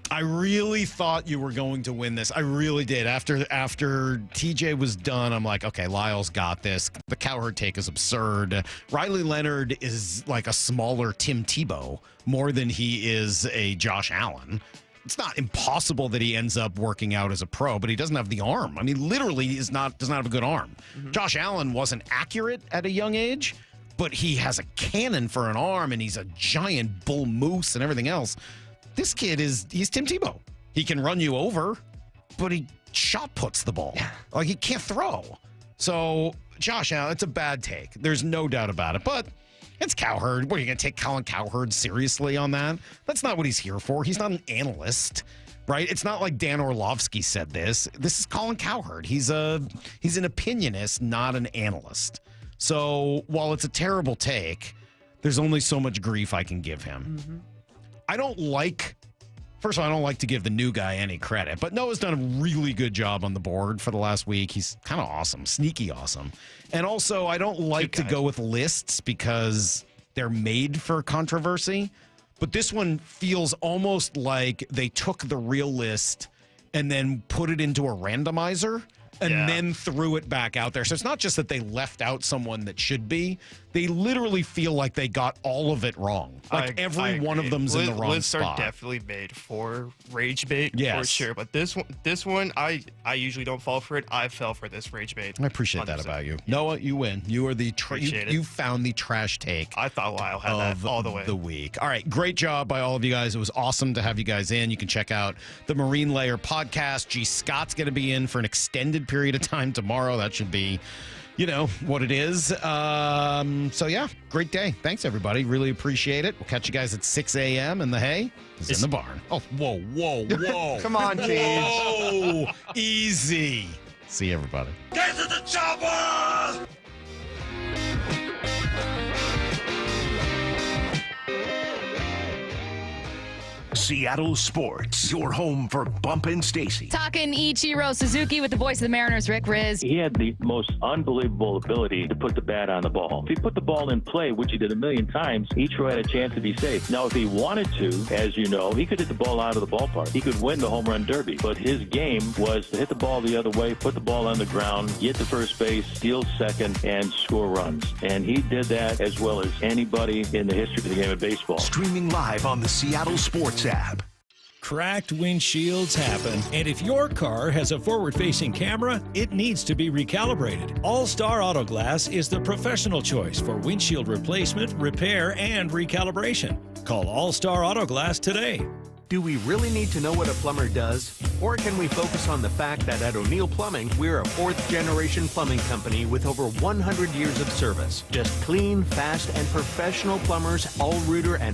I really thought you were going to win this. I really did. After TJ was done, I'm like, okay, Lyle's got this. The Cowherd take is absurd. Riley Leonard is like a smaller Tim Tebow more than he is a Josh Allen. it's not impossible that he ends up working out as a pro, but he doesn't have the arm. I mean, literally, does not have a good arm. Josh Allen wasn't accurate at a young age, but he has a cannon for an arm, and he's a giant bull moose and everything else. This kid he's Tim Tebow. He can run you over, but he shot puts the ball. Like, he can't throw. So, Josh Allen, it's a bad take. There's no doubt about it, but it's Cowherd. What, are you going to take Colin Cowherd seriously on that? That's not what he's here for. He's not an analyst, right? It's not like Dan Orlovsky said this. This is Colin Cowherd. He's an opinionist, not an analyst. So while it's a terrible take, there's only so much grief I can give him. First of all, I don't like to give the new guy any credit, but Noah's done a really good job on the board for the last week. He's kind of awesome, sneaky awesome. And also, I don't like to go with lists because they're made for controversy, but this one feels almost like they took the real list and then put it into a randomizer and then threw it back out there. So it's not just that they left out someone that should be. They literally feel like they got all of it wrong. Like every one of them's in the wrong lists spot. Lists are definitely made for rage bait, for sure. But this one, I usually don't fall for it. I fell for this rage bait. I appreciate that about you. Noah, you win. You are the you found the trash take. I thought Lyle had that all the way. The week. All right, great job by all of you guys. It was awesome to have you guys in. You can check out the Marine Layer podcast. G. Scott's going to be in for an extended period of time tomorrow. That should be, what it is. So, yeah, great day. Thanks, everybody. Really appreciate it. We'll catch you guys at 6 a.m. and the hay is in the barn. Oh, whoa. Come on, Cheese. Whoa, easy. See you, everybody. Get to the chopper! Seattle Sports, your home for Bump and Stacy. Talking Ichiro Suzuki with the voice of the Mariners, Rick Riz. He had the most unbelievable ability to put the bat on the ball. If he put the ball in play, which he did a million times, Ichiro had a chance to be safe. Now, if he wanted to, as you know, he could hit the ball out of the ballpark. He could win the home run derby. But his game was to hit the ball the other way, put the ball on the ground, get to first base, steal second, and score runs. And he did that as well as anybody in the history of the game of baseball. Streaming live on the Seattle Sports app. Cracked windshields happen, and if your car has a forward-facing camera, it needs to be recalibrated. All-Star Auto Glass is the professional choice for windshield replacement, repair, and recalibration. Call All-Star Auto Glass today. Do we really need to know what a plumber does? Or can we focus on the fact that at O'Neill Plumbing, we're a fourth-generation plumbing company with over 100 years of service. Just clean, fast, and professional plumbers, all rooter and